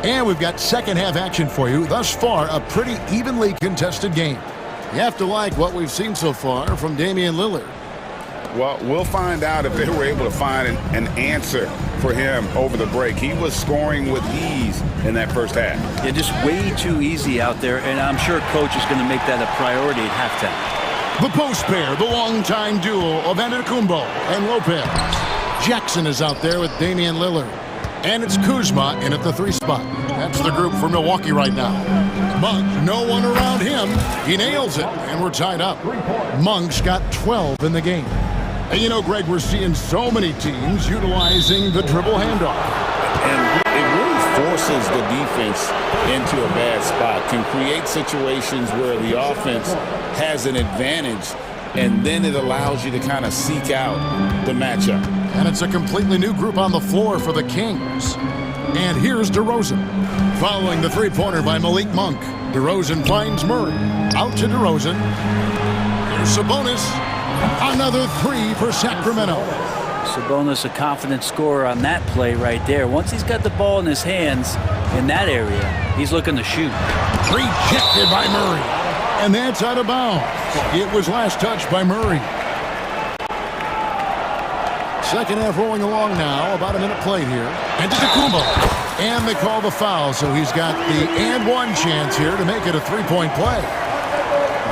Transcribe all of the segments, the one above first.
And we've got second half action for you. Thus far, a pretty evenly contested game. You have to like what we've seen so far from Damian Lillard. Well, we'll find out if they were able to find an answer for him over the break. He was scoring with ease in that first half. Yeah, just way too easy out there, and I'm sure coach is going to make that a priority at halftime. The post pair, the longtime duo of Antetokounmpo and Lopez. Jackson is out there with Damian Lillard. And it's Kuzma in at the 3 spot. That's the group for Milwaukee right now. Monk, no one around him. He nails it, and we're tied up. Monk's got 12 in the game. And you know, Greg, we're seeing so many teams utilizing the dribble handoff. And it really forces the defense into a bad spot, can create situations where the offense has an advantage, and then it allows you to kind of seek out the matchup. And it's a completely new group on the floor for the Kings. And here's DeRozan. Following the three-pointer by Malik Monk. DeRozan finds Murray. Out to DeRozan. Here's Sabonis. Another 3 for Sacramento. Sabonis, a confident scorer on that play right there. Once he's got the ball in his hands in that area, he's looking to shoot. Rejected by Murray. And that's out of bounds. It was last touched by Murray. Second half rolling along now. About a minute played here. And Antetokounmpo. And they call the foul, so he's got the and one chance here to make it a 3-point play.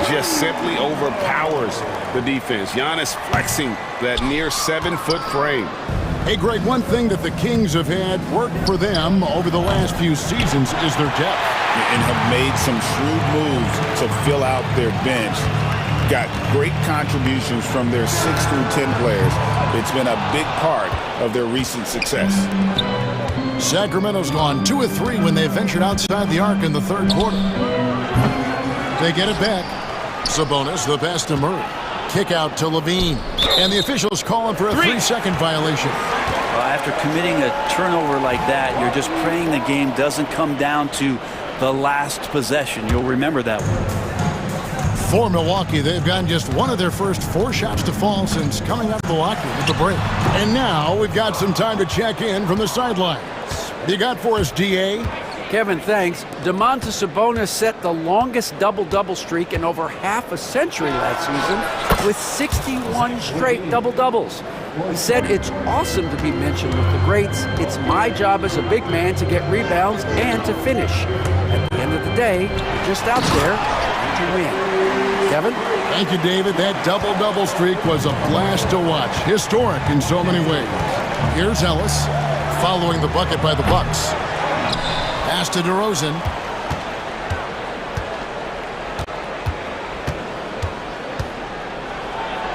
Just simply overpowers the defense. Giannis flexing that near 7-foot frame. Hey, Greg, one thing that the Kings have had work for them over the last few seasons is their depth. And have made some shrewd moves to fill out their bench. Got great contributions from their 6 through 10 players. It's been a big part of their recent success. Sacramento's gone 2 of 3 when they ventured outside the arc in the third quarter. They get it back. Sabonis, the pass to Murray. Kick out to Levine. And the officials calling for a 3-second violation. Well, after committing a turnover like that, you're just praying the game doesn't come down to the last possession. You'll remember that one. For Milwaukee, they've gotten just one of their first 4 shots to fall since coming out of the locker room at the break. And now we've got some time to check in from the sidelines. You got for us, D.A.? Kevin, thanks. Domantas Sabonis set the longest double-double streak in over half a century last season with 61 straight double-doubles. He said it's awesome to be mentioned with the greats. It's my job as a big man to get rebounds and to finish. At the end of the day, you're just out there to win. Kevin? Thank you, David. That double-double streak was a blast to watch. Historic in so many ways. Here's Ellis following the bucket by the Bucks. Pass to DeRozan.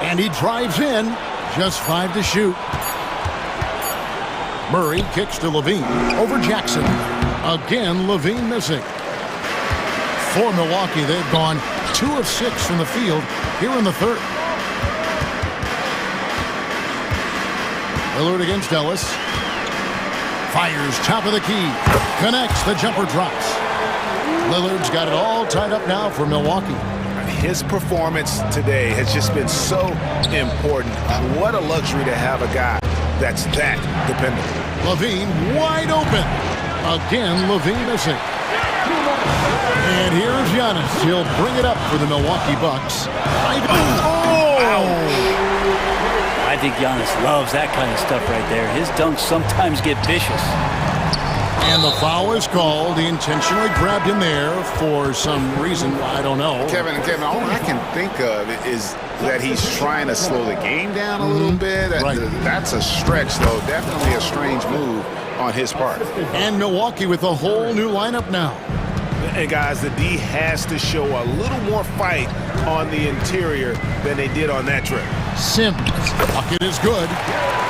And he drives in. Just 5 to shoot. Murray kicks to Levine. Over Jackson. Again, Levine missing. For Milwaukee, they've gone 2 of 6 from the field here in the third. Lillard against Ellis. Fires top of the key. Connects. The jumper drops. Lillard's got it all tied up now for Milwaukee. His performance today has just been so important. What a luxury to have a guy that's that dependable. Levine wide open. Again, Levine missing. And here's Giannis. He'll bring it up for the Milwaukee Bucks. I think Giannis loves that kind of stuff right there. His dunks sometimes get vicious. And the foul is called. He intentionally grabbed him there for some reason. I don't know. Kevin, all I can think of is that he's trying to slow the game down a little bit. Right. That's a stretch, though. Definitely a strange move on his part. And Milwaukee with a whole new lineup now. And guys, the D has to show a little more fight on the interior than they did on that trip. Sims. Bucket is good.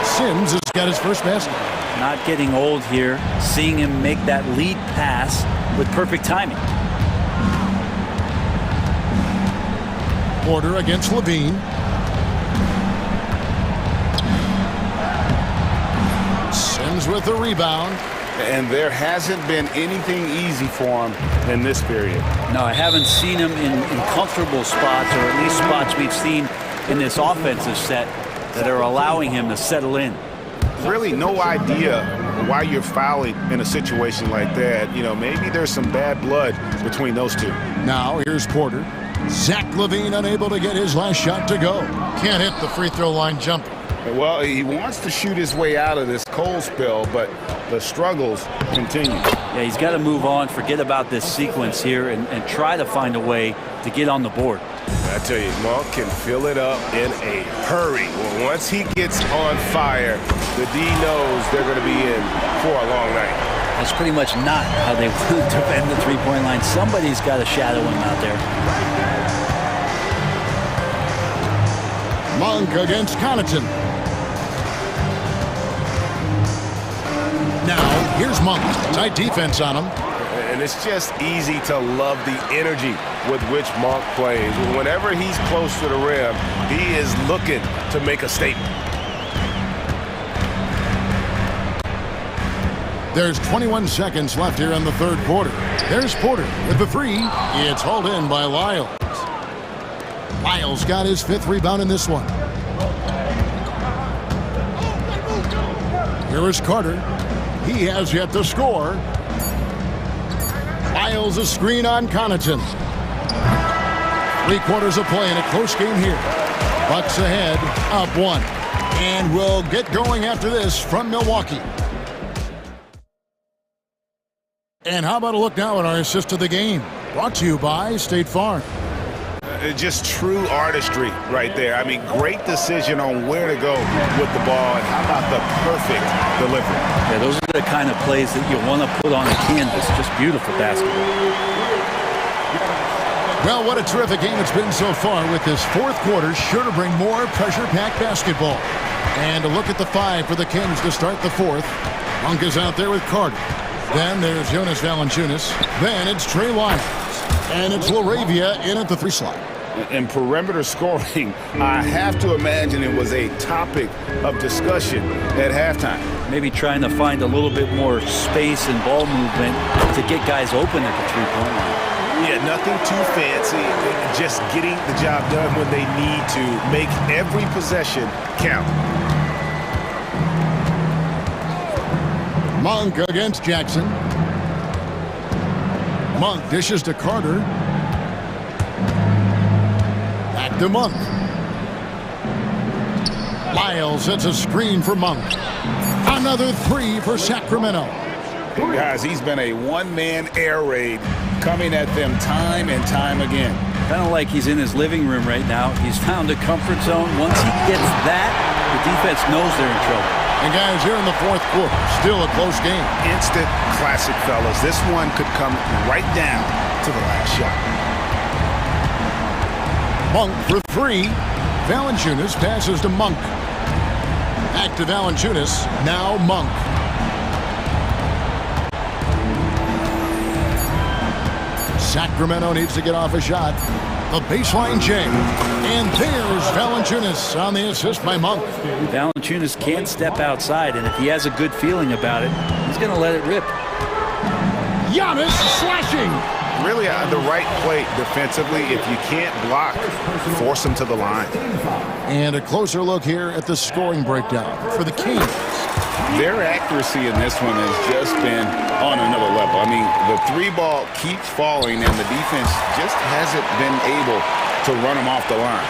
Sims has got his first basket. Not getting old here. Seeing him make that lead pass with perfect timing. Porter against Levine. Sims with the rebound. And there hasn't been anything easy for him in this period. No, I haven't seen him in comfortable spots, or at least spots we've seen in this offensive set that are allowing him to settle in. Really no idea why you're fouling in a situation like that. You know, maybe there's some bad blood between those two. Now here's Porter. Zach LaVine unable to get his last shot to go. Can't hit the free throw line jumper. Well, he wants to shoot his way out of this cold spell, but the struggles continue. Yeah, he's got to move on, forget about this sequence here, and try to find a way to get on the board. I tell you, Monk can fill it up in a hurry. Well, once he gets on fire, the D knows they're going to be in for a long night. That's pretty much not how they want to defend the three-point line. Somebody's got to shadow him out there. Monk against Connaughton. Now, here's Monk. Tight defense on him. And it's just easy to love the energy with which Monk plays. Whenever he's close to the rim, he is looking to make a statement. There's 21 seconds left here in the third quarter. There's Porter with the three. It's hauled in by Lyles. Lyles got his 5th rebound in this one. Here is Carter. He has yet to score. Lyles a screen on Connaughton. 3 quarters of play in a close game here. Bucks ahead, up 1. And we'll get going after this from Milwaukee. And how about a look now at our assist of the game? Brought to you by State Farm. Just true artistry right there. I mean, great decision on where to go with the ball, and how about the perfect delivery? Yeah, those are the kind of plays that you want to put on the canvas. Just beautiful basketball. Well, what a terrific game it's been so far, with this fourth quarter sure to bring more pressure-packed basketball. And a look at the 5 for the Kings to start the fourth. Monk is out there with Carter. Then there's Jonas Valanciunas. Then it's Trey Lyles. And it's Laravia in at the 3 slot. And perimeter scoring, I have to imagine it was a topic of discussion at halftime. Maybe trying to find a little bit more space and ball movement to get guys open at the three-point line. Yeah, nothing too fancy. Just getting the job done when they need to. Make every possession count. Monk against Jackson. Monk dishes to Carter. Back to Monk. Lyles sets a screen for Monk. Another 3 for Sacramento. Guys, he's been a one-man air raid coming at them time and time again. Kind of like he's in his living room right now. He's found a comfort zone. Once he gets that, the defense knows they're in trouble. And guys, here in the fourth quarter, still a close game. Instant classic, fellas. This one could come right down to the last shot. Monk for 3. Valanciunas passes to Monk. Back to Valanciunas. Now Monk. Sacramento needs to get off a shot. The baseline J. And there's Valanciunas on the assist by Monk. Valanciunas can't step outside, and if he has a good feeling about it, he's going to let it rip. Giannis slashing. Really on the right plate defensively. If you can't block, force him to the line. And a closer look here at the scoring breakdown for the Kings. Their accuracy in this one has just been on another level. I mean, the 3-ball keeps falling, and the defense just hasn't been able to run them off the line.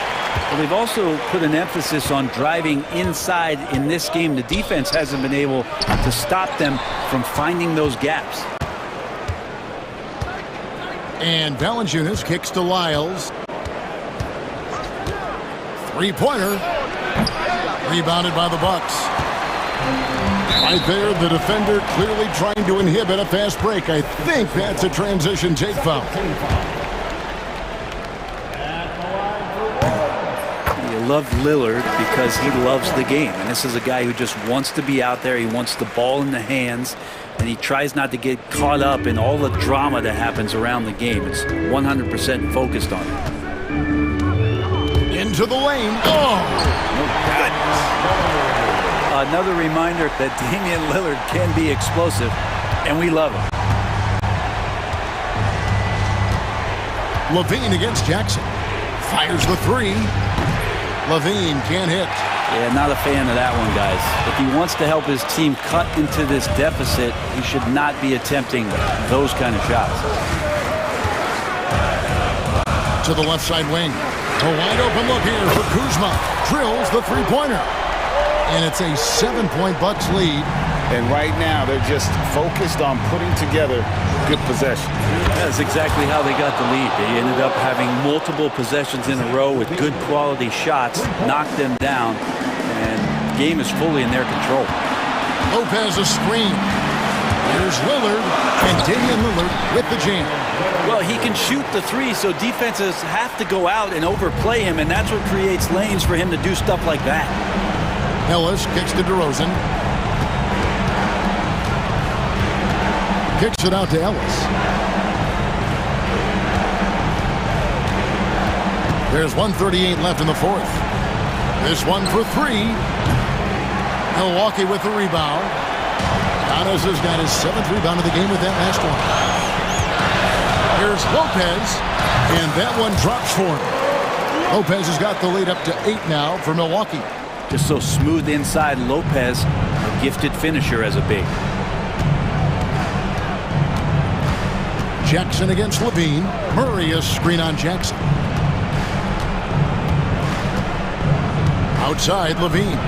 Well, they've also put an emphasis on driving inside in this game. The defense hasn't been able to stop them from finding those gaps. And Valanciunas kicks to Lyles. 3-pointer. Rebounded by the Bucks. Right there, the defender clearly trying to inhibit a fast break. I think that's a transition take foul. You love Lillard because he loves the game. And this is a guy who just wants to be out there. He wants the ball in the hands. And he tries not to get caught up in all the drama that happens around the game. It's 100% focused on it. Into the lane. Oh! Another reminder that Damian Lillard can be explosive, and we love him. LaVine against Jackson. Fires the 3. LaVine can't hit. Yeah, not a fan of that one, guys. If he wants to help his team cut into this deficit, he should not be attempting those kind of shots. To the left side wing. A wide open look here for Kuzma. Drills the three-pointer. And it's a 7-point Bucks lead. And right now, they're just focused on putting together good possession. That's exactly how they got the lead. They ended up having multiple possessions in a row with good quality shots, knocked them down, and the game is fully in their control. Lopez a screen. Here's Lillard, and Damian Lillard with the jam. Well, he can shoot the three, so defenses have to go out and overplay him, and that's what creates lanes for him to do stuff like that. Ellis kicks to DeRozan. Kicks it out to Ellis. There's 1:38 left in the fourth. This one for three. Milwaukee with the rebound. Giannis has got his 7th rebound of the game with that last one. Here's Lopez, and that one drops for him. Lopez has got the lead up to 8 now for Milwaukee. Just so smooth inside. Lopez, a gifted finisher as a big. Jackson against Levine. Murray a screen on Jackson. Outside Levine.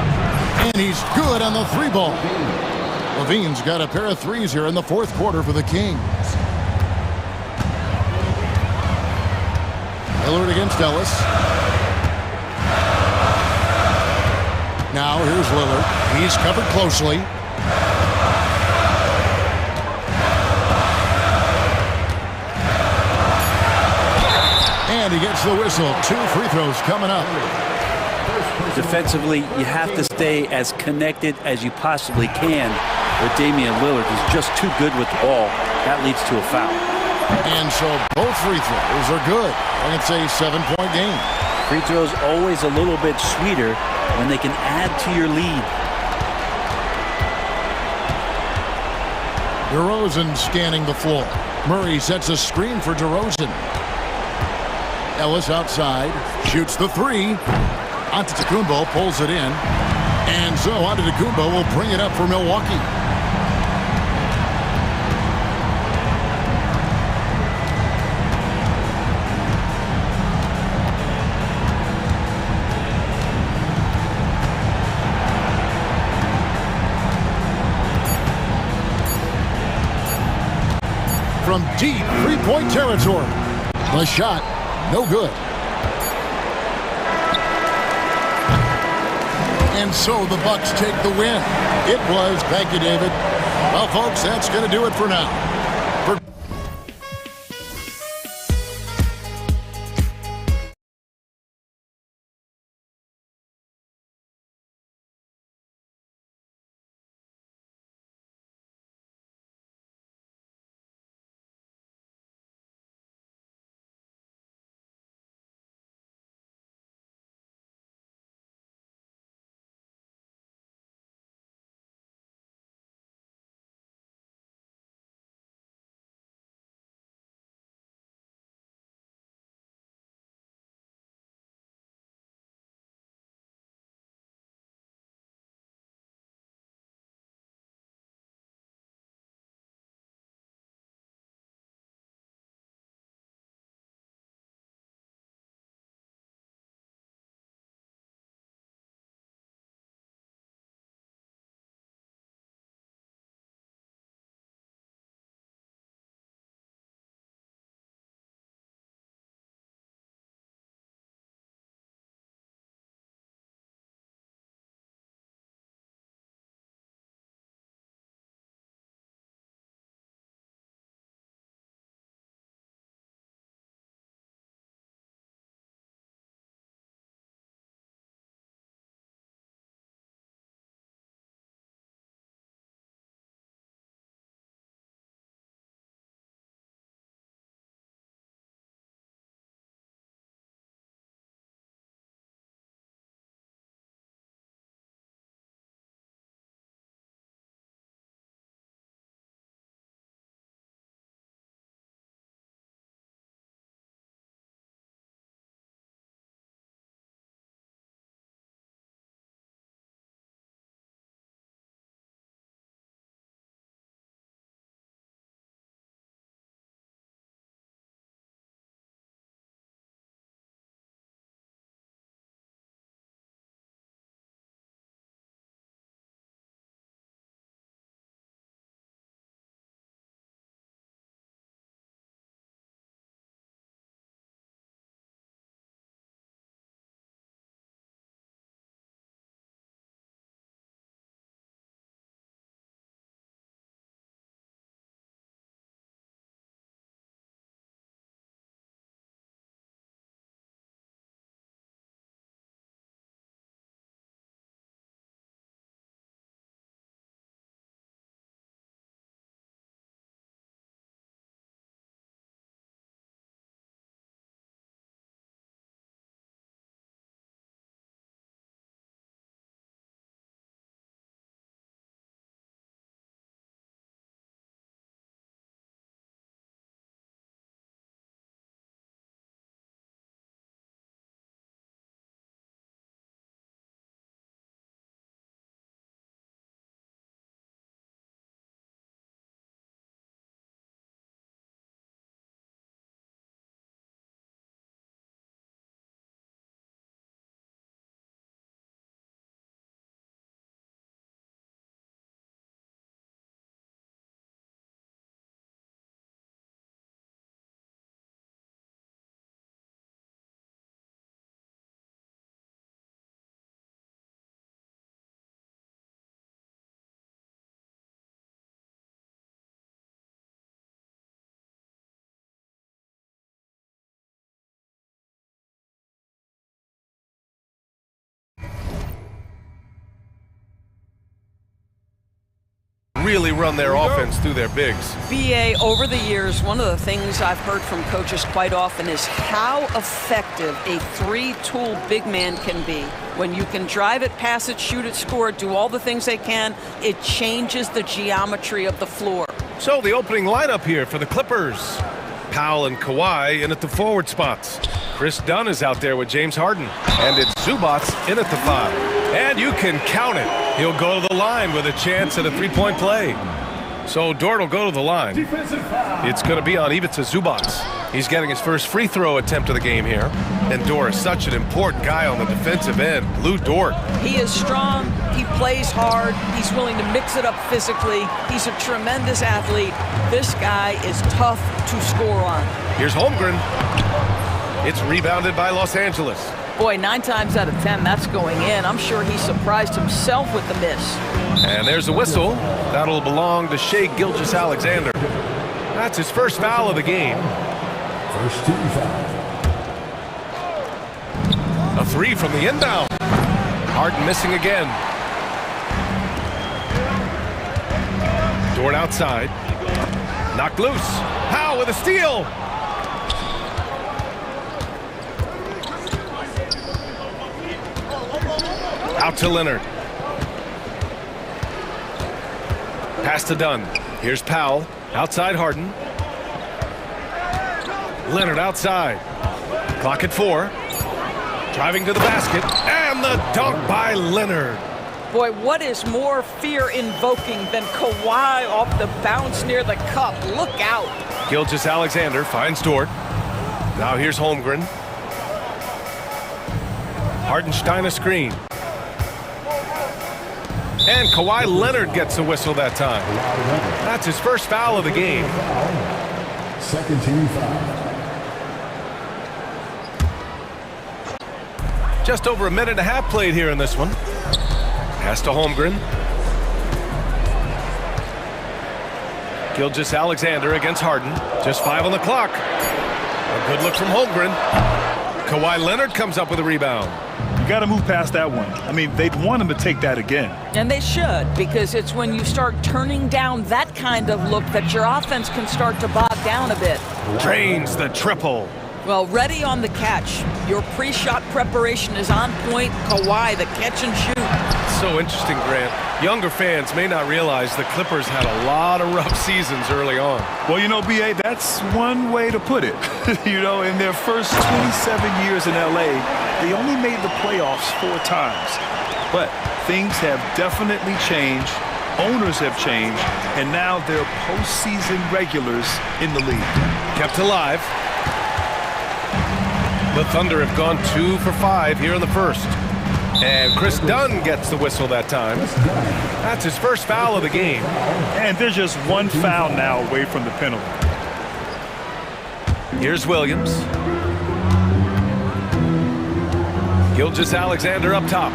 And he's good on the three ball. Levine's got a pair of threes here in the fourth quarter for the Kings. Lillard against Ellis. Now here's Lillard. He's covered closely. And he gets the whistle. 2 free throws coming up. Defensively, you have to stay as connected as you possibly can. But Damian Lillard is just too good with the ball. That leads to a foul. And so both free throws are good. And it's a 7-point game. Free throws always a little bit sweeter when they can add to your lead. DeRozan scanning the floor. Murray sets a screen for DeRozan. Ellis outside, shoots the three. Antetokounmpo pulls it in. And so Antetokounmpo will bring it up for Milwaukee. From deep three-point territory. The shot, no good. And so the Bucks take the win. It was, thank you, David. Well, folks, that's going to do it for now. really run their offense through their bigs. BA, over the years, one of the things I've heard from coaches quite often is how effective a three-tool big man can be. When you can drive it, pass it, shoot it, score it, do all the things they can, it changes the geometry of the floor. So the opening lineup here for the Clippers. Powell and Kawhi in at the forward spots. Chris Dunn is out there with James Harden. And it's Zubats in at the 5. And you can count it. He'll go to the line with a chance at a three-point play. So Dort will go to the line. It's going to be on Ivica Zubats. He's getting his first free throw attempt of the game here. And Dort is such an important guy on the defensive end. Lou Dort. He is strong. He plays hard. He's willing to mix it up physically. He's a tremendous athlete. This guy is tough to score on. Here's Holmgren. It's rebounded by Los Angeles. Boy, 9 times out of 10, that's going in. I'm sure he surprised himself with the miss. And there's a whistle. That'll belong to Shai Gilgeous-Alexander. That's his first foul of the game. First team foul. A 3 from the inbound. Harden missing again. Dort outside. Knocked loose. Powell with a steal. Out to Leonard. Pass to Dunn. Here's Powell. Outside Harden. Leonard outside. Clock at 4. Driving to the basket. And the dunk by Leonard. Boy, what is more fear-invoking than Kawhi off the bounce near the cup? Look out. Gilgeous-Alexander finds Dort. Now here's Holmgren. Hartenstein a screen. And Kawhi Leonard gets a whistle that time. That's his first foul of the game. Second team foul. Just over a minute and a half played here in this one. Pass to Holmgren. Gilgeous-Alexander against Harden. Just 5 on the clock. A good look from Holmgren. Kawhi Leonard comes up with a rebound. You got to move past that one. I mean, they'd want him to take that again. And they should, because it's when you start turning down that kind of look that your offense can start to bog down a bit. Drains the triple. Well, ready on the catch. Your pre-shot preparation is on point. Kawhi, the catch and shoot. So interesting, Grant. Younger fans may not realize the Clippers had a lot of rough seasons early on. Well, you know, B.A., that's one way to put it. You know, in their first 27 years in L.A., they only made the playoffs 4 times. But things have definitely changed. Owners have changed. And now they're postseason regulars in the league. Kept alive. The Thunder have gone 2 for 5 here in the first. And Chris Dunn gets the whistle that time. That's his first foul of the game. And they're just 1 foul now away from the penalty. Here's Williams. Gilgeous-Alexander up top.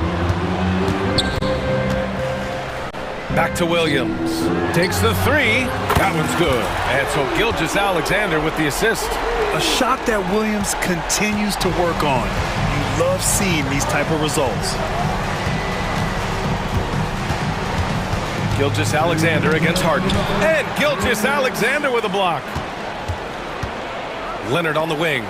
Back to Williams. Takes the 3. That one's good. And so Gilgeous-Alexander with the assist. A shot that Williams continues to work on. You love seeing these type of results. Gilgeous-Alexander against Harden. And Gilgeous-Alexander with a block. Leonard on the wing.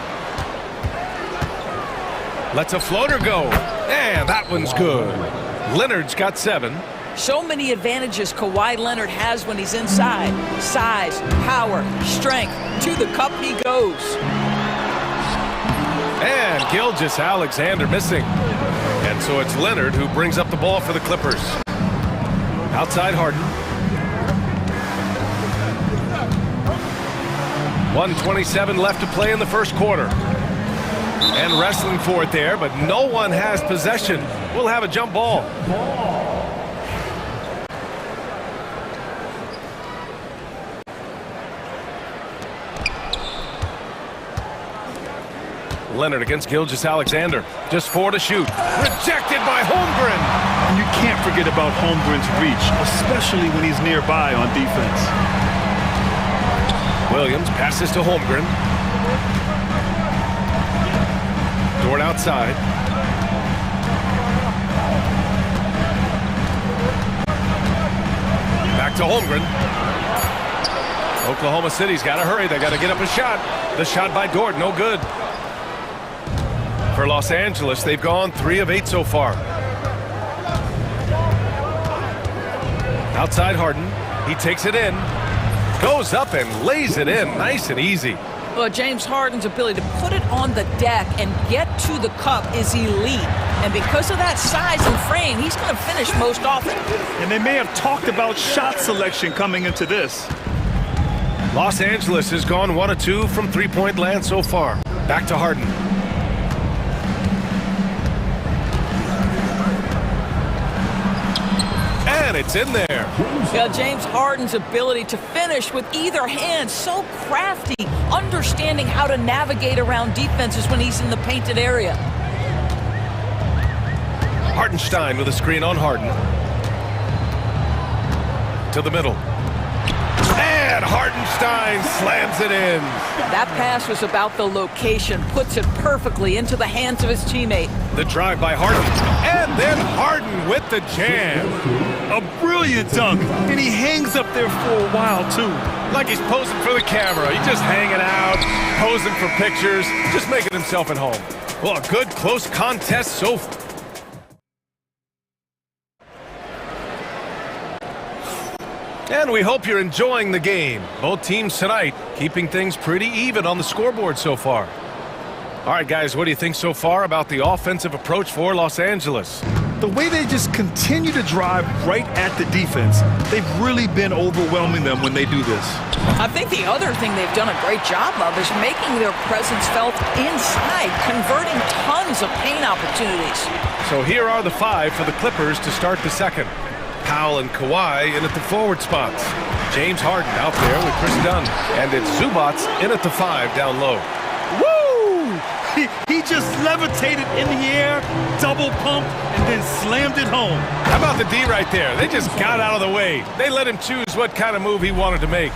Lets a floater go. And that one's good. Leonard's got 7. So many advantages Kawhi Leonard has when he's inside. Size, power, strength. To the cup he goes. And Gilgeous-Alexander missing. And so it's Leonard who brings up the ball for the Clippers. Outside Harden. 1:27 left to play in the first quarter. And wrestling for it there, but no one has possession. We'll have a jump ball. Leonard against Gilgeous-Alexander. Just 4 to shoot. Rejected by Holmgren. And you can't forget about Holmgren's reach, especially when he's nearby on defense. Williams passes to Holmgren. Dort outside. Back to to Holmgren. Oklahoma City's got to hurry. They got to get up a shot. The shot by Dort, no good. For Los Angeles, they've gone 3 of 8 so far. Outside Harden. He takes it in. Goes up and lays it in. Nice and easy. Well, James Harden's ability to put it on the deck and get to the cup is elite. And because of that size and frame, he's going to finish most often. And they may have talked about shot selection coming into this. Los Angeles has gone 1 of 2 from three-point land so far. Back to Harden. And it's in there. Yeah, James Harden's ability to finish with either hand, so crafty, understanding how to navigate around defenses when he's in the painted area. Hartenstein with a screen on Harden. To the middle. And Hartenstein slams it in. That pass was about the location, puts it perfectly into the hands of his teammate. The drive by Harden. And then Harden with the jam. A brilliant dunk, and he hangs up there for a while, too. Like he's posing for the camera. He's just hanging out, posing for pictures, just making himself at home. Well, a good, close contest so far. And we hope you're enjoying the game. Both teams tonight keeping things pretty even on the scoreboard so far. All right, guys, what do you think so far about the offensive approach for Los Angeles? The way they just continue to drive right at the defense, they've really been overwhelming them when they do this. I think the other thing they've done a great job of is making their presence felt inside, converting tons of paint opportunities. So here are the 5 for the Clippers to start the second. Powell and Kawhi in at the forward spots. James Harden out there with Chris Dunn. And it's Zubac in at the 5 down low. Woo! He just levitated in the air, double pump, and then slammed it home. How about the D right there? They just got out of the way. They let him choose what kind of move he wanted to make.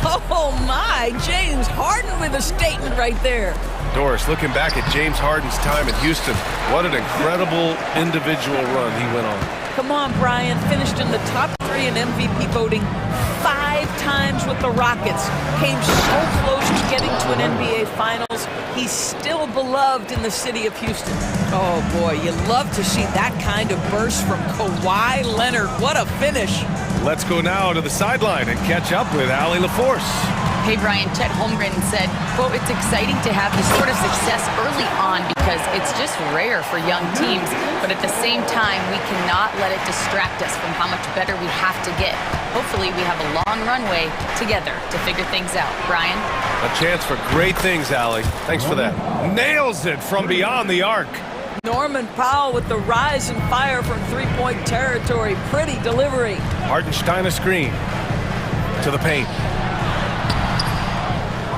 Oh my, James Harden with a statement right there. Doris, looking back at James Harden's time in Houston, what an incredible individual run he went on. Come on, Brian. Finished in the top 3 in MVP voting 5 times with the Rockets. Came so close to getting to an NBA Finals. He's still beloved in the city of Houston. Oh, boy, you love to see that kind of burst from Kawhi Leonard. What a finish. Let's go now to the sideline and catch up with Allie LaForce. Hey, Brian, Chet Holmgren said, quote, "It's exciting to have this sort of success early on because it's just rare for young teams. But at the same time, we cannot let it distract us from how much better we have to get. Hopefully, we have a long runway together to figure things out." Brian? A chance for great things, Allie. Thanks for that. Nails it from beyond the arc. Norman Powell with the rise and fire from three-point territory. Pretty delivery. Hartenstein a screen to the paint.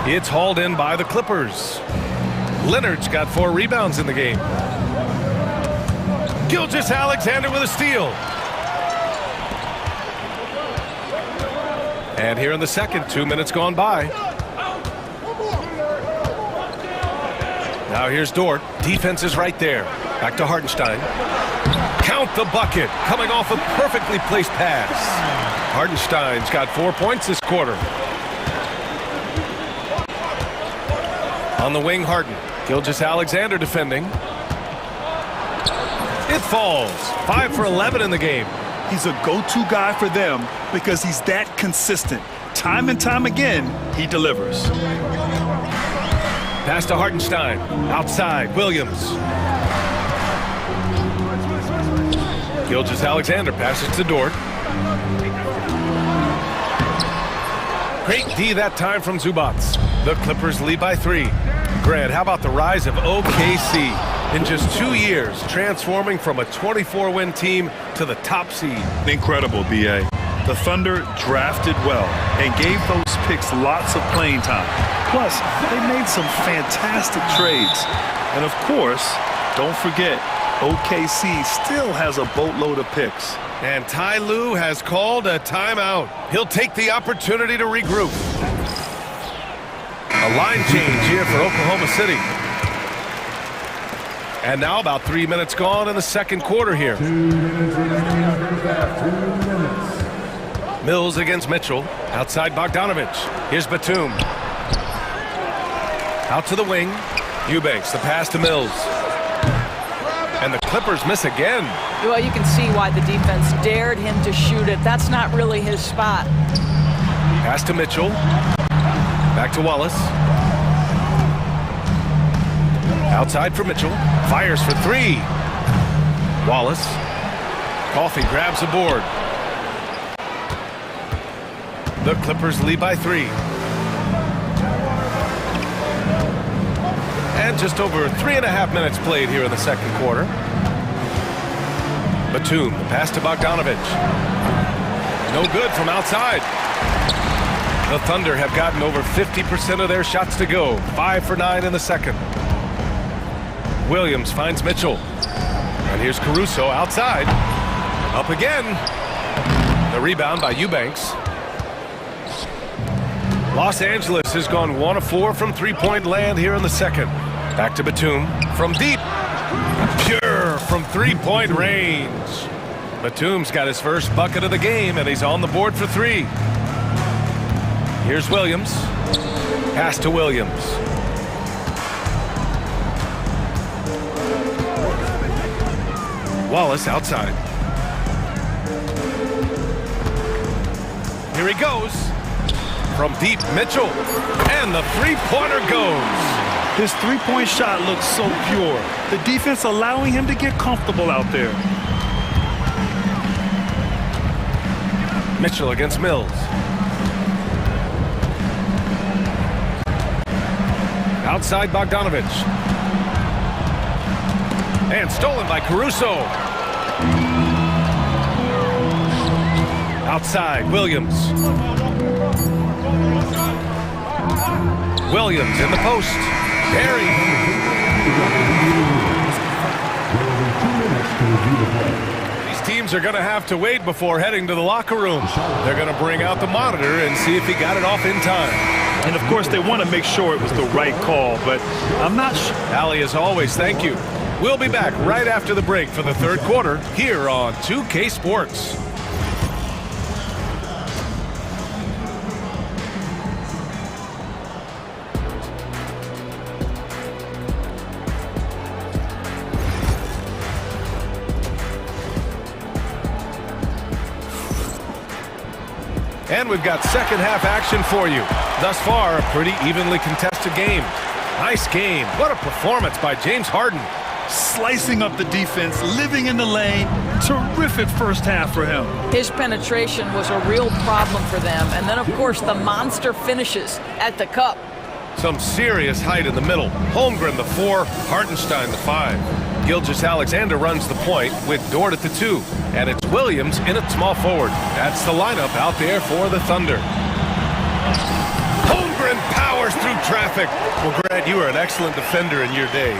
It's hauled in by the Clippers. Leonard's got 4 rebounds in the game. Gilgeous-Alexander with a steal. And here in the second, 2 minutes gone by. Now here's Dort. Defense is right there. Back to Hartenstein. Count the bucket. Coming off a perfectly placed pass. Hartenstein's got 4 points this quarter. On the wing, Harden. Gilgeous-Alexander defending. It falls. 5 for 11 in the game. He's a go-to guy for them because he's that consistent. Time and time again, he delivers. Pass to Hartenstein. Outside, Williams. Gilgeous-Alexander passes to Dort. Great D that time from Zubac. The Clippers lead by 3. Grant, how about the rise of OKC? In just 2 years, transforming from a 24-win team to the top seed. Incredible, B.A. The Thunder drafted well and gave those picks lots of playing time. Plus, they made some fantastic trades. And of course, don't forget, OKC still has a boatload of picks. And Ty Lue has called a timeout. He'll take the opportunity to regroup. A line change here for Oklahoma City. And now about 3 minutes gone in the second quarter here. 2 minutes remaining in the first half. 2 minutes. Mills against Mitchell. Outside Bogdanovich. Here's Batum. Out to the wing. Eubanks, the pass to Mills. And the Clippers miss again. Well, you can see why the defense dared him to shoot it. That's not really his spot. Pass to Mitchell. Back to Wallace. Outside for Mitchell. Fires for three. Wallace. Coffey grabs the board. The Clippers lead by 3. And just over 3.5 minutes played here in the second quarter. Batum, the pass to Bogdanovich. No good from outside. The Thunder have gotten over 50% of their shots to go. 5 for 9 in the second. Williams finds Mitchell. And here's Caruso outside. Up again. The rebound by Eubanks. Los Angeles has gone 1 of 4 from three-point land here in the second. Back to Batum from deep. Pure from three-point range. Batum's got his first bucket of the game, and he's on the board for 3. Here's Williams. Pass to Williams. Wallace outside. Here he goes. From deep, Mitchell. And the three-pointer goes. His three-point shot looks so pure. The defense allowing him to get comfortable out there. Mitchell against Mills. Outside Bogdanovich. And stolen by Caruso. Outside, Williams. Williams in the post. Barry. These teams are going to have to wait before heading to the locker room. They're going to bring out the monitor and see if he got it off in time. And of course, they want to make sure it was the right call, but I'm not sure. Allie, as always, thank you. We'll be back right after the break for the third quarter here on 2K Sports. And we've got second half action for you. Thus far, a pretty evenly contested game. Nice game. What a performance by James Harden. Slicing up the defense, living in the lane. Terrific first half for him. His penetration was a real problem for them. And then, of course, the monster finishes at the cup. Some serious height in the middle. Holmgren, the 4. Hartenstein, the 5. Gilgeous-Alexander runs the point with Dort at the 2. And it's Williams in at small forward. That's the lineup out there for the Thunder. Holmgren powers through traffic. Well, Grant, you were an excellent defender in your day.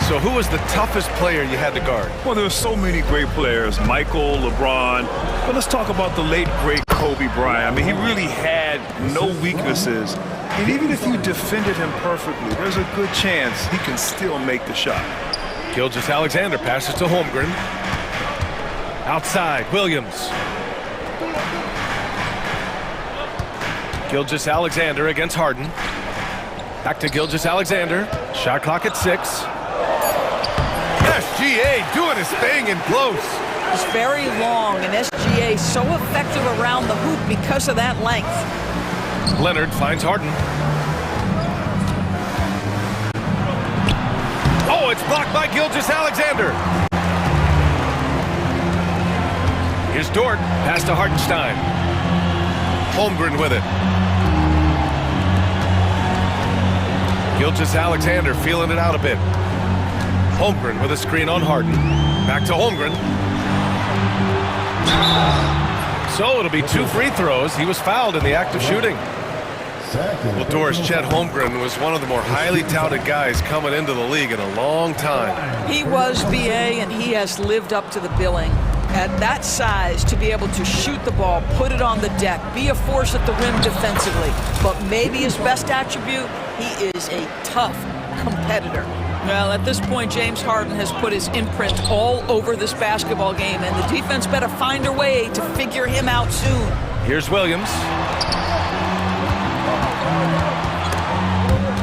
So who was the toughest player you had to guard? Well, there were so many great players. Michael, LeBron. But let's talk about the late, great Kobe Bryant. I mean, he really had no weaknesses. And even if you defended him perfectly, there's a good chance he can still make the shot. Gilgeous-Alexander passes to Holmgren. Outside, Williams. Gilgeous-Alexander against Harden. Back to Gilgeous-Alexander. Shot clock at 6. SGA doing his thing in close. It's very long, and SGA so effective around the hoop because of that length. Leonard finds Harden. Oh, it's blocked by Gilgeous-Alexander. Here's Dort. Pass to Hartenstein. Holmgren with it. Gilgeous-Alexander feeling it out a bit. Holmgren with a screen on Harden. Back to Holmgren. So it'll be 2 free throws. He was fouled in the act of shooting. Well, Doris, Chet Holmgren was one of the more highly touted guys coming into the league in a long time. He was BA, and he has lived up to the billing. At that size, to be able to shoot the ball, put it on the deck, be a force at the rim defensively. But maybe his best attribute, he is a tough competitor. Well, at this point, James Harden has put his imprint all over this basketball game, and the defense better find a way to figure him out soon. Here's Williams.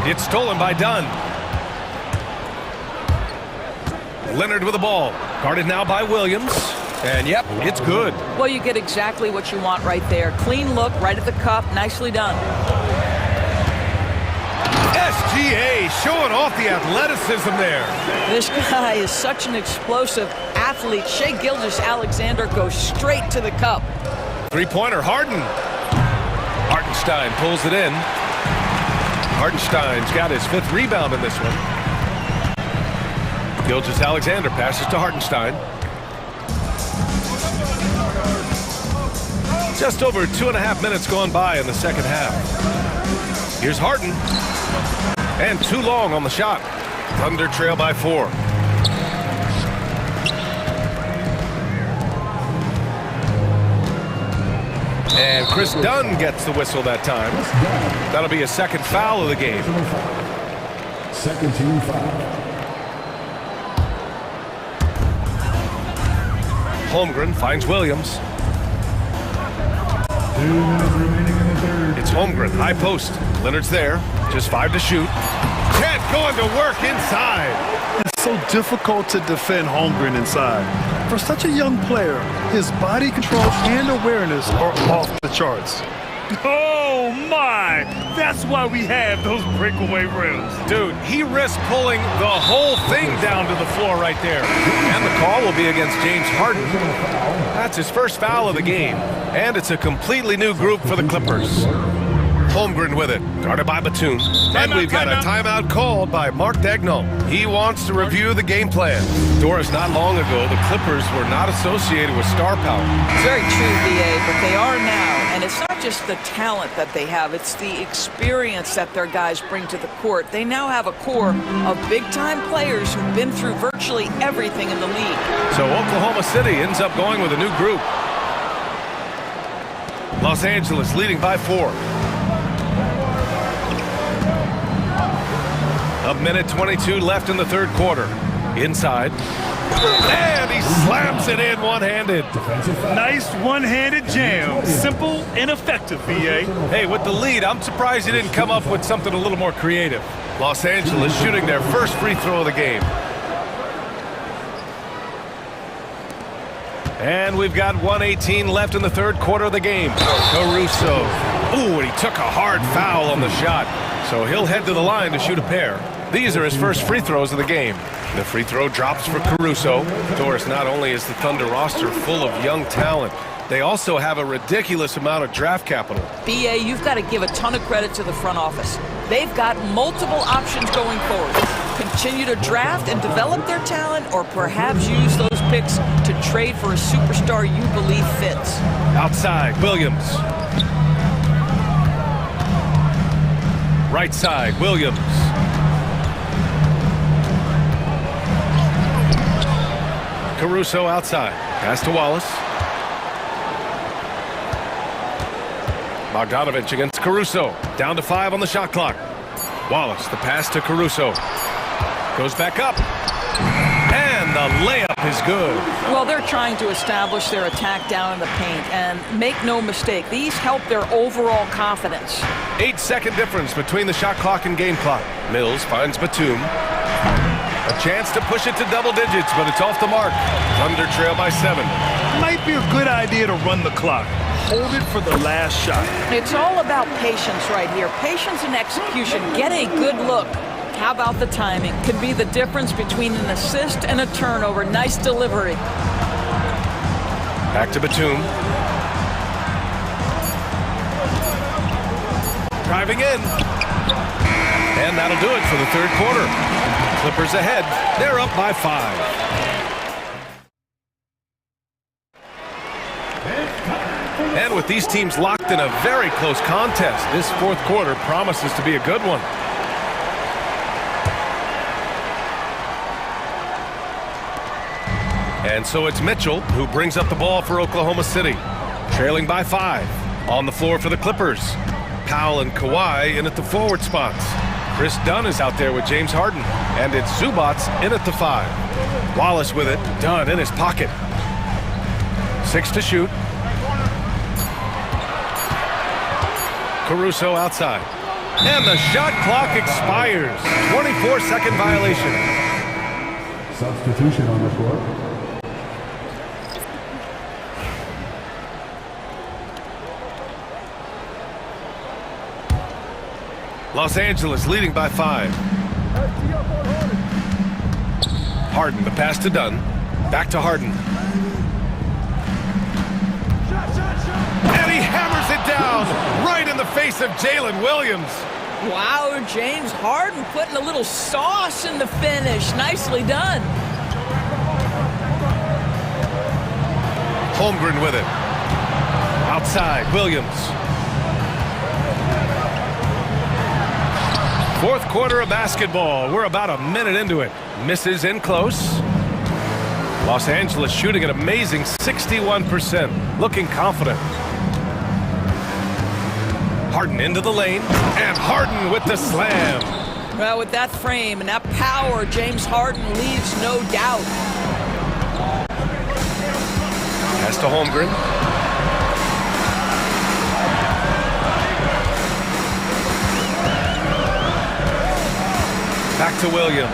It's stolen by Dunn. Leonard with the ball. Guarded now by Williams. And yep, it's good. Well, you get exactly what you want right there. Clean look, right at the cup. Nicely done. SGA showing off the athleticism there. This guy is such an explosive athlete. Shai Gilgeous-Alexander goes straight to the cup. Three-pointer, Harden. Hartenstein pulls it in. Hartenstein's got his 5th rebound in this one. Gilgeous-Alexander passes to Hartenstein. Just over 2.5 minutes gone by in the second half. Here's Harden. And too long on the shot. Thunder trail by 4. And Chris Dunn gets the whistle that time. That'll be a second foul of the game. Second team foul. Holmgren finds Williams. 2 minutes remaining in the third. It's Holmgren, high post. Leonard's there, just 5 to shoot. Chet going to work inside. It's so difficult to defend Holmgren inside. For such a young player, his body control and awareness are off the charts. Oh my! That's why we have those breakaway rims. Dude, he risked pulling the whole thing down to the floor right there. And the call will be against James Harden. That's his first foul of the game. And it's a completely new group for the Clippers. Holmgren with it, guarded by Batum. And we've got a timeout called by Mark Daigneault. He wants to review the game plan. Doris, not long ago, the Clippers were not associated with star power. Very true, BA, but they are now. And it's not just the talent that they have, it's the experience that their guys bring to the court. They now have a core of big-time players who've been through virtually everything in the league. So Oklahoma City ends up going with a new group. Los Angeles leading by 4. A minute 22 left in the third quarter. Inside. And he slams it in one-handed. Nice one-handed jam. Simple and effective, VA. Hey, with the lead, I'm surprised he didn't come up with something a little more creative. Los Angeles shooting their first free throw of the game. And we've got 1:18 left in the third quarter of the game. Caruso. Ooh, and he took a hard foul on the shot. So he'll head to the line to shoot a pair. These are his first free throws of the game. The free throw drops for Caruso. Doris, not only is the Thunder roster full of young talent, they also have a ridiculous amount of draft capital. BA, you've got to give a ton of credit to the front office. They've got multiple options going forward. Continue to draft and develop their talent, or perhaps use those picks to trade for a superstar you believe fits. Outside, Williams. Right side, Williams. Caruso outside. Pass to Wallace. Bogdanovich against Caruso. Down to 5 on the shot clock. Wallace, the pass to Caruso. Goes back up. And the layup is good. Well, they're trying to establish their attack down in the paint, and make no mistake, these help their overall confidence. 8-second difference between the shot clock and game clock. Mills finds Batum. A chance to push it to double digits, but it's off the mark. Thunder trail by 7. Might be a good idea to run the clock. Hold it for the last shot. It's all about patience right here. Patience and execution. Get a good look. How about the timing? Could be the difference between an assist and a turnover. Nice delivery. Back to Batum. Driving in. And that'll do it for the third quarter. Clippers ahead. They're up by 5. And with these teams locked in a very close contest, this fourth quarter promises to be a good one. And so it's Mitchell who brings up the ball for Oklahoma City. Trailing by 5. On the floor for the Clippers. Powell and Kawhi in at the forward spots. Chris Dunn is out there with James Harden. And it's Zubac in at the 5. Wallace with it. Dunn in his pocket. 6 to shoot. Caruso outside. And the shot clock expires. 24-second violation. Substitution on the court. Los Angeles leading by 5. Harden, the pass to Dunn. Back to Harden. And he hammers it down right in the face of Jalen Williams. Wow, James Harden putting a little sauce in the finish. Nicely done. Holmgren with it. Outside, Williams. Fourth quarter of basketball. We're about a minute into it. Misses in close. Los Angeles shooting an amazing 61%. Looking confident. Harden into the lane. And Harden with the slam. Well, with that frame and that power, James Harden leaves no doubt. Pass to Holmgren. Back to Williams.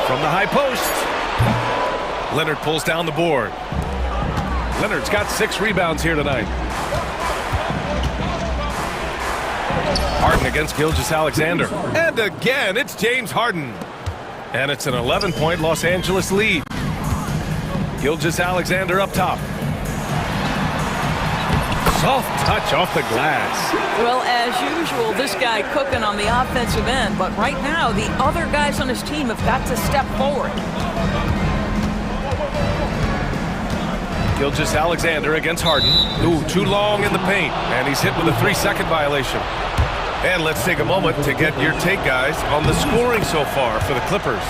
From the high post. Leonard pulls down the board. Leonard's got 6 rebounds here tonight. Harden against Gilgeous-Alexander. And again, it's James Harden. And it's an 11-point Los Angeles lead. Gilgeous-Alexander up top. Soft touch off the glass. Well, as usual, this guy cooking on the offensive end, but right now, the other guys on his team have got to step forward. Gilgeous-Alexander against Harden. Ooh, too long in the paint. And he's hit with a 3-second violation. And let's take a moment to get your take, guys, on the scoring so far for the Clippers.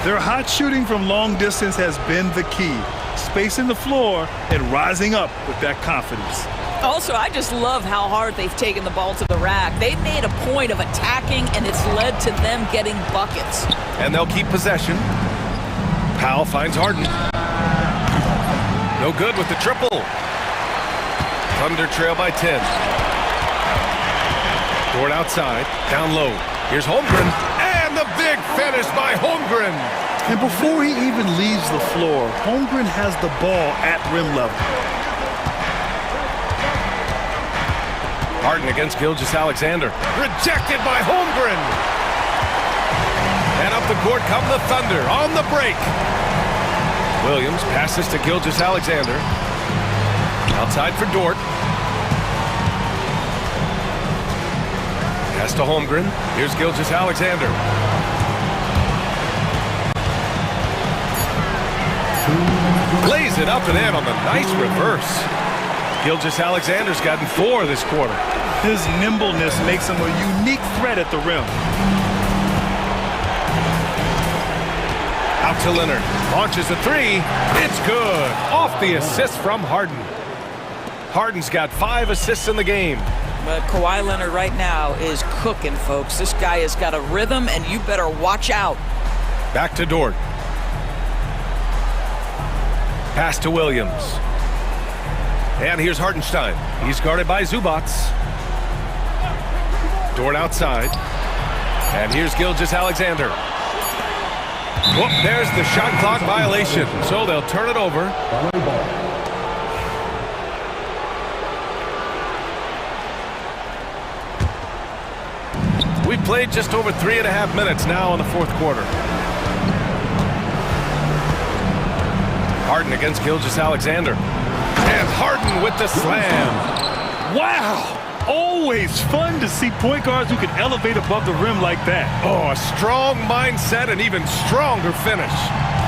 Their hot shooting from long distance has been the key. Spacing the floor and rising up with that confidence. Also, I just love how hard they've taken the ball to the rack. They've made a point of attacking, and it's led to them getting buckets. And they'll keep possession. Powell finds Harden. No good with the triple. Thunder trail by 10. Dort outside, down low. Here's Holmgren, and the big finish by Holmgren. And before he even leaves the floor, Holmgren has the ball at rim level. Harden against Gilgeous-Alexander. Rejected by Holmgren. And up the court come the Thunder on the break. Williams passes to Gilgeous-Alexander. Outside for Dort. Pass to Holmgren. Here's Gilgeous-Alexander. Lays it up and in on the nice reverse. Gilgeous-Alexander's gotten 4 this quarter. His nimbleness makes him a unique threat at the rim. Out to Leonard. Launches a 3. It's good. Off the assist from Harden. Harden's got 5 assists in the game. But Kawhi Leonard right now is cooking, folks. This guy has got a rhythm, and you better watch out. Back to Dort. Pass to Williams. And here's Hartenstein. He's guarded by Zubac. Dort outside. And here's Gilgeous-Alexander. Whoop, there's the shot clock violation. So they'll turn it over. We've played just over 3.5 minutes now in the fourth quarter. Harden against Gilgeous-Alexander. And Harden with the slam. Wow! Always fun to see point guards who can elevate above the rim like that. Oh, a strong mindset and even stronger finish.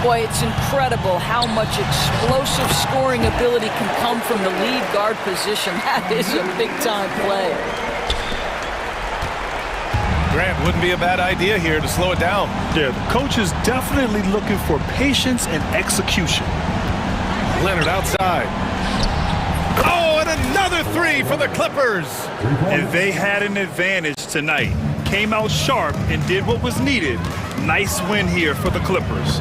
Boy, it's incredible how much explosive scoring ability can come from the lead guard position. That is a big-time play. Grant, wouldn't be a bad idea here to slow it down. Yeah, the coach is definitely looking for patience and execution. Leonard outside. Oh, and another 3 for the Clippers. And they had an advantage tonight. Came out sharp and did what was needed. Nice win here for the Clippers.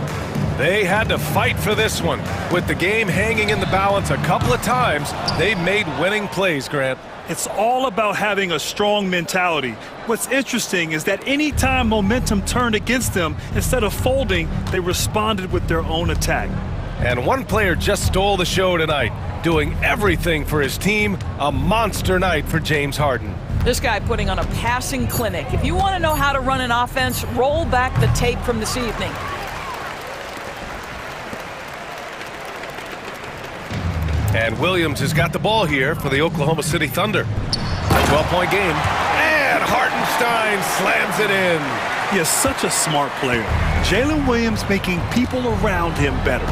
They had to fight for this one. With the game hanging in the balance a couple of times, they made winning plays, Grant. It's all about having a strong mentality. What's interesting is that anytime momentum turned against them, instead of folding, they responded with their own attack. And one player just stole the show tonight, doing everything for his team. A monster night for James Harden. This guy putting on a passing clinic. If you want to know how to run an offense, roll back the tape from this evening. And Williams has got the ball here for the Oklahoma City Thunder. A 12-point game. And Hartenstein slams it in. He is such a smart player. Jalen Williams making people around him better.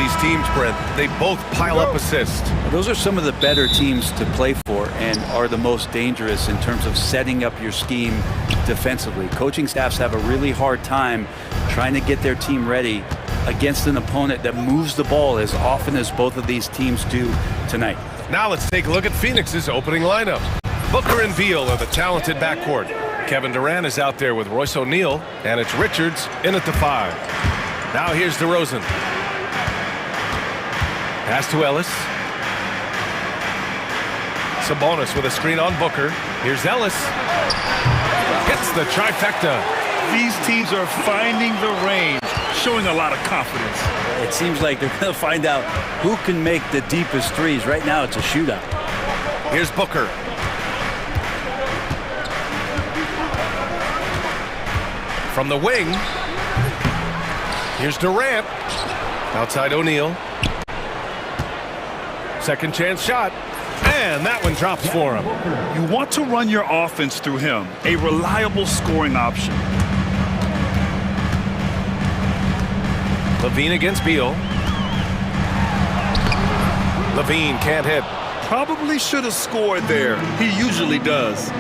these teams, Brent. They both pile up assists. Those are some of the better teams to play for and are the most dangerous in terms of setting up your scheme defensively. Coaching staffs have a really hard time trying to get their team ready against an opponent that moves the ball as often as both of these teams do tonight. Now let's take a look at Phoenix's opening lineup. Booker and Beal are the talented backcourt. Kevin Durant is out there with Royce O'Neal, and it's Richards in at the 5. Now here's DeRozan. Pass to Ellis. Sabonis with a screen on Booker. Here's Ellis. Hits the trifecta. These teams are finding the range, showing a lot of confidence. It seems like they're going to find out who can make the deepest threes. Right now it's a shootout. Here's Booker. From the wing, here's Durant. Outside O'Neal. Second chance shot. And that one drops for him. You want to run your offense through him, a reliable scoring option. Levine against Beal. Levine can't hit. Probably should have scored there. He usually does.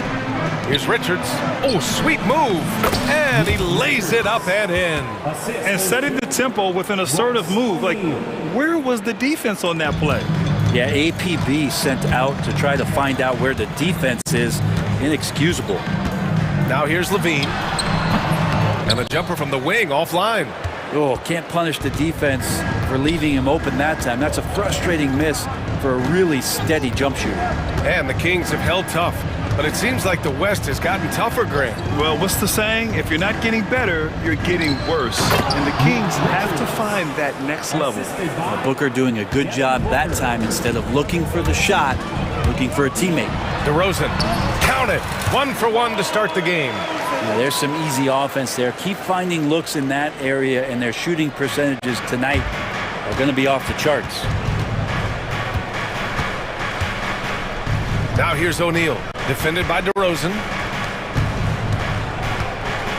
Here's Richards. Oh, sweet move. And he lays it up and in. And setting the tempo with an assertive move. Like, where was the defense on that play? Yeah, APB sent out to try to find out where the defense is. Inexcusable. Now here's Levine. And the jumper from the wing offline. Oh, can't punish the defense for leaving him open that time. That's a frustrating miss for a really steady jump shooter. And the Kings have held tough. But it seems like the West has gotten tougher, Grant. Well, what's the saying? If you're not getting better, you're getting worse. And the Kings have to find that next level. Booker doing a good job that time instead of looking for the shot, looking for a teammate. DeRozan, count it. 1 for 1 to start the game. Yeah, there's some easy offense there. Keep finding looks in that area, and their shooting percentages tonight are going to be off the charts. Now here's O'Neal, defended by DeRozan.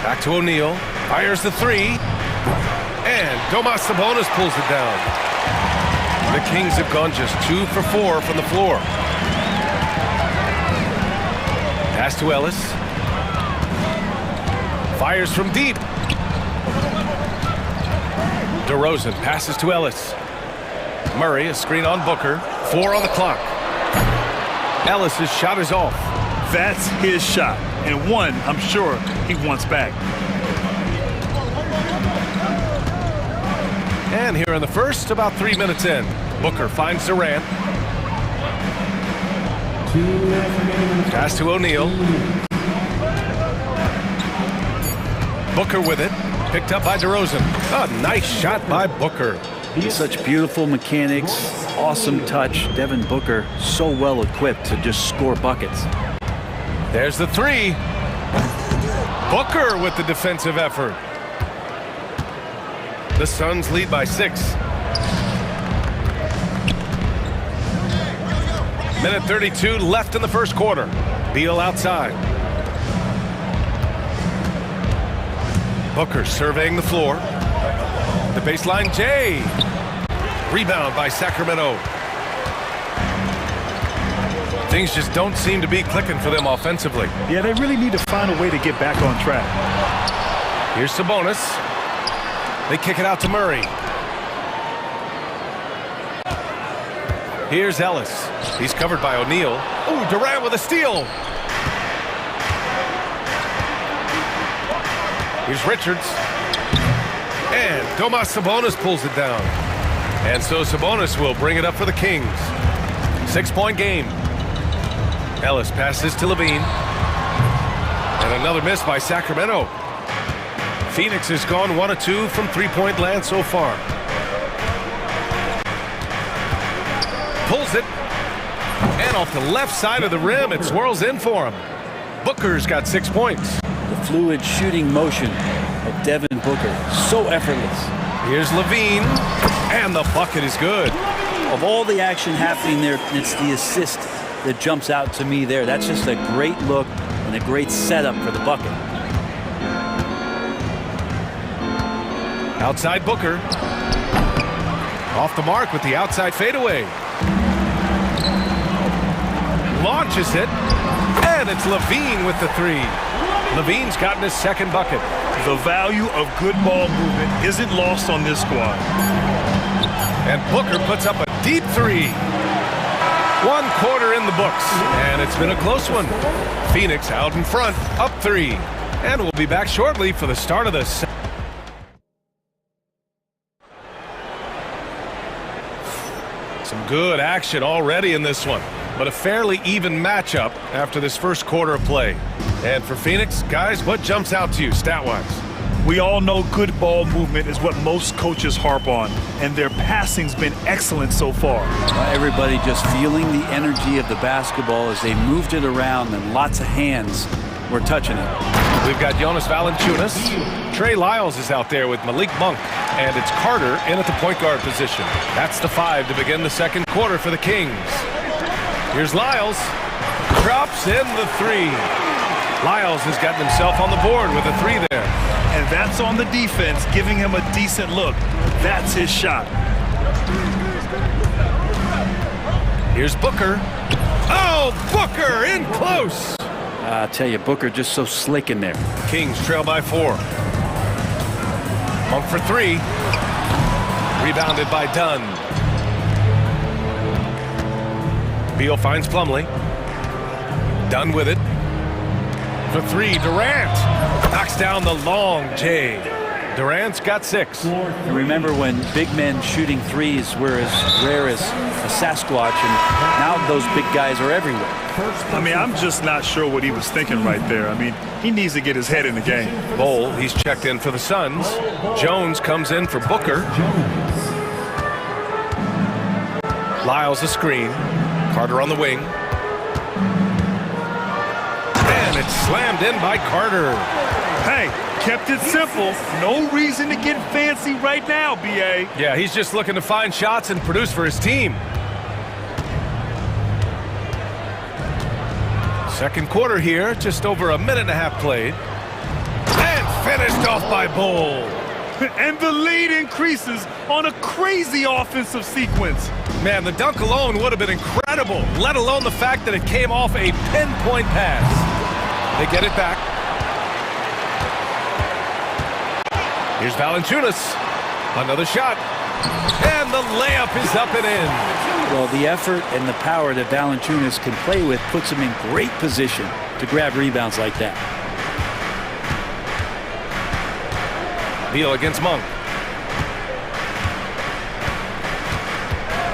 Back to O'Neal, fires the 3, and Domas Sabonis pulls it down. The Kings have gone just 2 for 4 from the floor. Pass to Ellis. Fires from deep. DeRozan passes to Ellis. Murray, a screen on Booker. 4 on the clock. Ellis's shot is off. That's his shot, and one I'm sure he wants back. And here in the first, about 3 minutes in, Booker finds Durant. Pass to O'Neal. Booker with it, picked up by DeRozan. A nice shot by Booker. Such beautiful mechanics, awesome touch. Devin Booker so well equipped to just score buckets. There's the 3. Booker with the defensive effort. The Suns lead by 6. Minute 32 left in the first quarter. Beal outside. Booker surveying the floor. The baseline, Jay. Rebound by Sacramento. Things just don't seem to be clicking for them offensively. Yeah, they really need to find a way to get back on track. Here's Sabonis. They kick it out to Murray. Here's Ellis. He's covered by O'Neal. Ooh, Durant with a steal. Here's Richards. And Domas Sabonis pulls it down. And so Sabonis will bring it up for the Kings. 6-point game. Ellis passes to Levine. And another miss by Sacramento. Phoenix has gone 1 of 2 from three-point land so far. Pulls it. And off the left side of the rim, it swirls in for him. Booker's got 6 points. The fluid shooting motion of Devin Booker, so effortless. Here's Levine, and the bucket is good. Of all the action happening there, it's the assist that jumps out to me there. That's just a great look and a great setup for the bucket. Outside Booker. Off the mark with the outside fadeaway. Launches it, and it's Levine with the three. Levine's gotten his second bucket. The value of good ball movement isn't lost on this squad. And Booker puts up a deep three. 1 quarter in the books, and it's been a close one. Phoenix out in front, up 3. And we'll be back shortly for the start of the second. Some good action already in this one, but a fairly even matchup after this first quarter of play. And for Phoenix, guys, what jumps out to you stat-wise? We all know good ball movement is what most coaches harp on, and their passing's been excellent so far. Everybody just feeling the energy of the basketball as they moved it around, and lots of hands were touching it. We've got Jonas Valanciunas. Trey Lyles is out there with Malik Monk, and it's Carter in at the point guard position. That's the 5 to begin the second quarter for the Kings. Here's Lyles. Drops in the 3. Lyles has gotten himself on the board with a 3 there. And that's on the defense, giving him a decent look. That's his shot. Here's Booker. Oh, Booker in close. I tell you, Booker just so slick in there. Kings trail by 4. Monk for 3. Rebounded by Dunn. Beal finds Plumlee. Dunn with it. For 3, Durant. Knocks down the long J. Durant's got 6. And remember when big men shooting threes were as rare as a Sasquatch, and now those big guys are everywhere. I mean, I'm just not sure what he was thinking right there. I mean, he needs to get his head in the game. Bol, he's checked in for the Suns. Jones comes in for Booker. Lyles a screen. Carter on the wing. And it's slammed in by Carter. Hey, kept it simple. No reason to get fancy right now, B.A. Yeah, he's just looking to find shots and produce for his team. Second quarter here, just over a minute and a half played. And finished off by Bol. And the lead increases on a crazy offensive sequence. Man, the dunk alone would have been incredible, let alone the fact that it came off a pinpoint pass. They get it back. Here's Valanciunas. Another shot. And the layup is up and in. Well, the effort and the power that Valanciunas can play with puts him in great position to grab rebounds like that. Beal against Monk.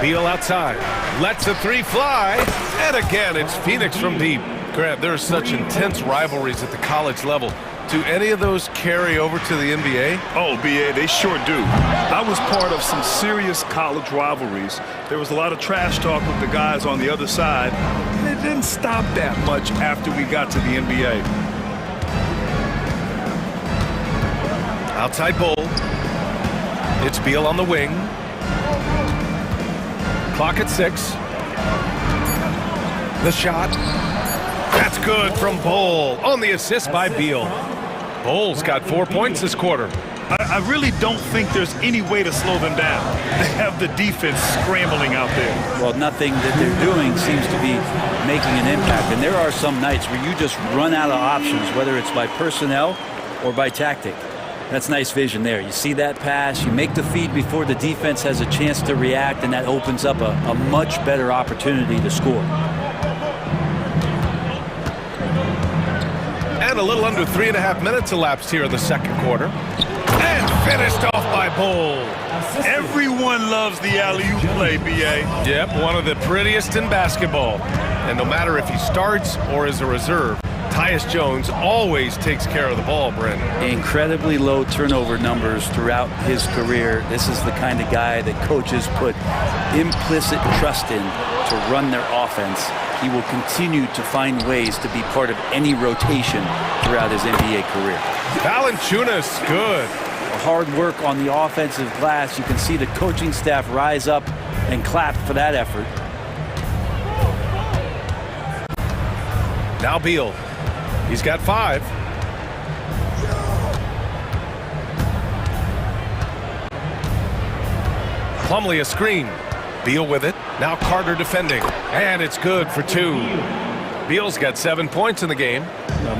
Beal outside. Lets the 3 fly. And again, it's Phoenix from deep. Grant, there are such intense rivalries at the college level. Do any of those carry over to the NBA? Oh, B.A., they sure do. I was part of some serious college rivalries. There was a lot of trash talk with the guys on the other side, and it didn't stop that much after we got to the NBA. Outside Bol. It's Beal on the wing. Clock at 6. The shot. That's good from Bol on the assist by Beal. Bol's got 4 points this quarter. I really don't think there's any way to slow them down. They have the defense scrambling out there. Well, nothing that they're doing seems to be making an impact. And there are some nights where you just run out of options, whether it's by personnel or by tactic. That's nice vision there. You see that pass, you make the feed before the defense has a chance to react, and that opens up a much better opportunity to score. And a little under 3.5 minutes elapsed here in the second quarter. And finished off by Bol. Everyone loves the alley-oop play, B.A. Yep, one of the prettiest in basketball. And no matter if he starts or is a reserve, Tyus Jones always takes care of the ball, Brent. Incredibly low turnover numbers throughout his career. This is the kind of guy that coaches put implicit trust in to run their offense. He will continue to find ways to be part of any rotation throughout his NBA career. Valanciunas, good. Hard work on the offensive glass. You can see the coaching staff rise up and clap for that effort. Now Beal. He's got 5. Plumlee a screen. Beal with it. Now Carter defending. And it's good for 2. Beal's got 7 points in the game.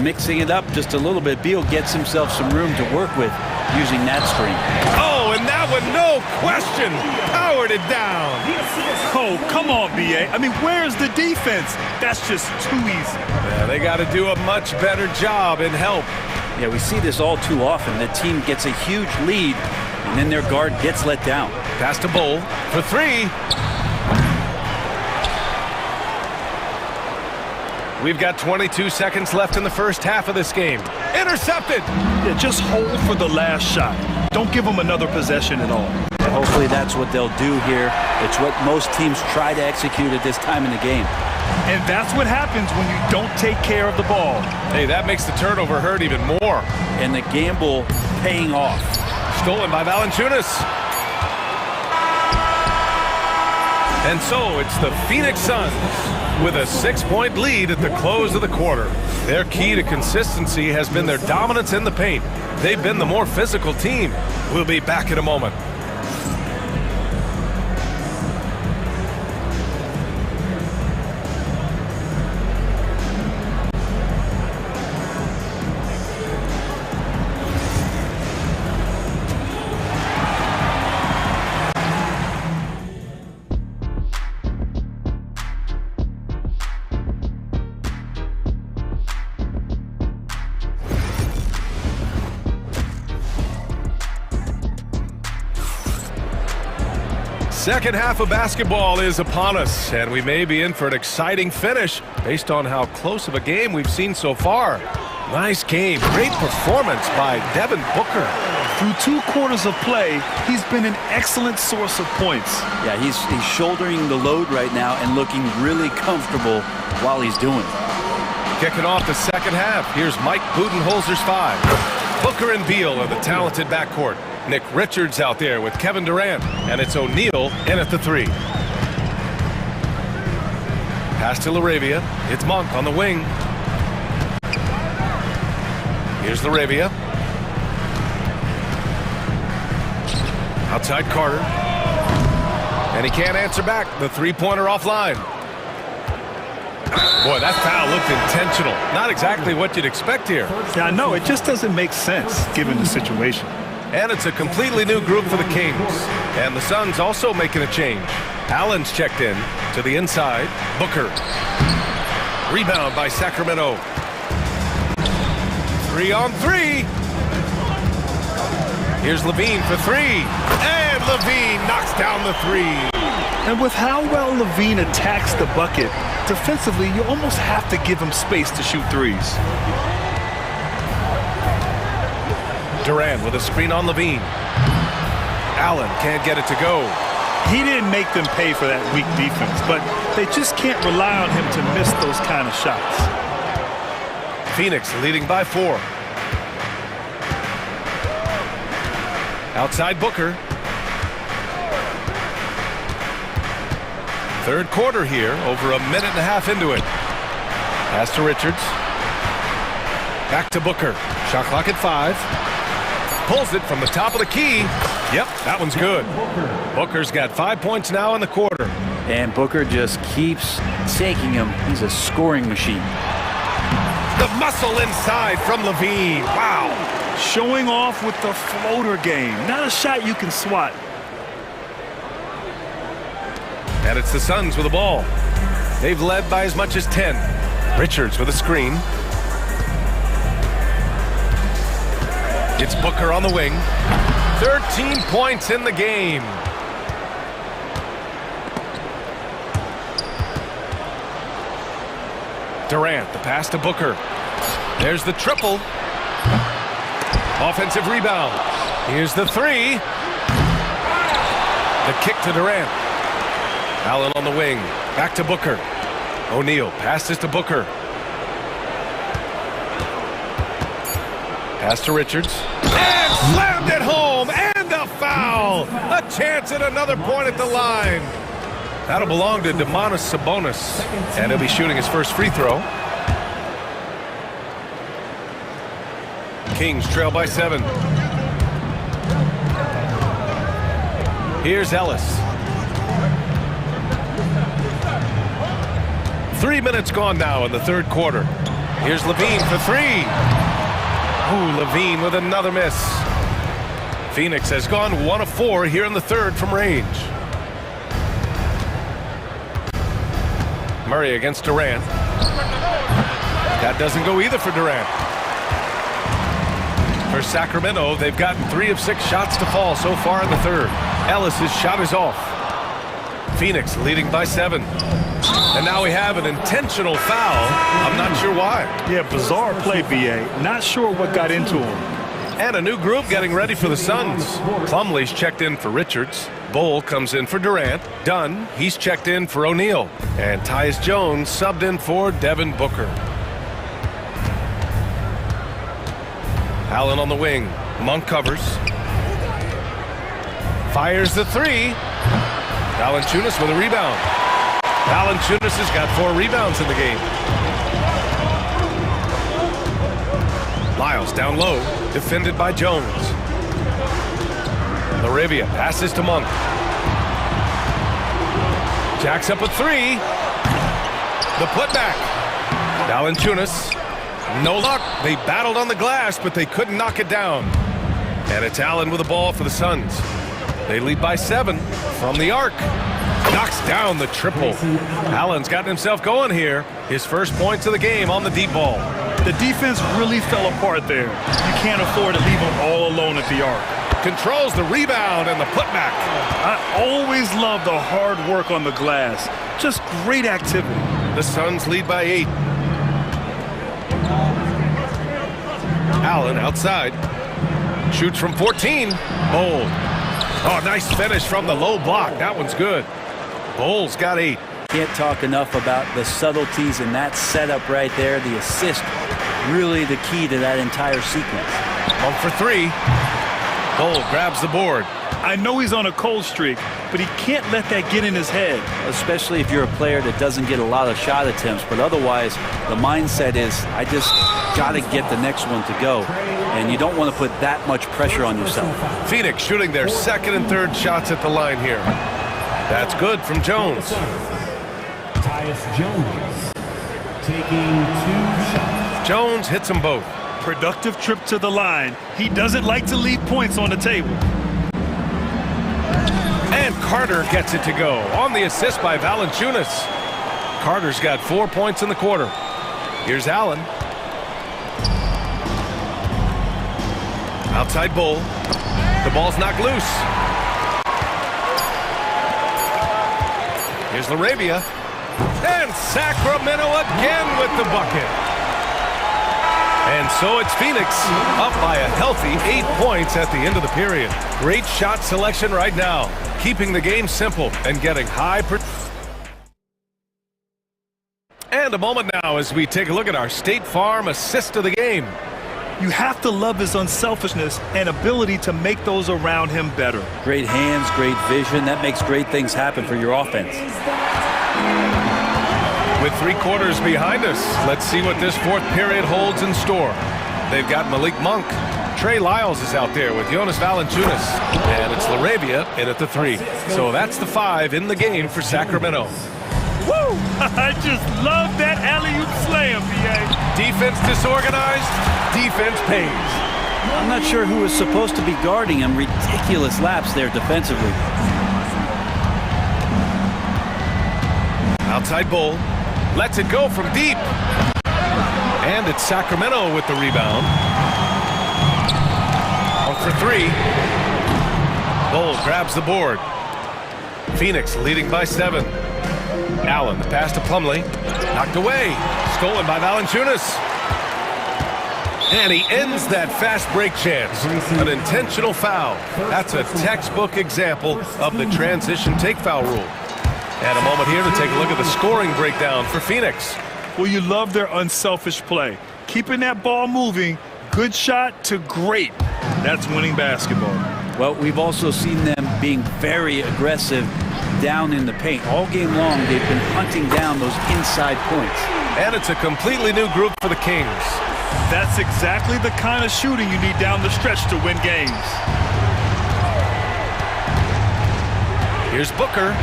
Mixing it up just a little bit, Beal gets himself some room to work with using that screen. Oh, and that one, no question, powered it down. Oh, come on, B.A. I mean, where's the defense? That's just too easy. Yeah, they got to do a much better job in help. Yeah, we see this all too often. The team gets a huge lead, and then their guard gets let down. Pass to Bull for 3. We've got 22 seconds left in the first half of this game. Intercepted! Yeah, just hold for the last shot. Don't give them another possession at all. And hopefully that's what they'll do here. It's what most teams try to execute at this time in the game. And that's what happens when you don't take care of the ball. Hey, that makes the turnover hurt even more. And the gamble paying off. Stolen by Valanciunas. And so it's the Phoenix Suns with a 6-point lead at the close of the quarter. Their key to consistency has been their dominance in the paint. They've been the more physical team. We'll be back in a moment. Second half of basketball is upon us, and we may be in for an exciting finish based on how close of a game we've seen so far. Nice game. Great performance by Devin Booker. Through 2 quarters of play, he's been an excellent source of points. Yeah, he's shouldering the load right now and looking really comfortable while he's doing it. Kicking off the second half, here's Mike Budenholzer's 5. Booker and Beal are the talented backcourt. Nick Richards out there with Kevin Durant, and it's O'Neal in at the 3. Pass to LaRavia. It's Monk on the wing. Here's LaRavia. Outside Carter. And he can't answer back. The 3-pointer offline. Boy, that foul looked intentional. Not exactly what you'd expect here. Yeah, I know. It just doesn't make sense given the situation. And it's a completely new group for the Kings. And the Suns also making a change. Allen's checked in to the inside. Booker. Rebound by Sacramento. 3-on-3. Here's Levine for 3. And Levine knocks down the 3. And with how well Levine attacks the bucket, defensively, you almost have to give him space to shoot threes. Durant with a screen on Levine. Allen can't get it to go. He didn't make them pay for that weak defense, but they just can't rely on him to miss those kind of shots. Phoenix leading by 4. Outside Booker. Third quarter here, over a minute and a half into it. Pass to Richards. Back to Booker. Shot clock at 5. Pulls it from the top of the key. Yep, that one's good. Booker's got 5 points now in the quarter. And Booker just keeps taking him. He's a scoring machine. The muscle inside from Levine. Wow. Showing off with the floater game. Not a shot you can swat. And it's the Suns with the ball. They've led by as much as 10. Richards with a screen. It's Booker on the wing. 13 points in the game. Durant, the pass to Booker. There's the triple. Offensive rebound. Here's the 3. The kick to Durant. Allen on the wing. Back to Booker. O'Neal passes to Booker. Pass to Richards. And slammed it home. And a foul. A chance at another point at the line. That'll belong to Domantas Sabonis. And he'll be shooting his first free throw. Kings trail by 7. Here's Ellis. 3 minutes gone now in the third quarter. Here's Levine for three. Ooh, Levine with another miss. Phoenix has gone 1 of 4 here in the third from range. Murray against Durant. That doesn't go either for Durant. For Sacramento, they've gotten 3 of 6 shots to fall so far in the third. Ellis's shot is off. Phoenix leading by 7. And now we have an intentional foul. I'm not sure why. Yeah, bizarre play, BA. Not sure what got into him. And a new group getting ready for the Suns. Plumlee's checked in for Richards. Bull comes in for Durant. Dunn, he's checked in for O'Neal. And Tyus Jones subbed in for Devin Booker. Allen on the wing. Monk covers. Fires the three. Valanciunas with a rebound. Valanciunas has got 4 rebounds in the game. Lyles down low, defended by Jones. Laravia passes to Monk. Jacks up a 3. The putback. Valanciunas. No luck. They battled on the glass, but they couldn't knock it down. And it's Allen with the ball for the Suns. They lead by 7 from the arc. Knocks down the triple. Allen's gotten himself going here. His first points of the game on the deep ball. The defense really fell apart there. You can't afford to leave them all alone at the arc. Controls the rebound and the putback. I always love the hard work on the glass. Just great activity. The Suns lead by 8. Allen outside. Shoots from 14. Bold. Oh, nice finish from the low block. That one's good. Bull's got 8. Can't talk enough about the subtleties in that setup right there. The assist, really the key to that entire sequence. 1 for 3. Bull grabs the board. I know he's on a cold streak, but he can't let that get in his head. Especially if you're a player that doesn't get a lot of shot attempts, but otherwise the mindset is, I just got to get the next one to go. And you don't want to put that much pressure on yourself. Phoenix shooting their second and third shots at the line here. That's good from Jones. Tyus Jones taking 2 shots. Jones hits them both. Productive trip to the line. He doesn't like to leave points on the table. And Carter gets it to go on the assist by Valanciunas. Carter's got 4 points in the quarter. Here's Allen. Outside Bull. The ball's knocked loose. Here's Laravia. And Sacramento again with the bucket. And so it's Phoenix up by a healthy 8 points at the end of the period. Great shot selection right now, keeping the game simple and getting high. And a moment now as we take a look at our State Farm assist of the game. You have to love his unselfishness and ability to make those around him better. Great hands, great vision. That makes great things happen for your offense. With 3 quarters behind us, let's see what this fourth period holds in store. They've got Malik Monk. Trey Lyles is out there with Jonas Valanciunas. And it's Laravia in at the 3. So that's the 5 in the game for Sacramento. Woo! I just love that alley-oop slam, BA. Defense disorganized, defense pays. I'm not sure who was supposed to be guarding him. Ridiculous laps there defensively. Outside Bull. Lets it go from deep. And it's Sacramento with the rebound. 1 for 3. Bull grabs the board. Phoenix leading by 7. Allen, the pass to Plumlee. Knocked away. Stolen by Valanciunas. And he ends that fast break chance. An intentional foul. That's a textbook example of the transition take foul rule. And a moment here to take a look at the scoring breakdown for Phoenix. Well, you love their unselfish play. Keeping that ball moving, good shot to great. That's winning basketball. Well, we've also seen them being very aggressive down in the paint. All game long, they've been hunting down those inside points. And it's a completely new group for the Kings. That's exactly the kind of shooting you need down the stretch to win games. Here's Booker.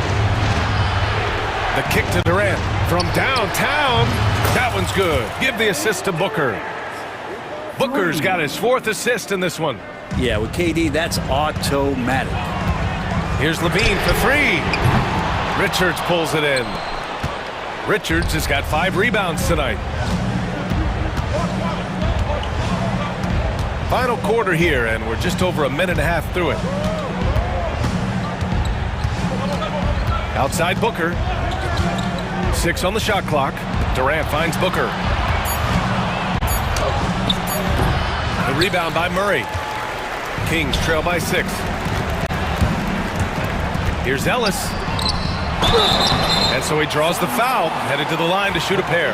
The kick to Durant from downtown. That one's good. Give the assist to Booker. Booker's got his 4th assist in this one. Yeah, with KD, that's automatic. Here's Levine for 3. Richards pulls it in. Richards has got 5 rebounds tonight. Final quarter here, and we're just over a minute and a half through it. Outside Booker. 6 on the shot clock. Durant finds Booker. The rebound by Murray. Kings trail by 6. Here's Ellis. And so he draws the foul, headed to the line to shoot a pair.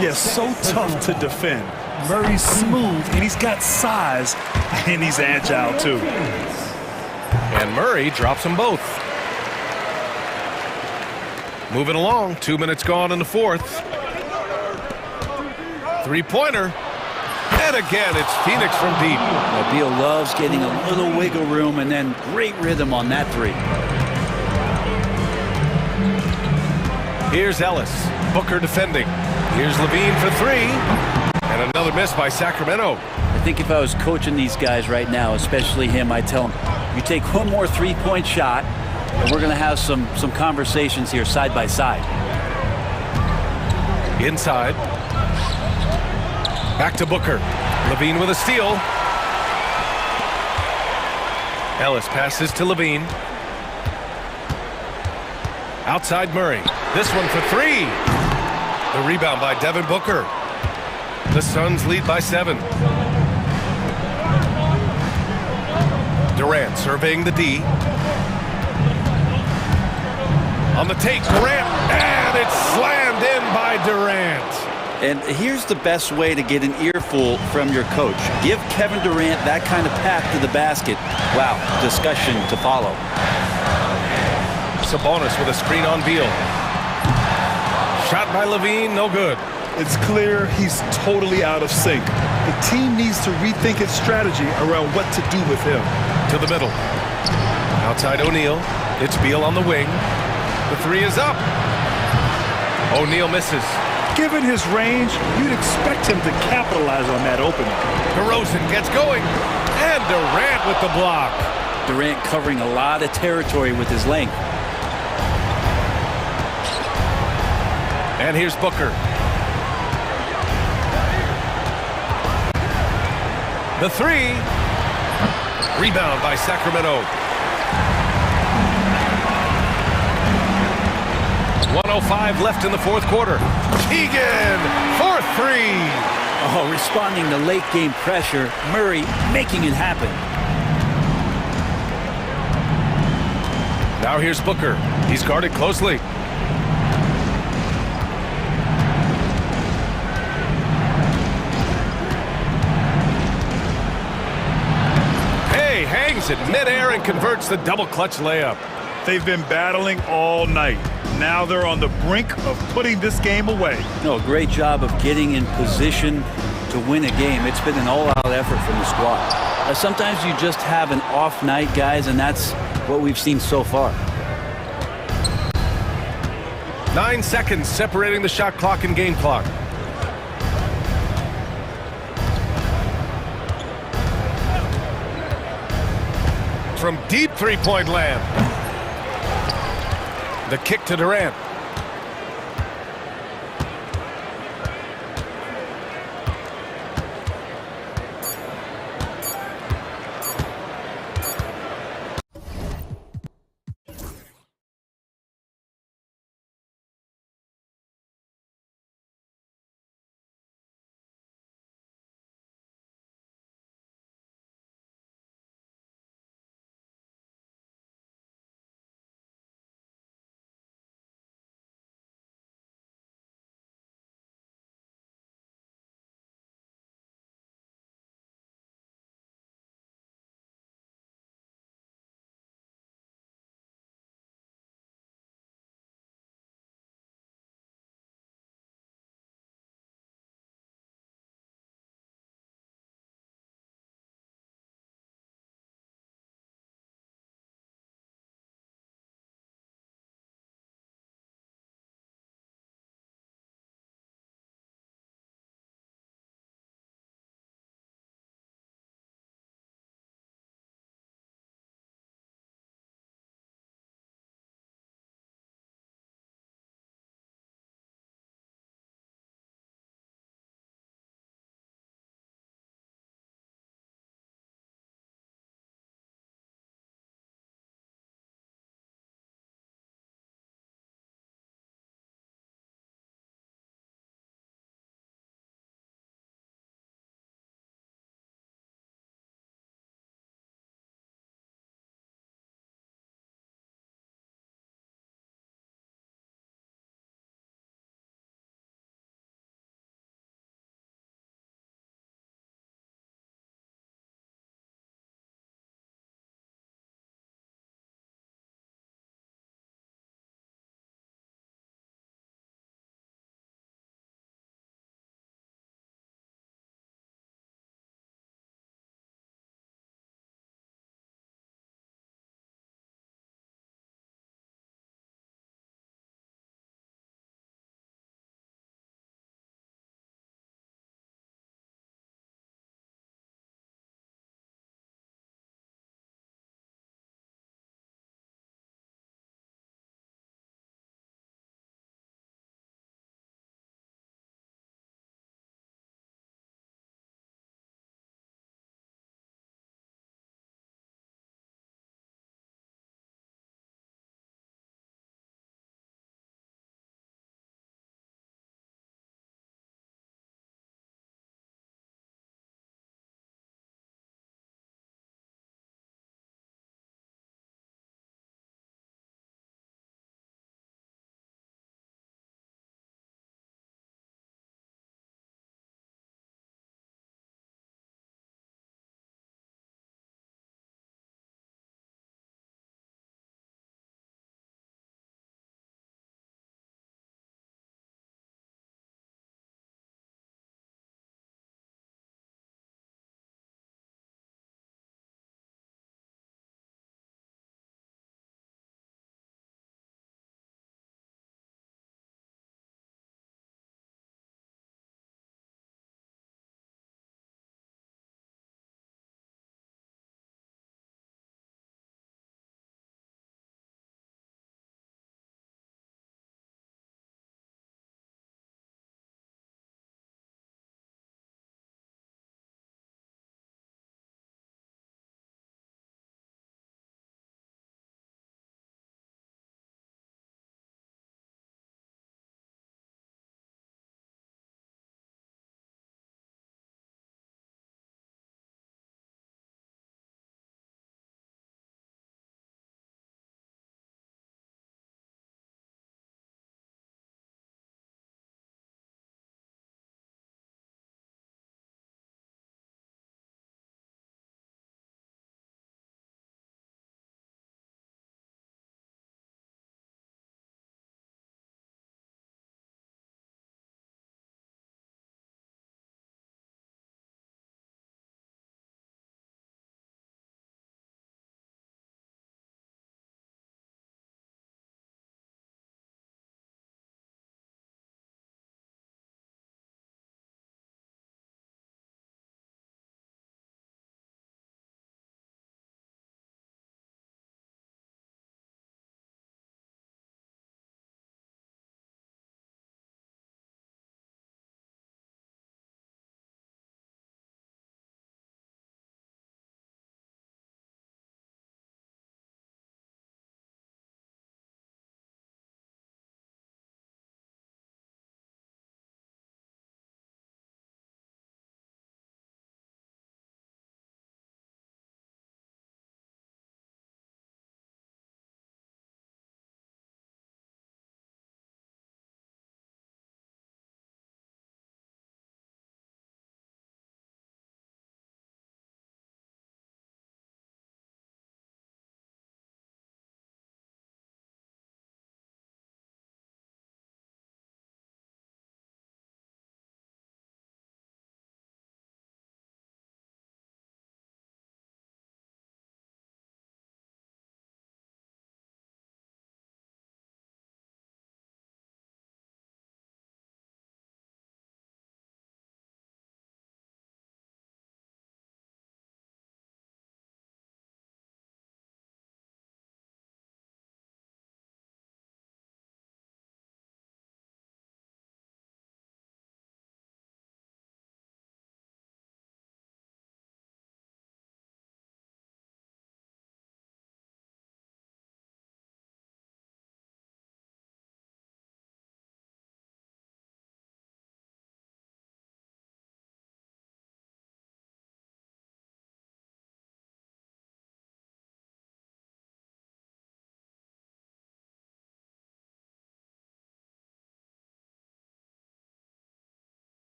Yes, so tough to defend. Murray's smooth, and he's got size, and he's agile, too. And Murray drops them both. Moving along, 2 minutes gone in the 4th. 3-pointer. And again, it's Phoenix from deep. Beal loves getting a little wiggle room and then great rhythm on that 3. Here's Ellis. Booker defending. Here's Levine for 3. And another miss by Sacramento. I think if I was coaching these guys right now, especially him, I'd tell him, you take one more 3-point shot, and we're going to have some conversations here side by side. Inside. Back to Booker. Levine with a steal. Ellis passes to Levine. Outside Murray. This one for 3. The rebound by Devin Booker. The Suns lead by 7. Durant surveying the D. On the take, Durant, and it's slammed in by Durant. And here's the best way to get an earful from your coach. Give Kevin Durant that kind of path to the basket. Wow, discussion to follow. Sabonis with a screen on Beal. Shot by Levine, no good. It's clear he's totally out of sync. The team needs to rethink its strategy around what to do with him. To the middle. Outside O'Neal. It's Beal on the wing. The 3 is up. O'Neal misses. Given his range, you'd expect him to capitalize on that opening. DeRozan gets going. And Durant with the block. Durant covering a lot of territory with his length. And here's Booker. The 3. Rebound by Sacramento. 1:05 left in the 4th quarter. Keegan for 3. Oh, responding to late game pressure. Murray making it happen. Now here's Booker. He's guarded closely. Hey, hangs it midair and converts the double clutch layup. They've been battling all night. Now they're on the brink of putting this game away. No, great job of getting in position to win a game. It's been an all-out effort from the squad. Sometimes you just have an off night, guys, and that's what we've seen so far. 9 seconds separating the shot clock and game clock. From deep 3-point land. The kick to Durant.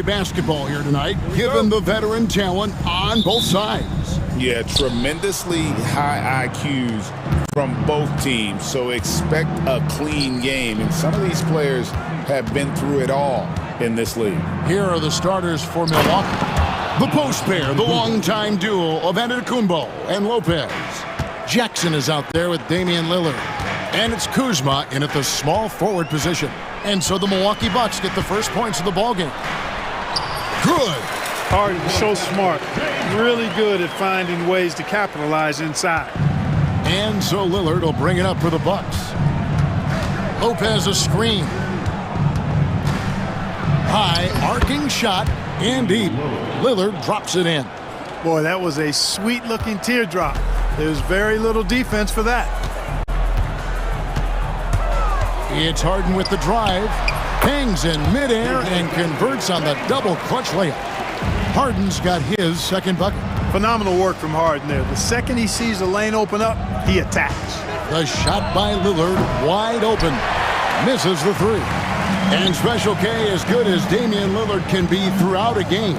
Basketball here tonight, given the veteran talent on both sides. Yeah, tremendously high IQs from both teams, so expect a clean game. And some of these players have been through it all in this league. Here are the starters for Milwaukee. The post pair, the longtime duo of Antetokounmpo and Lopez. Jackson is out there with Damian Lillard. And it's Kuzma in at the small forward position. And so the Milwaukee Bucks get the first points of the ballgame. Good. Harden, so smart. Really good at finding ways to capitalize inside. And so Lillard will bring it up for the Bucks. Lopez a screen. High, arcing shot, and deep. Lillard drops it in. Boy, that was a sweet-looking teardrop. There's very little defense for that. It's Harden with the drive. Hangs in midair and converts on the double clutch layup. Harden's got his second bucket. Phenomenal work from Harden there. The second he sees the lane open up, he attacks. The shot by Lillard, wide open. Misses the three. And Special K, as good as Damian Lillard can be throughout a game,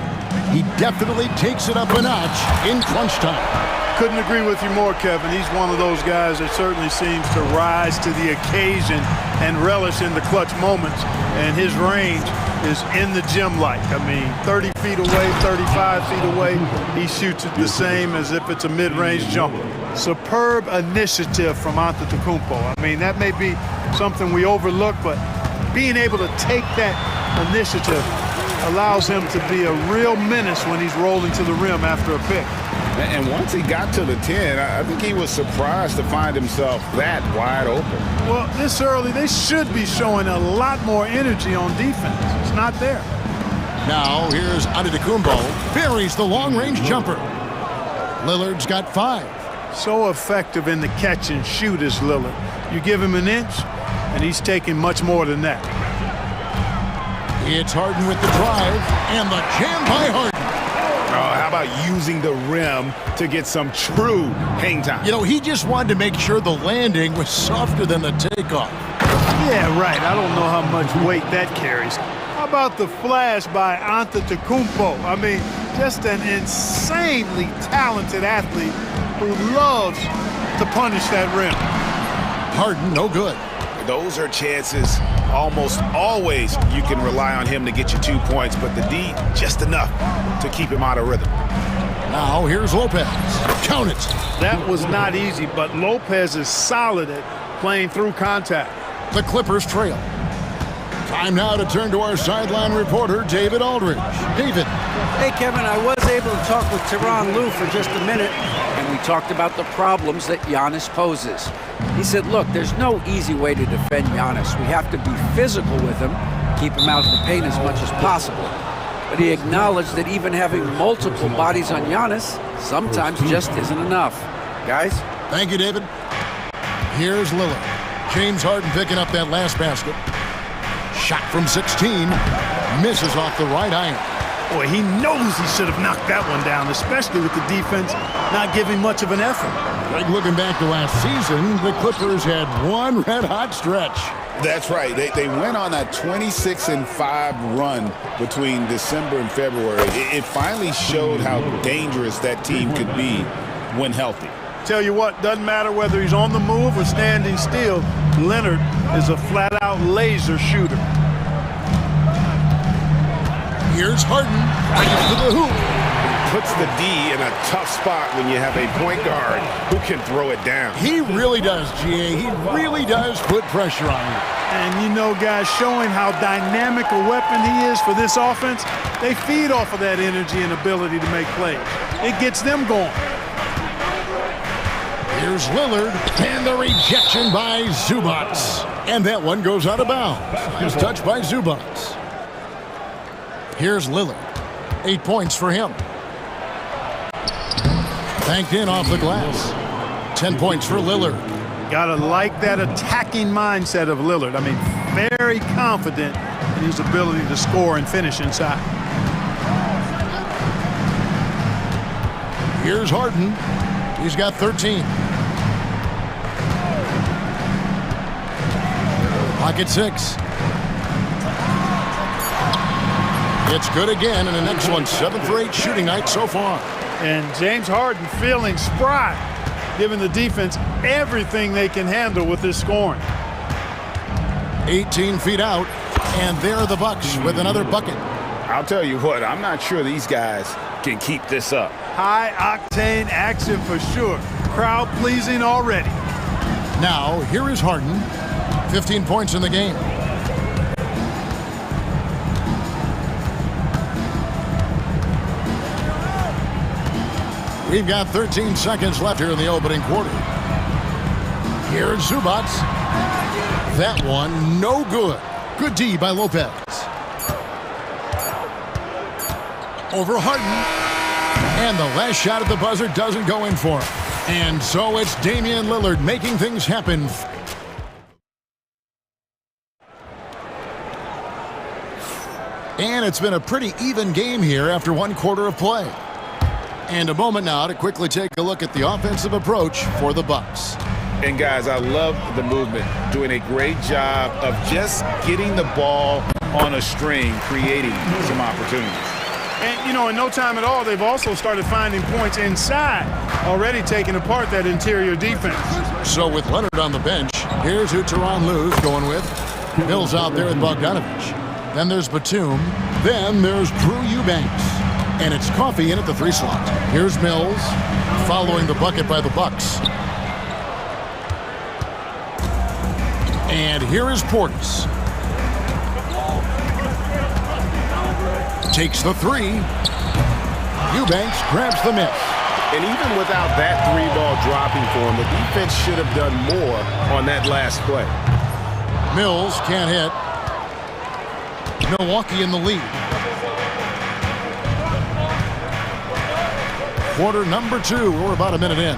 he definitely takes it up a notch in crunch time. Couldn't agree with you more, Kevin. He's one of those guys that certainly seems to rise to the occasion and relish in the clutch moments. And his range is in the gym-like. I mean, 30 feet away, 35 feet away, he shoots it the same as if it's a mid-range jumper. Superb initiative from Antetokounmpo. I mean, that may be something we overlook, but being able to take that initiative allows him to be a real menace when he's rolling to the rim after a pick. And once he got to the 10, I think he was surprised to find himself that wide open. Well, this early, they should be showing a lot more energy on defense. It's not there. Now, here's Antetokounmpo. Buries the long-range jumper. Lillard's got 5. So effective in the catch and shoot is Lillard. You give him an inch, and he's taking much more than that. It's Harden with the drive, and the jam by Harden. How about using the rim to get some true hang time? You know, he just wanted to make sure the landing was softer than the takeoff. Yeah, right. I don't know how much weight that carries. How about the flash by Antetokounmpo? I mean, just an insanely talented athlete who loves to punish that rim. Harden, no good. Those are chances almost always you can rely on him to get you 2 points, but the D, just enough to keep him out of rhythm. Now here's Lopez. Count it. That was not easy, but Lopez is solid at playing through contact. The Clippers trail. Time now to turn to our sideline reporter, David Aldridge. David. Hey, Kevin, I was able to talk with Tyronn Lue for just a minute, and we talked about the problems that Giannis poses. He said, look, there's no easy way to defend Giannis. We have to be physical with him, keep him out of the paint as much as possible. But he acknowledged that even having multiple bodies on Giannis sometimes just isn't enough. Guys? Thank you, David. Here's Lillard. James Harden picking up that last basket. Shot from 16. Misses off the right iron. Boy, he knows he should have knocked that one down, especially with the defense not giving much of an effort. Like looking back to last season, the Clippers had one red-hot stretch. That's right. They went on a 26-5 run between December and February. It finally showed how dangerous that team could be when healthy. Tell you what, doesn't matter whether he's on the move or standing still, Leonard is a flat-out laser shooter. Here's Harden, right to the hoop. Puts the D in a tough spot when you have a point guard who can throw it down. He really does, GA. He really does put pressure on you. And you know, guys, showing how dynamic a weapon he is for this offense, they feed off of that energy and ability to make plays. It gets them going. Here's Lillard, and the rejection by Zubac. And that one goes out of bounds. His touch by Zubac. Here's Lillard. 8 points for him. Banked in off the glass. 10 points for Lillard. Gotta like that attacking mindset of Lillard. I mean, very confident in his ability to score and finish inside. Here's Harden. He's got 13. Pocket 6. It's good again, and an excellent 7 for 8 shooting night so far. And James Harden feeling spry, giving the defense everything they can handle with his scoring. 18 feet out, and there are the Bucks with another bucket. I'll tell you what, I'm not sure these guys can keep this up. High-octane action for sure. Crowd-pleasing already. Now, here is Harden. 15 points in the game. We've got 13 seconds left here in the opening quarter. Here's Zubats. That one, no good. Good D by Lopez. Over Harden. And the last shot at the buzzer doesn't go in for him. And so it's Damian Lillard making things happen. And it's been a pretty even game here after 1 quarter of play. And a moment now to quickly take a look at the offensive approach for the Bucks. And guys, I love the movement, doing a great job of just getting the ball on a string, creating some opportunities. And, you know, in no time at all, they've also started finding points inside, already taking apart that interior defense. So with Leonard on the bench, here's who Tyronn Lue's going with. Mills out there with Bogdanovich. Then there's Batum. Then there's Drew Eubanks. And it's Coffey in at the 3 slot. Here's Mills, following the bucket by the Bucks. And here is Portis. Takes the 3. Eubanks grabs the miss. And even without that 3 ball dropping for him, the defense should have done more on that last play. Mills can't hit. Milwaukee in the lead. Quarter number 2. We're about a minute in.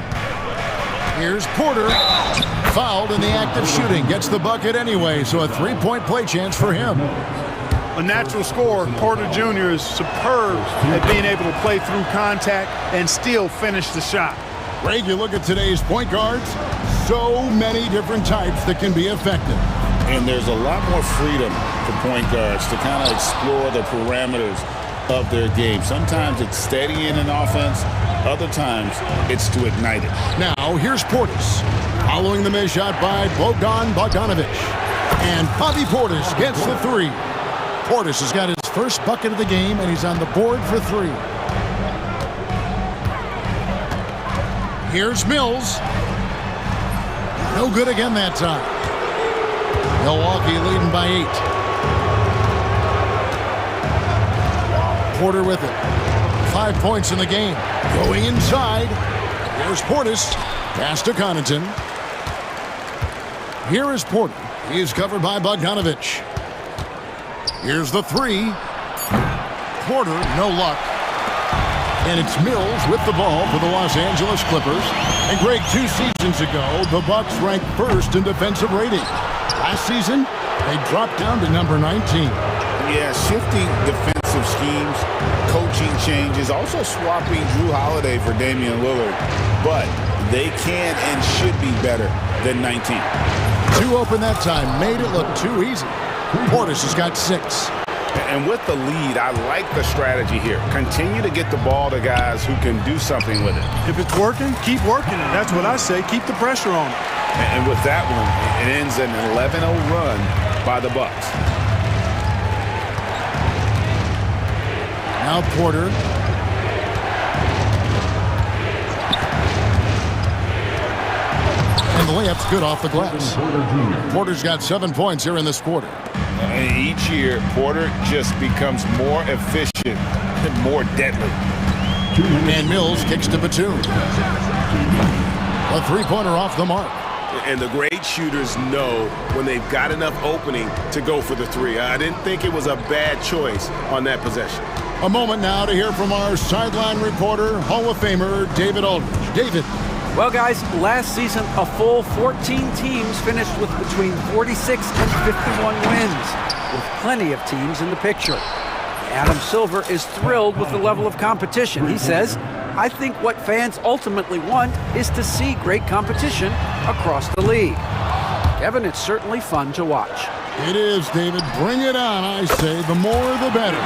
Here's Porter. Fouled in the act of shooting. Gets the bucket anyway, so a 3-point play chance for him. A natural scorer, Porter Jr. is superb at being able to play through contact and still finish the shot. Greg, you look at today's point guards, so many different types that can be effective. And there's a lot more freedom for point guards to kind of explore the parameters of their game. Sometimes it's steadying an offense. Other times it's to ignite it. Now, here's Portis. Following the miss shot by Bogdanovich. And Bobby Portis gets the 3. Portis has got his first bucket of the game, and he's on the board for 3. Here's Mills. No good again that time. Milwaukee leading by 8. Porter with it. 5 points in the game. Going inside. Here's Portis. Pass to Connaughton. Here is Porter. He is covered by Bogdanovich. Here's the 3. Porter, no luck. And it's Mills with the ball for the Los Angeles Clippers. And Greg, 2 seasons ago, the Bucks ranked 1st in defensive rating. Last season, they dropped down to number 19. Yeah, shifting defensive schemes, coaching changes, also swapping Drew Holiday for Damian Lillard. But they can and should be better than 19. 2 open that time, made it look too easy. Portis has got 6. And with the lead, I like the strategy here. Continue to get the ball to guys who can do something with it. If it's working, keep working it. That's what I say. Keep the pressure on it. And with that one, it ends an 11-0 run by the Bucks. Now Porter. And the layup's good off the glass. Porter's got 7 points here in this quarter. And each year, Porter just becomes more efficient and more deadly. And Mills kicks to Batum. A 3-pointer off the mark. And the great shooters know when they've got enough opening to go for the 3. I didn't think it was a bad choice on that possession. A moment now to hear from our sideline reporter, Hall of Famer David Aldridge. David. Well, guys, last season, a full 14 teams finished with between 46 and 51 wins, with plenty of teams in the picture. Adam Silver is thrilled with the level of competition. He says, I think what fans ultimately want is to see great competition across the league. Kevin, it's certainly fun to watch. It is, David. Bring it on, I say. The more, the better.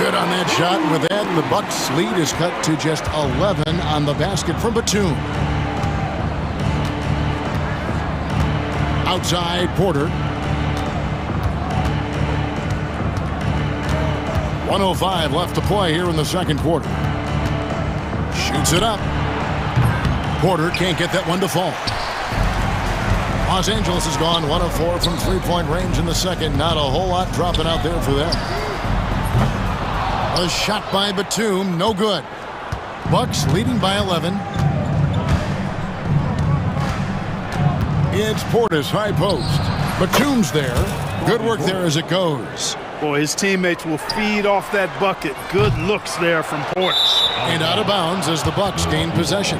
Good on that shot. And with that, the Bucks' lead is cut to just 11 on the basket from Batum. Outside, Porter. 1:05 left to play here in the second quarter. Shoots it up. Porter can't get that one to fall. Los Angeles has gone 1 of 4 from three-point range in the second. Not a whole lot dropping out there for them. A shot by Batum, no good. Bucks leading by 11. It's Portis, high post. Batum's there. Good work there as it goes. Boy, his teammates will feed off that bucket. Good looks there from Portis. And out of bounds as the Bucks gain possession.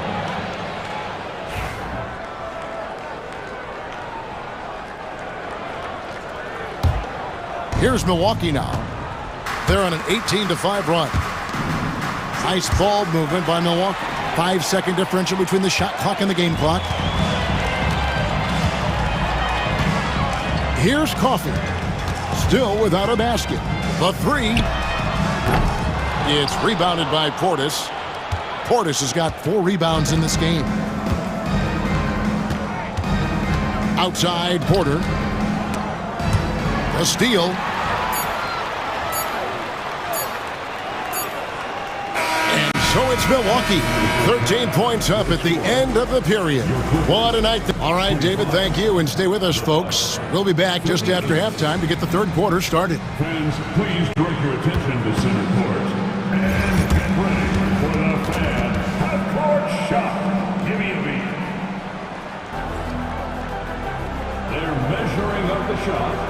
Here's Milwaukee now. They're on an 18-5 run. Nice ball movement by Milwaukee. 5-second differential between the shot clock and the game clock. Here's Coffee. Still without a basket. The three. It's rebounded by Portis. Portis has got 4 rebounds in this game. Outside, Porter. A steal. So it's Milwaukee, 13 points up at the end of the period. What a night. All right, David, thank you, and stay with us, folks. We'll be back just after halftime to get the third quarter started. Fans, please direct your attention to center court. And get ready for the fan half-court shot. Give me a beat. They're measuring up the shot.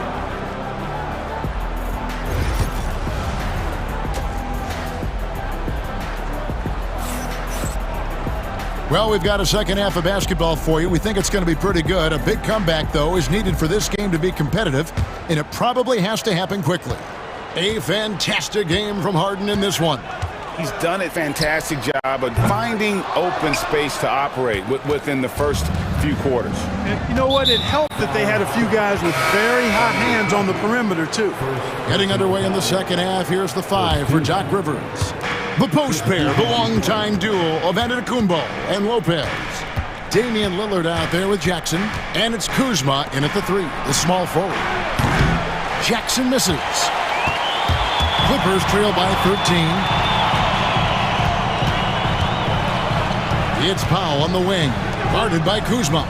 Well, we've got a second half of basketball for you. We think it's going to be pretty good. A big comeback, though, is needed for this game to be competitive, and it probably has to happen quickly. A fantastic game from Harden in this one. He's done a fantastic job of finding open space to operate within the first few quarters. And you know what? It helped that they had a few guys with very hot hands on the perimeter, too. Getting underway in the second half, here's the 5 for Doc Rivers. The post pair, the longtime duo of Antetokounmpo and Lopez. Damian Lillard out there with Jackson, and it's Kuzma in at the 3, the small forward. Jackson misses. Clippers trail by 13. It's Powell on the wing, guarded by Kuzma.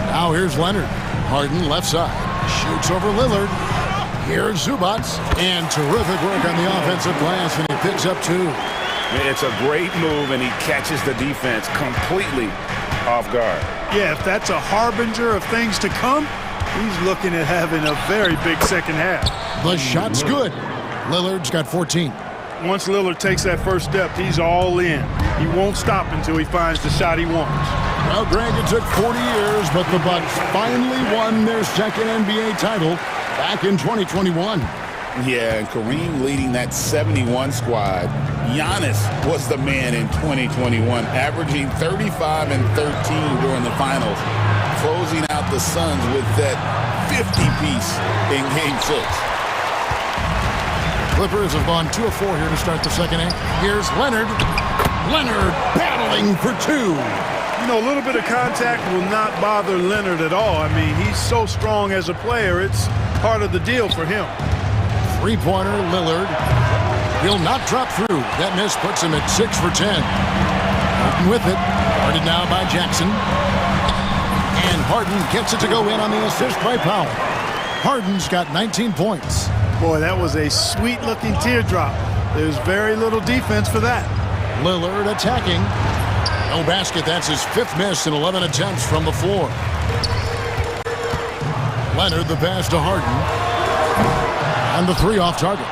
Now here's Leonard. Harden left side, shoots over Lillard. Here's Zubats, and terrific work on the offensive glass, and he picks up 2. It's a great move, and he catches the defense completely off guard. Yeah, if that's a harbinger of things to come, he's looking at having a very big second half. The shot's good. Lillard's got 14. Once Lillard takes that first step, he's all in. He won't stop until he finds the shot he wants. Well, Greg, it took 40 years, but the Bucks finally won their second NBA title back in 2021. Yeah, and Kareem leading that 71 squad. Giannis was the man in 2021, averaging 35 and 13 during the finals, closing out the Suns with that 50-piece in Game 6. Clippers have gone 2 of 4 here to start the second half. Here's Leonard. Leonard battling for 2. You know, a little bit of contact will not bother Leonard at all. I mean, he's so strong as a player. It's part of the deal for him. Three-pointer, Lillard. He'll not drop through. That miss puts him at 6 for 10. Harden with it. Guarded now by Jackson. And Harden gets it to go in on the assist by Powell. Harden's got 19 points. Boy, that was a sweet-looking teardrop. There's very little defense for that. Lillard attacking. No basket. That's his 5th miss in 11 attempts from the floor. Leonard, the pass to Harden. And the 3 off target.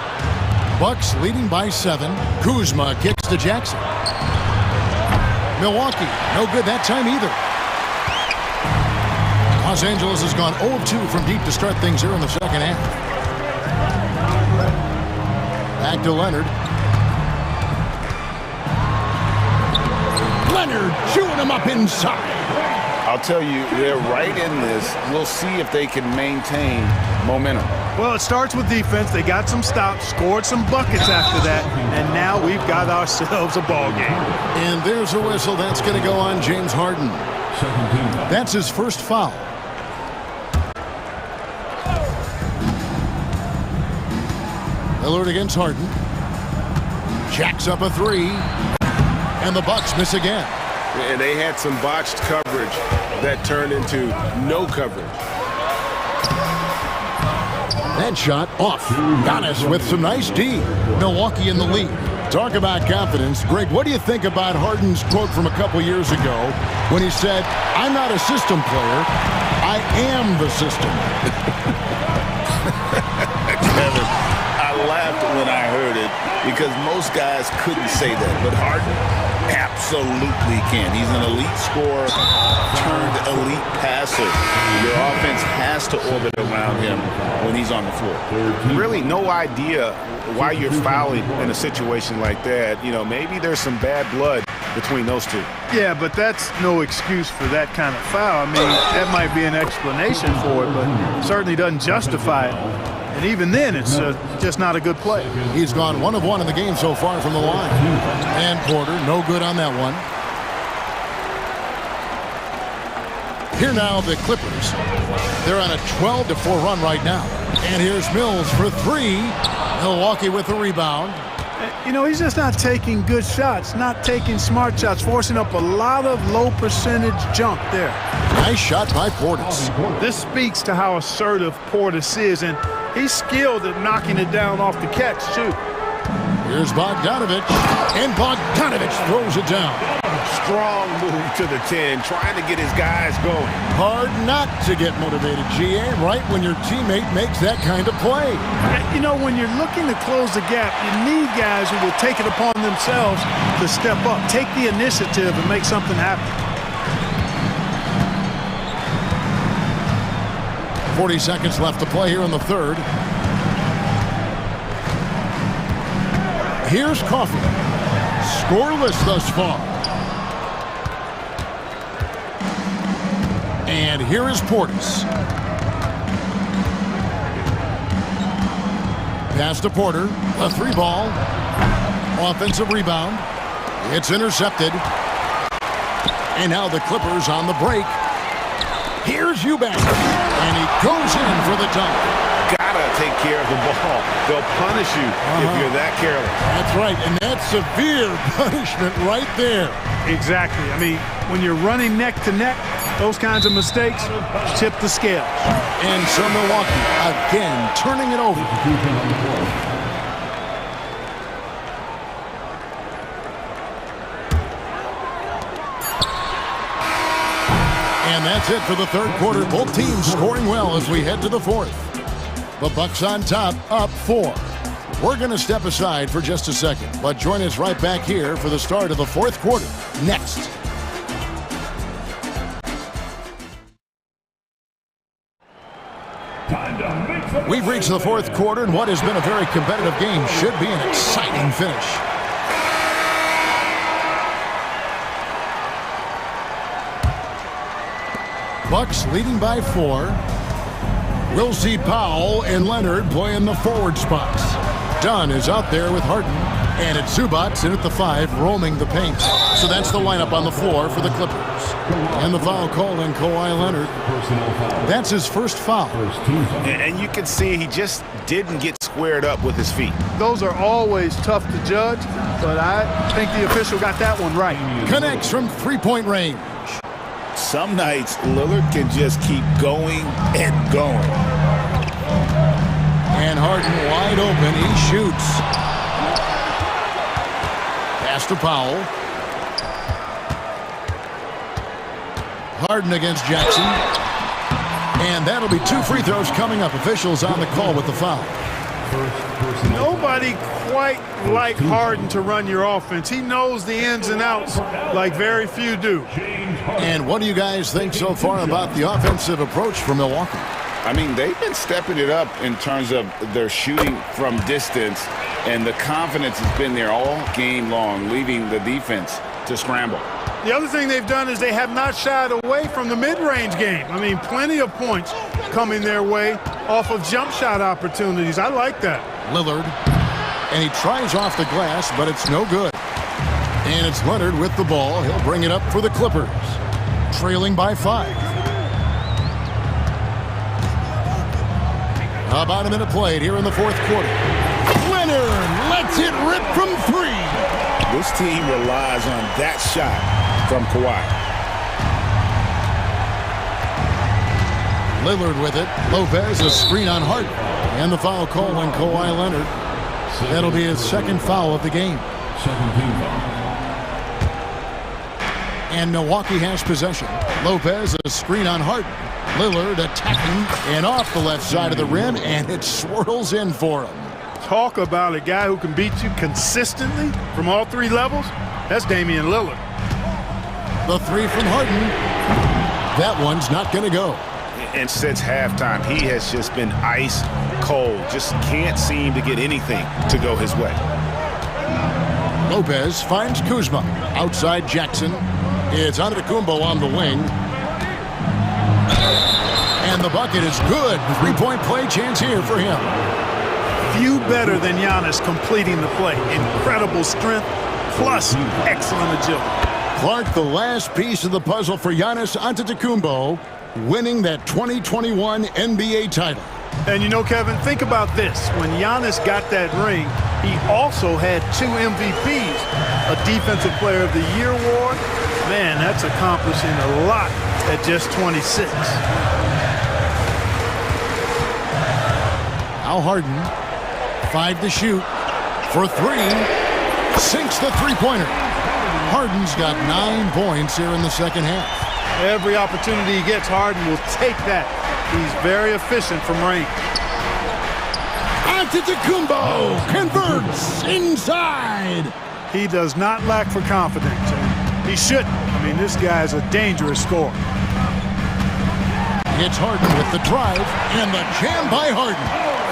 Bucks leading by 7. Kuzma kicks to Jackson. Milwaukee, no good that time either. Los Angeles has gone 0 of 2 from deep to start things here in the second half. Back to Leonard. Leonard chewing him up inside. I'll tell you, they're right in this. We'll see if they can maintain momentum. Well, it starts with defense. They got some stops, scored some buckets after that, and now we've got ourselves a ball game. And there's a whistle. That's going to go on James Harden. That's his first foul. Lillard against Harden. Jacks up a three, and the Bucks miss again. And they had some botched coverage that turned into no coverage. That shot off. Giannis with some nice D. Milwaukee in the lead. Talk about confidence. Greg, what do you think about Harden's quote from a couple years ago when he said, "I'm not a system player, I am the system"? Kevin, I laughed when I heard it because most guys couldn't say that, but Harden absolutely can. He's an elite scorer turned elite passer. Your offense has to orbit around him when he's on the floor. Really no idea why you're fouling in a situation like that. You know, maybe there's some bad blood between those two. Yeah, but that's no excuse for that kind of foul. I mean, that might be an explanation for it, but certainly doesn't justify it. And even then, it's just not a good play. He's gone 1 of 1 in the game so far from the line. And Porter, no good on that one. Here now, the Clippers. They're on a 12-4 run right now. And here's Mills for three. Milwaukee with the rebound. You know, he's just not taking good shots, not taking smart shots, forcing up a lot of low percentage jump there. Nice shot by Portis. This speaks to how assertive Portis is, and he's skilled at knocking it down off the catch, too. Here's Bogdanovic, and Bogdanovic throws it down. Strong move to the 10, trying to get his guys going. Hard not to get motivated, GA, right when your teammate makes that kind of play. You know, when you're looking to close the gap, you need guys who will take it upon themselves to step up, take the initiative, and make something happen. 40 seconds left to play here in the third. Here's Coffey. Scoreless thus far. And here is Portis. Pass to Porter. A three ball. Offensive rebound. It's intercepted. And now the Clippers on the break. Here's Eubank. And he goes in for the dunk. Gotta take care of the ball. They'll punish you if you're that careless. That's right, and that's severe punishment right there. Exactly. I mean, when you're running neck to neck, those kinds of mistakes tip the scale. And so Milwaukee again turning it over. And that's it for the third quarter. Both teams scoring well as we head to the fourth. The Bucks on top, up 4. We're going to step aside for just a second, but join us right back here for the start of the fourth quarter. Next. We've reached the fourth quarter, and what has been a very competitive game should be an exciting finish. Bucks leading by 4. We'll see Powell and Leonard play in the forward spots. Dunn is out there with Harden, and it's Zubac in at the 5, roaming the paint. So that's the lineup on the floor for the Clippers. And the foul call on Kawhi Leonard. That's his first foul. And you can see he just didn't get squared up with his feet. Those are always tough to judge, but I think the official got that one right. Connects from three-point range. Some nights, Lillard can just keep going and going. And Harden wide open. He shoots. Pass to Powell. Harden against Jackson. And that'll be 2 free throws coming up. Officials on the call with the foul. Nobody quite like Harden to run your offense. He knows the ins and outs like very few do. And what do you guys think so far about the offensive approach for Milwaukee? I mean, they've been stepping it up in terms of their shooting from distance, and the confidence has been there all game long, leaving the defense to scramble. The other thing they've done is they have not shied away from the mid-range game. I mean, plenty of points coming their way off of jump shot opportunities. I like that. Lillard, and he tries off the glass, but it's no good. And it's Leonard with the ball. He'll bring it up for the Clippers, trailing by 5. About a minute played here in the fourth quarter. Leonard lets it rip from 3. This team relies on that shot from Kawhi. Lillard with it. Lopez, a screen on Harden. And the foul call on Kawhi Leonard. That'll be his second foul of the game. And Milwaukee has possession. Lopez, a screen on Harden. Lillard attacking and off the left side of the rim, and it swirls in for him. Talk about a guy who can beat you consistently from all 3 levels. That's Damian Lillard. The 3 from Harden. That one's not going to go. And since halftime, he has just been ice cold. Just can't seem to get anything to go his way. Lopez finds Kuzma. Outside Jackson. It's Antetokounmpo on the wing. And the bucket is good. 3-point play chance here for him. Few better than Giannis completing the play. Incredible strength, plus excellent agility. Clark, the last piece of the puzzle for Giannis Antetokounmpo, winning that 2021 NBA title. And you know, Kevin, think about this. When Giannis got that ring, he also had 2 MVPs, a Defensive Player of the Year award. Man, that's accomplishing a lot at just 26. Now Harden, 5 to shoot for 3, sinks the 3-pointer. Harden's got 9 points here in the second half. Every opportunity he gets, Harden will take that. He's very efficient from range. Antetokounmpo converts inside. He does not lack for confidence. He shouldn't. I mean, this guy's a dangerous scorer. It's Harden with the drive and the jam by Harden.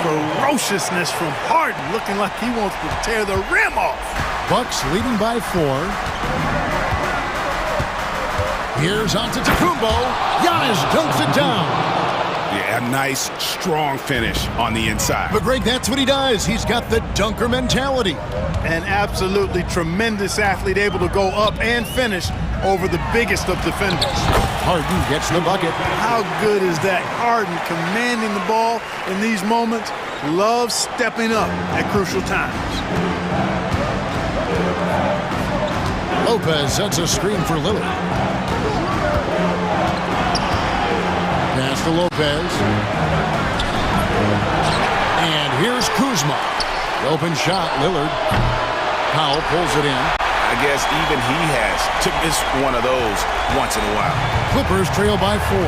Ferociousness from Harden, looking like he wants to tear the rim off. Bucks leading by 4. Here's Antetokounmpo. Giannis dunks it down. Yeah, a nice, strong finish on the inside. But Greg, that's what he does. He's got the dunker mentality. An absolutely tremendous athlete, able to go up and finish over the biggest of defenders. Harden gets the bucket. How good is that? Harden commanding the ball in these moments. Loves stepping up at crucial times. Lopez sets a screen for Lillard. Pass to Lopez. And here's Kuzma. The open shot, Lillard. Powell pulls it in. I guess even he has to miss one of those once in a while. Clippers trail by 4.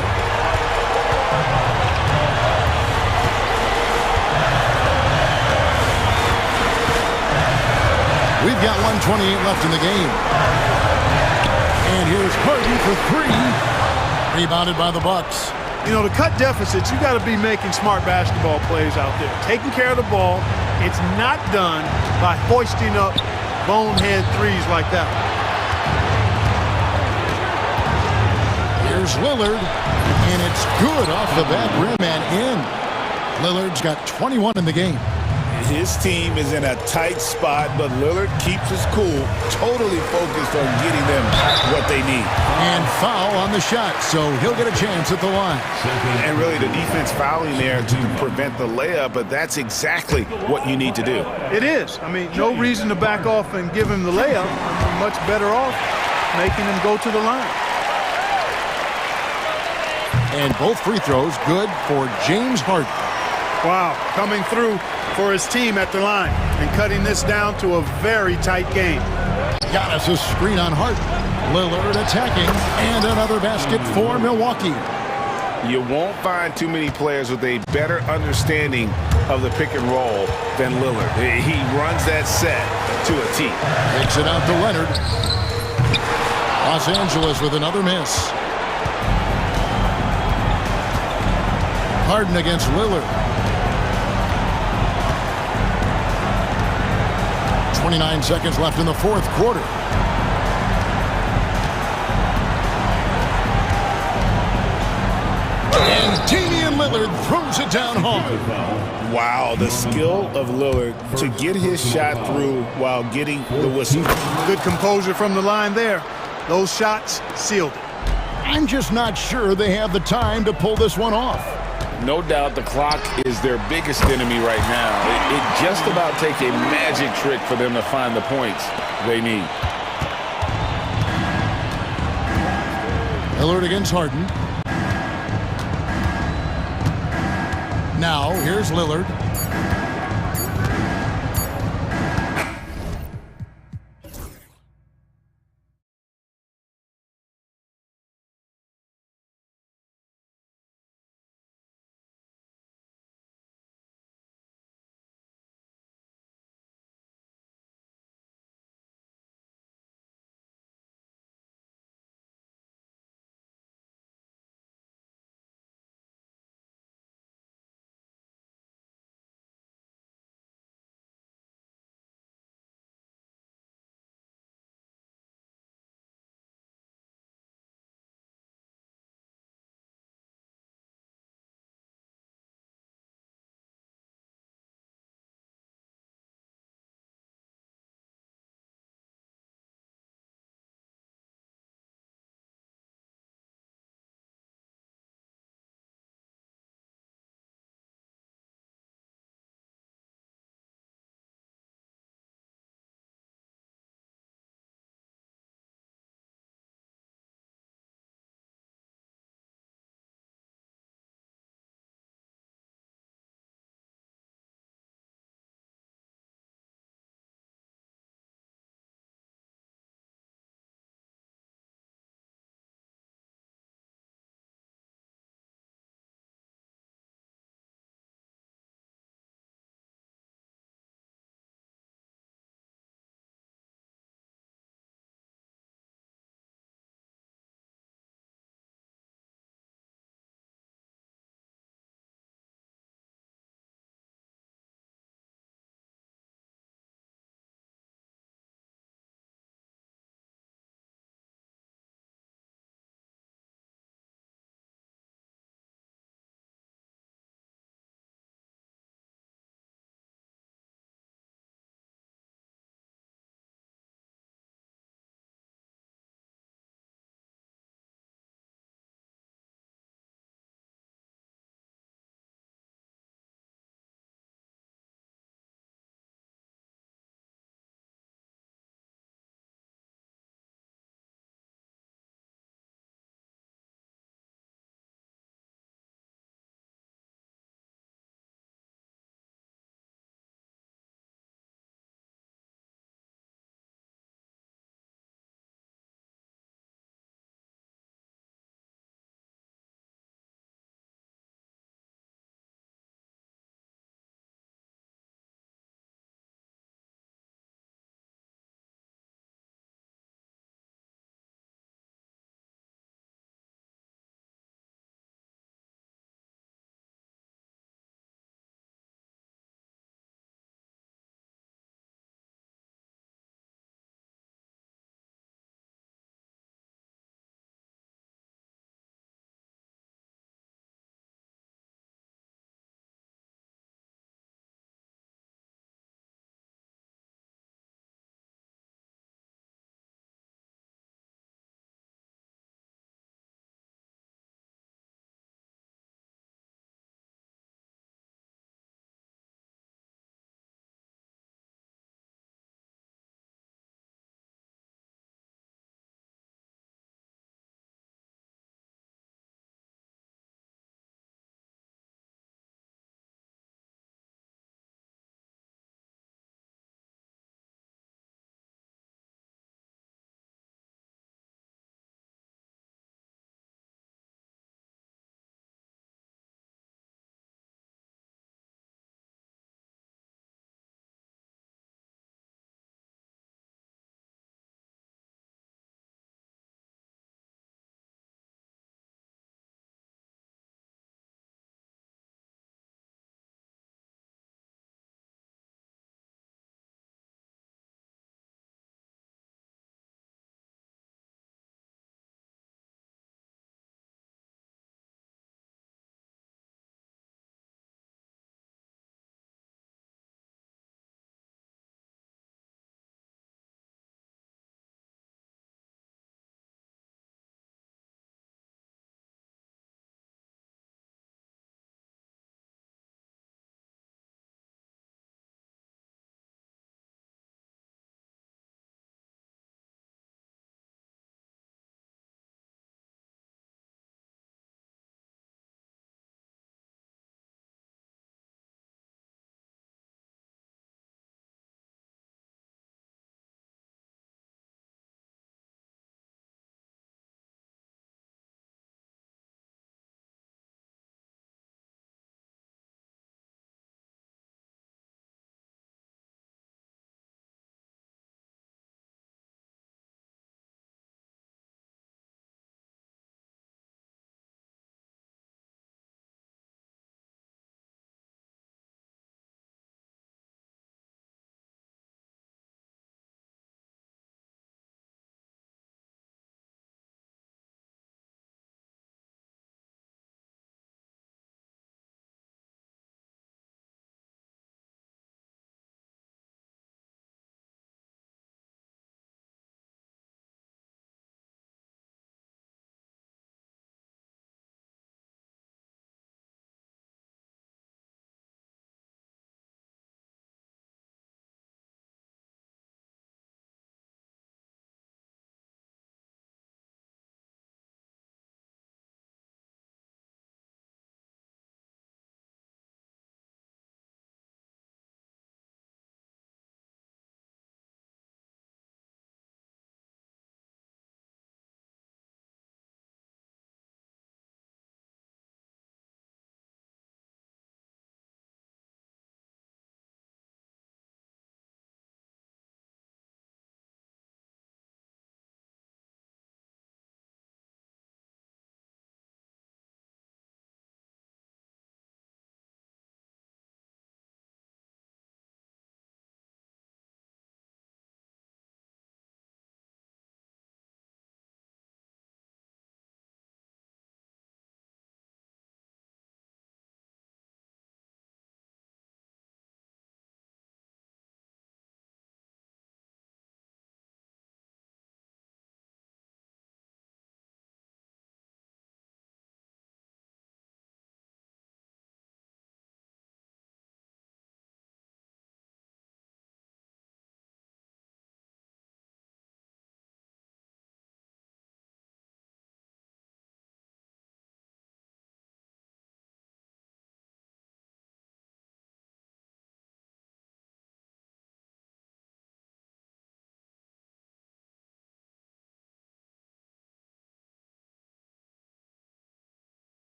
We've got 1:28 left in the game. And here's Harden for 3. Rebounded by the Bucks. You know, to cut deficits, you got to be making smart basketball plays out there. Taking care of the ball. It's not done by hoisting up bonehead threes like that. Here's Lillard, and it's good off the back rim and in. Lillard's got 21 in the game. His team is in a tight spot, but Lillard keeps his cool, totally focused on getting them what they need. And foul on the shot, so he'll get a chance at the line. And really the defense fouling there to prevent the layup, but that's exactly what you need to do. It is. I mean, no reason to back off and give him the layup. Much better off making him go to the line. And both free throws good for James Harden. Wow, coming through for his team at the line and cutting this down to a very tight game. Got us a screen on Harden. Lillard attacking, and another basket for Milwaukee. You won't find too many players with a better understanding of the pick and roll than Lillard. He runs that set to a T. Takes it out to Leonard. Los Angeles with another miss. Harden against Lillard. 29 seconds left in the fourth quarter. And Damian Lillard throws it down hard. Wow, the skill of Lillard to get his shot through while getting the whistle. Good composure from the line there. Those shots sealed it. I'm just not sure they have the time to pull this one off. No doubt the clock is their biggest enemy right now. It just about take a magic trick for them to find the points they need. Lillard against Harden. Now, here's Lillard.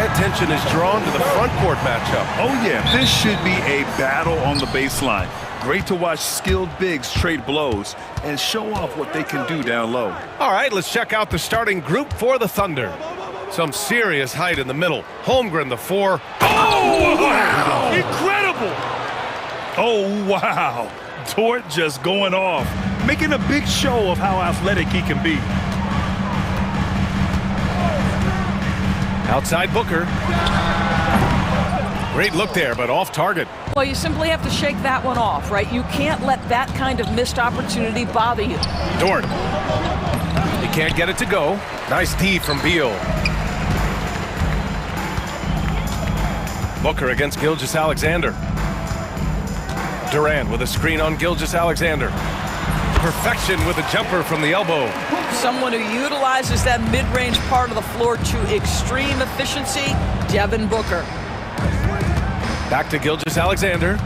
My attention is drawn to the front court matchup. Oh, yeah, this should be a battle on the baseline. Great to watch skilled bigs trade blows and show off what they can do down low. All right, let's check out the starting group for the Thunder. Some serious height in the middle. Holmgren, the 4. Oh, wow! Incredible! Oh, wow. Dort just going off, making a big show of how athletic he can be. Outside Booker. Great look there, but off target. Well, you simply have to shake that one off, right? You can't let that kind of missed opportunity bother you. Dort. He can't get it to go. Nice D from Beal. Booker against Gilgeous-Alexander. Durant with a screen on Gilgeous-Alexander. Perfection with a jumper from the elbow. Someone who utilizes that mid-range part of the floor to extreme efficiency, Devin Booker. Back to Gilgeous-Alexander.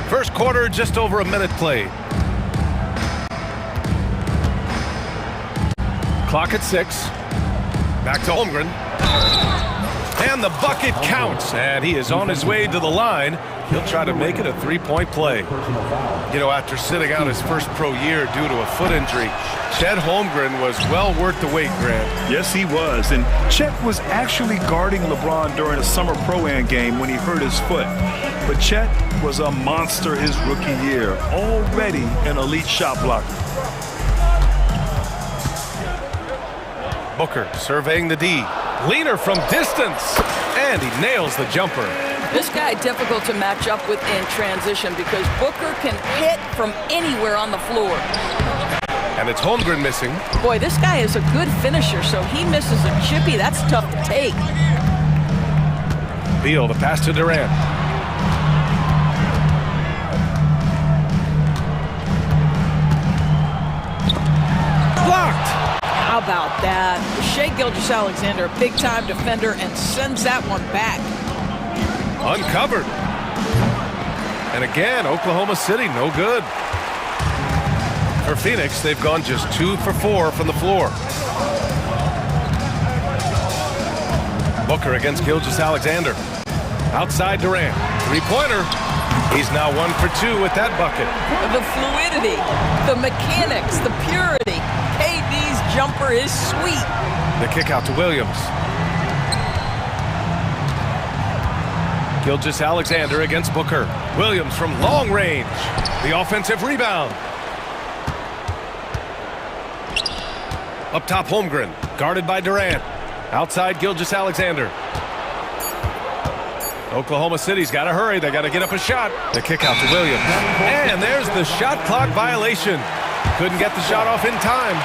First quarter, just over a minute played. Clock at 6. Back to Holmgren. And the bucket counts, and he is on his way to the line. He'll try to make it a three-point play. You know, after sitting out his first pro year due to a foot injury, Chet Holmgren was well worth the wait, Grant. Yes, he was. And Chet was actually guarding LeBron during a summer pro-am game when he hurt his foot. But Chet was a monster his rookie year, already an elite shot blocker. Booker surveying the D. Leaner from distance, and he nails the jumper. This guy difficult to match up with in transition because Booker can hit from anywhere on the floor. And it's Holmgren missing. Boy, this guy is a good finisher, so he misses a chippy. That's tough to take. Beal, the pass to Durant. Blocked. How about that? Shai Gilgeous-Alexander, a big-time defender, and sends that one back. Uncovered. And again, Oklahoma City, no good. For Phoenix, they've gone just 2 for 4 from the floor. Booker against Gilgeous-Alexander. Outside Durant. Three-pointer. He's now 1 for 2 with that bucket. The fluidity, the mechanics, the purity. KD's jumper is sweet. The kick out to Williams. Gilgeous-Alexander against Booker. Williams from long range. The offensive rebound. Up top, Holmgren. Guarded by Durant. Outside, Gilgeous-Alexander. Oklahoma City's got to hurry. They got to get up a shot. The kick out to Williams. And there's the shot clock violation. Couldn't get the shot off in time.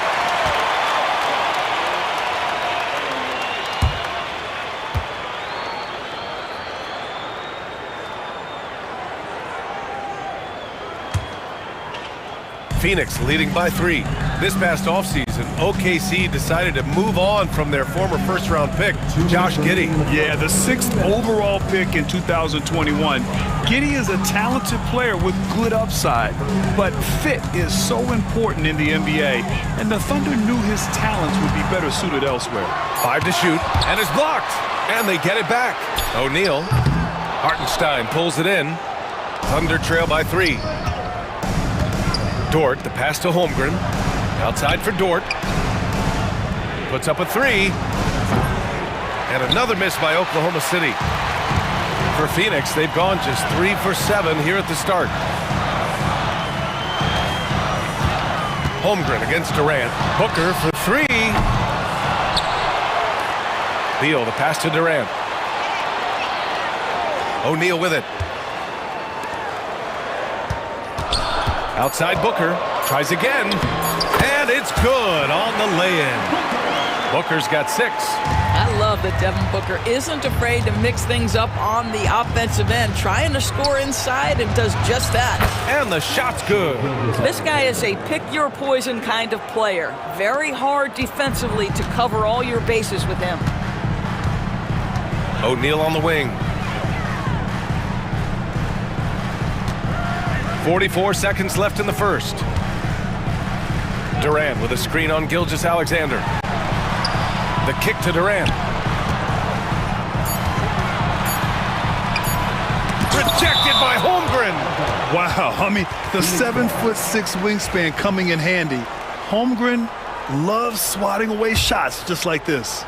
Phoenix leading by 3. This past offseason, OKC decided to move on from their former first-round pick, Josh Giddey. Yeah, the 6th overall pick in 2021. Giddey is a talented player with good upside, but fit is so important in the NBA, and the Thunder knew his talents would be better suited elsewhere. 5 to shoot, and it's blocked, and they get it back. O'Neal. Hartenstein pulls it in. Thunder trail by 3. Dort, the pass to Holmgren. Outside for Dort. Puts up a 3. And another miss by Oklahoma City. For Phoenix, they've gone just 3 for 7 here at the start. Holmgren against Durant. Booker for 3. Beal, the pass to Durant. O'Neal with it. Outside Booker, tries again, and it's good on the lay-in. Booker's got 6. I love that Devin Booker isn't afraid to mix things up on the offensive end, trying to score inside and does just that. And the shot's good. This guy is a pick-your-poison kind of player. Very hard defensively to cover all your bases with him. O'Neal on the wing. 44 seconds left in the first. Durant with a screen on Gilgeous-Alexander. The kick to Durant. Rejected by Holmgren. Wow, I mean, the 7'6" wingspan coming in handy. Holmgren loves swatting away shots just like this.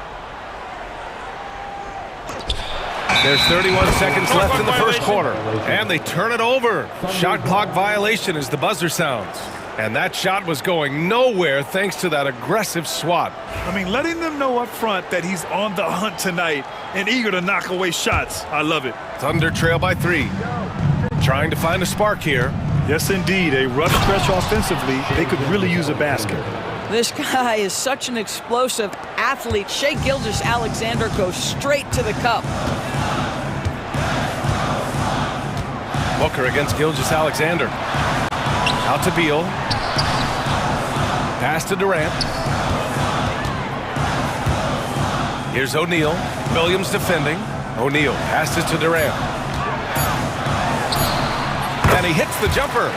There's 31 seconds left in the first quarter, and they turn it over. Shot clock violation as the buzzer sounds. And that shot was going nowhere thanks to that aggressive swat. I mean, letting them know up front that he's on the hunt tonight and eager to knock away shots. I love it. Thunder trail by 3. Trying to find a spark here. Yes, indeed. A rough stretch offensively. They could really use a basket. This guy is such an explosive athlete. Shai Gilgeous-Alexander goes straight to the cup. Booker against Gilgeous-Alexander. Out to Beal. Pass to Durant. Here's O'Neal. Williams defending. O'Neal passes to Durant. And he hits the jumper.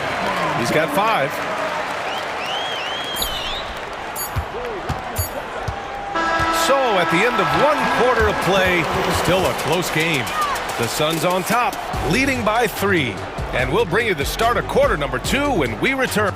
He's got 5. So at the end of 1 quarter of play, still a close game. The Suns on top, leading by 3. And we'll bring you the start of quarter number 2 when we return.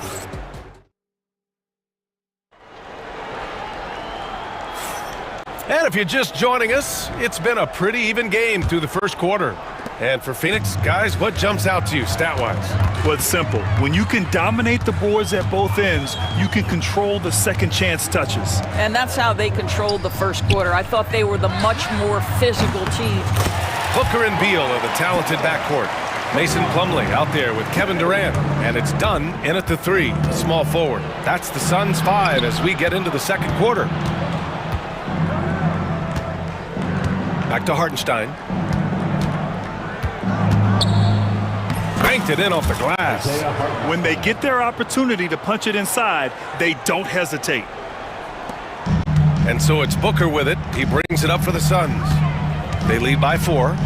And if you're just joining us, it's been a pretty even game through the first quarter. And for Phoenix, guys, what jumps out to you stat-wise? Well, it's simple. When you can dominate the boards at both ends, you can control the second chance touches. And that's how they controlled the first quarter. I thought they were the much more physical team. Booker and Beal are the talented backcourt. Mason Plumlee out there with Kevin Durant. And it's Dunn in at the 3, a small forward. That's the Suns' 5 as we get into the second quarter. Back to Hartenstein. Banked it in off the glass. When they get their opportunity to punch it inside, they don't hesitate. And so it's Booker with it. He brings it up for the Suns. They lead by 4.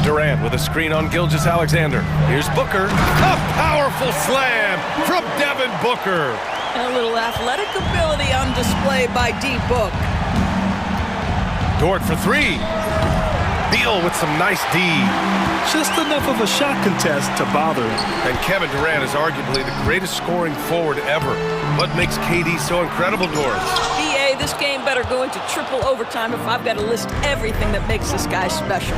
Durant with a screen on Gilgeous-Alexander. Here's Booker. A powerful slam from Devin Booker. And a little athletic ability on display by D-Book. Dort for 3. Beal with some nice D. Just enough of a shot contest to bother him. And Kevin Durant is arguably the greatest scoring forward ever. What makes KD so incredible, Doris? BA, this game better go into triple overtime if I've got to list everything that makes this guy special.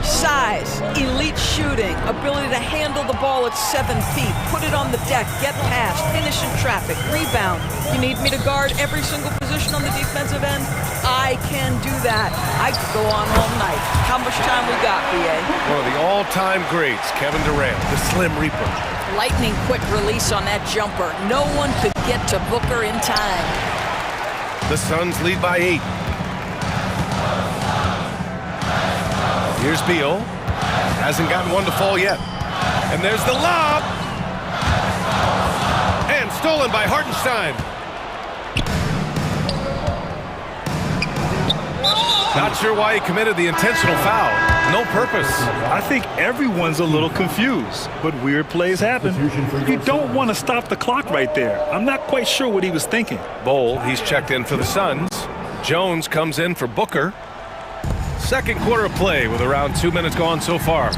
Size, elite shooting, ability to handle the ball at 7 feet, put it on the deck, get past, finish in traffic, rebound. You need me to guard every single position on the defensive end? I can do that. I could go on all night. How much time we got, BA? One of the all-time greats, Kevin Durant, the Slim Reaper. Lightning quick release on that jumper. No one could get to Booker in time. The Suns lead by 8. Here's Beal. Hasn't gotten one to fall yet. And there's the lob. And stolen by Hartenstein. Not sure why he committed the intentional foul. No purpose. I think everyone's a little confused, but weird plays happen. You don't want to stop the clock right there. I'm not quite sure what he was thinking. Bol, he's checked in for the Suns. Jones comes in for Booker. Second quarter of play with around 2 minutes gone so far.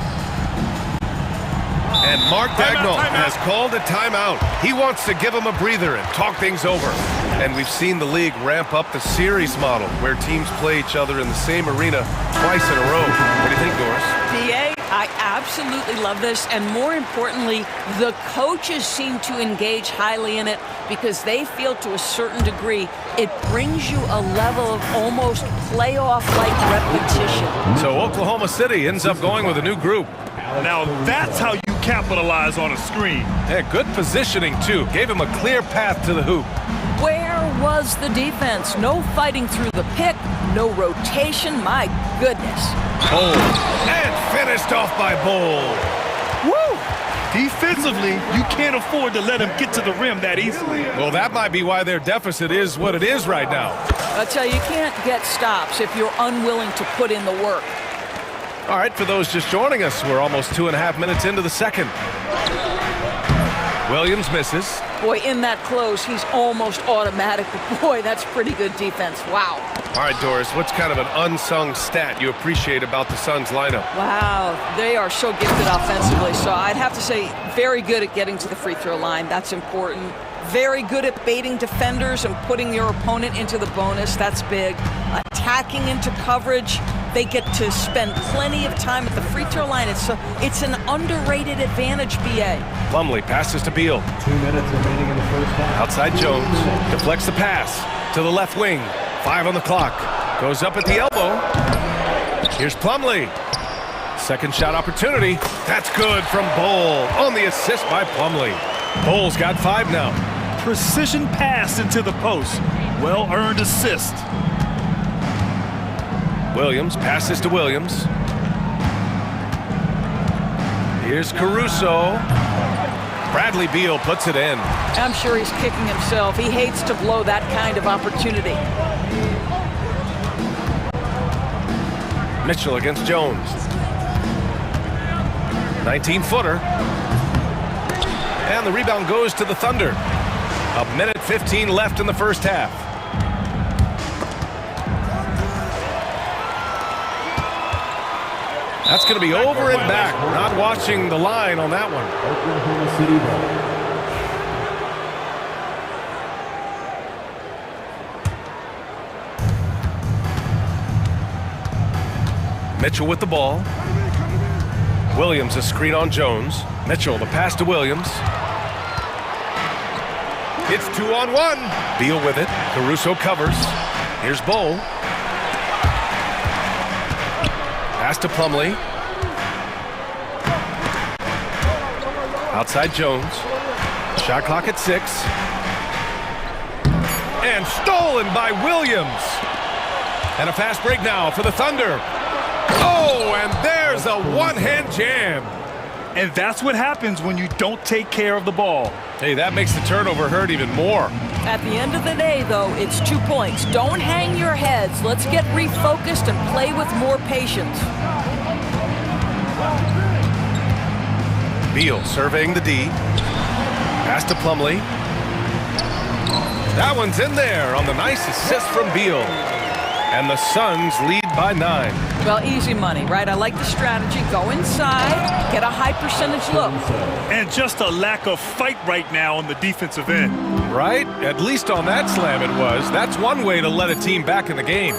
And Mark Daigneault has called a timeout. He wants to give him a breather and talk things over. And we've seen the league ramp up the series model where teams play each other in the same arena twice in a row. What do you think, Doris? BA, I absolutely love this. And more importantly, the coaches seem to engage highly in it because they feel to a certain degree it brings you a level of almost playoff-like repetition. So Oklahoma City ends up going with a new group. Now that's how you capitalize on a screen. Yeah, good positioning, too. Gave him a clear path to the hoop. Where was the defense? No fighting through the pick, no rotation. My goodness. Bol. And finished off by Bol. Woo! Defensively, you can't afford to let him get to the rim that easily. Well, that might be why their deficit is what it is right now. I tell you, you can't get stops if you're unwilling to put in the work. All right, for those just joining us, we're almost 2.5 minutes into the second. Williams misses. Boy, in that close, he's almost automatic. But boy, that's pretty good defense. Wow. All right, Doris, what's kind of an unsung stat you appreciate about the Suns lineup? Wow, they are so gifted offensively. So I'd have to say very good at getting to the free throw line. That's important. Very good at baiting defenders and putting your opponent into the bonus. That's big. Attacking into coverage. They get to spend plenty of time at the free throw line. It's an underrated advantage, BA. Plumlee passes to Beal. 2 minutes remaining in the first half. Outside Jones. Deflects the pass to the left wing. 5 on the clock. Goes up at the elbow. Here's Plumlee. Second shot opportunity. That's good from Bull on the assist by Plumlee. Bull's got 5 now. Precision pass into the post. Well-earned assist. Williams passes to Williams. Here's Caruso. Bradley Beal puts it in. I'm sure he's kicking himself. He hates to blow that kind of opportunity. Mitchell against Jones. 19-footer. And the rebound goes to the Thunder. 1:15 left in the first half. That's going to be over and back. Not watching the line on that one. Oklahoma City ball. Mitchell with the ball. Williams a screen on Jones. Mitchell the pass to Williams. It's 2-on-1. Beal with it. Caruso covers. Here's Bull. Pass to Plumlee. Outside Jones. Shot clock at 6. And stolen by Williams. And a fast break now for the Thunder. Oh, and there's a one-hand jam. And that's what happens when you don't take care of the ball. Hey, that makes the turnover hurt even more. At the end of the day, though, it's 2 points. Don't hang your heads. Let's get refocused and play with more patience. Beal surveying the D. Pass to Plumlee. That one's in there on the nice assist from Beal. And the Suns lead by 9. Well, easy money, right? I like the strategy. Go inside, get a high percentage look. And just a lack of fight right now on the defensive end. Right? At least on that slam it was. That's one way to let a team back in the game.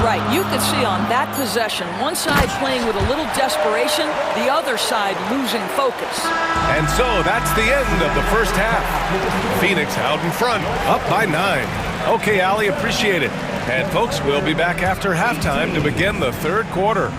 Right, you could see on that possession, one side playing with a little desperation, the other side losing focus. And so that's the end of the first half. Phoenix out in front, up by 9. Okay, Allie, appreciate it. And folks, we'll be back after halftime to begin the third quarter.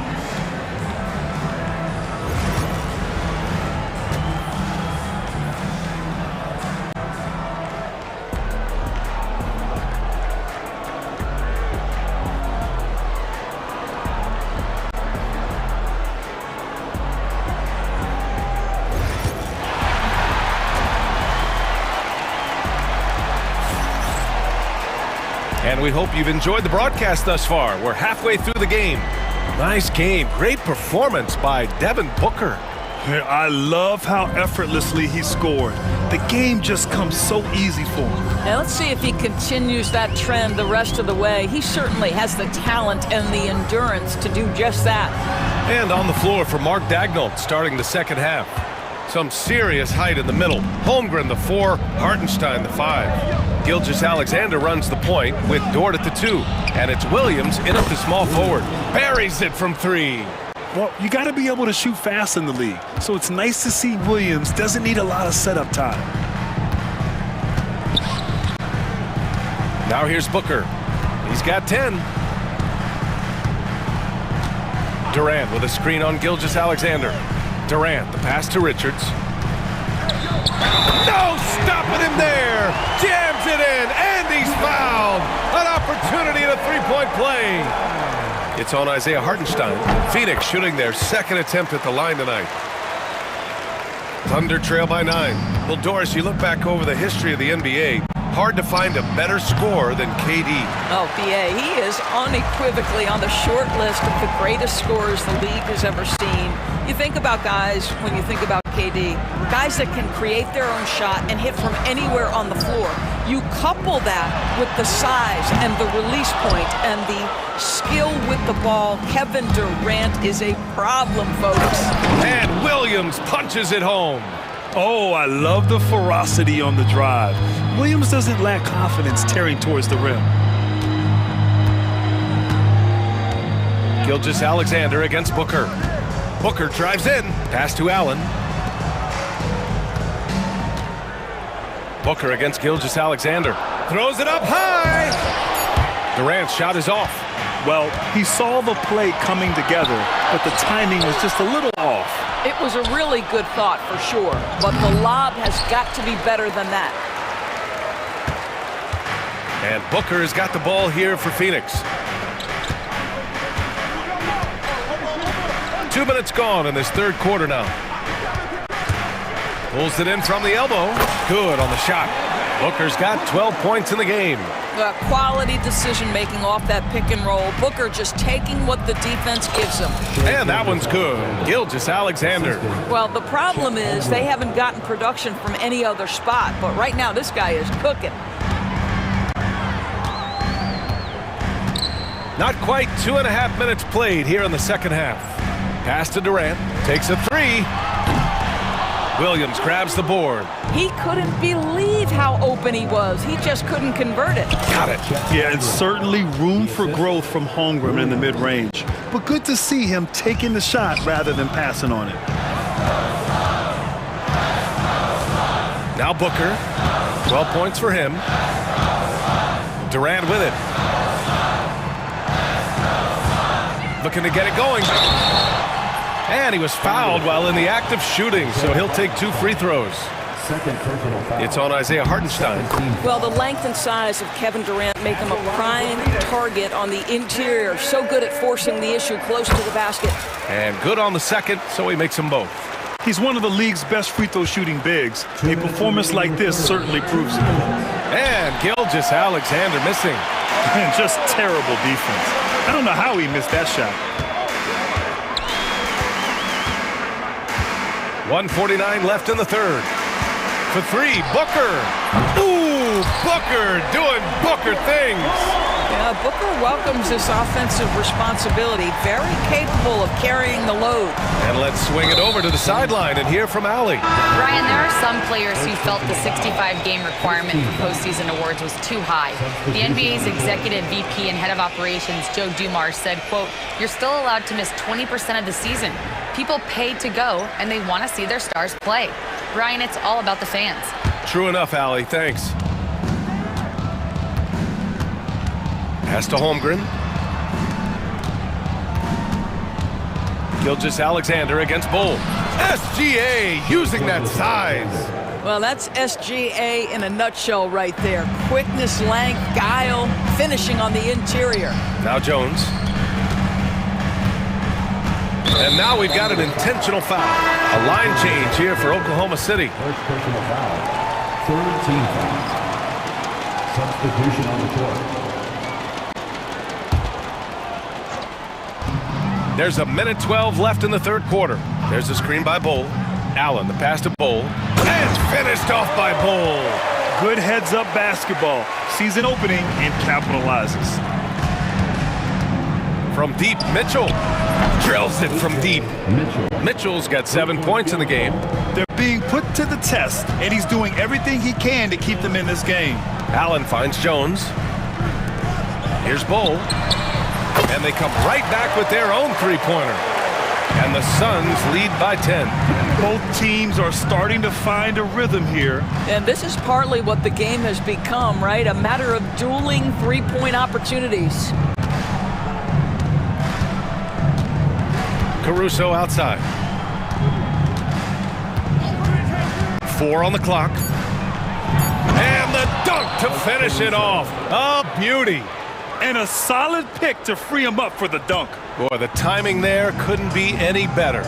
And we hope you've enjoyed the broadcast thus far. We're halfway through the game. Nice game. Great performance by Devin Booker. I love how effortlessly he scored. The game just comes so easy for him. Now let's see if he continues that trend the rest of the way. He certainly has the talent and the endurance to do just that. And on the floor for Mark Dagnall starting the second half. Some serious height in the middle. Holmgren the 4, Hartenstein the 5. Gilgeous-Alexander runs the point with Dort at the 2. And it's Williams in at the small forward. Buries it from 3. Well, you got to be able to shoot fast in the league. So it's nice to see Williams doesn't need a lot of setup time. Now here's Booker. He's got 10. Durant with a screen on Gilgeous-Alexander. Durant, the pass to Richards. No stopping him there. Jams it in, and he's fouled. An opportunity at a three-point play. It's on Isaiah Hartenstein. Phoenix shooting their second attempt at the line tonight. Thunder trail by 9. Well, Doris, you look back over the history of the NBA. Hard to find a better scorer than KD. Oh, BA, he is unequivocally on the short list of the greatest scorers the league has ever seen. You think about guys, when you think about KD. Guys that can create their own shot and hit from anywhere on the floor. You couple that with the size and the release point and the skill with the ball. Kevin Durant is a problem, folks. And Williams punches it home. Oh, I love the ferocity on the drive. Williams doesn't lack confidence tearing towards the rim. Gilgeous-Alexander against Booker. Booker drives in. Pass to Allen. Booker against Gilgeous-Alexander. Throws it up high. Durant's shot is off. Well, he saw the play coming together, but the timing was just a little off. It was a really good thought for sure, but the lob has got to be better than that. And Booker has got the ball here for Phoenix. 2 minutes gone in this third quarter now. Pulls it in from the elbow. Good on the shot. Booker's got 12 points in the game. Quality decision-making off that pick and roll. Booker just taking what the defense gives him. And that one's good. Gilgeous-Alexander. Well, the problem is they haven't gotten production from any other spot, but right now this guy is cooking. Not quite 2.5 minutes played here in the second half. Pass to Durant. Takes a three. Williams grabs the board. He couldn't believe how open he was. He just couldn't convert it. Got it. Yeah, and certainly room for growth from Holmgren in the mid-range. But good to see him taking the shot rather than passing on it. Now Booker. 12 points for him. Durant with it. Looking to get it going. And he was fouled while in the act of shooting, so he'll take 2 free throws. It's on Isaiah Hartenstein. Well, the length and size of Kevin Durant make him a prime target on the interior. So good at forcing the issue close to the basket. And good on the second, so he makes them both. He's one of the league's best free throw shooting bigs. A performance like this certainly proves it. And Gilgeous-Alexander missing. And just terrible defense. I don't know how he missed that shot. 1:49 left in the third. For three, Booker. Ooh, Booker doing Booker things. Yeah, Booker welcomes this offensive responsibility. Very capable of carrying the load. And let's swing it over to the sideline and hear from Allie. Ryan, there are some players who felt the 65-game requirement for postseason awards was too high. The NBA's executive VP and head of operations, Joe Dumars, said, quote, "You're still allowed to miss 20% of the season. People pay to go, and they want to see their stars play." Ryan, it's all about the fans. True enough, Allie. Thanks. Pass to Holmgren. Gilgeous-Alexander against Bull. SGA using that size. Well, that's SGA in a nutshell right there. Quickness, length, guile, finishing on the interior. Now Jones. And now we've got an intentional foul. A line change here for Oklahoma City. First personal foul. Third team foul. Substitution on the court. There's a minute 12 left in the third quarter. There's a screen by Bull. Allen, the pass to Bull. And finished off by Bull. Good heads-up basketball. Sees an opening and capitalizes. From deep, Mitchell. Drills it from deep. Mitchell's got 7 points in the game. They're being put to the test, and he's doing everything he can to keep them in this game. Allen finds Jones. Here's Bull. And they come right back with their own three-pointer. And the Suns lead by 10. Both teams are starting to find a rhythm here. And this is partly what the game has become, right? A matter of dueling three-point opportunities. Caruso outside. 4 on the clock. And the dunk to finish it off. A beauty. And a solid pick to free him up for the dunk. Boy, the timing there couldn't be any better.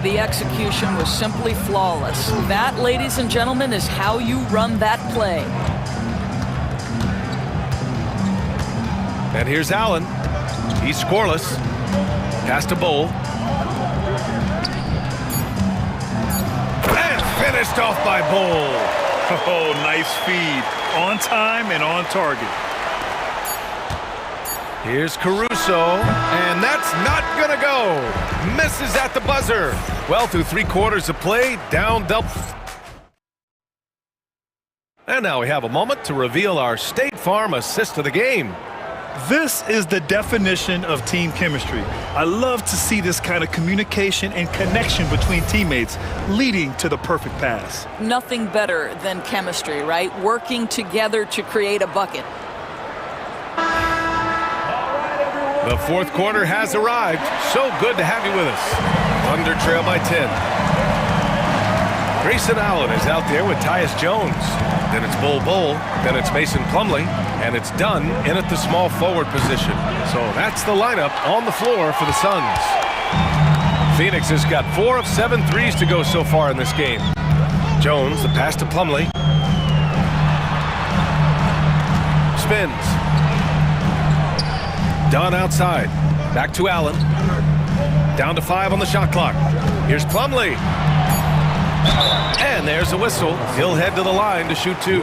The execution was simply flawless. That, ladies and gentlemen, is how you run that play. And here's Allen. He's scoreless. Pass to Bull. Finished off by Bull. Oh, nice feed. On time and on target. Here's Caruso, and that's not gonna go. Misses at the buzzer. Well, through 3/4 of play, down double. And now we have a moment to reveal our State Farm assist of the game. This is the definition of team chemistry. I love to see this kind of communication and connection between teammates leading to the perfect pass. Nothing better than chemistry, right? Working together to create a bucket. The fourth quarter has arrived. So good to have you with us. Thunder trail by 10. Grayson Allen is out there with Tyus Jones. Then it's Bull, then it's Mason Plumlee, and it's Dunn in at the small forward position. So that's the lineup on the floor for the Suns. Phoenix has got 4 of 7 threes to go so far in this game. Jones, the pass to Plumlee. Spins. Dunn outside. Back to Allen. Down to 5 on the shot clock. Here's Plumlee. And there's a whistle. He'll head to the line to shoot 2.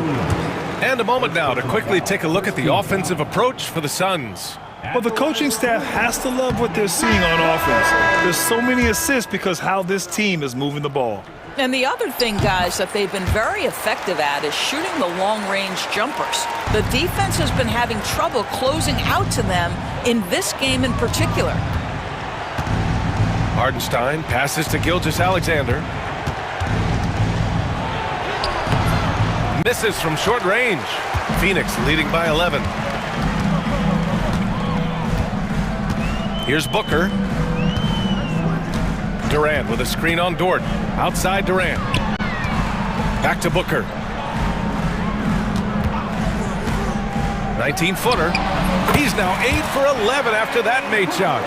And a moment now to quickly take a look at the offensive approach for the Suns. Well, the coaching staff has to love what they're seeing on offense. There's so many assists because how this team is moving the ball. And the other thing, guys, that they've been very effective at is shooting the long-range jumpers. The defense has been having trouble closing out to them in this game in particular. Hardenstein passes to Gilgeous-Alexander. Misses from short range. Phoenix leading by 11. Here's Booker. Durant with a screen on Dort. Outside Durant. Back to Booker. 19-footer. He's now 8 for 11 after that made shot.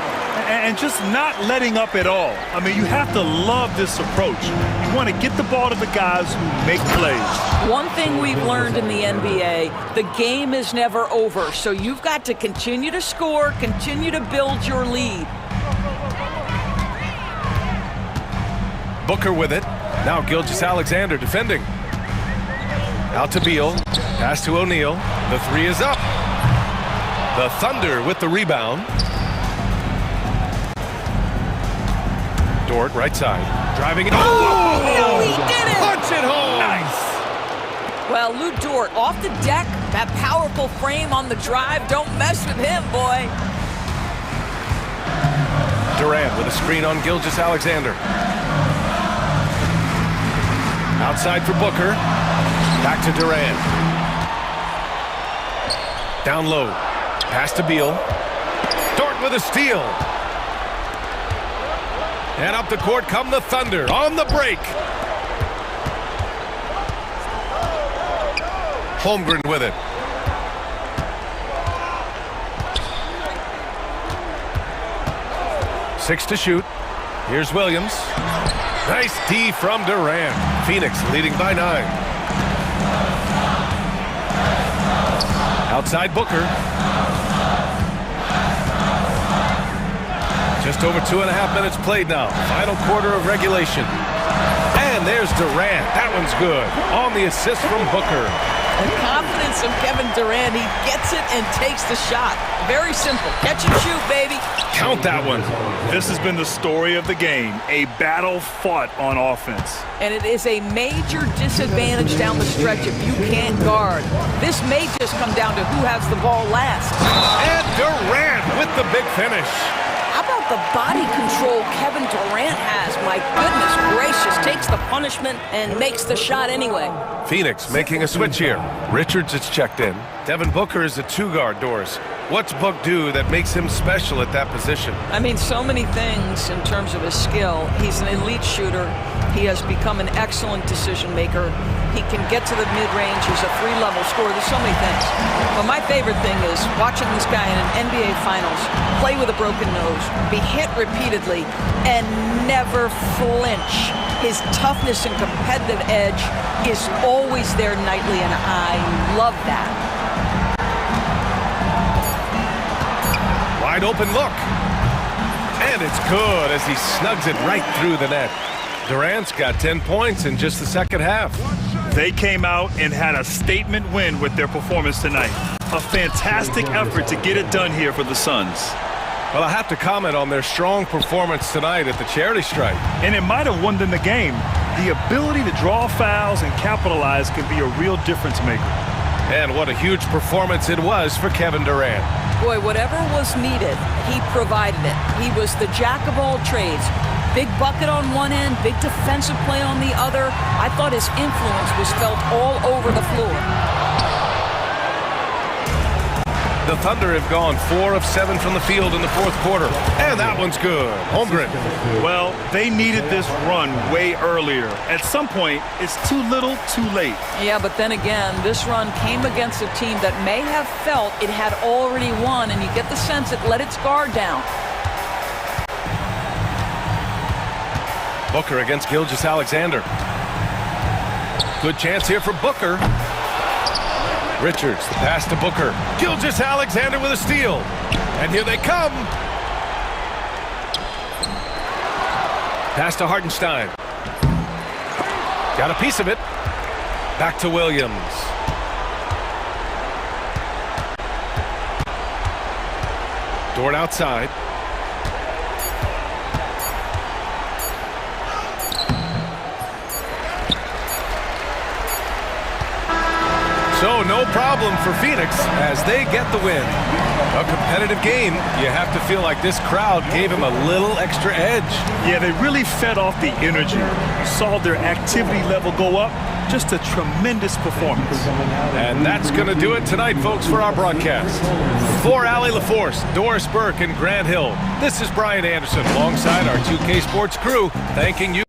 And just not letting up at all. I mean, you have to love this approach. You want to get the ball to the guys who make plays. One thing we've learned in the NBA, the game is never over. So you've got to continue to score, continue to build your lead. Booker with it. Now Gilgeous-Alexander defending. Out to Beal. Pass to O'Neal. The 3 is up. The Thunder with the rebound. Dort, right side. Driving it. Oh! No, he did it! Punch it home! Nice. Well, Lou Dort off the deck. That powerful frame on the drive. Don't mess with him, boy. Durant with a screen on Gilgeous-Alexander. Outside for Booker. Back to Durant. Down low. Pass to Beal. Dort with a steal. And up the court come the Thunder on the break. Holmgren with it. Six to shoot. Here's Williams. Nice D from Durant. Phoenix leading by 9. Outside Booker. Just over 2.5 minutes played now. Final quarter of regulation. And there's Durant. That one's good. On the assist from Booker. The confidence of Kevin Durant. He gets it and takes the shot. Very simple. Catch and shoot, baby. Count that one. This has been the story of the game. A battle fought on offense. And it is a major disadvantage down the stretch if you can't guard. This may just come down to who has the ball last. And Durant with the big finish. How about the body control Kevin Durant has? My goodness gracious. Takes the punishment and makes the shot anyway. Phoenix making a switch here. Richards is checked in. Devin Booker is a 2-guard, Doris. What's Book do that makes him special at that position? I mean, so many things in terms of his skill. He's an elite shooter. He has become an excellent decision maker. He can get to the mid-range. He's a 3-level scorer. There's so many things. But my favorite thing is watching this guy in an NBA Finals play with a broken nose, be hit repeatedly, and never flinch. His toughness and competitive edge is always there nightly, and I love that. Wide open look. And it's good as he snugs it right through the net. Durant's got 10 points in just the second half. They came out and had a statement win with their performance tonight. A fantastic effort to get it done here for the Suns. Well, I have to comment on their strong performance tonight at the charity strike. And it might have won them the game. The ability to draw fouls and capitalize can be a real difference maker. And what a huge performance it was for Kevin Durant. Boy, whatever was needed, he provided it. He was the jack of all trades. Big bucket on one end, big defensive play on the other. I thought his influence was felt all over the floor. The Thunder have gone 4 of 7 from the field in the fourth quarter. And that one's good. Holmgren. Well, they needed this run way earlier. At some point, it's too little, too late. Yeah, but then again, this run came against a team that may have felt it had already won, and you get the sense it let its guard down. Booker against Gilgeous-Alexander. Good chance here for Booker. Richards, the pass to Booker. Gilgeous-Alexander with a steal. And here they come. Pass to Hartenstein. Got a piece of it. Back to Williams. Dort outside. So no problem for Phoenix as they get the win. A competitive game. You have to feel like this crowd gave him a little extra edge. Yeah, they really fed off the energy. Saw their activity level go up. Just a tremendous performance. And that's going to do it tonight, folks, for our broadcast. For Allie LaForce, Doris Burke, and Grant Hill, this is Brian Anderson alongside our 2K Sports crew, thanking you.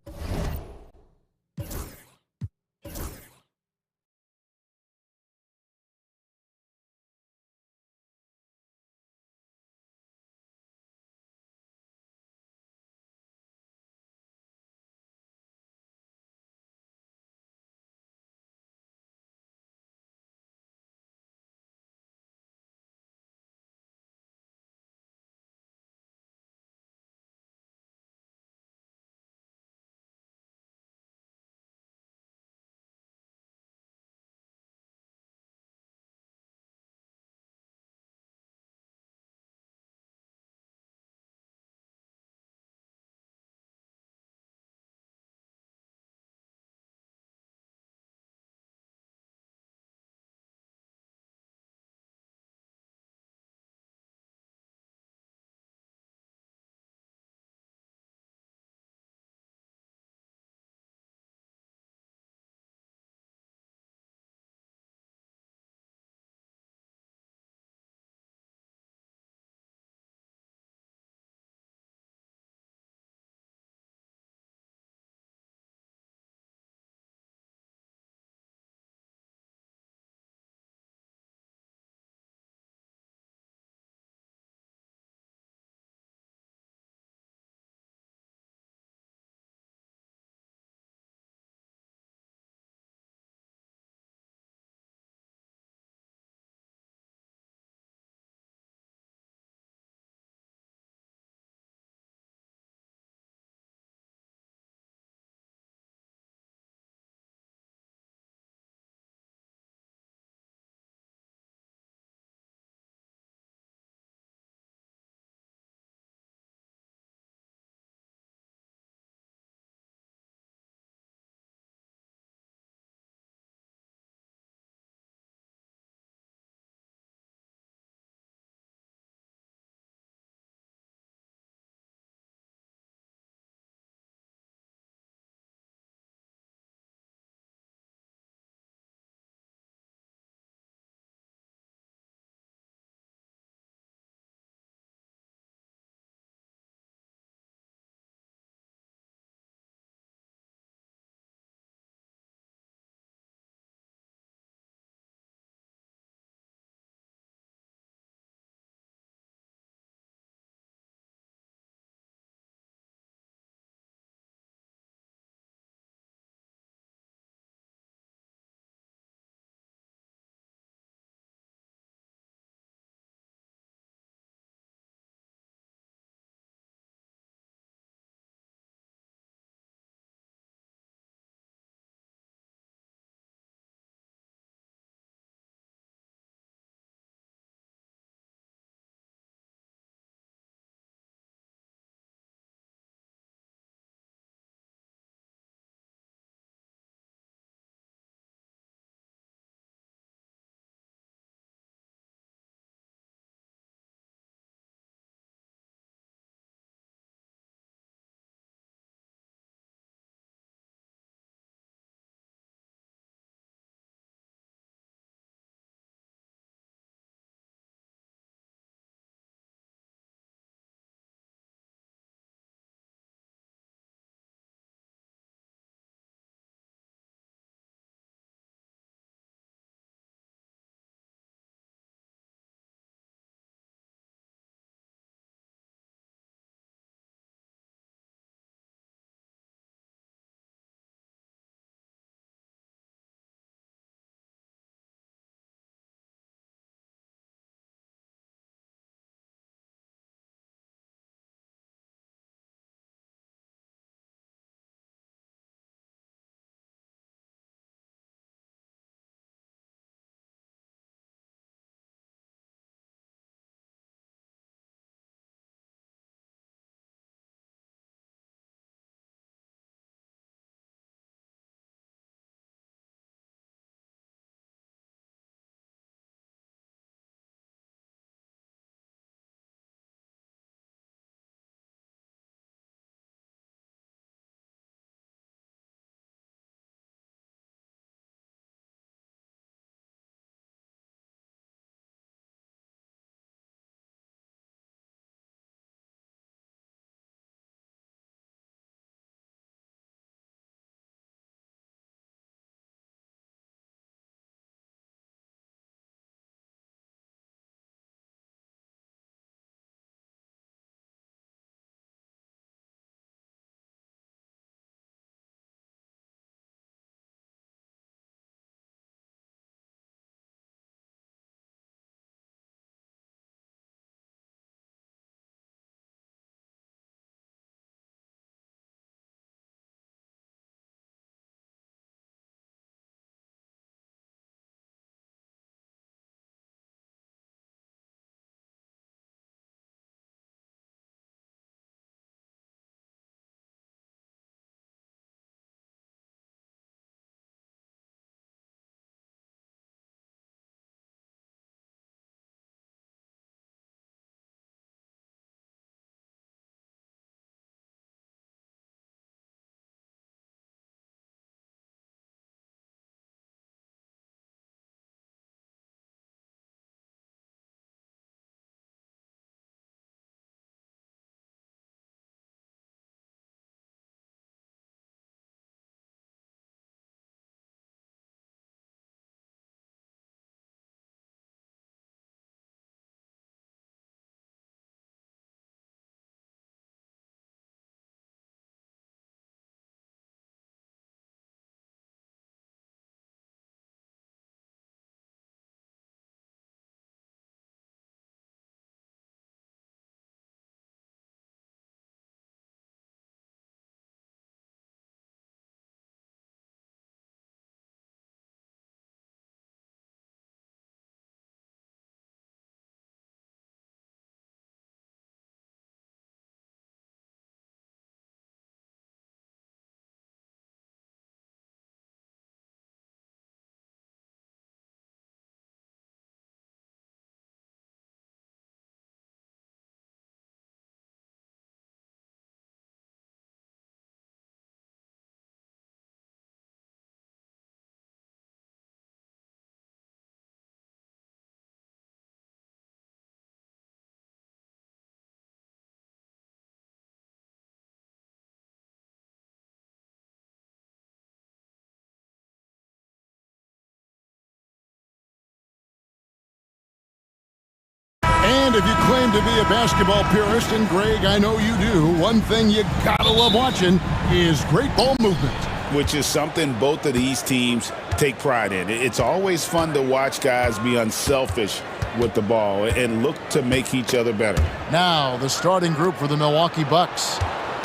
And if you claim to be a basketball purist, and Greg, I know you do, one thing you gotta love watching is great ball movement. Which is something both of these teams take pride in. It's always fun to watch guys be unselfish with the ball and look to make each other better. Now, the starting group for the Milwaukee Bucks.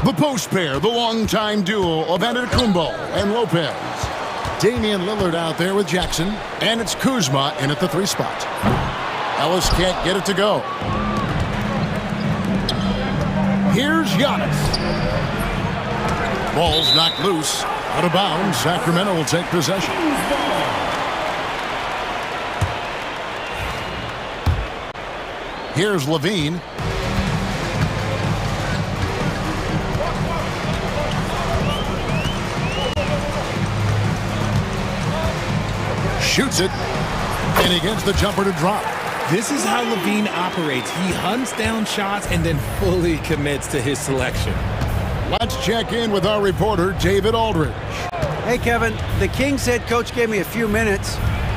The post pair, the longtime duo of Antetokounmpo and Lopez. Damian Lillard out there with Jackson, and it's Kuzma in at the 3 spot. Ellis can't get it to go. Here's Giannis. Ball's knocked loose. Out of bounds, Sacramento will take possession. Here's Levine. Shoots it, and he gets the jumper to drop. This is how Levine operates. He hunts down shots and then fully commits to his selection. Let's check in with our reporter, David Aldridge. Hey, Kevin, the Kings head coach gave me a few minutes.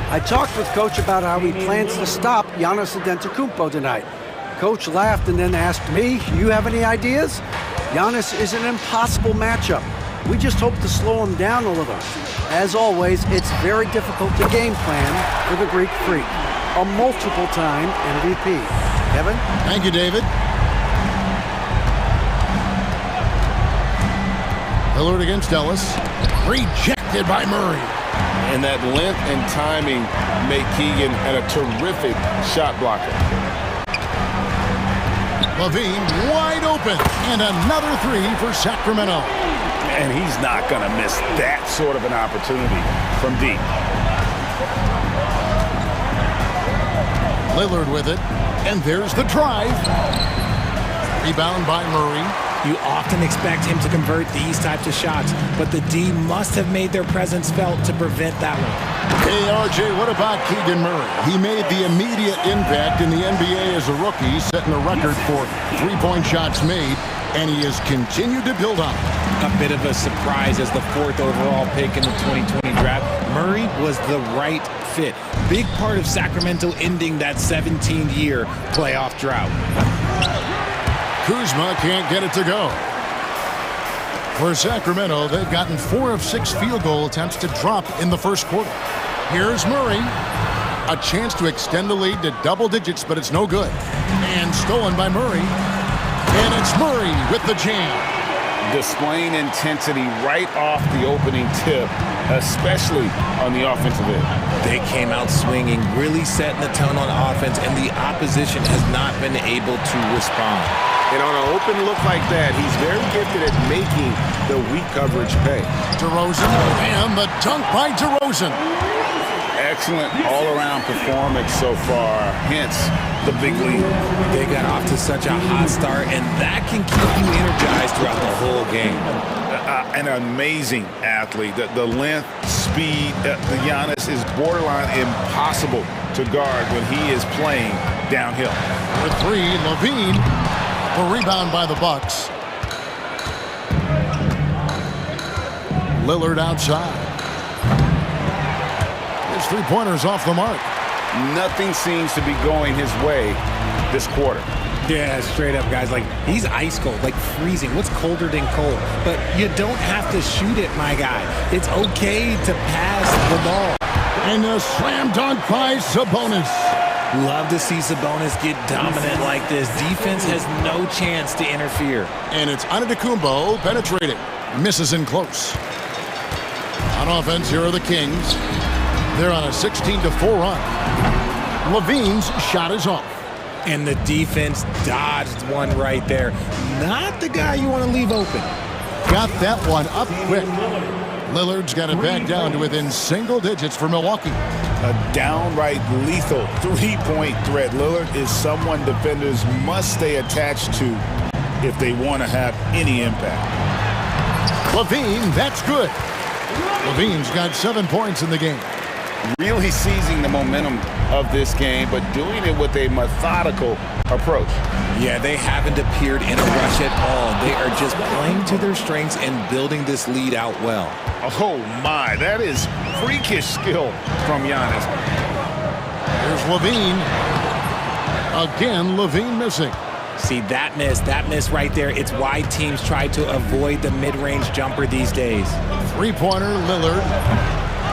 I talked with Coach about how he plans to stop Giannis Antetokounmpo tonight. Coach laughed and then asked me, you have any ideas? Giannis is an impossible matchup. We just hope to slow him down a little. As always, it's very difficult to game plan for the Greek Freak, a multiple-time MVP. Kevin? Thank you, David. Lillard against Ellis. Rejected by Murray. And that length and timing make Keegan a terrific shot blocker. Levine wide open, and another 3 for Sacramento. And he's not going to miss that sort of an opportunity from deep. Lillard with it, and there's the drive. Rebound by Murray. You often expect him to convert these types of shots, but the D must have made their presence felt to prevent that one. Hey, RJ, what about Keegan Murray? He made the immediate impact in the NBA as a rookie, setting a record for three-point shots made, and he has continued to build on it. A bit of a surprise as the 4th overall pick in the 2020 draft. Murray was the right fit. Big part of Sacramento ending that 17-year playoff drought. Kuzma can't get it to go. For Sacramento, they've gotten 4 of 6 field goal attempts to drop in the first quarter. Here's Murray. A chance to extend the lead to double digits, but it's no good. And stolen by Murray. And it's Murray with the jam. Displaying intensity right off the opening tip, especially on the offensive end. They came out swinging, really setting the tone on offense, and the opposition has not been able to respond. And on an open look like that, he's very gifted at making the weak coverage pay. DeRozan, and the dunk by DeRozan. Excellent all-around performance so far, hence the big lead. They got off to such a hot start, and that can keep you energized throughout the whole game. An amazing athlete. The length, speed, the Giannis is borderline impossible to guard when he is playing downhill. With 3, Levine. A rebound by the Bucks. Lillard outside. His 3-pointers off the mark. Nothing seems to be going his way this quarter. Yeah, straight up, guys. Like, he's ice cold, like freezing. What's colder than cold? But you don't have to shoot it, my guy. It's okay to pass the ball. And a slam dunk by Sabonis. Love to see Sabonis get dominant like this. Defense has no chance to interfere. And it's Antetokounmpo penetrating. Misses in close. On offense, here are the Kings. They're on a 16-4 run. Levine's shot is off. And the defense dodged one right there. Not the guy you want to leave open. Got that one up quick. Lillard's got it back down to within single digits for Milwaukee. A downright lethal 3-point threat. Lillard is someone defenders must stay attached to if they want to have any impact. Levine, that's good. Levine's got 7 points in the game. Really seizing the momentum of this game, but doing it with a methodical approach. Yeah, they haven't appeared in a rush at all. They are just playing to their strengths and building this lead out well. Oh my, that is freakish skill from Giannis. Here's Levine. Again, Levine missing. See, that miss right there. It's why teams try to avoid the mid-range jumper these days. Three-pointer, Lillard.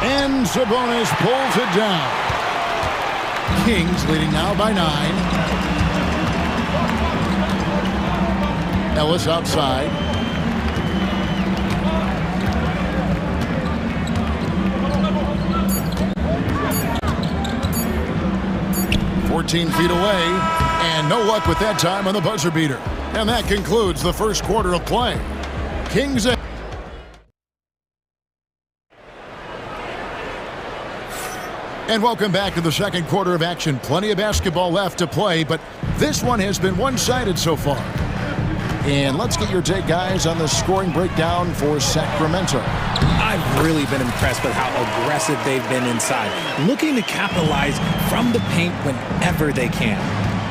And Sabonis pulls it down. Kings leading now by 9. Ellis outside. "14 feet away, and no luck with that time on the buzzer beater." And that concludes the first quarter of play. Kings. And welcome back to the second quarter of action. Plenty of basketball left to play, but this one has been one-sided so far. And let's get your take, guys, on the scoring breakdown for Sacramento. I've really been impressed with how aggressive they've been inside, looking to capitalize from the paint whenever they can.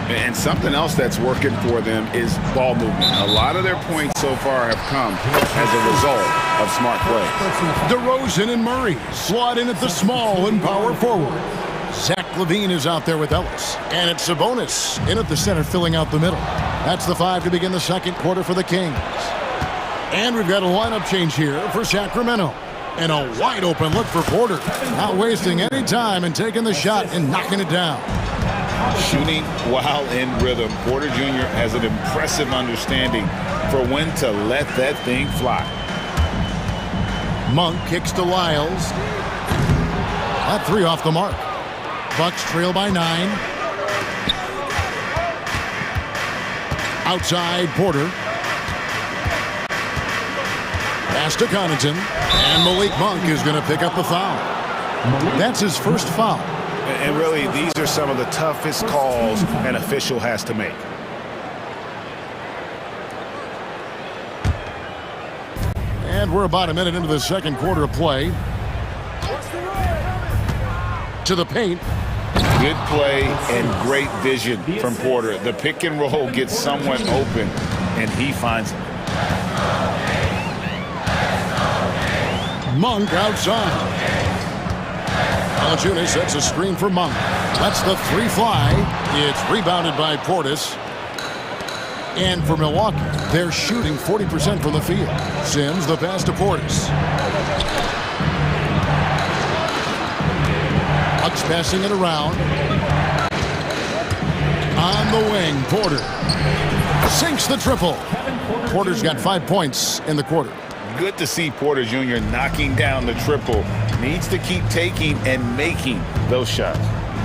And something else that's working for them is ball movement. A lot of their points so far have come as a result of smart play. DeRozan and Murray slot in at the small and power forward. Zach LaVine is out there with Ellis. And it's Sabonis in at the center, filling out the middle. That's the 5 to begin the second quarter for the Kings. And we've got a lineup change here for Sacramento. And a wide open look for Porter. Not wasting any time and taking the shot and knocking it down. Shooting while in rhythm. Porter Jr. has an impressive understanding for when to let that thing fly. Monk kicks to Lyles. That 3 off the mark. Bucks trail by 9. Outside, Porter. Pass to Connaughton. And Malik Monk is going to pick up the foul. That's his first foul. And really, these are some of the toughest calls an official has to make. And we're about a minute into the second quarter of play. To the paint. Good play and great vision from Porter. The pick and roll gets someone open, and he finds it. Monk outside. Valanciunas sets a screen for Monk. That's the 3 fly. It's rebounded by Portis. And for Milwaukee, they're shooting 40% from the field. Sims the pass to Portis. Bucks passing it around. On the wing, Porter sinks the triple. Porter's got 5 points in the quarter. Good to see Porter Jr. knocking down the triple. Needs to keep taking and making those shots.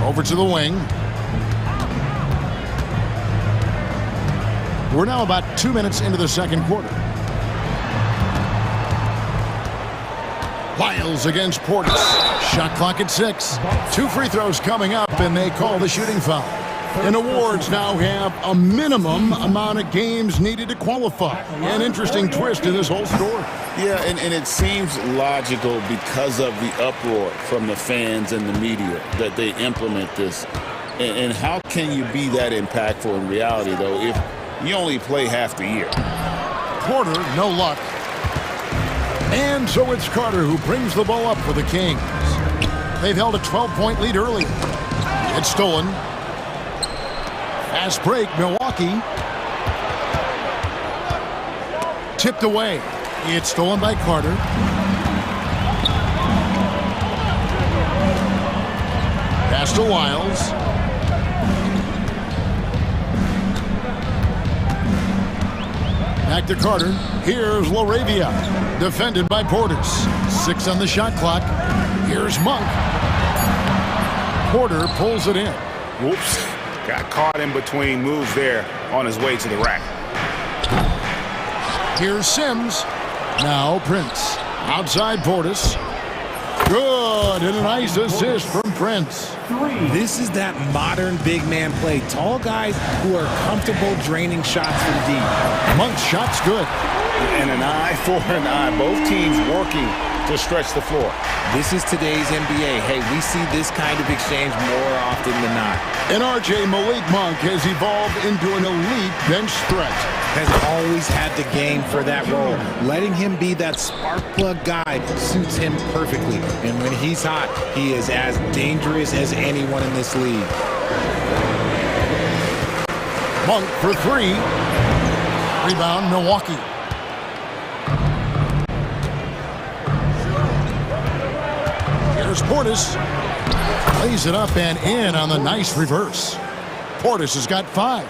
Over to the wing. We're now about 2 minutes into the second quarter. Lyles against Portis. Shot clock at 6. 2 free throws coming up, and they call the shooting foul. And awards now have a minimum amount of games needed to qualify. An interesting twist in this whole story. Yeah, and it seems logical because of the uproar from the fans and the media that they implement this. And how can you be that impactful in reality, though, if you only play half the year? Porter, no luck. And so it's Carter who brings the ball up for the Kings. They've held a 12-point lead early. It's stolen. Fast break, Milwaukee. Tipped away. It's stolen by Carter. Pass to Lyles. Back to Carter. Here's Laravia. Defended by Portis. 6 on the shot clock. Here's Monk. Porter pulls it in. Whoops. Got caught in between moves there on his way to the rack. Here's Sims. Now Prince. Outside Portis. Good. And a nice assist from Prince. This is that modern big man play. Tall guys who are comfortable draining shots from deep. Monk's shot's good. And an eye for an eye. Both teams working to stretch the floor. This is today's NBA. Hey, we see this kind of exchange more often than not. And RJ Malik Monk has evolved into an elite bench threat. Has always had the game for that role. Letting him be that spark plug guy suits him perfectly. And when he's hot, he is as dangerous as anyone in this league. Monk for three. Rebound, Milwaukee. Here's Portis. Lays it up and in on the nice reverse. Portis has got 5.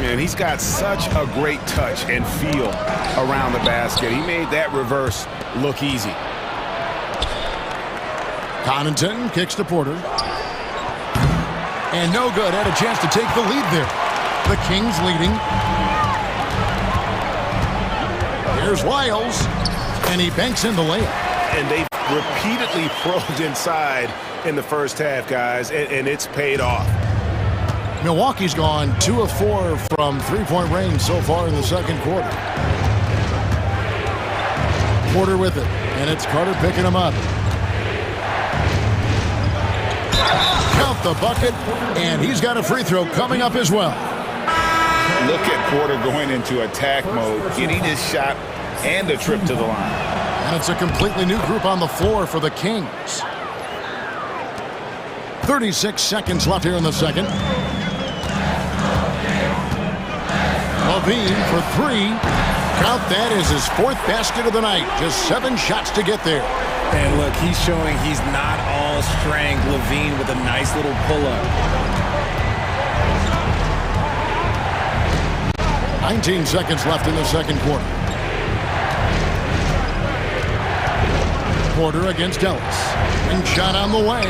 Man, he's got such a great touch and feel around the basket. He made that reverse look easy. Connaughton kicks to Porter. And no good. Had a chance to take the lead there. The Kings leading. Here's Wiles. And he banks in the layup. And they've repeatedly probed inside in the first half, guys, and it's paid off. Milwaukee's gone 2 of 4 from three-point range so far in the second quarter. Porter with it, and it's Carter picking him up. Count the bucket, and he's got a free throw coming up as well. Look at Porter going into attack mode, getting his shot and a trip to the line. And it's a completely new group on the floor for the Kings. 36 seconds left here in the second. Levine for three. Count that as his 4th basket of the night. Just 7 shots to get there. And look, he's showing he's not all strength. Levine with a nice little pull-up. 19 seconds left in the second quarter. Porter against Ellis. And shot on the way.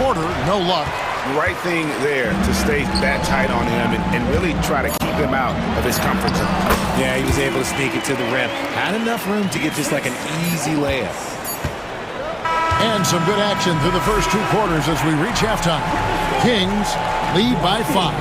Porter, no luck. Right thing there to stay that tight on him and really try to keep him out of his comfort zone. Yeah, he was able to sneak it to the rim. Had enough room to get just like an easy layup. And some good action through the first 2 quarters as we reach halftime. Kings lead by 5.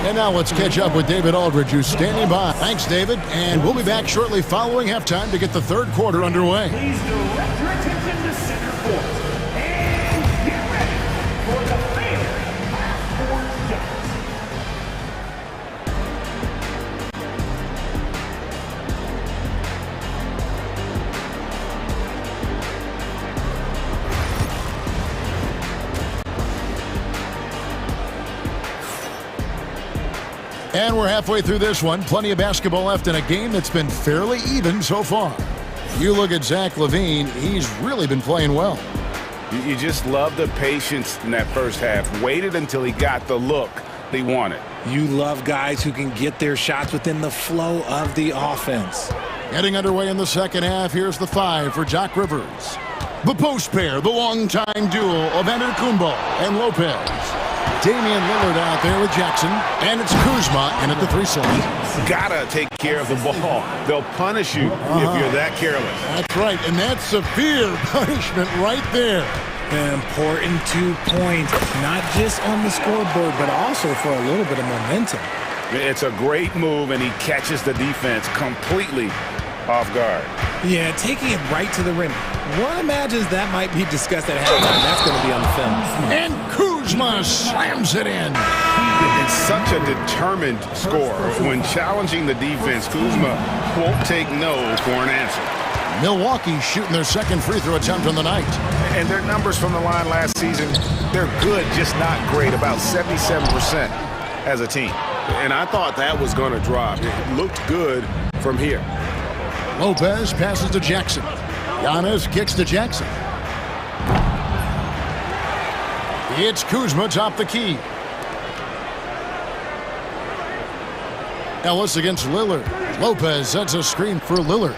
And now let's catch up with David Aldridge, who's standing by. Thanks, David. And we'll be back shortly following halftime to get the third quarter underway. Please direct your attention to center court. And get ready for the favorite half-court shot. And we're halfway through this one. Plenty of basketball left in a game that's been fairly even so far. You look at Zach LaVine, he's really been playing well. You just love the patience in that first half. Waited until he got the look they wanted. You love guys who can get their shots within the flow of the offense. Getting underway in the second half, here's the 5 for Jock Rivers. The post pair, the longtime duo of Antetokounmpo and Lopez. Damian Lillard out there with Jackson, and it's Kuzma in at the 3 slot. Gotta take care of the ball. They'll punish you if you're that careless. That's right, and that's severe punishment right there. An important 2 points, not just on the scoreboard, but also for a little bit of momentum. It's a great move, and he catches the defense completely off guard. Yeah, taking it right to the rim. One imagines that might be discussed at halftime. That's going to be on the film. And Kuzma slams it in. It's such a determined score. When challenging the defense, Kuzma won't take no for an answer. Milwaukee shooting their second free throw attempt on the night. And their numbers from the line last season, they're good, just not great, about 77% as a team. And I thought that was going to drop. It looked good from here. Lopez passes to Jackson. Giannis kicks to Jackson. It's Kuzma top the key. Ellis against Lillard. Lopez sets a screen for Lillard.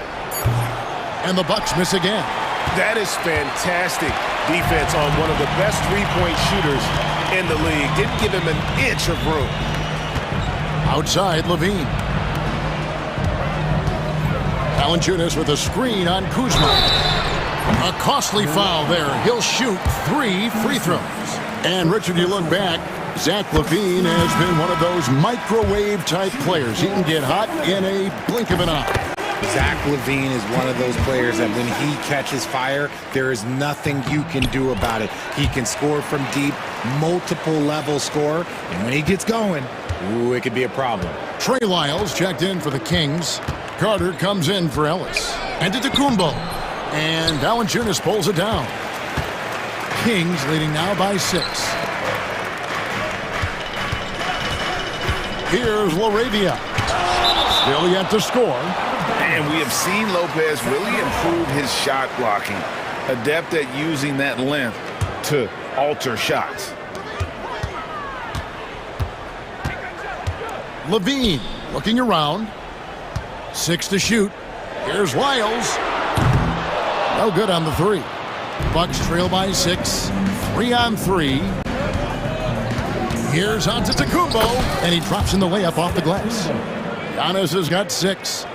And the Bucks miss again. That is fantastic defense on one of the best three-point shooters in the league. Didn't give him an inch of room. Outside, Levine. Valanciunas with a screen on Kuzma. A costly foul there. He'll shoot 3 free throws. And Richard, you look back, Zach LaVine has been one of those microwave-type players. He can get hot in a blink of an eye. Zach LaVine is one of those players that when he catches fire, there is nothing you can do about it. He can score from deep, multiple level score, and when he gets going, ooh, it could be a problem. Trey Lyles checked in for the Kings. Carter comes in for Ellis. Antetokounmpo. And Valanciunas pulls it down. Kings leading now by 6. Here's Laravia. Still yet to score. And we have seen Lopez really improve his shot blocking. Adept at using that length to alter shots. Levine looking around. 6 to shoot. Here's Lyles. No good on the 3. Bucks trail by 6. 3 on 3. Here's Antetokounmpo, and he drops in the layup off the glass. Giannis has got 6.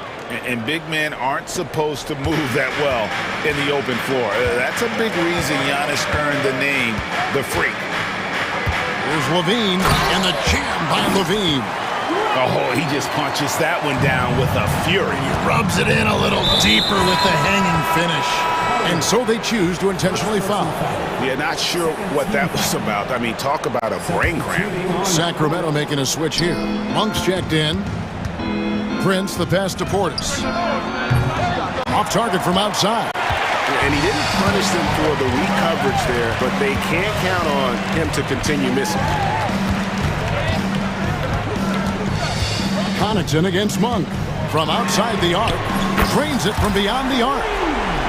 And big men aren't supposed to move that well in the open floor. That's a big reason Giannis earned the name, the Freak. Here's Levine, and the jam by Levine. Oh, he just punches that one down with a fury. He rubs it in a little deeper with the hanging finish. And so they choose to intentionally foul. Yeah, not sure what that was about. I mean, talk about a brain cramp. Sacramento making a switch here. Monk's checked in. Prince, the pass to Portis. Off target from outside. And he didn't punish them for the weak coverage there, but they can't count on him to continue missing. Connaughton against Monk. From outside the arc. Drains it from beyond the arc.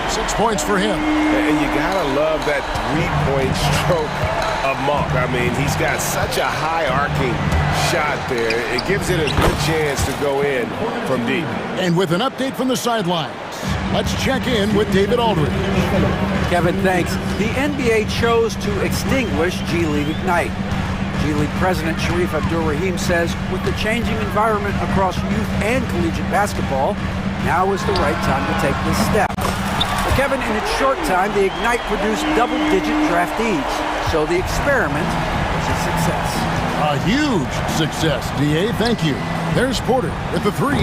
6 points for him. And you gotta love that three-point stroke of Monk. I mean, he's got such a high arcing shot there. It gives it a good chance to go in from deep. And with an update from the sidelines, let's check in with David Aldridge. Kevin, thanks. The NBA chose to extinguish G League Ignite. G League President Sharif Abdur-Rahim says with the changing environment across youth and collegiate basketball, now is the right time to take this step. But Kevin, in its short time, the Ignite produced double-digit draftees, so the experiment was a success. A huge success, D.A. Thank you. There's Porter with the 3.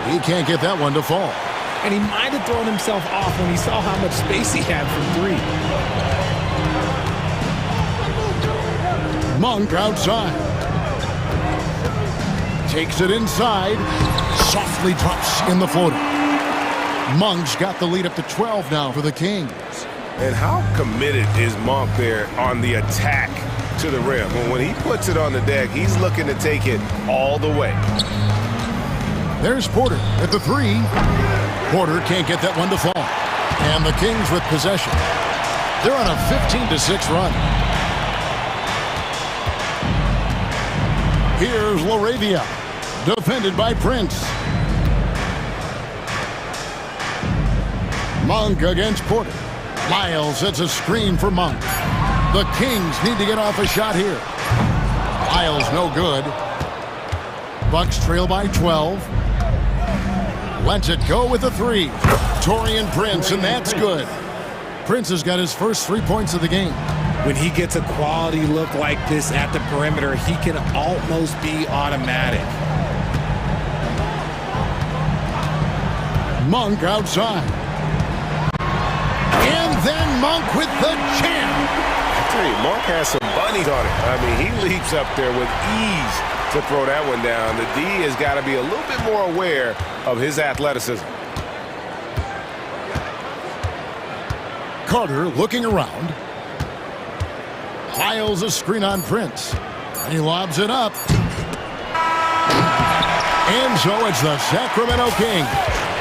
He can't get that one to fall. And he might have thrown himself off when he saw how much space he had from 3. Monk outside. Takes it inside. Softly drops in the floater. Monk's got the lead up to 12 now for the Kings. And how committed is Monk there on the attack to the rim? When he puts it on the deck, he's looking to take it all the way. There's Porter at the 3. Porter can't get that one to fall. And the Kings with possession. They're on a 15-6 run. Here's Laravia, defended by Prince. Monk against Porter. Lyles sets a screen for Monk. The Kings need to get off a shot here. Lyles no good. Bucks trail by 12. Lets it go with a 3. Taurean Prince, and that's good. Prince has got his first 3 points of the game. When he gets a quality look like this at the perimeter, he can almost be automatic. Monk outside. And then Monk with the jam. I tell you, Monk has some bunnies on it. I mean, he leaps up there with ease to throw that one down. The D has got to be a little bit more aware of his athleticism. Carter looking around. Lyles a screen on Prince. And he lobs it up. And so it's the Sacramento Kings.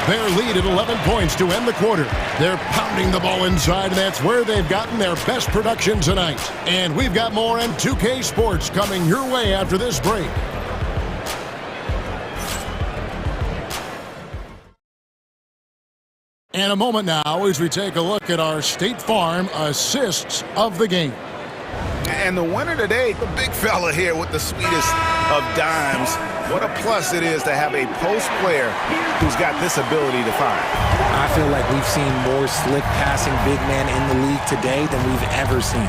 Their lead at 11 points to end the quarter. They're pounding the ball inside, and that's where they've gotten their best production tonight. And we've got more in 2K Sports coming your way after this break. And a moment now as we take a look at our State Farm assists of the game. And the winner today, the big fella here with the sweetest of dimes. What a plus it is to have a post player who's got this ability to fire. I feel like we've seen more slick passing big men in the league today than we've ever seen.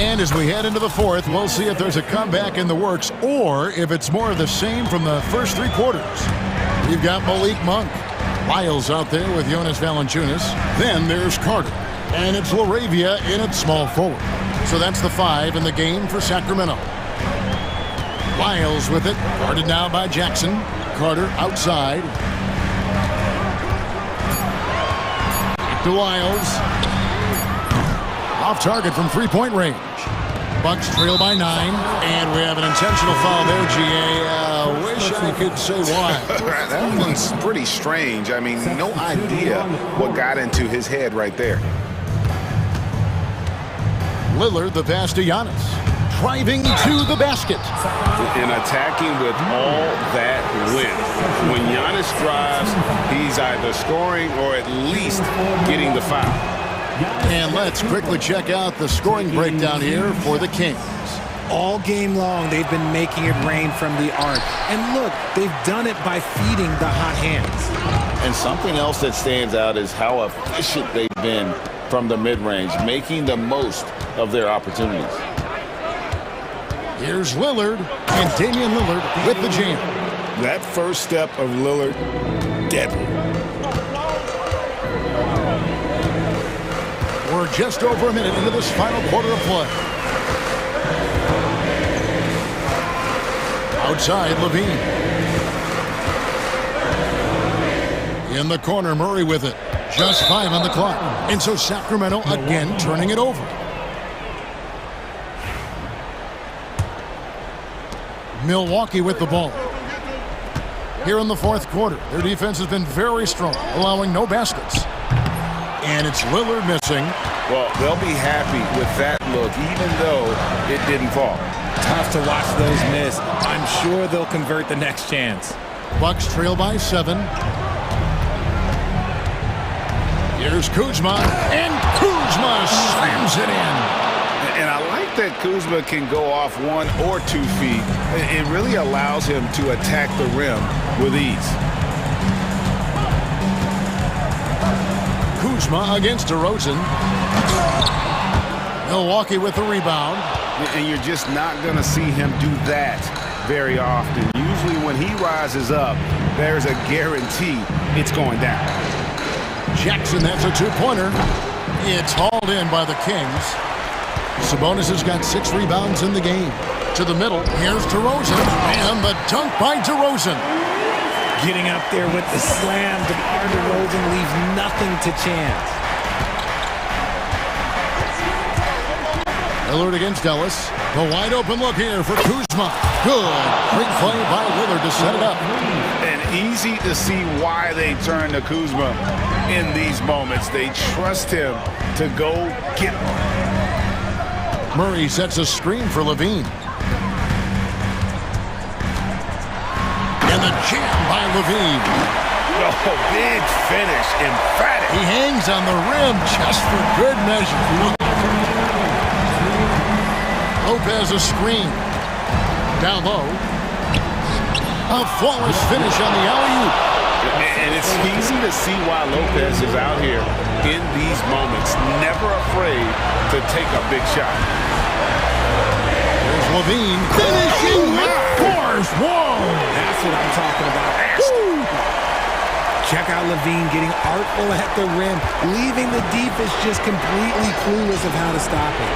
And as we head into the fourth, we'll see if there's a comeback in the works or if it's more of the same from the first 3 quarters. We've got Malik Monk. Lyles out there with Jonas Valanciunas. Then there's Carter. And it's Laravia in at small forward. So that's the 5 in the game for Sacramento. Lyles with it. Guarded now by Jackson. Carter outside. Back to Lyles. Off target from 3-point range. Bucks trail by 9, and we have an intentional foul there, GA. Wish I could say why. That one's pretty strange. I mean, no idea what got into his head right there. Lillard, the pass to Giannis. Driving to the basket. And attacking with all that length. When Giannis drives, he's either scoring or at least getting the foul. And let's quickly check out the scoring breakdown here for the Kings. All game long, they've been making it rain from the arc. And look, they've done it by feeding the hot hands. And something else that stands out is how efficient they've been from the mid-range, making the most of their opportunities. Here's Lillard, and Damian Lillard with the jam. That first step of Lillard, deadly. We're just over a minute into this final quarter of play. Outside, Levine. In the corner, Murray with it. Just 5 on the clock. And so Sacramento again turning it over. Milwaukee with the ball. Here in the fourth quarter, their defense has been very strong, allowing no baskets. And it's Lillard missing. Well, they'll be happy with that look, even though it didn't fall. Tough to watch those miss. I'm sure they'll convert the next chance. Bucks trail by 7. Here's Kuzma, and Kuzma slams it in. And I like that Kuzma can go off 1 or 2 feet. It really allows him to attack the rim with ease. Kuzma against DeRozan. Milwaukee with the rebound. And you're just not going to see him do that very often. Usually when he rises up, there's a guarantee it's going down. Jackson, that's a 2-pointer. It's hauled in by the Kings. Sabonis has got 6 rebounds in the game. To the middle, here's DeRozan, and the dunk by DeRozan. Getting up there with the slam, DeMar DeRozan leaves nothing to chance. Lillard against Ellis. The wide open look here for Kuzma. Good. Great play by Lillard to set it up. And easy to see why they turn to Kuzma in these moments. They trust him to go get one. Murray sets a screen for Levine. And the jam by Levine. Oh, big finish, emphatic. He hangs on the rim just for good measure. Lopez a screen. Down low. A flawless finish on the alley-oop. And it's easy to see why Lopez is out here in these moments, never afraid to take a big shot. There's Levine finishing with force. Whoa! That's what I'm talking about. Check out Levine getting artful at the rim, leaving the defense just completely clueless of how to stop it.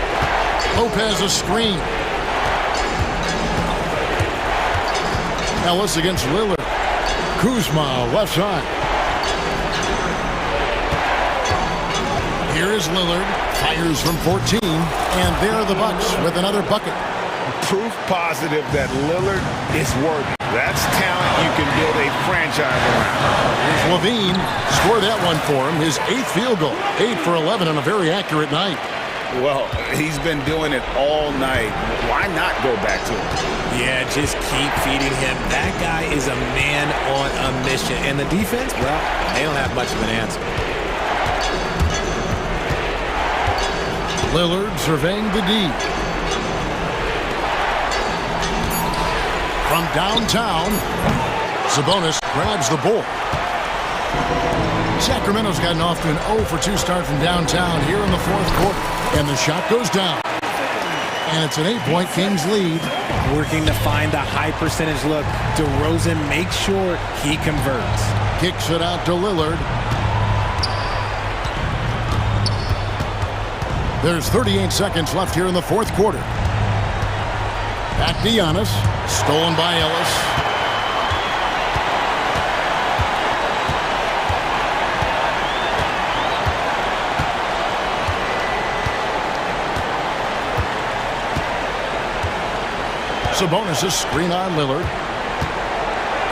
Lopez a screen. Ellis against Lillard. Kuzma left side. Here is Lillard. Fires from 14. And there are the Bucks with another bucket. Proof positive that Lillard is worthy. That's talent you can build a franchise around. Here's Levine. Scored that one for him. His 8th field goal. 8 for 11 on a very accurate night. Well, he's been doing it all night. Why not go back to him? Yeah, just keep feeding him. That guy is a man on a mission. And the defense, well, they don't have much of an answer. Lillard surveying the D. From downtown, Sabonis grabs the ball. Sacramento's gotten off to an 0-for-2 start from downtown here in the fourth quarter. And the shot goes down. And it's an 8-point Kings lead. Working to find a high percentage look. DeRozan makes sure he converts. Kicks it out to Lillard. There's 38 seconds left here in the fourth quarter. Back to Giannis. Stolen by Ellis. Sabonis' screen on Lillard.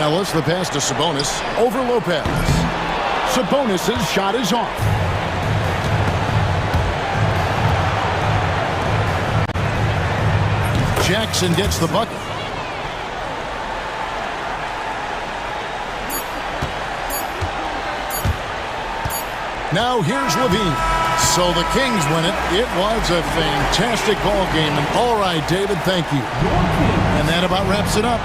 Ellis, the pass to Sabonis. Over Lopez. Sabonis' shot is off. Jackson gets the bucket. Now here's Levine. So the Kings win it. It was a fantastic ball game. And all right, David, thank you. And that about wraps it up.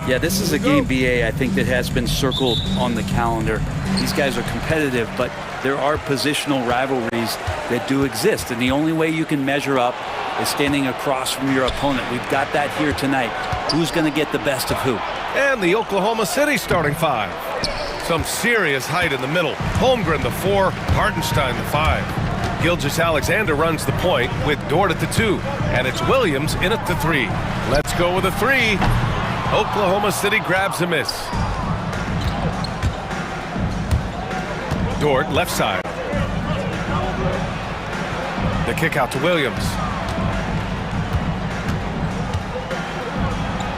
Yeah, this is a game, BA, I think that has been circled on the calendar. These guys are competitive, but there are positional rivalries that do exist, and the only way you can measure up is standing across from your opponent. We've got that here tonight. Who's going to get the best of who? And the Oklahoma City starting five. Some serious height in the middle. Holmgren, the 4, Hartenstein, the 5. Gilgeous-Alexander runs the point with Dort at the 2, and it's Williams in at the 3. Let's go with a 3. Oklahoma City grabs a miss. Dort, left side. The kick out to Williams.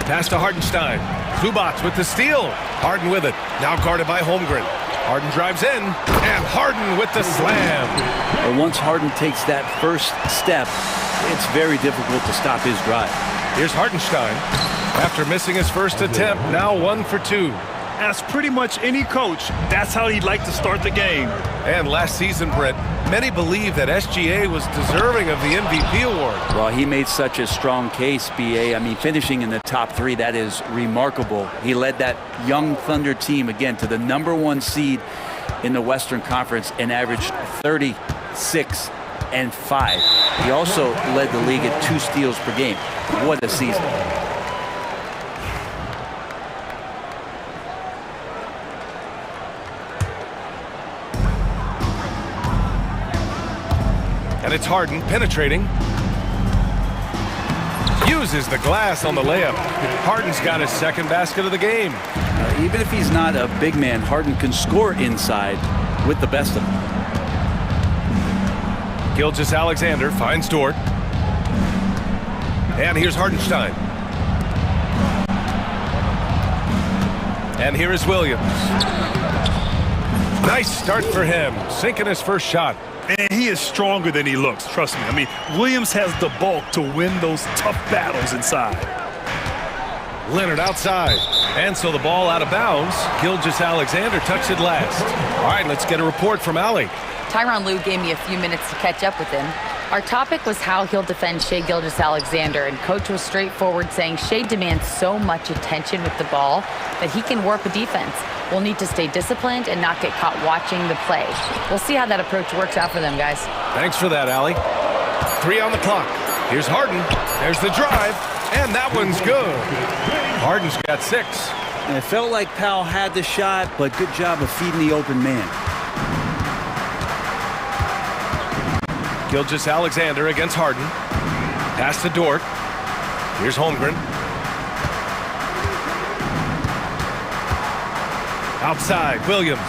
Pass to Hartenstein. Zubats with the steal. Harden with it. Now guarded by Holmgren. Harden drives in, and Harden with the slam. But once Harden takes that first step, it's very difficult to stop his drive. Here's Hartenstein. After missing his first attempt, now 1 for 2. As pretty much any coach, that's how he'd like to start the game. And last season, Brett, many believe that SGA was deserving of the MVP award. Well, he made such a strong case, BA. I mean, finishing in the top 3, that is remarkable. He led that young Thunder team, again, to the #1 seed in the Western Conference and averaged 36 and 5. He also led the league at 2 steals per game. What a season. And it's Harden penetrating. Uses the glass on the layup. Harden's got his second basket of the game. Even if he's not a big man, Harden can score inside with the best of them. Gilgeous-Alexander finds Dort. And here's Hartenstein. And here is Williams. Nice start for him, sinking his first shot. And he is stronger than he looks, trust me. I mean, Williams has the bulk to win those tough battles inside. Leonard outside. And so the ball out of bounds. Gilgeous-Alexander tucks it last. All right, let's get a report from Allie. Tyronn Lue gave me a few minutes to catch up with him. Our topic was how he'll defend Shai Gilgeous-Alexander, and Coach was straightforward, saying Shai demands so much attention with the ball that he can warp a defense. We'll need to stay disciplined and not get caught watching the play. We'll see how that approach works out for them, guys. Thanks for that, Allie. 3 on the clock. Here's Harden. There's the drive, and that one's good. Harden's got 6. And it felt like Powell had the shot, but good job of feeding the open man. Gilgeous-Alexander against Harden. Pass to Dort. Here's Holmgren. Outside, Williams.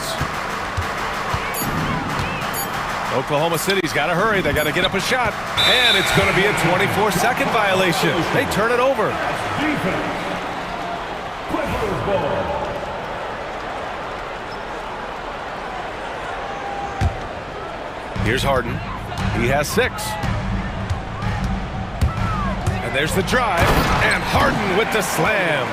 Oklahoma City's got to hurry. They got to get up a shot. And it's going to be a 24-second violation. They turn it over. Here's Harden. He has 6. And there's the drive. And Harden with the slam.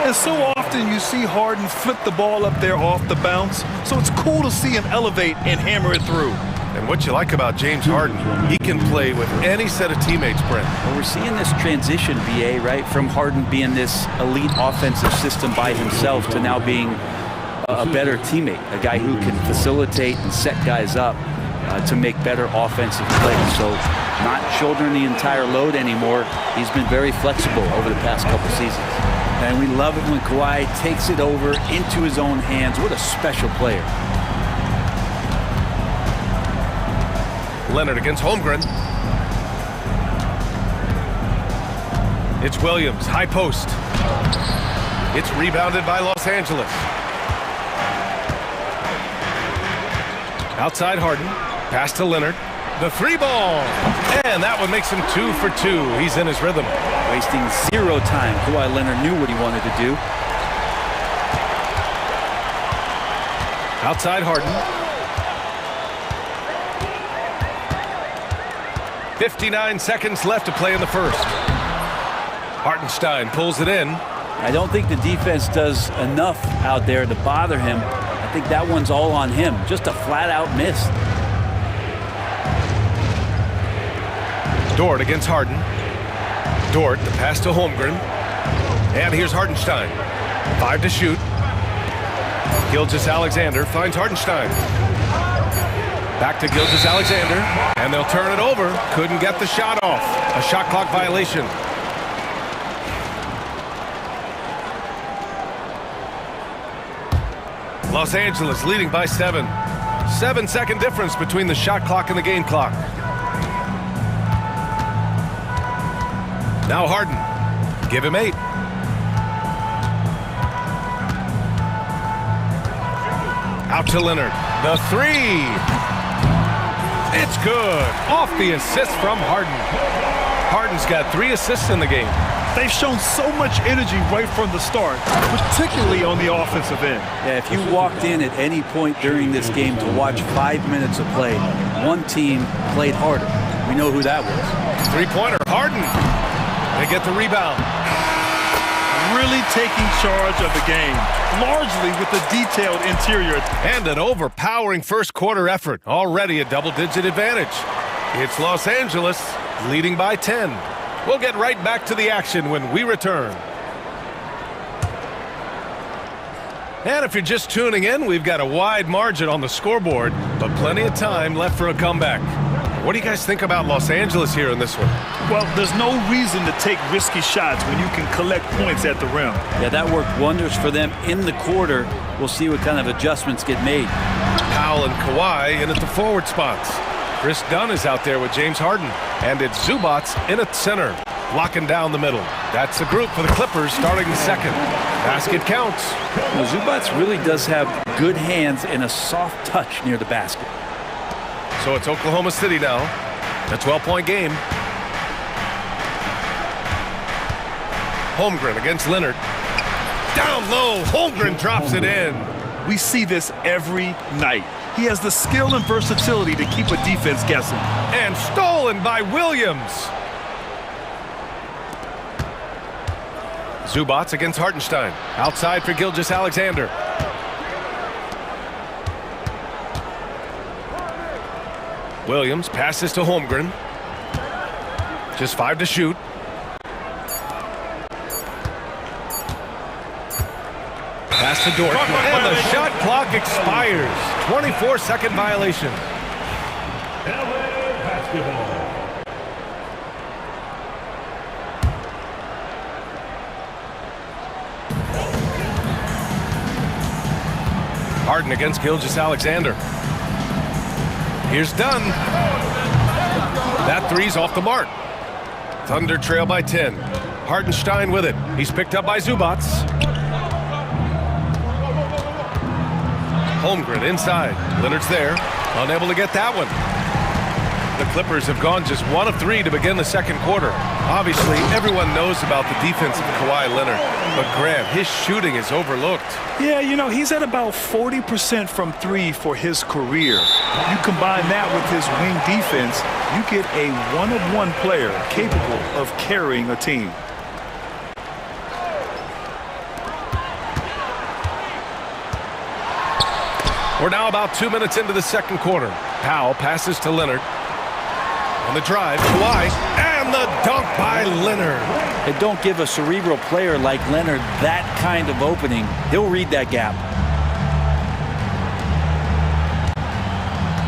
And so often you see Harden flip the ball up there off the bounce. So it's cool to see him elevate and hammer it through. And what you like about James Harden, he can play with any set of teammates, Brent. Well, we're seeing this transition, BA, right? From Harden being this elite offensive system by himself to now being a better teammate, a guy who can facilitate and set guys up to make better offensive plays. So not shouldering the entire load anymore. He's been very flexible over the past couple seasons. And we love it when Kawhi takes it over into his own hands. What a special player. Leonard against Holmgren. It's Williams, high post. It's rebounded by Los Angeles. Outside Harden. Pass to Leonard. The 3 ball. And that one makes him 2 for 2. He's in his rhythm. Wasting 0 time. Kawhi Leonard knew what he wanted to do. Outside Harden. 59 seconds left to play in the first. Hartenstein pulls it in. I don't think the defense does enough out there to bother him. I think that one's all on him. Just a flat-out miss. Dort against Harden. Dort, the pass to Holmgren. And here's Hartenstein. 5 to shoot. Gilgeous-Alexander finds Hartenstein. Back to Gilgeous-Alexander, and they'll turn it over. Couldn't get the shot off. A shot clock violation. Los Angeles leading by 7. 7-second difference between the shot clock and the game clock. Now Harden. Give him 8. Out to Leonard. The 3. It's good. Off the assist from Harden. Harden's got 3 assists in the game. They've shown so much energy right from the start, particularly on the offensive end. Yeah, if you walked in at any point during this game to watch 5 minutes of play, one team played harder. We know who that was. 3-pointer, Harden. They get the rebound. Really taking charge of the game, largely with the detailed interior. And an overpowering first quarter effort. Already a double-digit advantage. It's Los Angeles leading by 10. We'll get right back to the action when we return. And if you're just tuning in, we've got a wide margin on the scoreboard, but plenty of time left for a comeback. What do you guys think about Los Angeles here in this one? Well, there's no reason to take risky shots when you can collect points at the rim. Yeah, that worked wonders for them in the quarter. We'll see what kind of adjustments get made. Powell and Kawhi in at the forward spots. Chris Dunn is out there with James Harden. And it's Zubac in at center, locking down the middle. That's the group for the Clippers starting the second. Basket counts. Now, Zubac really does have good hands and a soft touch near the basket. So it's Oklahoma City now. A 12-point game. Holmgren against Leonard. Down low, Holmgren drops it in. We see this every night. He has the skill and versatility to keep a defense guessing. And stolen by Williams. Zubac against Hartenstein. Outside for Gilgeous-Alexander. Williams passes to Holmgren. Just 5 to shoot. Pass to Dort. And the shot clock expires. 24-second violation. Harden against Gilgeous-Alexander. Here's Dunn. That three's off the mark. Thunder trail by 10. Hartenstein with it. He's picked up by Zubac. Holmgren inside. Leonard's there. Unable to get that one. The Clippers have gone just 1 of 3 to begin the second quarter. Obviously, everyone knows about the defense of Kawhi Leonard. But Grant, his shooting is overlooked. Yeah, you know, he's at about 40% from 3 for his career. You combine that with his wing defense, you get a one-of-one player capable of carrying a team. We're now about 2 minutes into the second quarter. Powell passes to Leonard. On the drive, Kawhi, and the dunk by Leonard. And don't give a cerebral player like Leonard that kind of opening. He'll read that gap.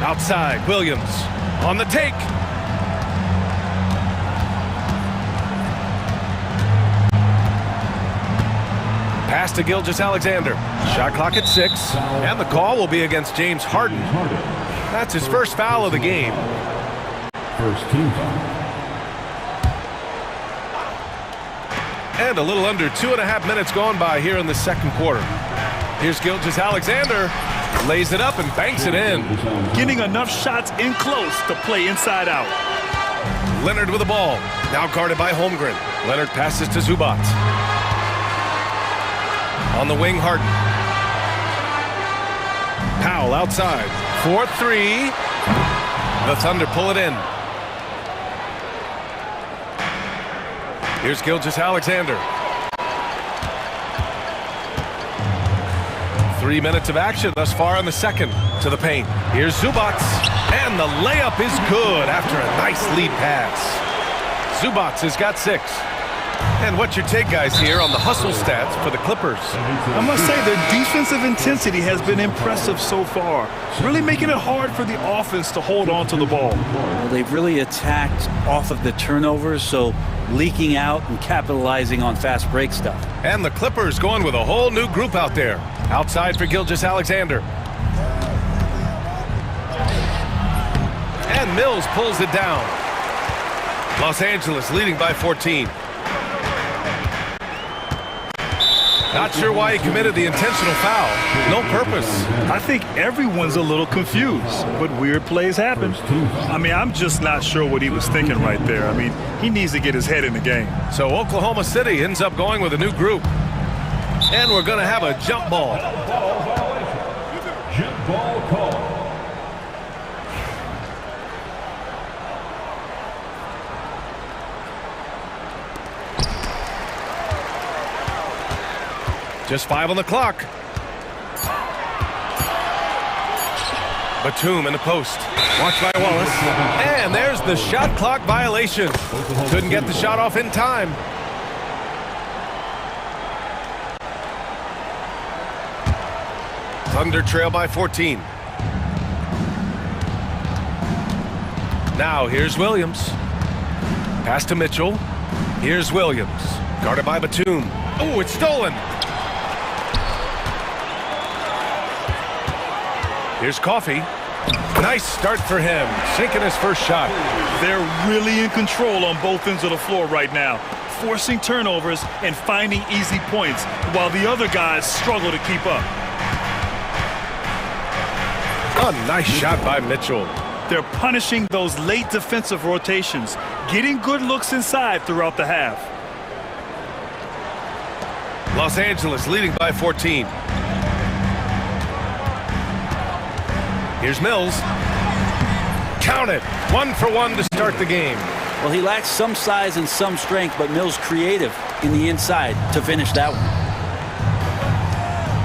Outside, Williams on the take. Pass to Gilgeous-Alexander. Shot clock at 6, and the call will be against James Harden. That's his first foul of the game. First team foul. And a little under 2.5 minutes gone by here in the second quarter. Here's Gilgeous-Alexander. Lays it up and banks it in. Getting enough shots in close to play inside out. Leonard with the ball. Now guarded by Holmgren. Leonard passes to Zubac. On the wing, Harden. Powell outside. 4-3. The Thunder pull it in. Here's Gilgeous-Alexander. 3 minutes of action thus far in the second. To the paint. Here's Zubac. And the layup is good after a nice lead pass. Zubac has got 6. And what's your take, guys, here on the hustle stats for the Clippers? I must say their defensive intensity has been impressive so far, really making it hard for the offense to hold on to the ball. Well, they've really attacked off of the turnovers, so leaking out and capitalizing on fast break stuff. And the Clippers going with a whole new group out there. Outside for Gilgeous-Alexander. And Mills pulls it down. Los Angeles leading by 14. Not sure why he committed the intentional foul. No purpose. I think everyone's a little confused, but weird plays happen. I mean, I'm just not sure what he was thinking right there. I mean, he needs to get his head in the game. So Oklahoma City ends up going with a new group. And we're going to have a jump ball. Jump ball call. Just 5 on the clock. Batum in the post. Watched by Wallace. And there's the shot clock violation. Couldn't get the shot off in time. Thunder trail by 14. Now here's Williams. Pass to Mitchell. Here's Williams. Guarded by Batum. Oh, it's stolen. Here's Coffey. Nice start for him, sinking his first shot. They're really in control on both ends of the floor right now, forcing turnovers and finding easy points, while the other guys struggle to keep up. A nice shot by Mitchell. They're punishing those late defensive rotations, getting good looks inside throughout the half. Los Angeles leading by 14. Here's Mills. Count it. 1 for 1 to start the game. Well, he lacks some size and some strength, but Mills creative in the inside to finish that one.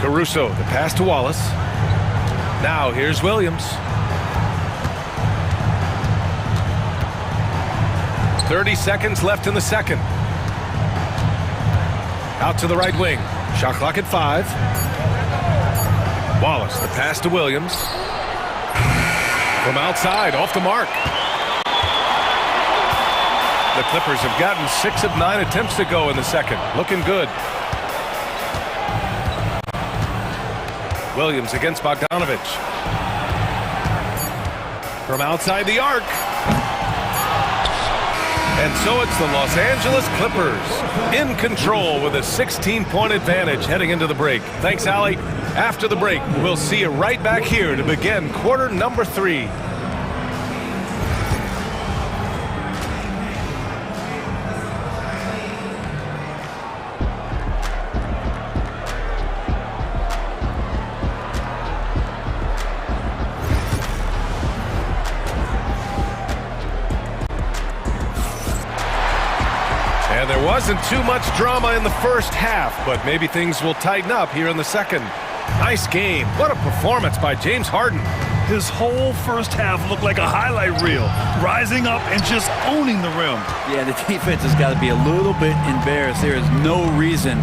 Caruso, the pass to Wallace. Now here's Williams. 30 seconds left in the second. Out to the right wing. Shot clock at 5. Wallace, the pass to Williams. From outside, off the mark. The Clippers have gotten 6 of 9 attempts to go in the second. Looking good. Williams against Bogdanovich. From outside the arc. And so it's the Los Angeles Clippers in control with a 16-point advantage heading into the break. Thanks, Allie. After the break, we'll see you right back here to begin quarter number 3. And there wasn't too much drama in the first half, but maybe things will tighten up here in the second. Nice game. What a performance by James Harden. His whole first half looked like a highlight reel, rising up and just owning the rim. Yeah, the defense has got to be a little bit embarrassed. There is no reason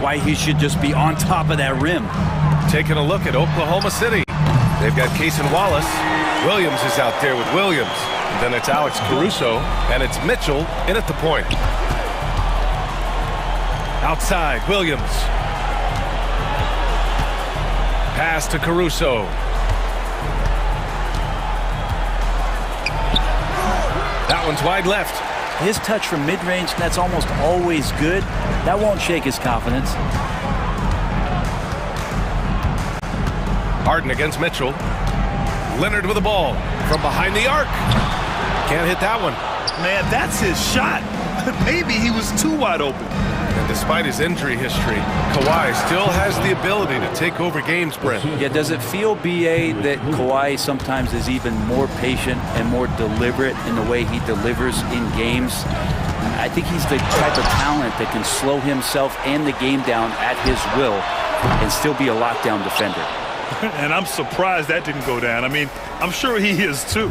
why he should just be on top of that rim. Taking a look at Oklahoma City. They've got Case and Wallace. Williams is out there with Williams. And then it's Alex Caruso, and it's Mitchell in at the point. Outside, Williams. Pass to Caruso. That one's wide left. His touch from mid-range, that's almost always good. That won't shake his confidence. Harden against Mitchell. Leonard with the ball from behind the arc. Can't hit that one. Man, that's his shot. Maybe he was too wide open. And despite his injury history, Kawhi still has the ability to take over games, Brent. Yeah, does it feel, B.A., that Kawhi sometimes is even more patient and more deliberate in the way he delivers in games? I think he's the type of talent that can slow himself and the game down at his will and still be a lockdown defender. And I'm surprised that didn't go down. I mean, I'm sure he is too.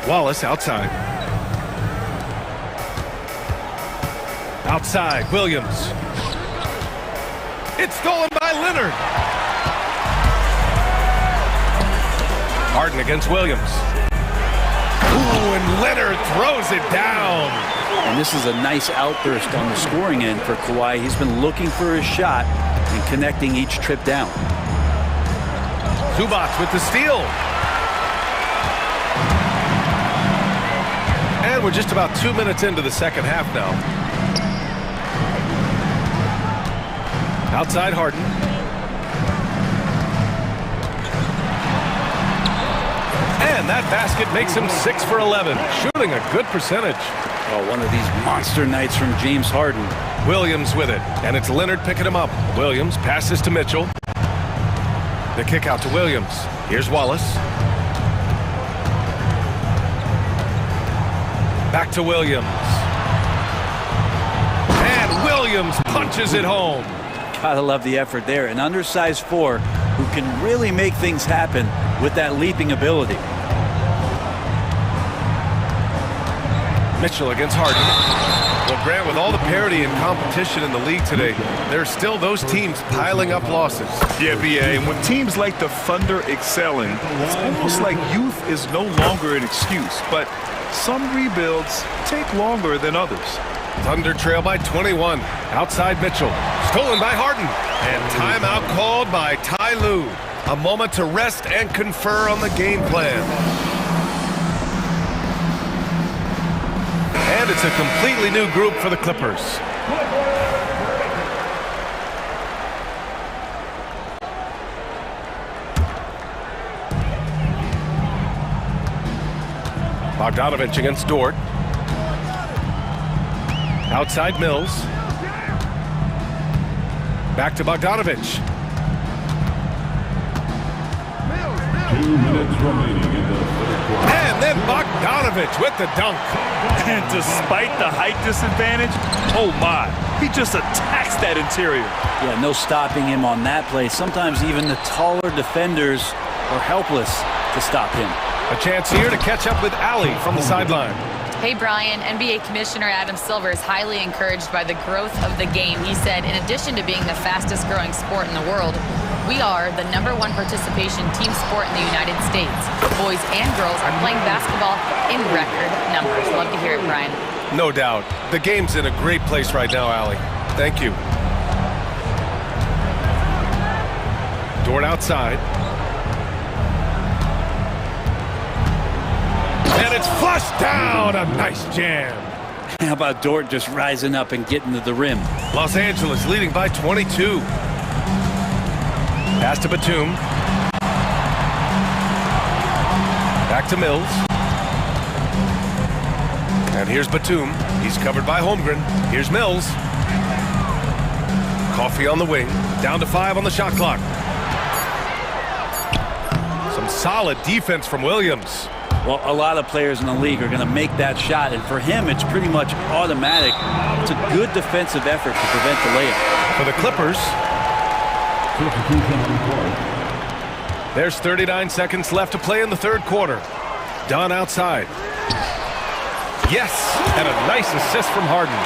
Wallace outside. Outside, Williams. It's stolen by Leonard. Harden against Williams. Ooh, and Leonard throws it down. And this is a nice outburst on the scoring end for Kawhi. He's been looking for his shot and connecting each trip down. Zubac with the steal. And we're just about 2 minutes into the second half now. Outside Harden. And that basket makes him 6 for 11, shooting a good percentage. Oh, one of these monster nights from James Harden. Williams with it, and it's Leonard picking him up. Williams passes to Mitchell. The kick out to Williams. Here's Wallace. Back to Williams. And Williams punches it home. Gotta love the effort there. An undersized four who can really make things happen with that leaping ability. Mitchell against Harden. Well, Grant, with all the parity and competition in the league today, there are still those teams piling up losses. Yeah, BA, and with teams like the Thunder excelling, it's almost like youth is no longer an excuse, but some rebuilds take longer than others. Thunder trail by 21. Outside Mitchell. Stolen by Harden. And timeout called by Ty Lue. A moment to rest and confer on the game plan. And it's a completely new group for the Clippers. Bogdanovich against Dort. Outside Mills. Back to Bogdanovich. 2 minutes remaining in the third quarter. And then Bogdanovich with the dunk. And despite the height disadvantage, oh my, he just attacks that interior. Yeah, no stopping him on that play. Sometimes even the taller defenders are helpless to stop him. A chance here to catch up with Ali from the sideline. Hey, Brian, NBA Commissioner Adam Silver is highly encouraged by the growth of the game. He said, in addition to being the fastest growing sport in the world, we are the #1 participation team sport in the United States. Boys and girls are playing basketball in record numbers. Love to hear it, Brian. No doubt. The game's in a great place right now, Ali. Thank you. Dort outside. And it's flushed down. A nice jam. How about Dort just rising up and getting to the rim? Los Angeles leading by 22. Pass to Batum. Back to Mills. And here's Batum. He's covered by Holmgren. Here's Mills. Coffee on the wing. Down to 5 on the shot clock. Some solid defense from Williams. Well, a lot of players in the league are going to make that shot, and for him, it's pretty much automatic. It's a good defensive effort to prevent the layup. For the Clippers, there's 39 seconds left to play in the third quarter. Dunn outside. Yes, and a nice assist from Harden.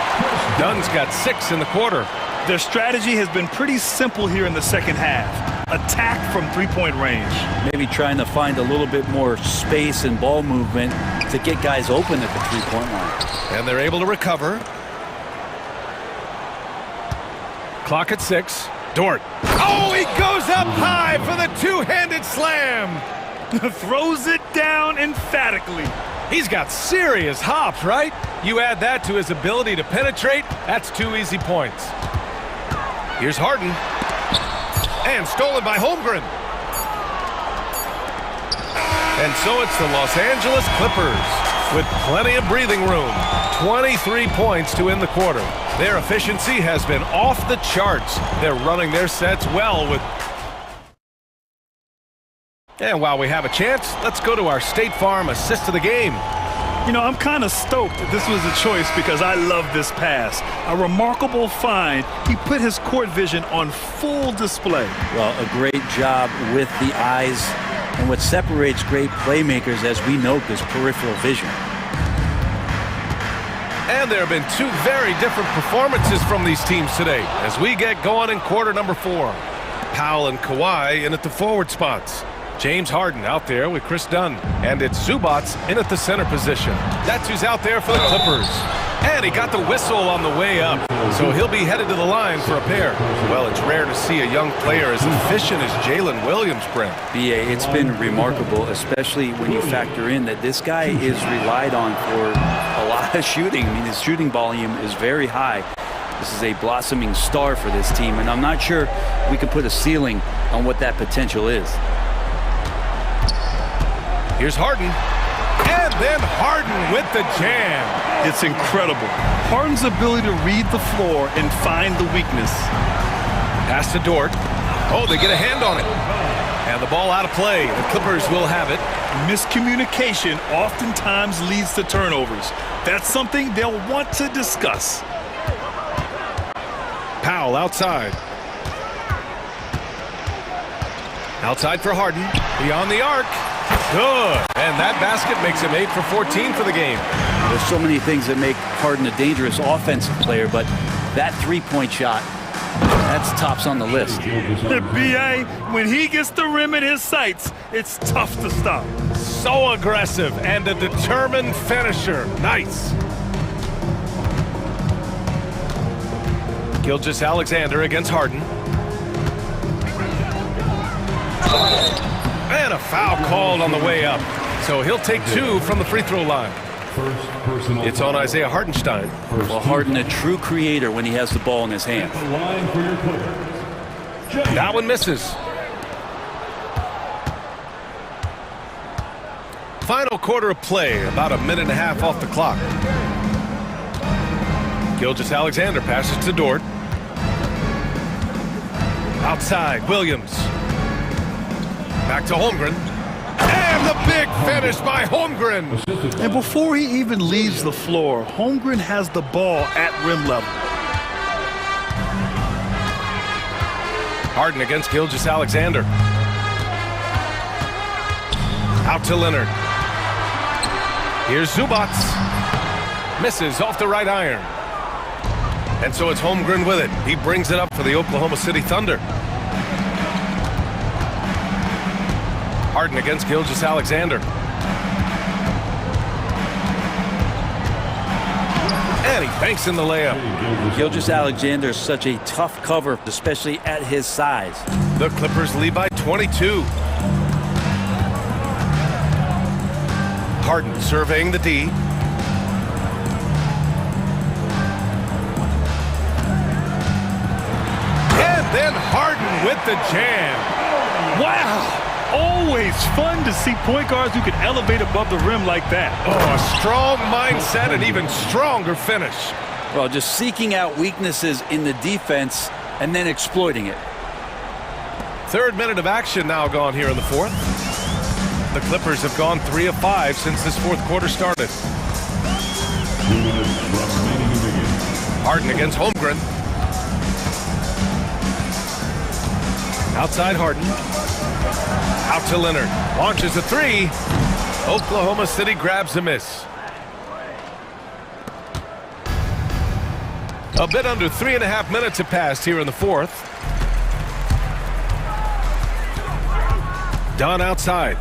Dunn's got 6 in the quarter. Their strategy has been pretty simple here in the second half. Attack from three-point range. Maybe trying to find a little bit more space and ball movement to get guys open at the three-point line. And they're able to recover. Clock at 6. Dort. Oh, he goes up high for the two-handed slam. Throws it down emphatically. He's got serious hops, right? You add that to his ability to penetrate, that's 2 easy points. Here's Harden. And stolen by Holmgren. And so it's the Los Angeles Clippers with plenty of breathing room. 23 points to end the quarter. Their efficiency has been off the charts. They're running their sets well with... And while we have a chance, let's go to our State Farm assist of the game. You know, I'm kind of stoked that this was a choice because I love this pass. A remarkable find. He put his court vision on full display. Well, a great job with the eyes. And what separates great playmakers, as we note, is peripheral vision. And there have been two very different performances from these teams today as we get going in quarter number 4. Powell and Kawhi in at the forward spots. James Harden out there with Chris Dunn. And it's Zubac in at the center position. That's who's out there for the Clippers. And he got the whistle on the way up, so he'll be headed to the line for a pair. Well, it's rare to see a young player as efficient as Jalen Williams, Brent. BA, it's been remarkable, especially when you factor in that this guy is relied on for a lot of shooting. I mean, his shooting volume is very high. This is a blossoming star for this team, and I'm not sure we can put a ceiling on what that potential is. Here's Harden. And then Harden with the jam. It's incredible. Harden's ability to read the floor and find the weakness. Pass to Dort. Oh, they get a hand on it. And the ball out of play. The Clippers will have it. Miscommunication oftentimes leads to turnovers. That's something they'll want to discuss. Powell outside. Outside for Harden. Beyond the arc. Good. And that basket makes him 8 for 14 for the game. There's so many things that make Harden a dangerous offensive player, but that three-point shot, that's tops on the list. BA, when he gets the rim in his sights, it's tough to stop. So aggressive and a determined finisher. Nice. Gilgeous-Alexander against Harden. And a foul called on the way up. So he'll take 2 from the free throw line. It's on Isaiah Hartenstein. Well, Harden, a true creator when he has the ball in his hands. That one misses. Final quarter of play, about a minute and a half off the clock. Gilgeous-Alexander passes to Dort. Outside, Williams. Back to Holmgren. And the big finish by Holmgren. And before he even leaves the floor, Holmgren has the ball at rim level. Harden against Gilgeous-Alexander. Out to Leonard. Here's Zubac. Misses off the right iron. And so it's Holmgren with it. He brings it up for the Oklahoma City Thunder. Harden against Gilgeous-Alexander. And he banks in the layup. Gilgeous-Alexander is such a tough cover, especially at his size. The Clippers lead by 22. Harden surveying the D. And then Harden with the jam. Wow! Always fun to see point guards who can elevate above the rim like that. Oh, a strong mindset and even stronger finish. Well, just seeking out weaknesses in the defense and then exploiting it. Third minute of action now gone here in the fourth. The Clippers have gone 3 of 5 since this fourth quarter started. Harden against Holmgren. Outside Harden. Out to Leonard. Launches a 3. Oklahoma City grabs a miss. A bit under 3.5 minutes have passed here in the fourth. Dunn outside.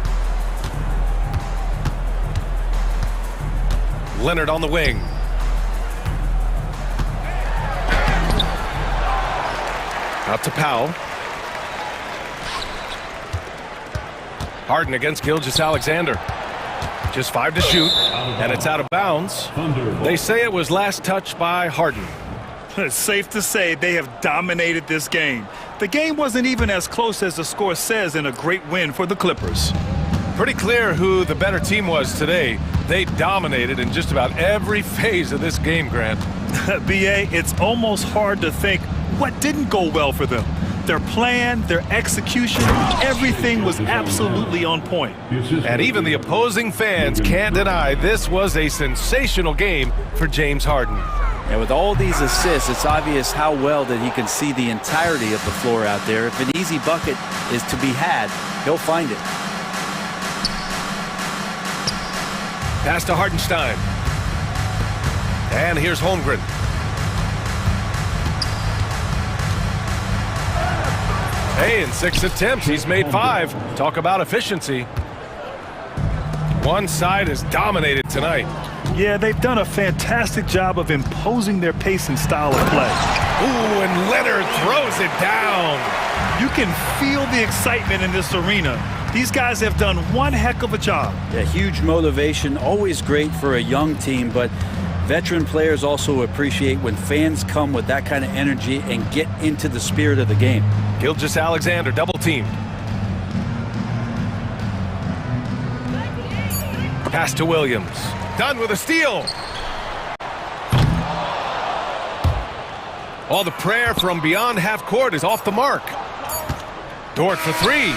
Leonard on the wing. Out to Powell. Harden against Gilgeous-Alexander. Just 5 to shoot, and it's out of bounds. They say it was last touched by Harden. It's safe to say they have dominated this game. The game wasn't even as close as the score says in a great win for the Clippers. Pretty clear who the better team was today. They dominated in just about every phase of this game, Grant. BA, it's almost hard to think what didn't go well for them. Their plan, their execution, everything was absolutely on point. And even the opposing fans can't deny this was a sensational game for James Harden. And with all these assists, it's obvious how well that he can see the entirety of the floor out there. If an easy bucket is to be had, he'll find it. Pass to Hartenstein. And here's Holmgren. Hey, in 6 attempts, he's made 5. Talk about efficiency. One side is dominated tonight. Yeah, they've done a fantastic job of imposing their pace and style of play. Ooh, and Leonard throws it down. You can feel the excitement in this arena. These guys have done one heck of a job. Yeah, huge motivation, always great for a young team, but veteran players also appreciate when fans come with that kind of energy and get into the spirit of the game. Gilgeous-Alexander double teamed. Pass to Williams. Done with a steal. All the prayer from beyond half court is off the mark. Dort for 3.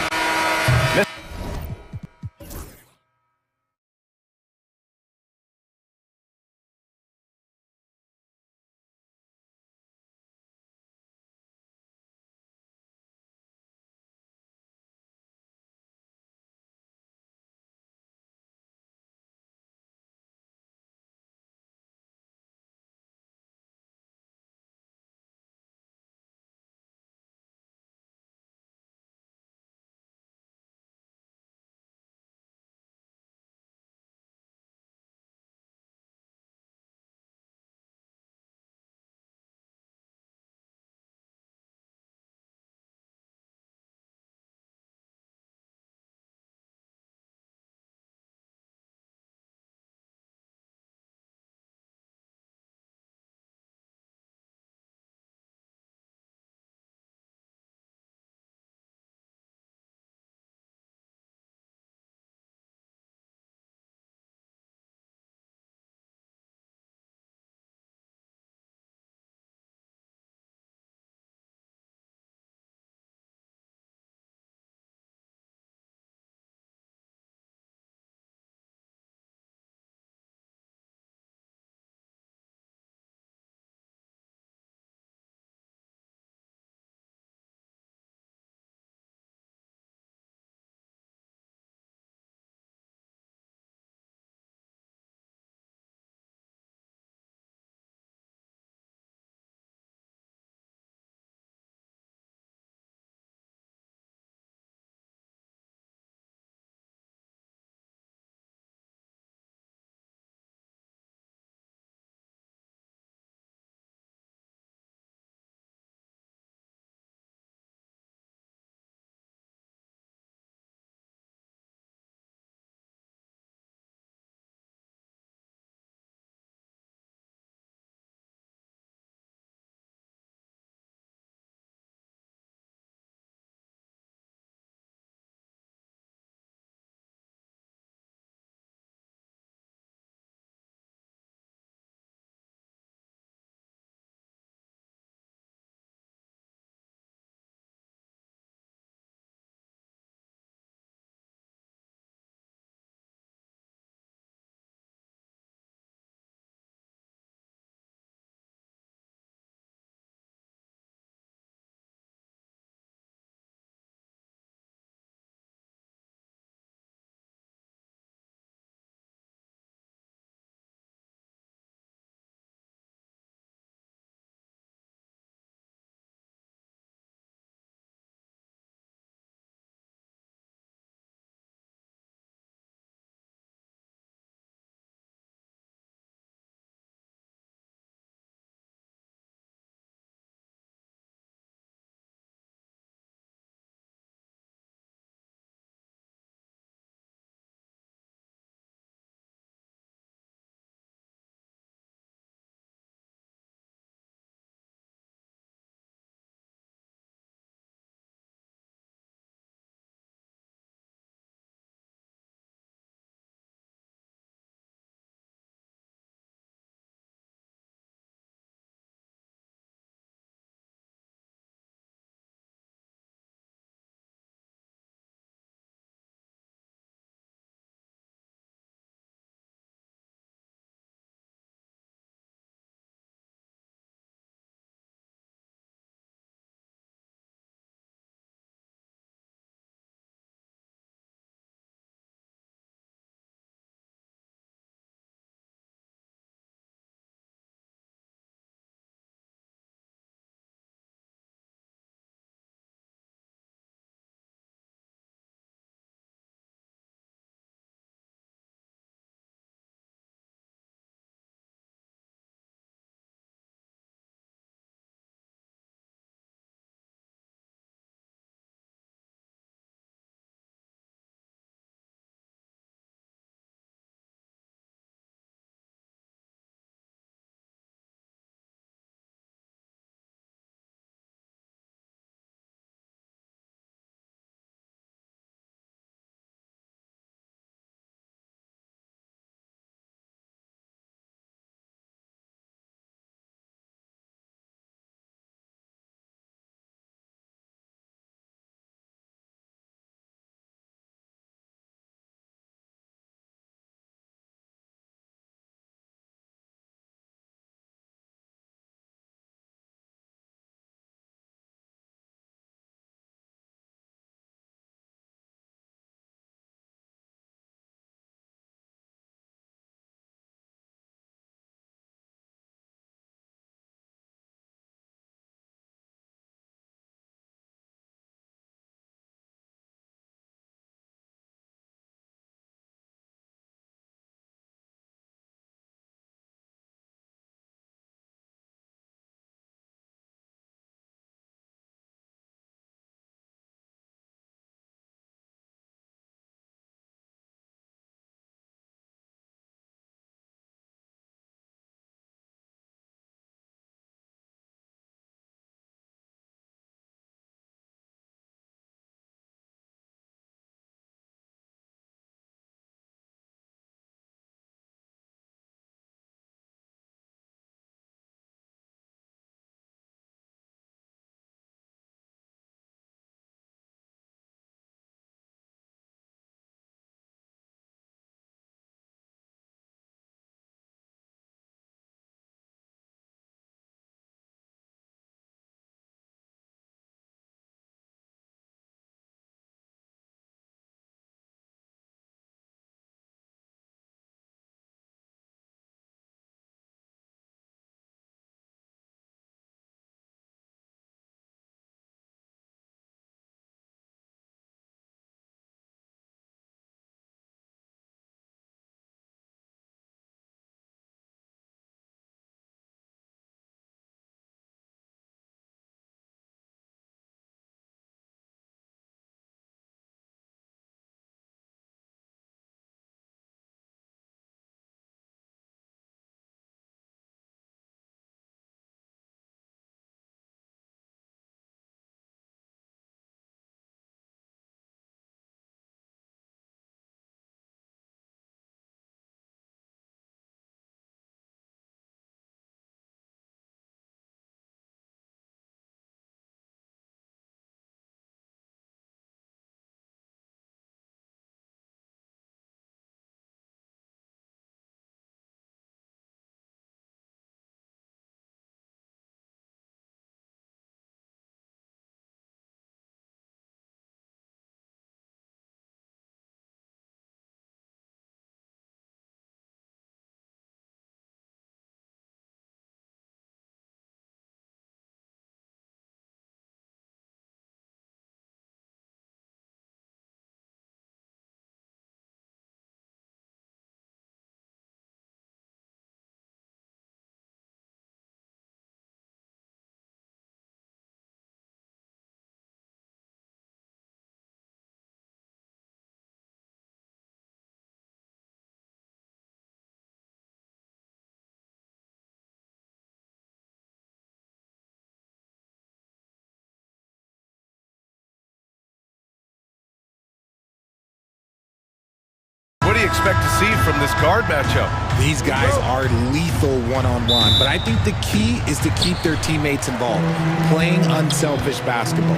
do you expect to see from this guard matchup? These guys are lethal one-on-one, but I think the key is to keep their teammates involved, playing unselfish basketball.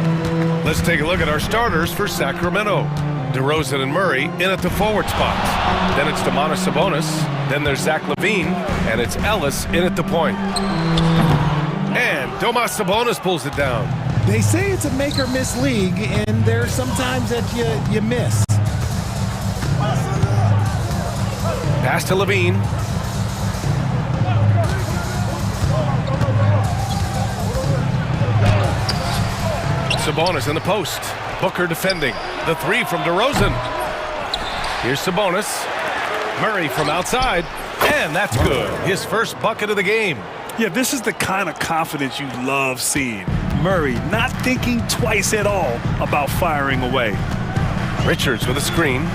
Let's take a look at our starters for Sacramento. DeRozan and Murray in at the forward spots. Then it's Domantas Sabonis. Then there's Zach LaVine, and it's Ellis in at the point. And Domantas Sabonis pulls it down. They say it's a make-or-miss league, and there are some times that you miss. Pass to LaVine. Sabonis in the post. Booker defending. The three from DeRozan. Here's Sabonis. Murray from outside. And that's good. His first bucket of the game. Yeah, this is the kind of confidence you love seeing. Murray not thinking twice at all about firing away. Richards with a screen.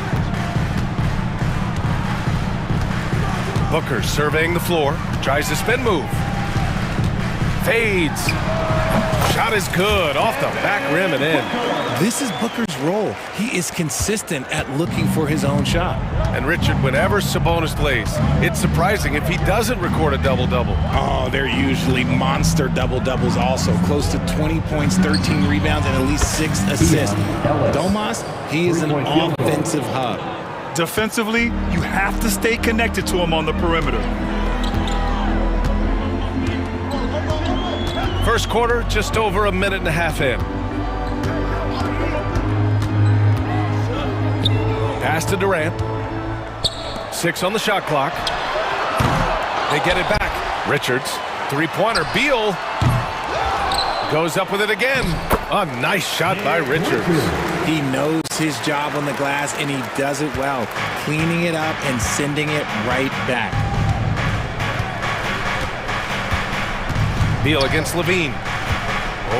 Booker surveying the floor. Tries the spin move. Fades. Shot is good. Off the back rim and in. This is Booker's role. He is consistent at looking for his own shot. And Richard, whenever Sabonis plays, it's surprising if he doesn't record a double-double. Oh, they're usually monster double-doubles also. Close to 20 points, 13 rebounds, and at least 6 assists. Domas, he is an offensive hub. Defensively, you have to stay connected to him on the perimeter. First quarter, just over a minute and a half in. Pass to Durant. 6 on the shot clock. They get it back. Richards, three-pointer. Beal goes up with it again. A nice shot by Richards. He knows his job on the glass, and he does it well, cleaning it up and sending it right back. Beal against LaVine.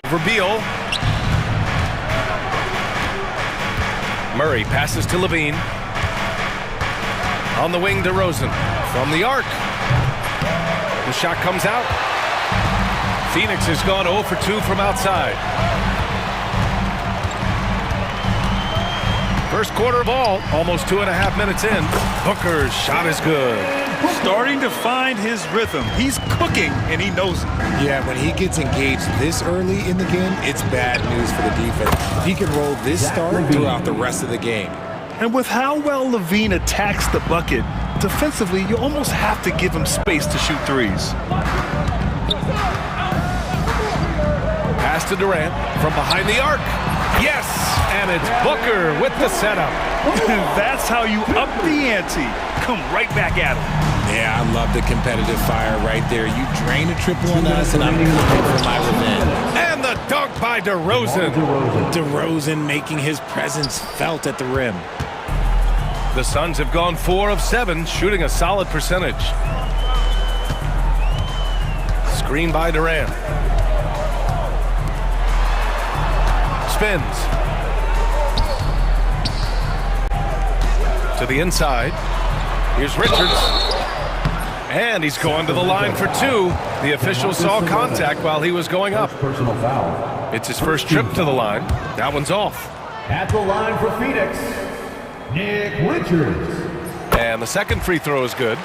Over Beal. Murray passes to LaVine. On the wing, DeRozan. From the arc. The shot comes out. Phoenix has gone 0 for 2 from outside. First quarter ball, almost 2.5 minutes in. Booker's shot is good. Starting to find his rhythm. He's cooking, and he knows it. Yeah, when he gets engaged this early in the game, it's bad news for the defense. If he can roll this start throughout the rest of the game. And with how well LaVine attacks the bucket, defensively, you almost have to give him space to shoot threes. Pass to Durant from behind the arc. Yes, and it's Booker with the setup. That's how you up the ante. Come right back at him. Yeah, I love the competitive fire right there. You drain a triple on us, and I'm coming for my revenge. And the dunk by DeRozan. DeRozan making his presence felt at the rim. The Suns have gone 4 of 7, shooting a solid percentage. Screen by Durant. Spins. To the inside. Here's Richards. And he's going to the line for 2. The official saw contact while he was going up. It's his first trip to the line. That one's off. At the line for Phoenix, Nick Richards. And the second free throw is good.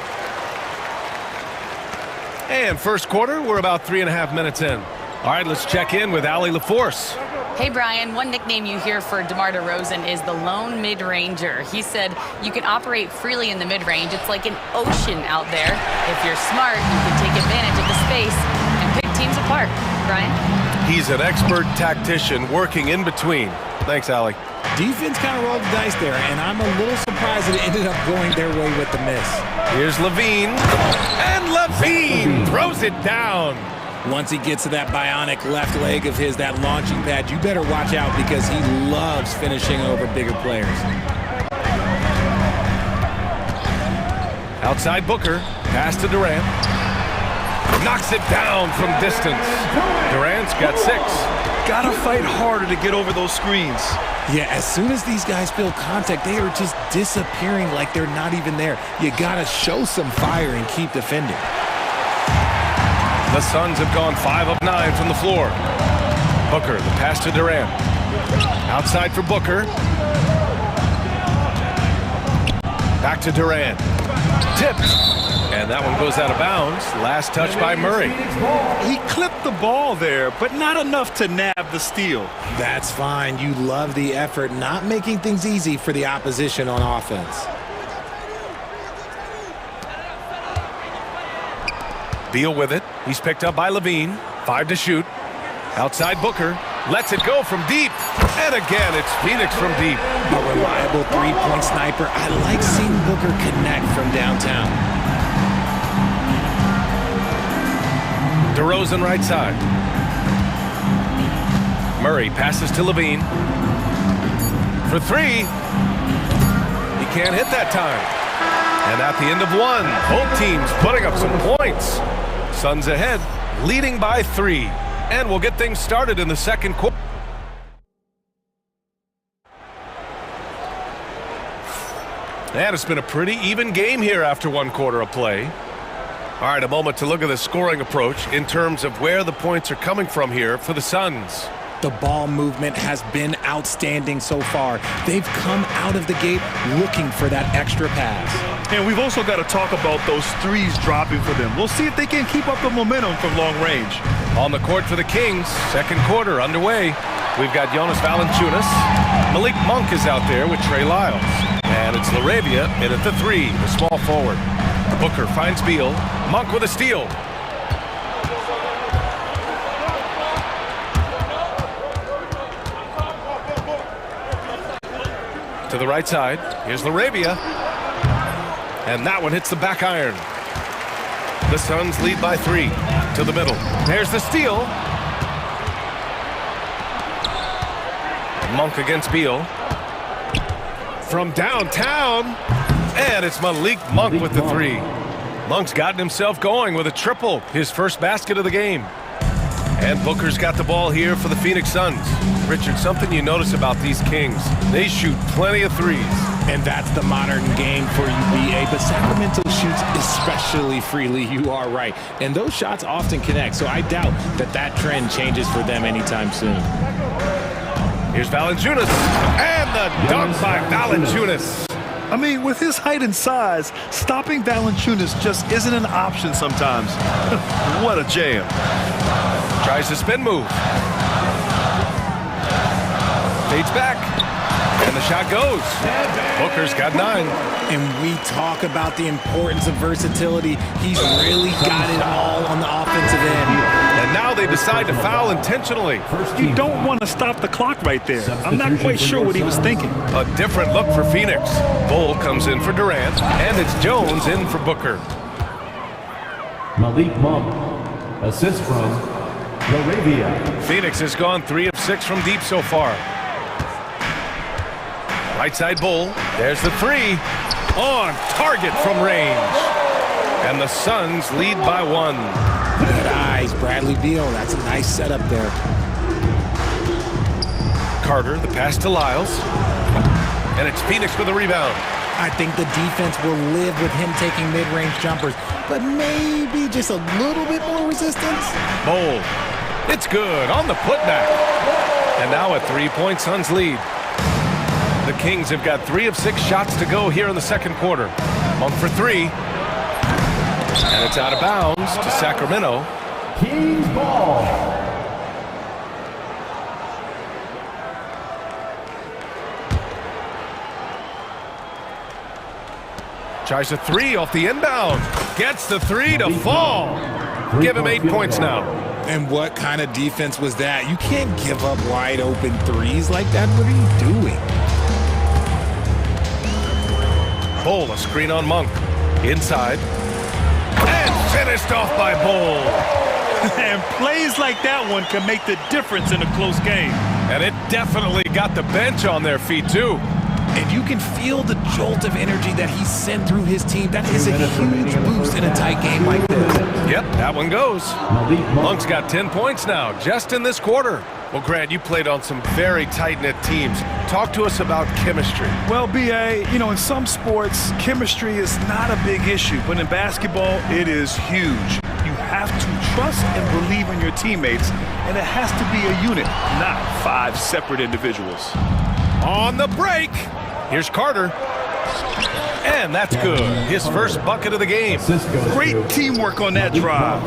And first quarter, we're about 3.5 minutes in. All right, let's check in with Allie LaForce. Hey, Brian, one nickname you hear for DeMar DeRozan is the lone mid-ranger. He said you can operate freely in the mid-range. It's like an ocean out there. If you're smart, you can take advantage of the space and pick teams apart. Brian? He's an expert tactician working in between. Thanks, Allie. Defense kind of rolled the dice there, and I'm a little surprised that it ended up going their way with the miss. Here's LaVine. And LaVine throws it down. Once he gets to that bionic left leg of his, that launching pad, you better watch out because he loves finishing over bigger players. Outside Booker, pass to Durant. Knocks it down from distance. Durant's got 6. Gotta fight harder to get over those screens. Yeah, as soon as these guys feel contact, they are just disappearing like they're not even there. You gotta show some fire and keep defending. The Suns have gone 5 of 9 from the floor. Booker, the pass to Durant. Outside for Booker. Back to Durant. Tipped. And that one goes out of bounds. Last touch by Murray. He clipped the ball there, but not enough to nab the steal. That's fine. You love the effort, not making things easy for the opposition on offense. Beal with it. He's picked up by Levine. 5 to shoot. Outside Booker. Lets it go from deep. And again, it's Phoenix from deep. A reliable three-point sniper. I like seeing Booker connect from downtown. DeRozan right side. Murray passes to Levine. For 3. He can't hit that time. And at the end of 1, both teams putting up some points. Suns ahead, leading by 3. And we'll get things started in the second quarter. And it's been a pretty even game here after 1 quarter of play. All right, a moment to look at the scoring approach in terms of where the points are coming from here for the Suns. The ball movement has been outstanding so far. They've come out of the gate looking for that extra pass. And we've also got to talk about those threes dropping for them. We'll see if they can keep up the momentum from long range. On the court for the Kings, second quarter underway. We've got Jonas Valanciunas. Malik Monk is out there with Trey Lyles. And it's LaRavia in at the 3, the small forward. Booker finds Beal. Monk with a steal. To the right side. Here's LaRavia. And that one hits the back iron. The Suns lead by 3. To the middle. There's the steal. Monk against Beal. From downtown. And it's Malik Monk with the 3. Monk's gotten himself going with a triple. His first basket of the game. And Booker's got the ball here for the Phoenix Suns. Richard, something you notice about these Kings, they shoot plenty of threes. And that's the modern game for you, BA. But Sacramento shoots especially freely. You are right. And those shots often connect. So I doubt that trend changes for them anytime soon. Here's Valanciunas. And the dunk by Valanciunas. I mean, with his height and size, stopping Valanciunas just isn't an option sometimes. What a jam. Tries the spin move. Fades back. And the shot goes. Booker's got 9. And we talk about the importance of versatility. He's really got it all on the offensive end. And now they decide to foul intentionally. You don't want to stop the clock right there. I'm not quite sure what he was thinking. A different look for Phoenix. Bull comes in for Durant. And it's Jones in for Booker. Malik Monk, assist from LaRavia. Phoenix has gone 3 of 6 from deep so far. Right side Bull. There's the 3. On target from range. And the Suns lead by 1. Good eyes, Bradley Beal. That's a nice setup there. Carter, the pass to Lyles. And it's Phoenix with a rebound. I think the defense will live with him taking mid-range jumpers, but maybe just a little bit more resistance. Bull. It's good on the putback. And now a 3-point Suns lead. The Kings have got 3 of 6 shots to go here in the second quarter. Monk for 3. And it's out of bounds to Sacramento. Kings ball. Tries a 3 off the inbound. Gets the 3 to fall. Give him 8 points now. And what kind of defense was that? You can't give up wide open threes like that. What are you doing? Bull, a screen on Monk. Inside. And finished off by Bull. And plays like that one can make the difference in a close game. And it definitely got the bench on their feet, too. And you can feel the jolt of energy that he sent through his team. That is a huge boost in a tight game like this. Yep, that one goes. Monk's got 10 points now, just in this quarter. Well, Grant, you played on some very tight-knit teams. Talk to us about chemistry. Well, BA, you know, in some sports, chemistry is not a big issue. But in basketball, it is huge. You have to trust and believe in your teammates, and it has to be a unit, not 5 separate individuals. On the break, here's Carter. And that's good. His first bucket of the game. Great teamwork on that drive,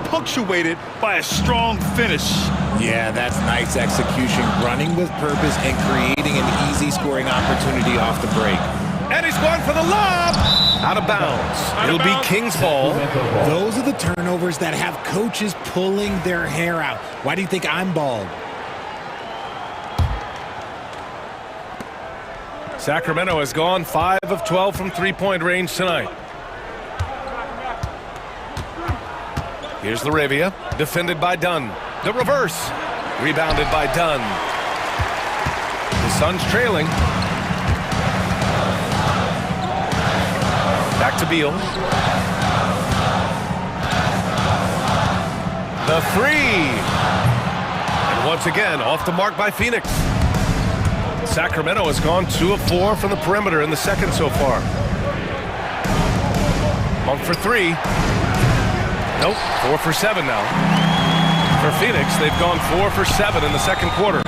punctuated by a strong finish. Yeah, that's nice execution, running with purpose and creating an easy scoring opportunity off the break. And he's going for the lob. Out of bounds. It'll be King's ball. Those are the turnovers that have coaches pulling their hair out. Why do you think I'm bald? Sacramento has gone 5 of 12 from three-point range tonight. Here's Laravia, defended by Dunn. The reverse, rebounded by Dunn. The Suns trailing. Back to Beal. The three. And once again, off the mark by Phoenix. Sacramento has gone 2 of 4 from the perimeter in the second so far. Monk for 3. Nope, 4 for 7 now. For Phoenix, they've gone 4 for 7 in the second quarter.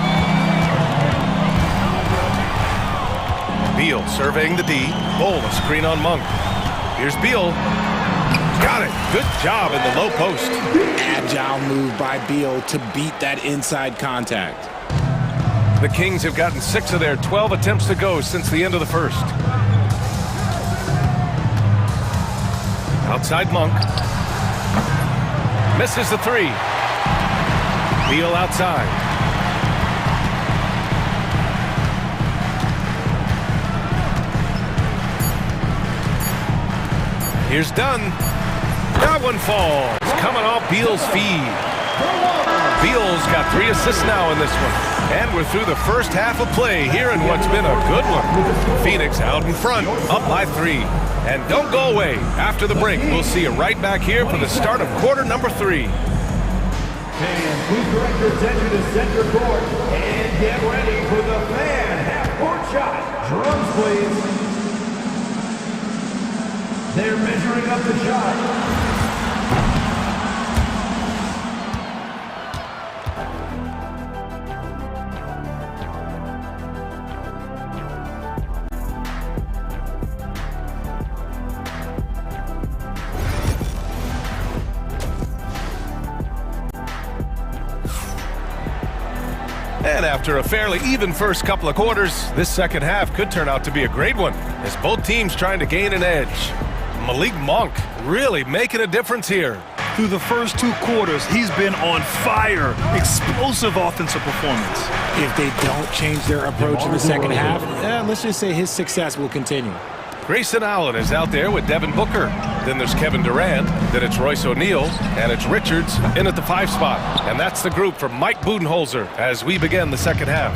Beal surveying the D. Bull, a screen on Monk. Here's Beal. Got it. Good job in the low post. Agile move by Beal to beat that inside contact. The Kings have gotten 6 of their 12 attempts to go since the end of the first. Outside Monk. Misses the 3. Beal outside. Here's Dunn. That one falls. Coming off Beal's feed. Beal's got 3 assists now in this one. And we're through the first half of play here in what's been a good one. Phoenix out in front, up by 3. And don't go away. After the break, we'll see you right back here for the start of quarter number 3. Fans, please direct your attention to center court and get ready for the fan half-court shot. Drums, please. They're measuring up the shot. And after a fairly even first couple of quarters, this second half could turn out to be a great one, as both teams trying to gain an edge. Malik Monk really making a difference here. Through the first 2 quarters, he's been on fire. Explosive offensive performance. If they don't change their approach in the second half, let's just say his success will continue. Grayson Allen is out there with Devin Booker. Then there's Kevin Durant. Then it's Royce O'Neal. And it's Richards in at the 5 spot. And that's the group for Mike Budenholzer as we begin the second half.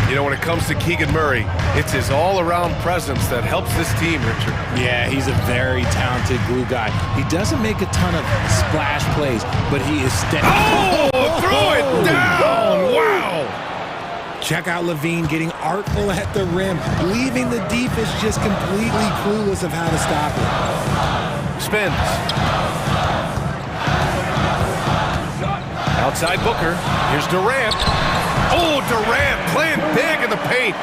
You know, when it comes to Keegan Murray, it's his all-around presence that helps this team, Richard. Yeah, he's a very talented glue guy. He doesn't make a ton of splash plays, but he is steady. Oh, throw it down! Wow! Check out Levine getting artful at the rim, leaving the defense just completely clueless of how to stop it. Spins. Outside Booker. Here's Durant. Oh, Durant playing big in the paint.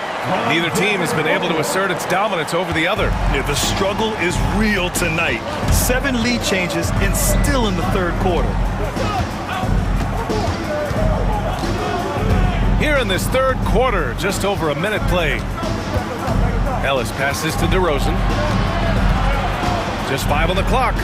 Neither team has been able to assert its dominance over the other. Yeah, the struggle is real tonight. 7 lead changes and still in the third quarter. Here in this third quarter, just over a minute played. Ellis passes to DeRozan. Just 5 on the clock.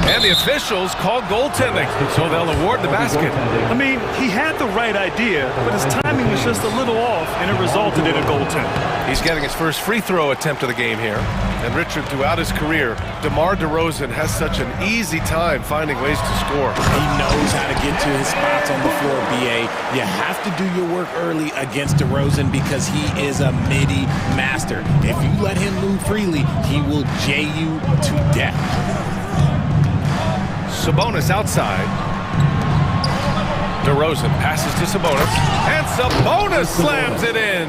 And the officials called goaltending, so they'll award the basket. I mean, he had the right idea, but his timing was just a little off, and it resulted in a goaltend. He's getting his first free throw attempt of the game here. And Richard, throughout his career, DeMar DeRozan has such an easy time finding ways to score. He knows how to get to his spots on the floor, BA. You have to do your work early against DeRozan because he is a midi master. If you let him move freely, he will J you to death. Sabonis outside. DeRozan passes to Sabonis. And Sabonis slams it in.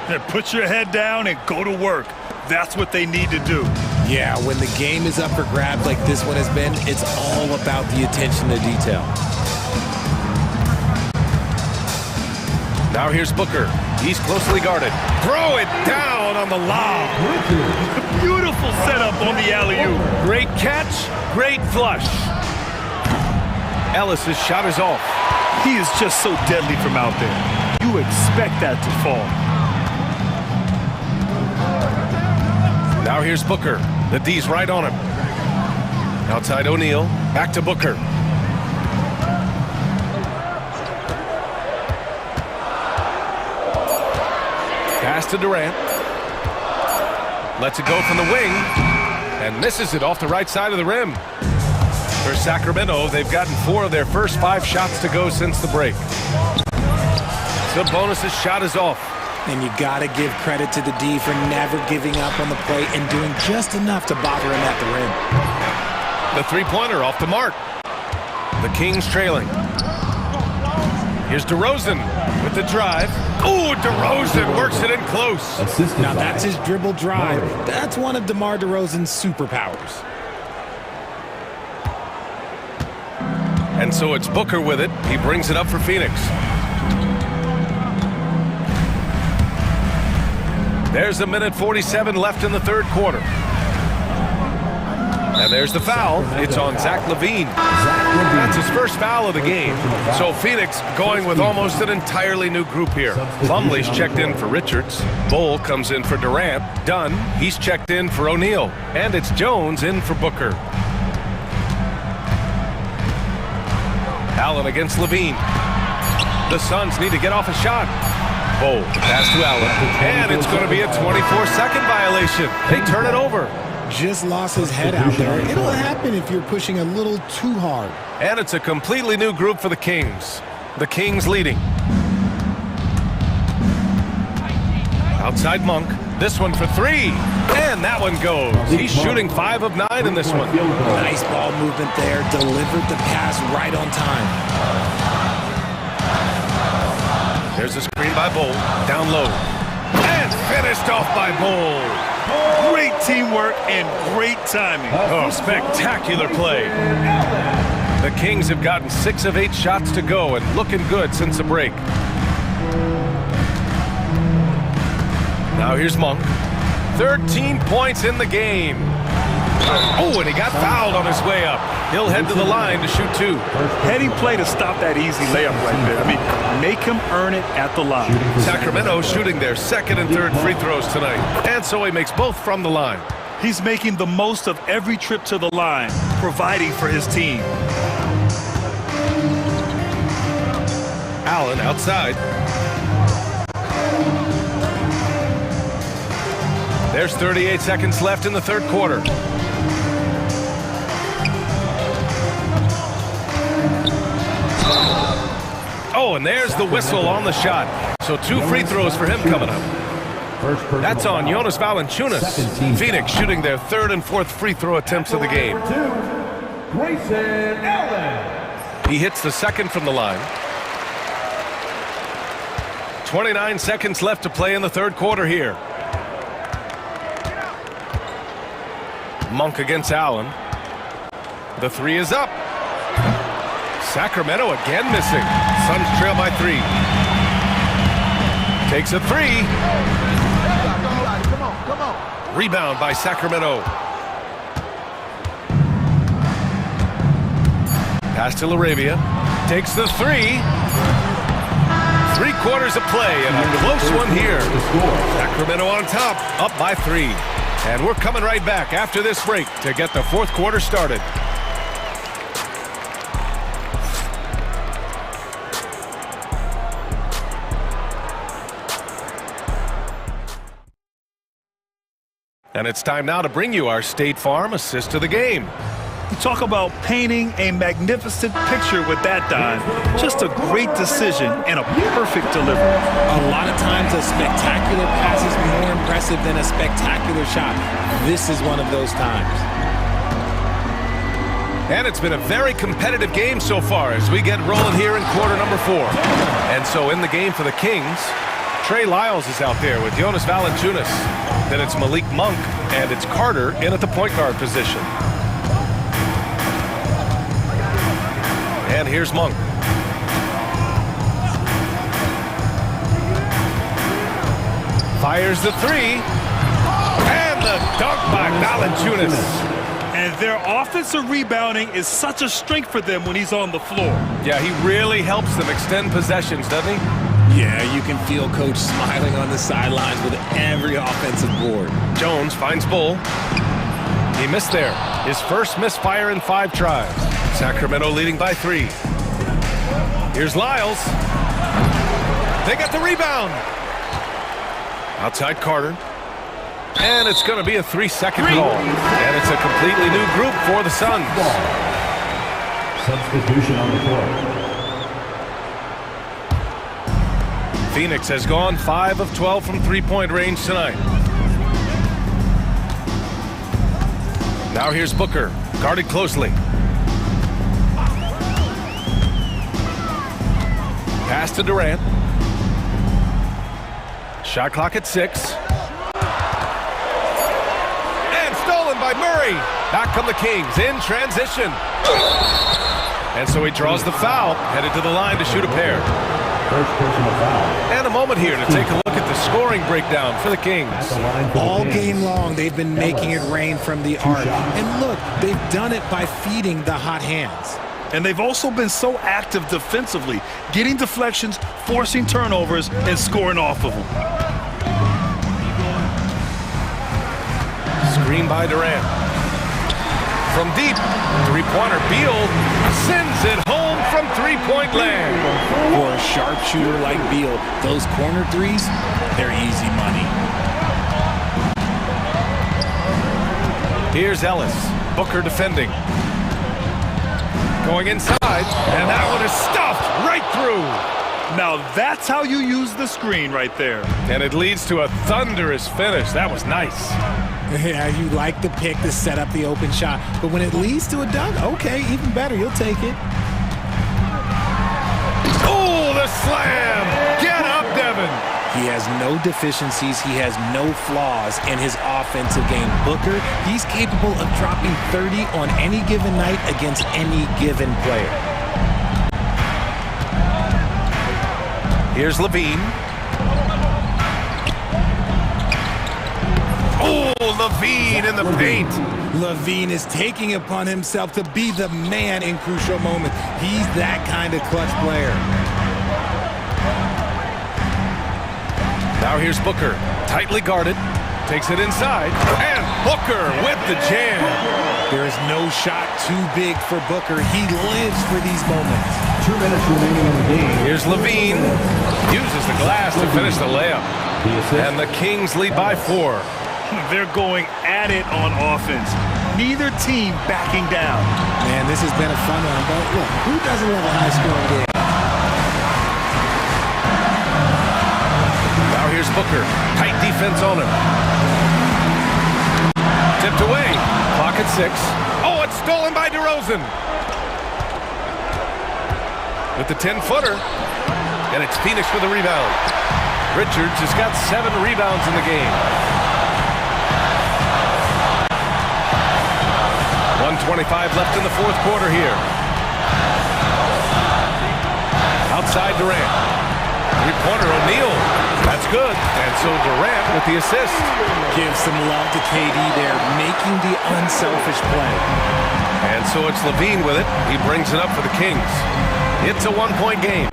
Yeah, put your head down and go to work. That's what they need to do. Yeah, when the game is up for grabs like this one has been, it's all about the attention to detail. Now here's Booker. He's closely guarded. Throw it down on the lob. Beautiful setup on the alley-oop. Great catch, great flush. Ellis's shot is off. He is just so deadly from out there. You expect that to fall. Now here's Booker. The D's right on him. Outside O'Neal. Back to Booker. Pass to Durant. Lets it go from the wing. And misses it off the right side of the rim. For Sacramento, they've gotten 4 of their first 5 shots to go since the break. Sabonis' shot is off. And you got to give credit to the D for never giving up on the play and doing just enough to bother him at the rim. The three-pointer off the mark. The Kings trailing. Here's DeRozan with the drive. Ooh, DeRozan works it in close. Now that's his dribble drive. That's one of DeMar DeRozan's superpowers. And so it's Booker with it. He brings it up for Phoenix. There's 1:47 left in the third quarter. And there's the foul. It's on Zach LaVine. That's his first foul of the game. So Phoenix going with almost an entirely new group here. Plumlee's checked in for Richards. Bull comes in for Durant. Dunn, he's checked in for O'Neal. And it's Jones in for Booker. Allen against LaVine. The Suns need to get off a shot. Bull, the pass to Allen. And it's going to be a 24-second violation. They turn it over. Just lost his head out there. It'll happen if you're pushing a little too hard. And it's a completely new group for the Kings. The Kings leading. Outside Monk. This one for 3. And that one goes. He's shooting 5 of 9 in this one. Nice ball movement there. Delivered the pass right on time. There's a screen by Bull. Down low. And finished off by Bull. Great teamwork and great timing. Oh, spectacular play. The Kings have gotten 6 of 8 shots to go and looking good since the break. Now here's Monk. 13 points in the game. Oh, and he got fouled on his way up. He'll head to the line to shoot 2. Heading play to stop that easy layup right there. I mean, make him earn it at the line. Sacramento shooting their second and third free throws tonight. And so he makes both from the line. He's making the most of every trip to the line, providing for his team. Allen outside. There's 38 seconds left in the third quarter. Oh, and there's the whistle on the shot. So 2 free throws for him coming up. That's on Jonas Valanciunas. Phoenix shooting their 3rd and 4th free throw attempts of the game. He hits the 2nd from the line. 29 seconds left to play in the third quarter here. Monk against Allen. The 3 is up. Sacramento again missing. Suns trail by 3. Takes a 3. Rebound by Sacramento. Pass to LaRavia. Takes the 3. 3 quarters of play and a close one here. Sacramento on top, up by 3. And we're coming right back after this break to get the fourth quarter started. And it's time now to bring you our State Farm assist of the game. You talk about painting a magnificent picture with that dime. Just a great decision and a perfect delivery. A lot of times a spectacular pass is more impressive than a spectacular shot. This is one of those times. And it's been a very competitive game so far as we get rolling here in quarter number 4. And so in the game for the Kings, Trey Lyles is out there with Jonas Valanciunas. Then it's Malik Monk and it's Carter in at the point guard position. And here's Monk. Fires the three. And the dunk by Valanciunas. And their offensive rebounding is such a strength for them when he's on the floor. Yeah, he really helps them extend possessions, doesn't he? Yeah, you can feel Coach smiling on the sidelines with every offensive board. Jones finds Bull. He missed there. His first misfire in 5 tries. Sacramento leading by 3. Here's Lyles. They got the rebound. Outside Carter. And it's going to be a 3-second call. And it's a completely new group for the Suns. Substitution on the floor. Phoenix has gone 5 of 12 from three-point range tonight. Now here's Booker, guarded closely. Pass to Durant. Shot clock at 6. And stolen by Murray. Back come the Kings in transition. And so he draws the foul, headed to the line to shoot a pair. First personal foul. And a moment here to take a look at the scoring breakdown for the Kings. All game long, they've been making it rain from the arc. And look, they've done it by feeding the hot hands. And they've also been so active defensively, getting deflections, forcing turnovers, and scoring off of them. Screen by Durant. From deep, three-pointer Beal sends it home from three-point land. For a sharpshooter like Beal, those corner threes, they're easy money. Here's Ellis. Booker defending. Going inside, and that one is stuffed right through. Now that's how you use the screen right there. And it leads to a thunderous finish. That was nice. Yeah, you like the pick to set up the open shot, but when it leads to a dunk, okay, even better, you'll take it. Oh, the slam! Get up, Devin! He has no deficiencies. He has no flaws in his offensive game. Booker, he's capable of dropping 30 on any given night against any given player. Here's Levine. Oh, Levine in the paint. Levine is taking upon himself to be the man in crucial moments. He's that kind of clutch player. Now here's Booker, tightly guarded, takes it inside, and Booker with the jam. There is no shot too big for Booker. He lives for these moments. 2 minutes remaining in the game. Here's Levine, uses the glass to finish the layup. And the Kings lead by 4. They're going at it on offense. Neither team backing down. Man, this has been a fun one, but look, who doesn't love a high-scoring game? Now here's Booker, tight defense on him. Tipped away, clock at 6. Oh, it's stolen by DeRozan. With the 10-footer, and it's Phoenix for the rebound. Richards has got 7 rebounds in the game. 1:25 left in the fourth quarter here. Outside Durant. Three-pointer O'Neal. That's good. And so Durant with the assist. Give some love to KD there, making the unselfish play. And so it's Levine with it. He brings it up for the Kings. It's a 1-point game.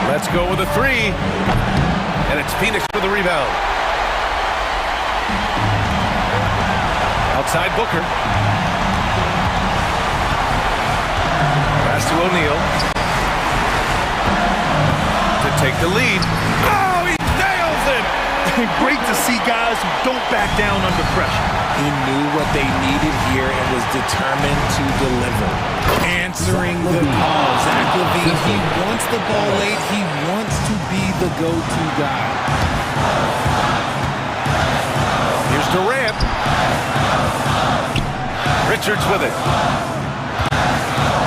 Let's go with a 3. And it's Phoenix for the rebound. Outside Booker. Pass to O'Neal. To take the lead. Oh, he nails it! Great to see guys who don't back down under pressure. He knew what they needed here and was determined to deliver. Answering the call. Zach LaVine, he wants the ball late. He wants to be the go-to guy. Here's Durant. Richards with it.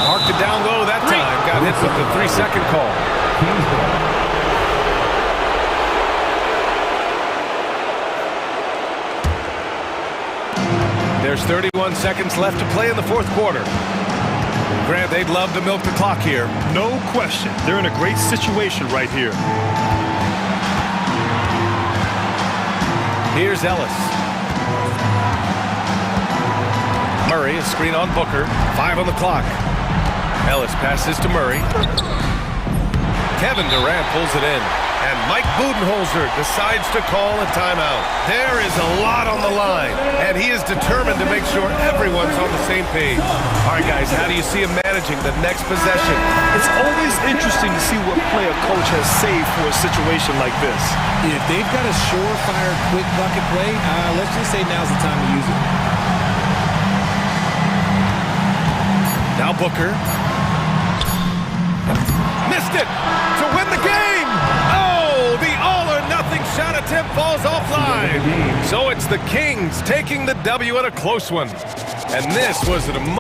Marked it down low that time. Got hit with the 3-second call. There's 31 seconds left to play in the fourth quarter. Grant, they'd love to milk the clock here. No question. They're in a great situation right here. Here's Ellis. Murray, a screen on Booker. 5 on the clock. Ellis passes to Murray. Kevin Durant pulls it in. And Mike Budenholzer decides to call a timeout. There is a lot on the line, and he is determined to make sure everyone's on the same page. All right, guys, how do you see him managing the next possession? It's always interesting to see what play a coach has saved for a situation like this. If they've got a surefire, quick bucket play, let's just say now's the time to use it. Now Booker. Missed it to win the game. Oh, the all-or-nothing shot attempt falls offline. So it's the Kings taking the W in a close one. And this was an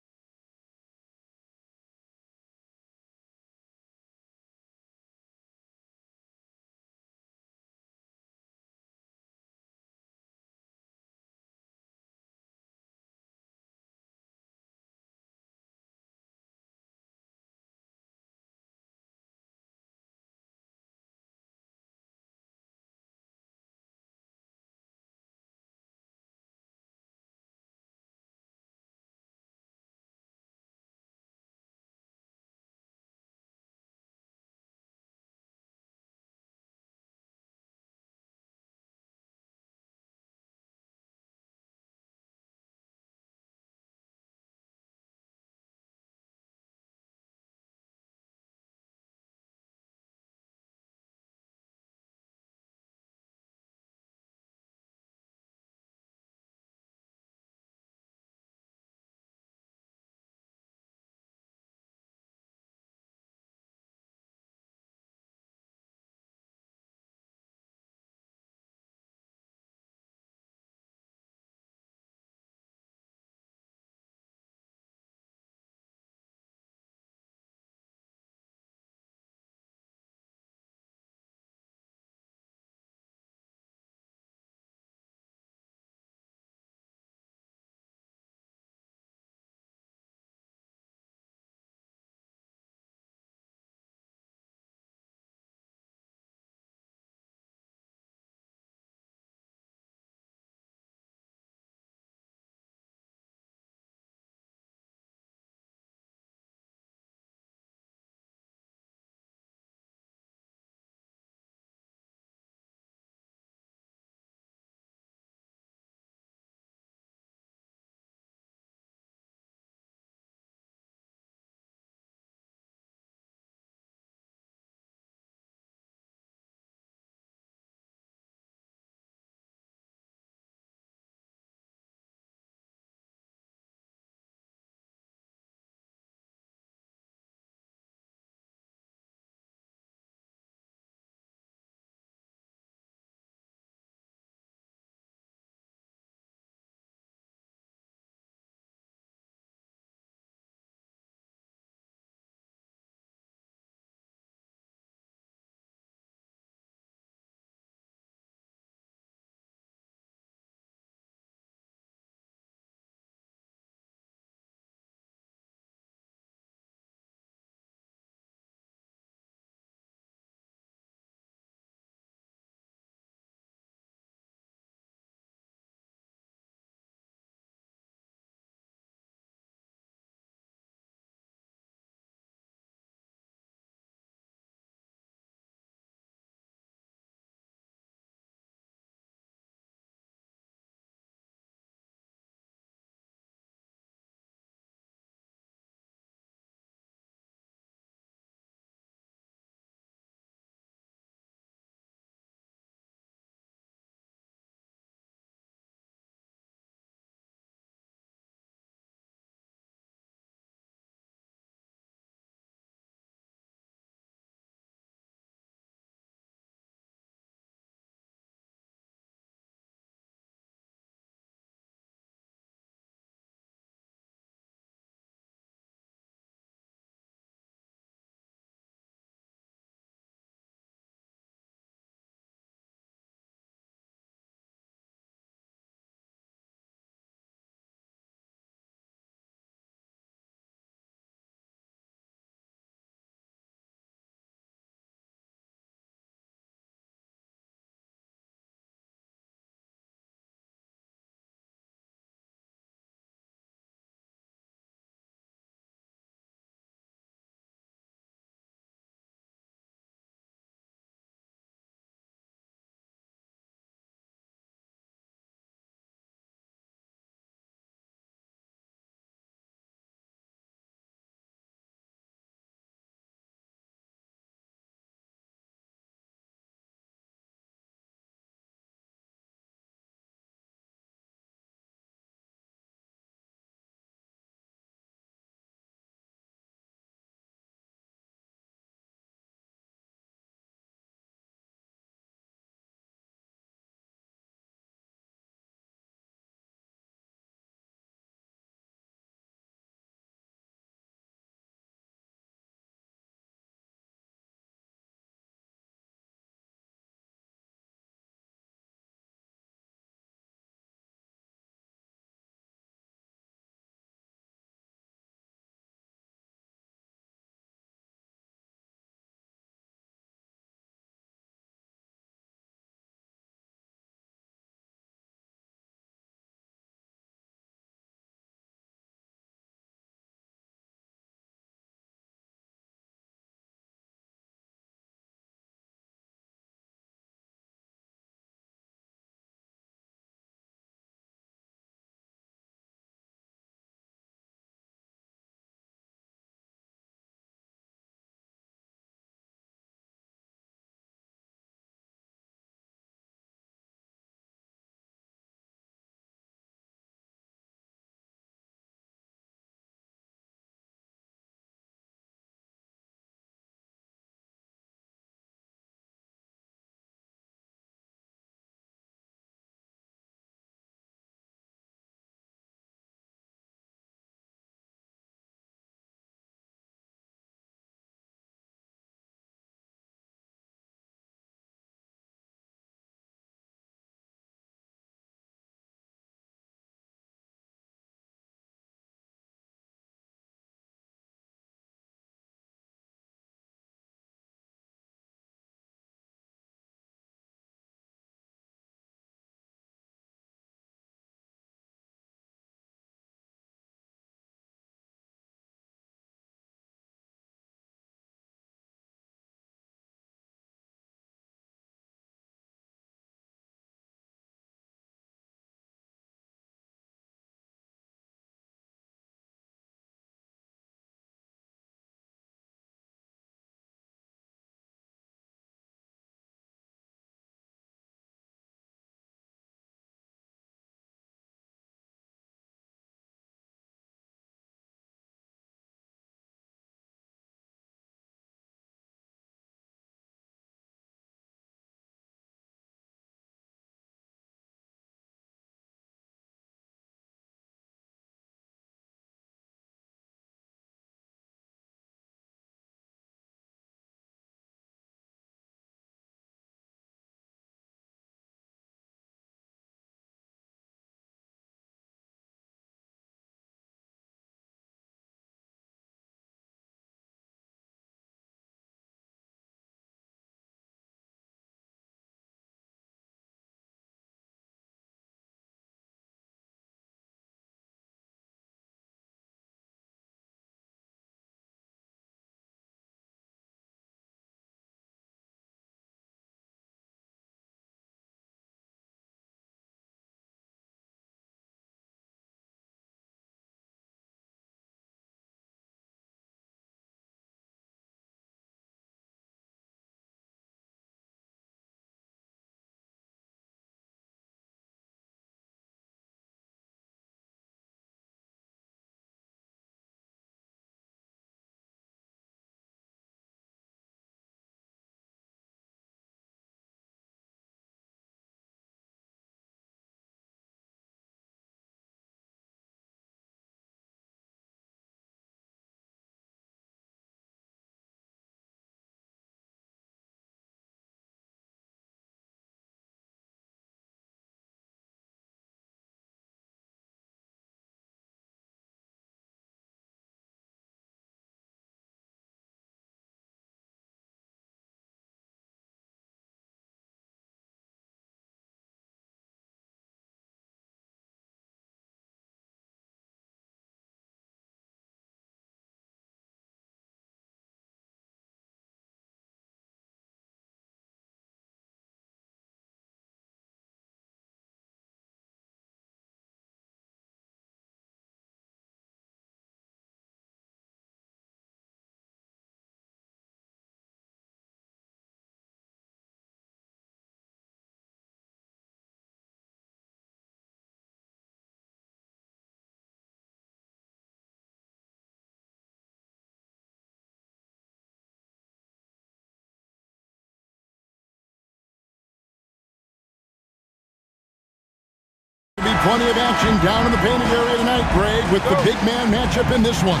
Plenty of action down in the painted area tonight, Greg, with the big man matchup in this one.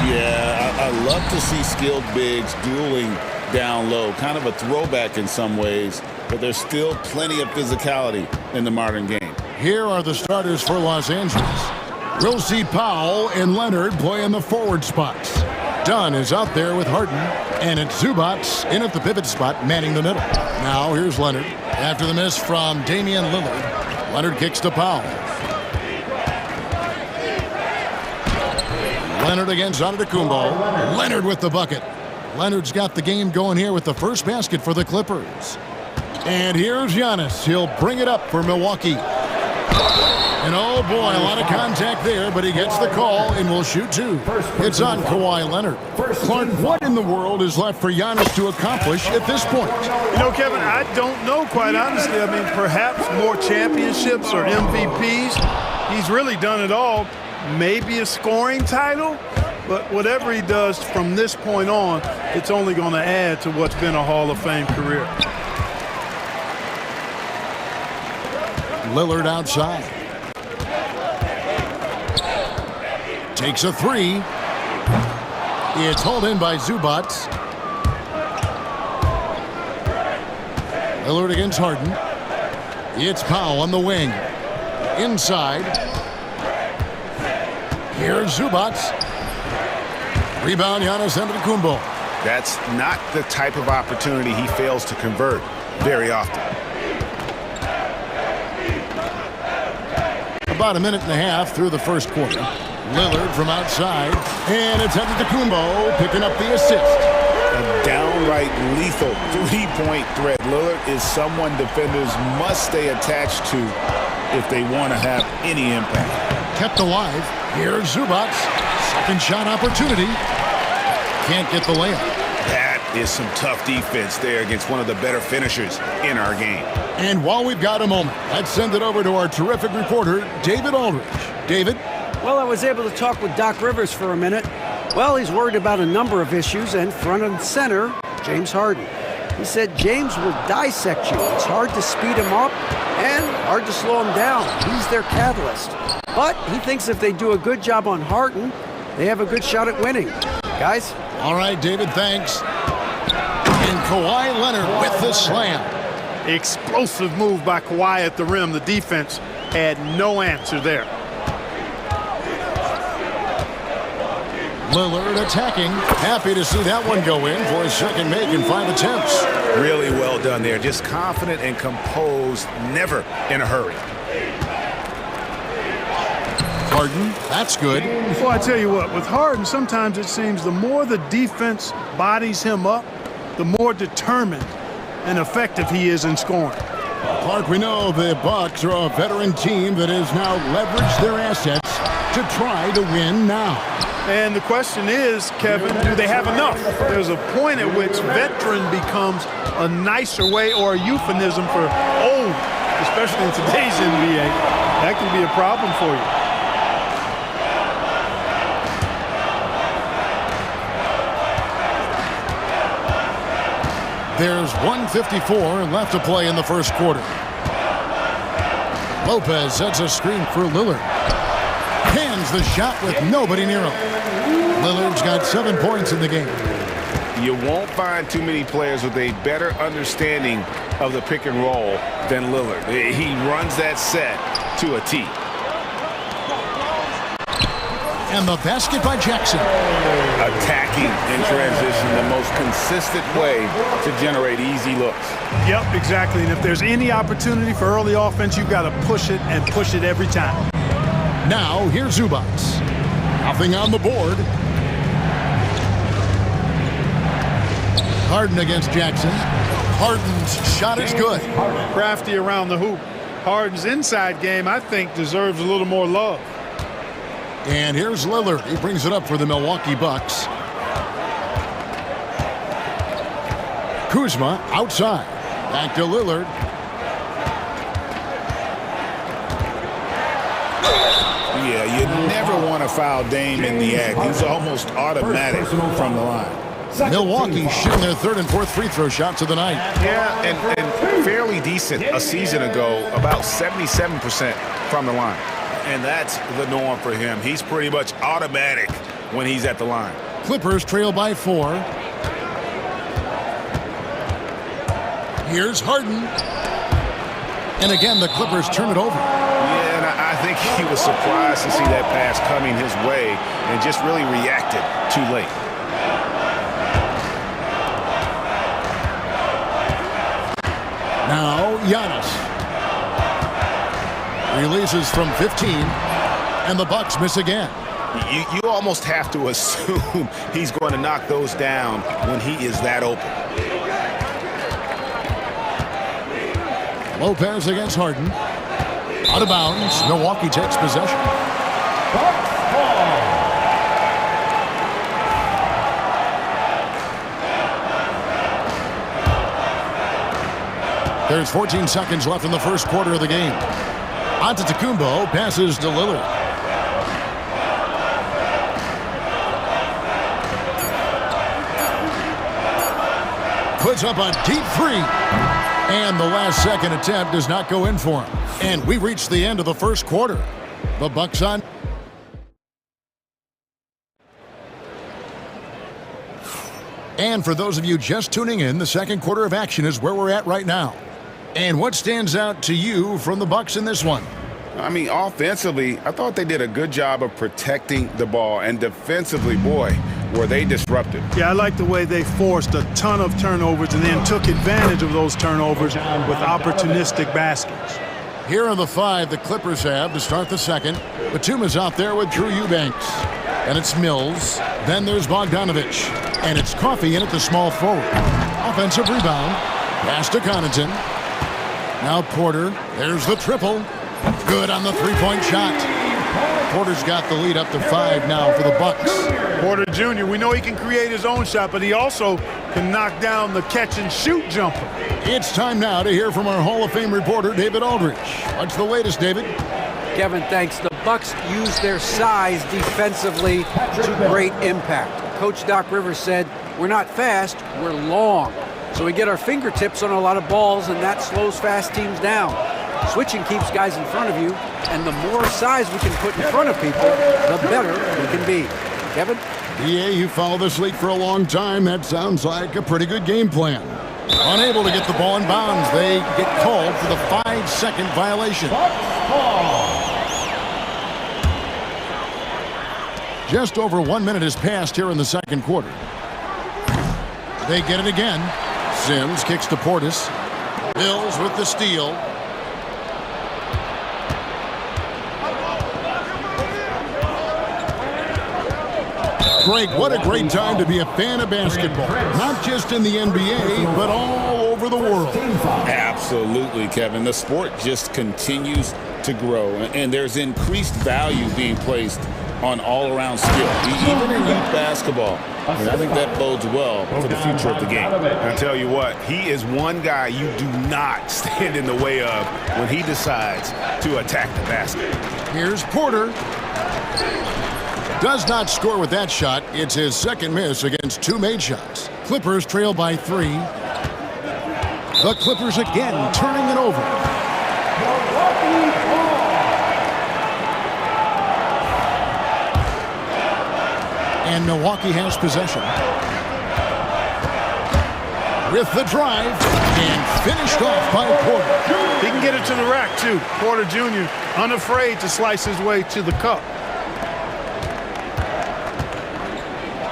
Yeah, I love to see skilled bigs dueling down low. Kind of a throwback in some ways, but there's still plenty of physicality in the modern game. Here are the starters for Los Angeles. We'll see Powell and Leonard play in the forward spots. Dunn is out there with Harden, and it's Zubats in at the pivot spot, manning the middle. Now here's Leonard. After the miss from Damian Lillard, Leonard kicks to Powell. Leonard against Antetokounmpo. Leonard with the bucket. Leonard's got the game going here with the first basket for the Clippers. And here's Giannis. He'll bring it up for Milwaukee. And oh boy, a lot of contact there, but he gets the call and will shoot two. It's on Kawhi Leonard. Clark, what in the world is left for Giannis to accomplish at this point? You know, Kevin, I don't know, quite honestly. I mean, perhaps more championships or MVPs. He's really done it all. Maybe a scoring title, but whatever he does from this point on, it's only going to add to what's been a Hall of Fame career. Lillard outside. Takes a three. It's hauled in by Zubats. Lillard against Harden. It's Powell on the wing. Inside. Here's Zubats. Rebound, Giannis Antetokounmpo. That's not the type of opportunity he fails to convert very often. About a minute and a half through the first quarter. Lillard from outside, and it's Antetokounmpo picking up the assist. A downright lethal three-point threat. Lillard is someone defenders must stay attached to if they want to have any impact. Kept alive. Here's Zubats. Second shot opportunity. Can't get the layup. That is some tough defense there against one of the better finishers in our game. And while we've got a moment, let's send it over to our terrific reporter, David Aldridge. David? Well, I was able to talk with Doc Rivers for a minute. Well, he's worried about a number of issues, and front and center, James Harden. He said James will dissect you. It's hard to speed him up and hard to slow him down. He's their catalyst. But he thinks if they do a good job on Harden, they have a good shot at winning. Guys? All right, David, thanks. And Kawhi Leonard with the slam. Explosive move by Kawhi at the rim. The defense had no answer there. Lillard attacking. Happy to see that one go in for his second make in 5 attempts. Really well done there. Just confident and composed, never in a hurry. Harden, that's good. Well, I tell you what, with Harden, sometimes it seems the more the defense bodies him up, the more determined and effective he is in scoring. Clark, we know the Bucks are a veteran team that has now leveraged their assets to try to win now. And the question is, Kevin, do they have enough? There's a point at which veteran becomes a nicer way or a euphemism for old, especially in today's NBA. That can be a problem for you. There's 1:54 left to play in the first quarter. Lopez sets a screen for Lillard. Hands the shot with nobody near him. Lillard's got 7 points in the game. You won't find too many players with a better understanding of the pick and roll than Lillard. He runs that set to a T. And the basket by Jackson. Attacking in transition, the most consistent way to generate easy looks. Yep, exactly. And if there's any opportunity for early offense, you've got to push it and push it every time. Now, here's Zubats. Nothing on the board. Harden against Jackson. Harden's shot is good. Crafty around the hoop. Harden's inside game, I think, deserves a little more love. And here's Lillard. He brings it up for the Milwaukee Bucks. Kuzma outside. Back to Lillard. Yeah, you never want to foul Dame in the act. He's almost automatic from the line. Milwaukee shooting their third and fourth free throw shots of the night. Yeah, and fairly decent a season ago, about 77% from the line. And that's the norm for him. He's pretty much automatic when he's at the line. Clippers trail by 4. Here's Harden. And again, the Clippers turn it over. Yeah, and I think he was surprised to see that pass coming his way and just really reacted too late. Now, Giannis. Releases from 15, and the Bucks miss again. You almost have to assume he's going to knock those down when he is that open. Lopez against Harden. Out of bounds. Milwaukee takes possession. There's 14 seconds left in the first quarter of the game. Antetokounmpo passes to Lillard. Puts up a deep three. And the last second attempt does not go in for him. And we reach the end of the first quarter. The Bucks on. And for those of you just tuning in, the second quarter of action is where we're at right now. And what stands out to you from the Bucks in this one? I mean, offensively, I thought they did a good job of protecting the ball. And defensively, boy, were they disruptive. Yeah, I like the way they forced a ton of turnovers and then took advantage of those turnovers with opportunistic baskets. Here are the 5 the Clippers have to start the second. Batum is out there with Drew Eubanks. And it's Mills. Then there's Bogdanovich. And it's Coffey in at the small forward. Offensive rebound. Pass to Connaughton. Now Porter. There's the triple. Good on the three-point shot. Porter's got the lead up to 5 now for the Bucks. Porter Jr., we know he can create his own shot, but he also can knock down the catch-and-shoot jumper. It's time now to hear from our Hall of Fame reporter, David Aldridge. What's the latest, David? Kevin, thanks. The Bucks use their size defensively to great impact. Coach Doc Rivers said, we're not fast, we're long. So we get our fingertips on a lot of balls, and that slows fast teams down. Switching keeps guys in front of you, and the more size we can put in front of people, the better we can be. Kevin? Yeah, you follow this league for a long time. That sounds like a pretty good game plan. Unable to get the ball in bounds, they get called for the 5-second violation. Just over 1 minute has passed here in the second quarter. They get it again. Sims kicks to Portis. Mills with the steal. Greg, what a great time to be a fan of basketball. Not just in the NBA, but all over the world. Absolutely, Kevin. The sport just continues to grow, and there's increased value being placed on all-around skill, even in youth basketball. And I think that bodes well for the future of the game. I tell you what, he is one guy you do not stand in the way of when he decides to attack the basket. Here's Porter. Does not score with that shot. It's his second miss against 2 made shots. Clippers trail by 3. The Clippers again turning it over. And Milwaukee has possession. With the drive, and finished off by Porter. He can get it to the rack, too. Porter Jr. unafraid to slice his way to the cup.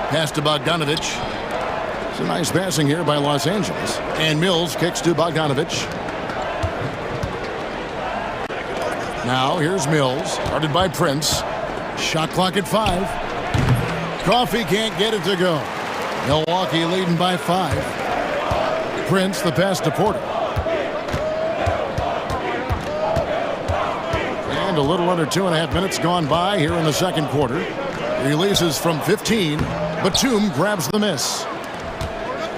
Pass to Bogdanovich. It's a nice passing here by Los Angeles. And Mills kicks to Bogdanovich. Now here's Mills, guarded by Prince. Shot clock at 5. Coffey can't get it to go. Milwaukee leading by 5. Prince, the pass to Porter. And a little under 2.5 minutes gone by here in the second quarter. Releases from 15. Batum grabs the miss.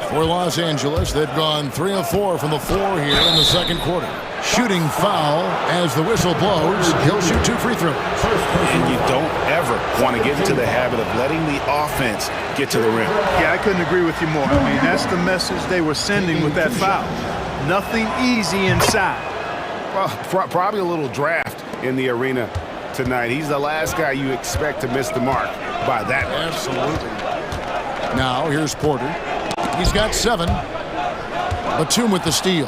For Los Angeles, they've gone 3 of 4 from the floor here in the second quarter. Shooting foul as the whistle blows. He'll shoot 2 free throws. And you don't ever want to get into the habit of letting the offense get to the rim. Yeah, I couldn't agree with you more. I mean, that's the message they were sending with that foul. Nothing easy inside. Well, probably a little draft in the arena tonight. He's the last guy you expect to miss the mark by that much. Absolutely. Now, here's Porter. He's got 7. Batum with the steal.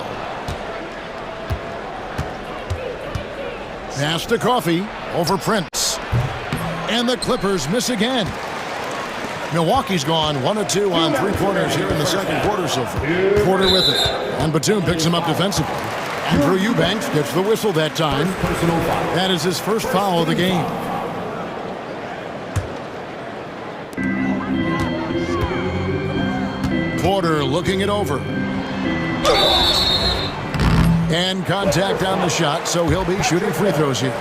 Pass to Coffee over Prince. And the Clippers miss again. Milwaukee's gone 1 of 2 on 3-pointers here in the second quarter so far. Porter with it. And Batum picks him up defensively. Andrew Eubanks gets the whistle that time. That is his first foul of the game. Porter looking it over. And contact on the shot, so he'll be shooting free throws here.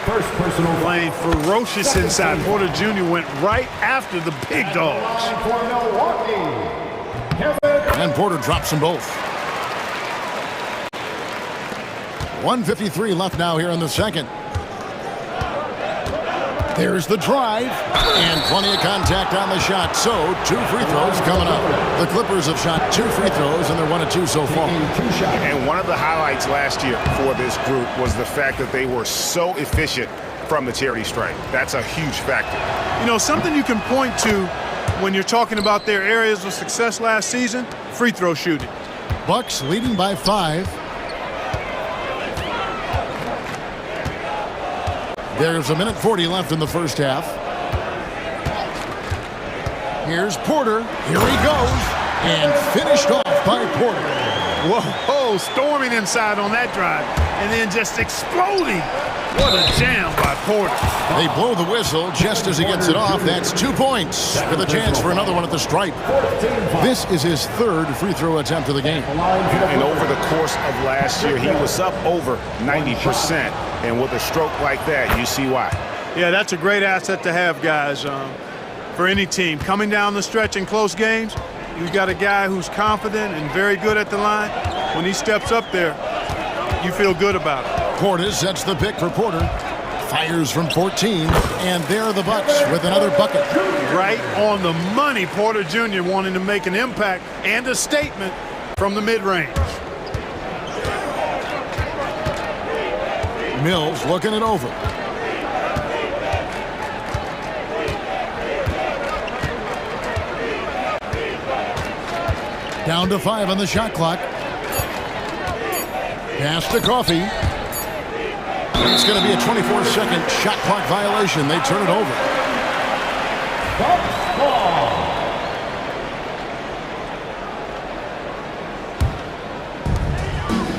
First personal playing ferocious inside. Porter Jr. went right after the big dogs. And Porter drops them both. 1:53 left now here in the second. There's the drive, and plenty of contact on the shot, so 2 free throws coming up. The Clippers have shot 2 free throws, and they're 1 of 2 so far. And one of the highlights last year for this group was the fact that they were so efficient from the charity stripe. That's a huge factor. You know, something you can point to when you're talking about their areas of success last season, free throw shooting. Bucks leading by 5. There's 1:40 left in the first half. Here's Porter. Here he goes. And finished off by Porter. Whoa, storming inside on that drive. And then just exploding. What a jam by Porter. They blow the whistle just as he gets it off. That's 2 points with a chance for another one at the stripe. This is his 3rd free throw attempt of the game. And over the course of last year, he was up over 90%. And with a stroke like that, you see why. Yeah, that's a great asset to have, guys, for any team. Coming down the stretch in close games, you've got a guy who's confident and very good at the line. When he steps up there, you feel good about it. Portis sets the pick for Porter. Fires from 14, and there are the Bucks with another bucket. Right on the money, Porter Jr. wanting to make an impact and a statement from the mid-range. Mills looking it over. Down to 5 on the shot clock. Pass to Coffee. It's going to be a 24-second shot clock violation. They turn it over.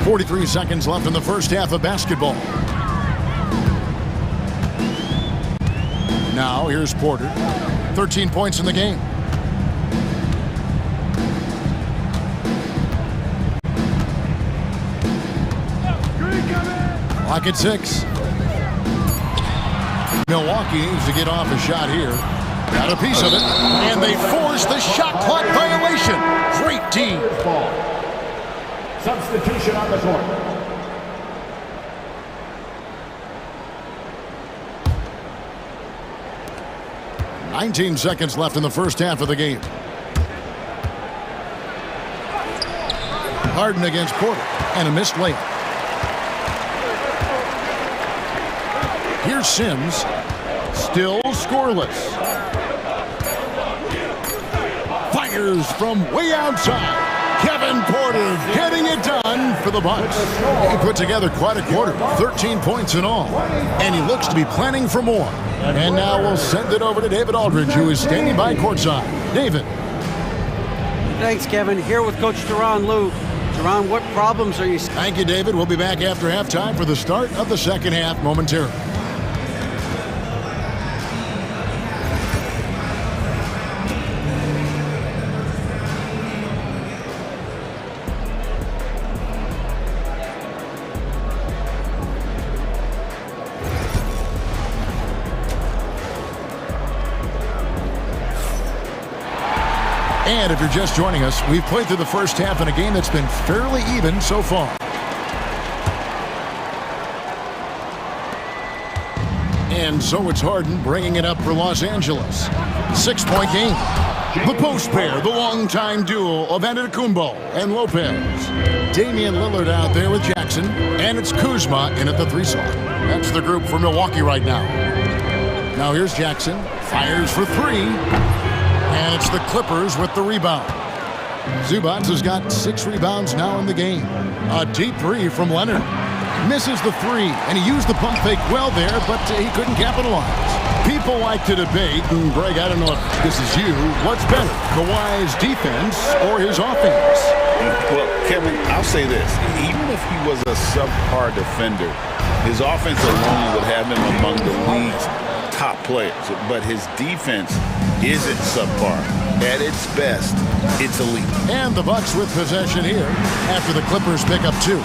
43 seconds left in the first half of basketball. Now here's Porter. 13 points in the game. Clock at 6. Milwaukee needs to get off a shot here. Got a piece of it, and they force the shot clock violation. Great team. Substitution on the court. "19 seconds left in the first half of the game. Harden against Porter, and a missed layup. Here's Sims, still scoreless. Fires from way outside. Kevin Porter getting it done for the Bucks. He put together quite a quarter, 13 points in all, and he looks to be planning for more. And now we'll send it over to David Aldridge, who is standing by courtside. David. Thanks, Kevin. Here with Coach Teron Lou. Teron, what problems are you seeing? Thank you, David. We'll be back after halftime for the start of the second half momentarily. And if you're just joining us, we've played through the first half in a game that's been fairly even so far. And so it's Harden bringing it up for Los Angeles. 6-point game. The post pair, the longtime duo of Antetokounmpo and Lopez. Damian Lillard out there with Jackson, and it's Kuzma in at the 3 slot. That's the group for Milwaukee right now. Now here's Jackson, fires for 3, and it's the Clippers with the rebound. Zubac has got 6 rebounds now in the game. A deep 3 from Leonard. Misses the 3, and he used the pump fake well there, but he couldn't capitalize. People like to debate, and Greg, I don't know if this is you, what's better, Kawhi's defense or his offense? Well, Kevin, I'll say this. Even if he was a subpar defender, his offense alone would have him among the league's top players. But his defense isn't subpar. At its best, it's elite. And the Bucks with possession here after the Clippers pick up 2.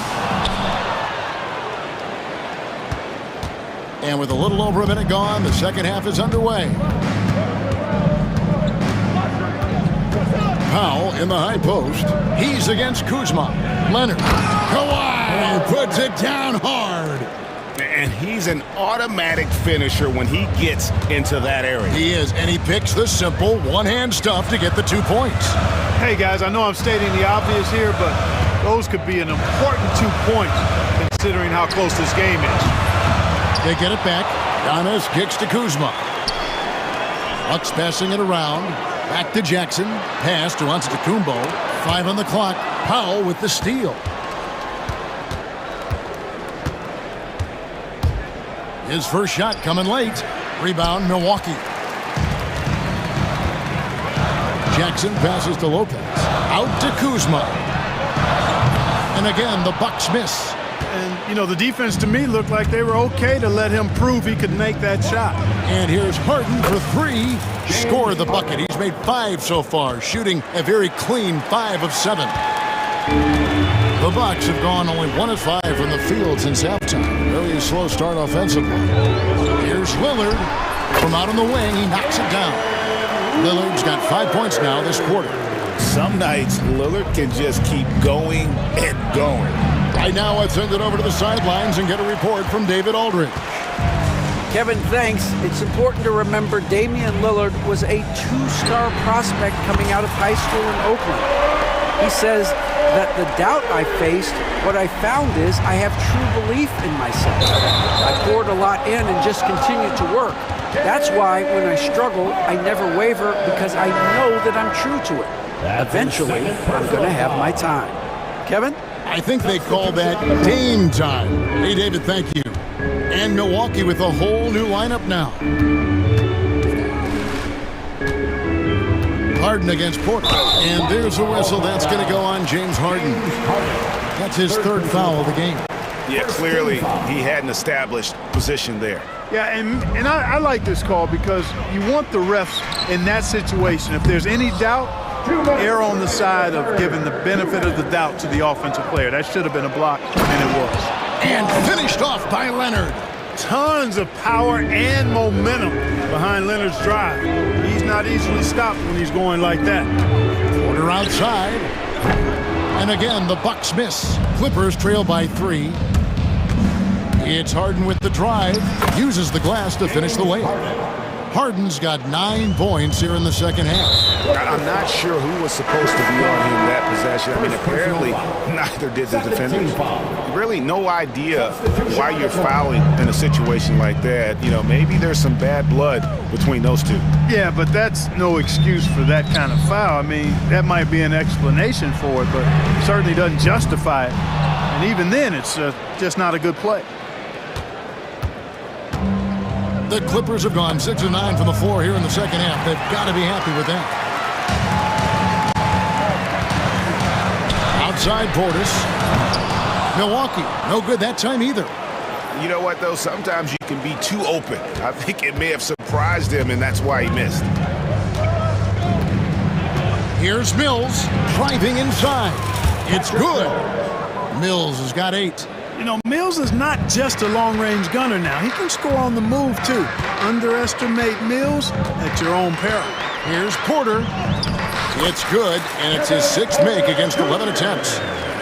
And with a little over a minute gone, the second half is underway. Powell in the high post. He's against Kuzma. Leonard. Kawhi puts it down hard. And he's an automatic finisher when he gets into that area. He is, and he picks the simple one-hand stuff to get the 2 points. Hey, guys, I know I'm stating the obvious here, but those could be an important 2 points considering how close this game is. They get it back. Giannis kicks to Kuzma. Bucks passing it around. Back to Jackson. Pass to Antetokounmpo. 5 on the clock. Powell with the steal. His first shot coming late. Rebound, Milwaukee. Jackson passes to Lopez. Out to Kuzma. And again, the Bucks miss. And, you know, the defense to me looked like they were okay to let him prove he could make that shot. And here's Harden for 3. Score the bucket. He's made 5 so far, shooting a very clean 5 of 7. The Bucks have gone only 1 of 5 from the field since halftime. Very slow start offensively. Here's Lillard. From out on the wing, he knocks it down. Lillard's got 5 points now this quarter. Some nights, Lillard can just keep going and going. Right now, let's send it over to the sidelines and get a report from David Aldridge. Kevin, thanks. It's important to remember Damian Lillard was a 2-star prospect coming out of high school in Oakland. He says that the doubt I faced, what I found is I have true belief in myself. I poured a lot in and just continued to work. That's why when I struggle, I never waver because I know that I'm true to it. Eventually, I'm going to have my time. Kevin? I think they call that Dame time. Hey, David, thank you. And Milwaukee with a whole new lineup now. Harden against Porter. And there's a whistle. That's going to go on James Harden. That's his 3rd foul of the game. Yeah, clearly he had an established position there. Yeah, and I like this call because you want the refs in that situation. If there's any doubt, err on the side of giving the benefit of the doubt to the offensive player. That should have been a block, and it was. And finished off by Leonard. Tons of power and momentum behind Leonard's drive. He's not easily stopped when he's going like that. Porter outside. And again, the Bucks miss. Clippers trail by 3. It's Harden with the drive. Uses the glass to finish the layup. Harden's got 9 points here in the second half. I'm not sure who was supposed to be on him that possession. I mean, apparently neither did the defenders. Really no idea why you're fouling in a situation like that. You know, maybe there's some bad blood between those two. Yeah, but that's no excuse for that kind of foul. I mean, that might be an explanation for it, but it certainly doesn't justify it. And even then, it's just not a good play. The Clippers have gone 6 of 9 from the floor here in the second half. They've got to be happy with that. Outside Portis. Milwaukee, no good that time either. You know what, though? Sometimes you can be too open. I think it may have surprised him, and that's why he missed. Here's Mills driving inside. It's good. Mills has got 8. You know, Mills is not just a long-range gunner now. He can score on the move, too. Underestimate Mills at your own peril. Here's Porter. It's good, and it's his 6th make against 11 attempts.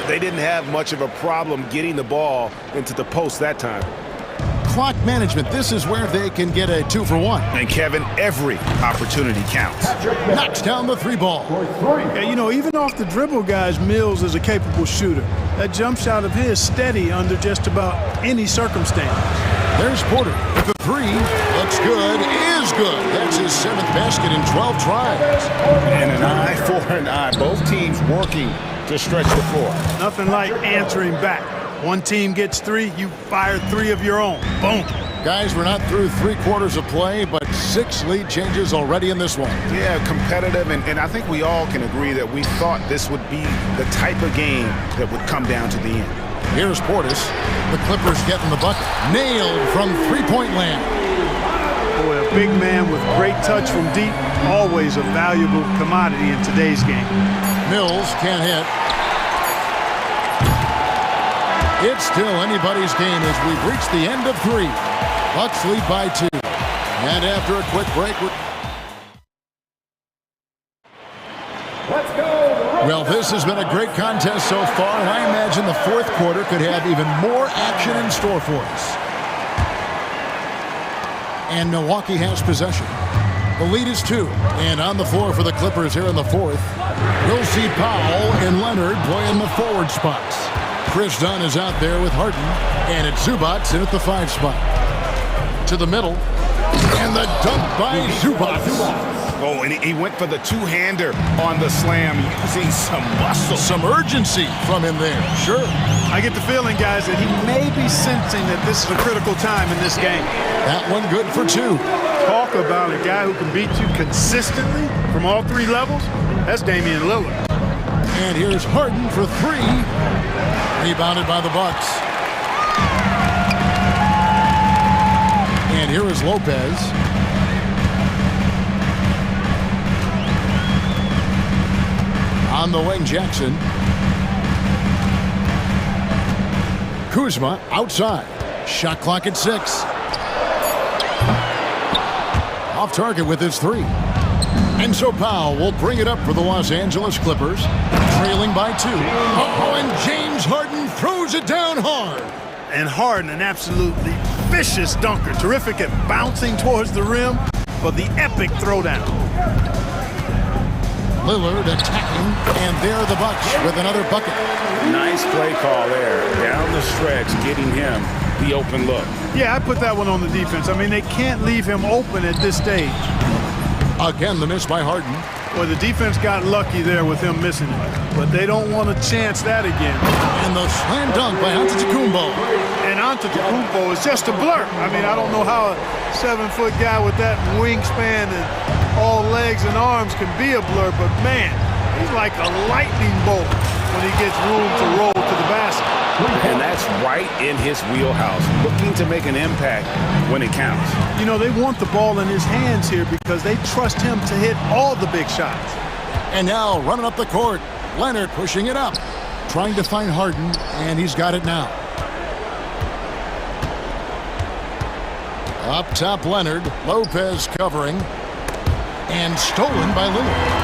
They didn't have much of a problem getting the ball into the post that time. clock management. This is where they can get a 2-for-1. And Kevin, every opportunity counts. Knocks down the 3 ball. Yeah, you know, even off the dribble, guys, Mills is a capable shooter. That jump shot of his steady under just about any circumstance. There's Porter with the 3. Looks good. Is good. That's his 7th basket in 12 tries. And an eye for an eye. Both teams working to stretch the floor. Nothing like answering back. One team gets 3, you fire 3 of your own. Boom. Guys, we're not through 3 quarters of play, but 6 lead changes already in this one. Yeah, competitive, and I think we all can agree that we thought this would be the type of game that would come down to the end. Here's Portis. The Clippers getting the bucket. Nailed from 3-point land. Boy, a big man with great touch from deep, always a valuable commodity in today's game. Mills can't hit. It's still anybody's game as we've reached the end of 3. Bucks lead by 2. And after a quick break, well, this has been a great contest so far, and I imagine the 4th quarter could have even more action in store for us. And Milwaukee has possession. The lead is 2, and on the floor for the Clippers here in the 4th, we'll see Powell and Leonard playing the forward spots. Chris Dunn is out there with Harden, and it's Zubac in at the 5 spot. To the middle, and the dunk by Zubac. Oh, and he went for the 2-hander on the slam, using some muscle. Some urgency from him there, sure. I get the feeling, guys, that he may be sensing that this is a critical time in this game. That one good for 2. Talk about a guy who can beat you consistently from all 3 levels. That's Damian Lillard. And here's Harden for 3. Rebounded by the Bucks. And here is Lopez. On the wing, Jackson. Kuzma outside. Shot clock at 6. Off target with his 3. And so Powell will bring it up for the Los Angeles Clippers, trailing by 2. Oh, and James Harden throws it down hard. And Harden, an absolutely vicious dunker. Terrific at bouncing towards the rim, but the epic throwdown. Lillard attacking, and there the Bucks with another bucket. Nice play call there. Down the stretch, getting him the open look. Yeah, I put that one on the defense. I mean, they can't leave him open at this stage. Again, the miss by Harden. Well, the defense got lucky there with him missing it, but they don't want to chance that again. And the slam dunk by Antetokounmpo. And Antetokounmpo is just a blur. I mean, I don't know how a 7-foot guy with that wingspan and all legs and arms can be a blur, but man, he's like a lightning bolt when he gets room to roll to the basket. And that's right in his wheelhouse, looking to make an impact when it counts. You know, they want the ball in his hands here because they trust him to hit all the big shots. And now running up the court, Leonard pushing it up, trying to find Harden, and he's got it now. Up top, Leonard. Lopez covering, and stolen by Lillard.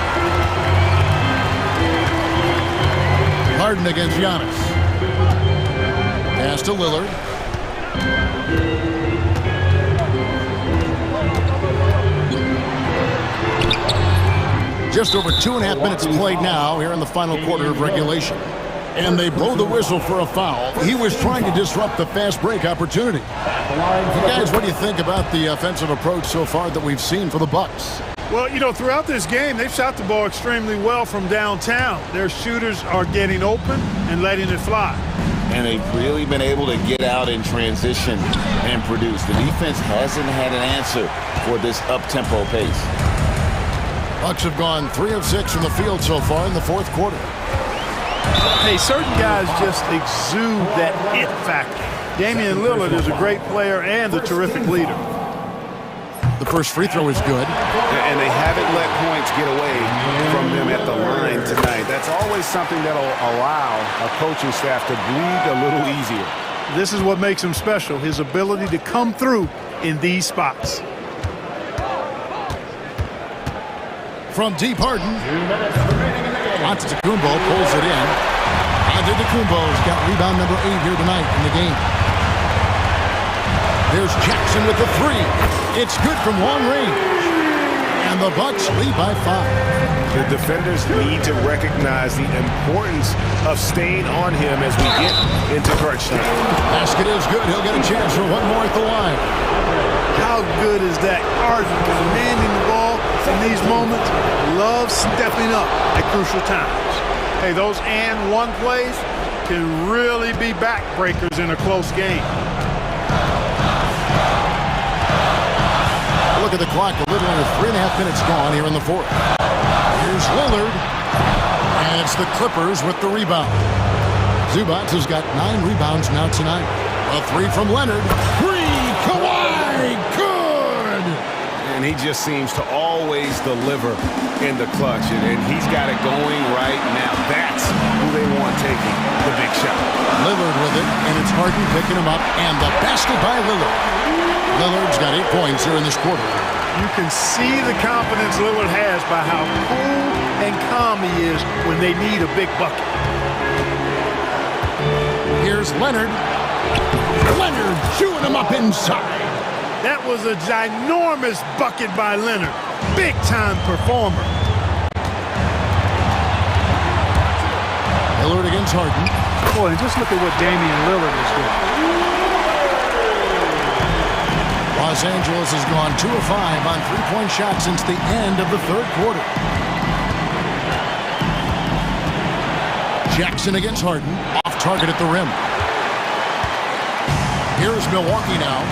Harden against Giannis. Pass to Lillard. Just over 2.5 minutes played now here in the final quarter of regulation. And they blow the whistle for a foul. He was trying to disrupt the fast break opportunity. Guys, what do you think about the offensive approach so far that we've seen for the Bucks? Well, you know, throughout this game, they've shot the ball extremely well from downtown. Their shooters are getting open and letting it fly. And they've really been able to get out in transition and produce. The defense hasn't had an answer for this up-tempo pace. Bucks have gone 3 of 6 from the field so far in the 4th quarter. Hey, certain guys just exude that it factor. Damian Lillard is a great player and a terrific leader. The first free throw is good. And they haven't let points get away from them at the line tonight. That's always something that'll allow a coaching staff to breathe a little easier. This is what makes him special, his ability to come through in these spots. From deep, Harden. Antetokounmpo pulls it in. Antetokounmpo's got rebound number 8 here tonight in the game. There's Jackson with the three. It's good from long range. And the Bucks lead by 5. The defenders need to recognize the importance of staying on him as we get into crunch time. Basket is good. He'll get a chance for one more at the line. How good is that? Arden commanding the ball in these moments. Love stepping up at crucial times. Hey, those and one plays can really be backbreakers in a close game. Look at the clock. A little under 3.5 minutes gone here in the fourth. Here's Lillard. And it's the Clippers with the rebound. Zubac has got 9 rebounds now tonight. A three from Leonard. Three! Kawhi! Good! And he just seems to always deliver in the clutch. And he's got it going right now. That's who they want taking the big shot. Lillard with it, and it's Harden picking him up. And the basket by Lillard. Lillard's got 8 points here in this quarter. You can see the confidence Lillard has by how cool and calm he is when they need a big bucket. Here's Leonard. Leonard chewing him up inside. That was a ginormous bucket by Leonard. Big-time performer. Lillard against Harden. Boy, and just look at what Damian Lillard is doing. Los Angeles has gone 2 of 5 on 3-point shots since the end of the third quarter. Jackson against Harden, off target at the rim. Here's Milwaukee now.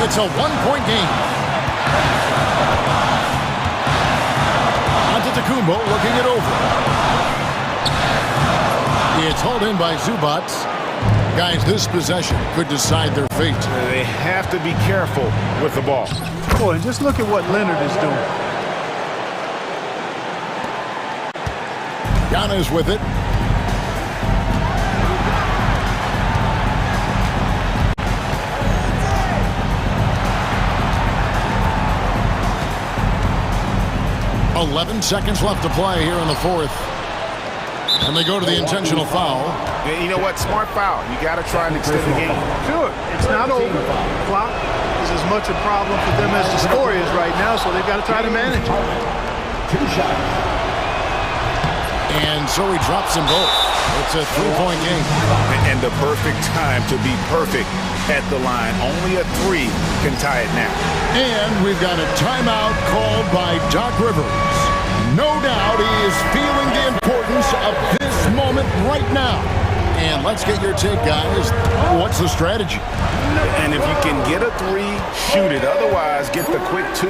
It's a 1-point game. Antetokounmpo looking it over. It's hauled in by Zubac. Guys, this possession could decide their fate. They have to be careful with the ball. Boy, and just look at what Leonard is doing. Giannis with it. .11 seconds left to play here in the fourth. And they go to the intentional foul. And you know what? Smart foul. You got to try and extend the game. Sure, it's not over. Clock is as much a problem for them as the score is right now, so they've got to try to manage it. And so he drops them both. It's a 3-point game. And the perfect time to be perfect at the line. Only a 3 can tie it now. And we've got a timeout called by Doc Rivers. No doubt he is feeling the importance of this moment right now. And let's get your take, guys. What's the strategy? And if you can get a 3, shoot it. Otherwise, get the quick 2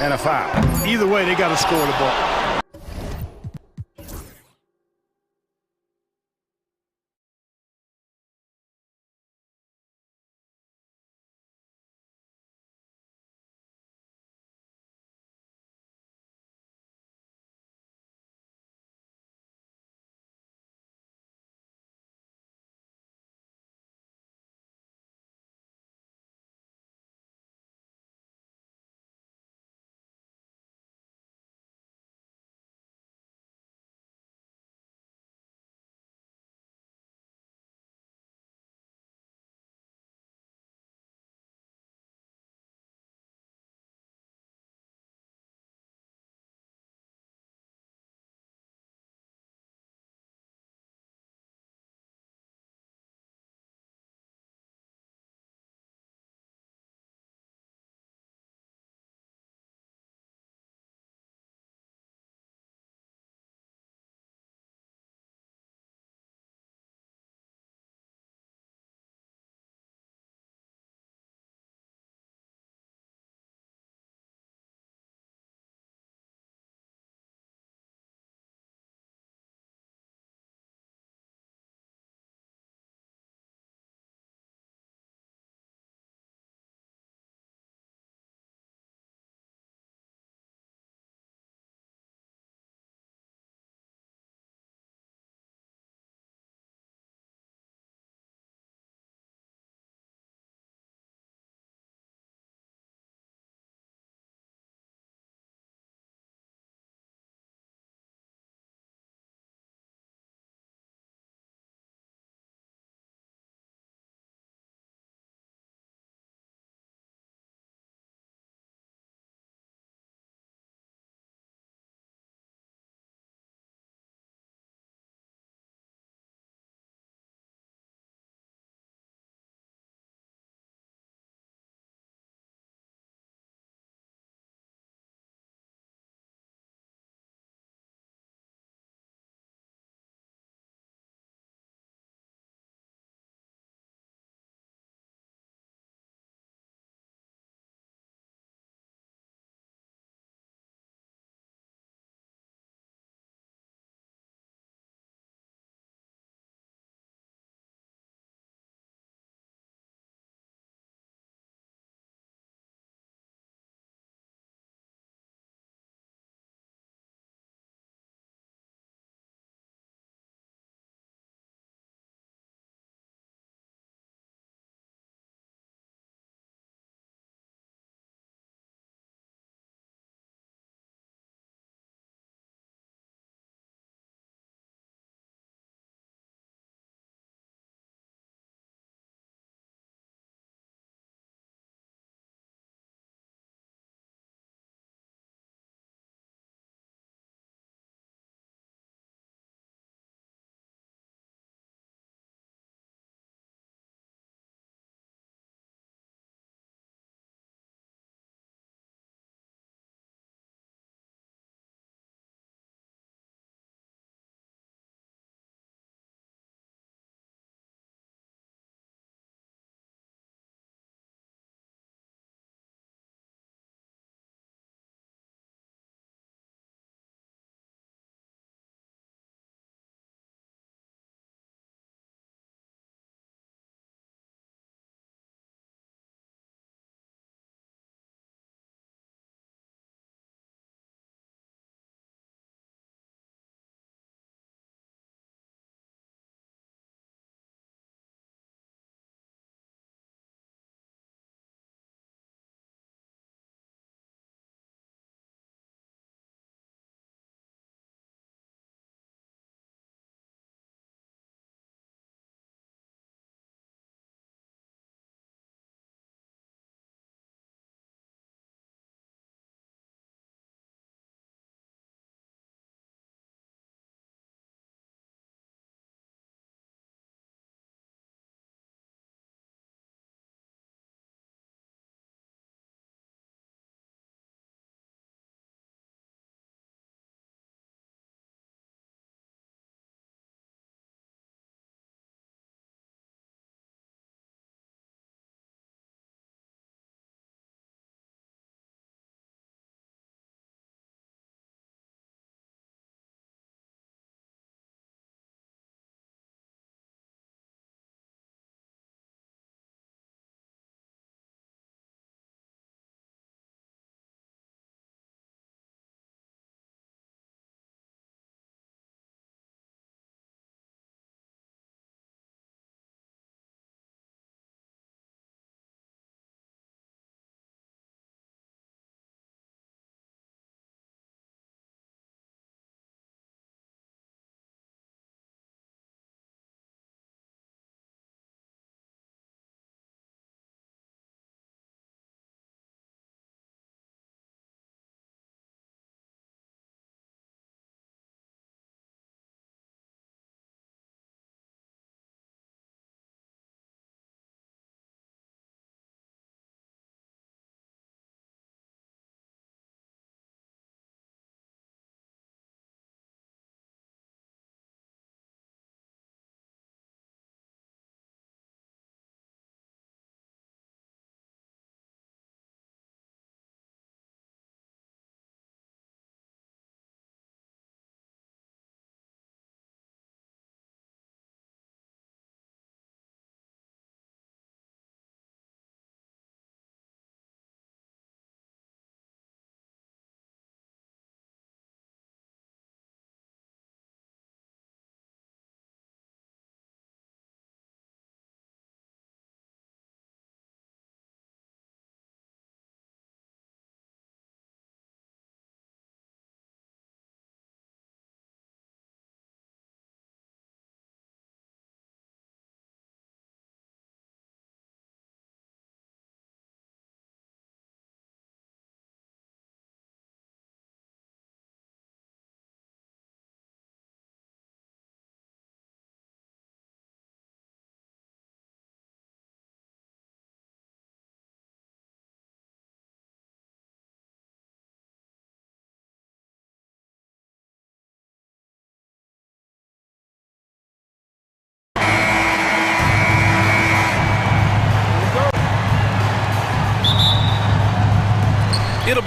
and a foul. Either way, they got to score the ball.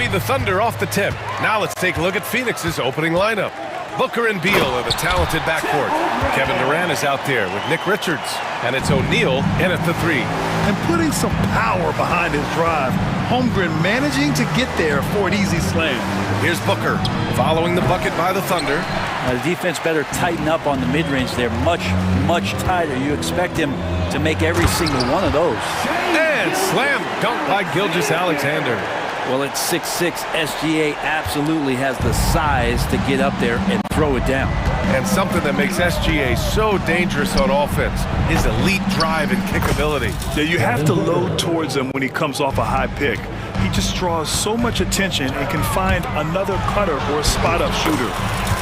be the Thunder off the tip. Now let's take a look at Phoenix's opening lineup. Booker and Beal are the talented backcourt. Kevin Durant is out there with Nick Richards. And it's O'Neal in at the 3. And putting some power behind his drive. Holmgren managing to get there for an easy slam. Here's Booker following the bucket by the Thunder. The defense better tighten up on the mid-range. They're much, much tighter. You expect him to make every single one of those. And slam dunk by Gilgeous-Alexander. Well, at 6'6", SGA absolutely has the size to get up there and throw it down. And something that makes SGA so dangerous on offense is elite drive and kick ability. Yeah, you have to load towards him when he comes off a high pick. He just draws so much attention and can find another cutter or a spot-up shooter.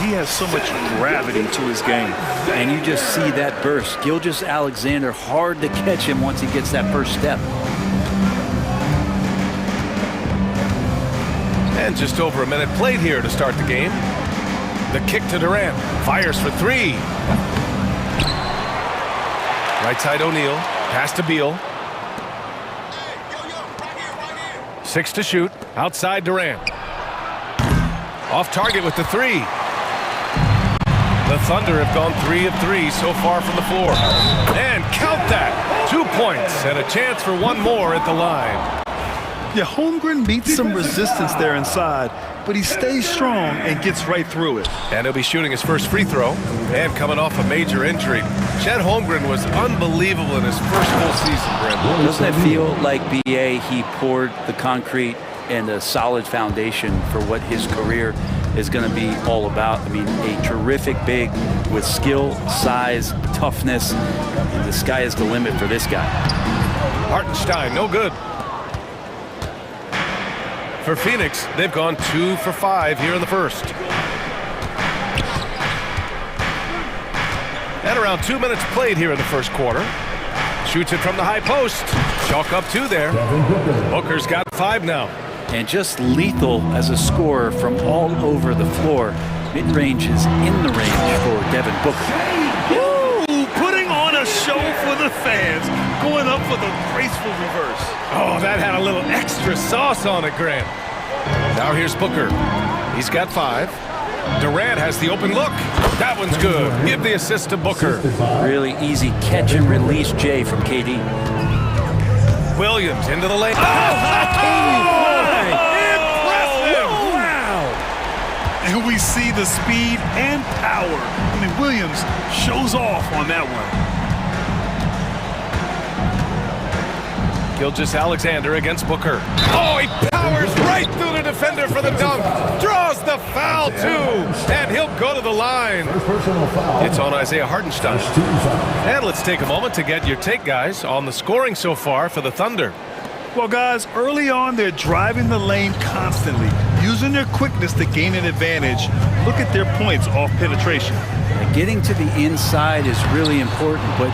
He has so much gravity to his game. And you just see that burst. Gilgeous-Alexander, hard to catch him once he gets that first step. And just over a minute played here to start the game. The kick to Durant. Fires for 3. Right side O'Neal. Pass to Beal. 6 to shoot. Outside Durant. Off target with the 3. The Thunder have gone 3 of 3 so far from the floor. And count that. 2 points and a chance for one more at the line. Yeah, Holmgren meets some resistance there inside, but he stays strong and gets right through it. And he'll be shooting his first free throw. And coming off a major injury, Chet Holmgren was unbelievable in his first full season, Brent. Doesn't it feel like BA, he poured the concrete and a solid foundation for what his career is going to be all about? I mean, a terrific big with skill, size, toughness. The sky is the limit for this guy. Hartenstein, no good. For Phoenix, they've gone 2 for 5 here in the first. And around 2 minutes played here in the first quarter. Shoots it from the high post. Chalk up 2 there. Booker's got 5 now. And just lethal as a scorer from all over the floor. Mid-range is in the range for Devin Booker. Woo! Putting on a show for the fans. Going up for the graceful reverse. Oh, that had a little extra sauce on it, Grant. Now here's Booker. He's got 5. Durant has the open look. That one's good. Give the assist to Booker. Really easy catch and release, Jay, from KD. Williams into the lane. Impressive! Wow! And we see the speed and power. I mean, Williams shows off on that one. Gilgeous-Alexander against Booker. Oh, he powers right through the defender for the dunk. Draws the foul, too. And he'll go to the line. It's on Isaiah Hartenstein. And let's take a moment to get your take, guys, on the scoring so far for the Thunder. Well, guys, early on, they're driving the lane constantly, using their quickness to gain an advantage. Look at their points off penetration. Getting to the inside is really important, but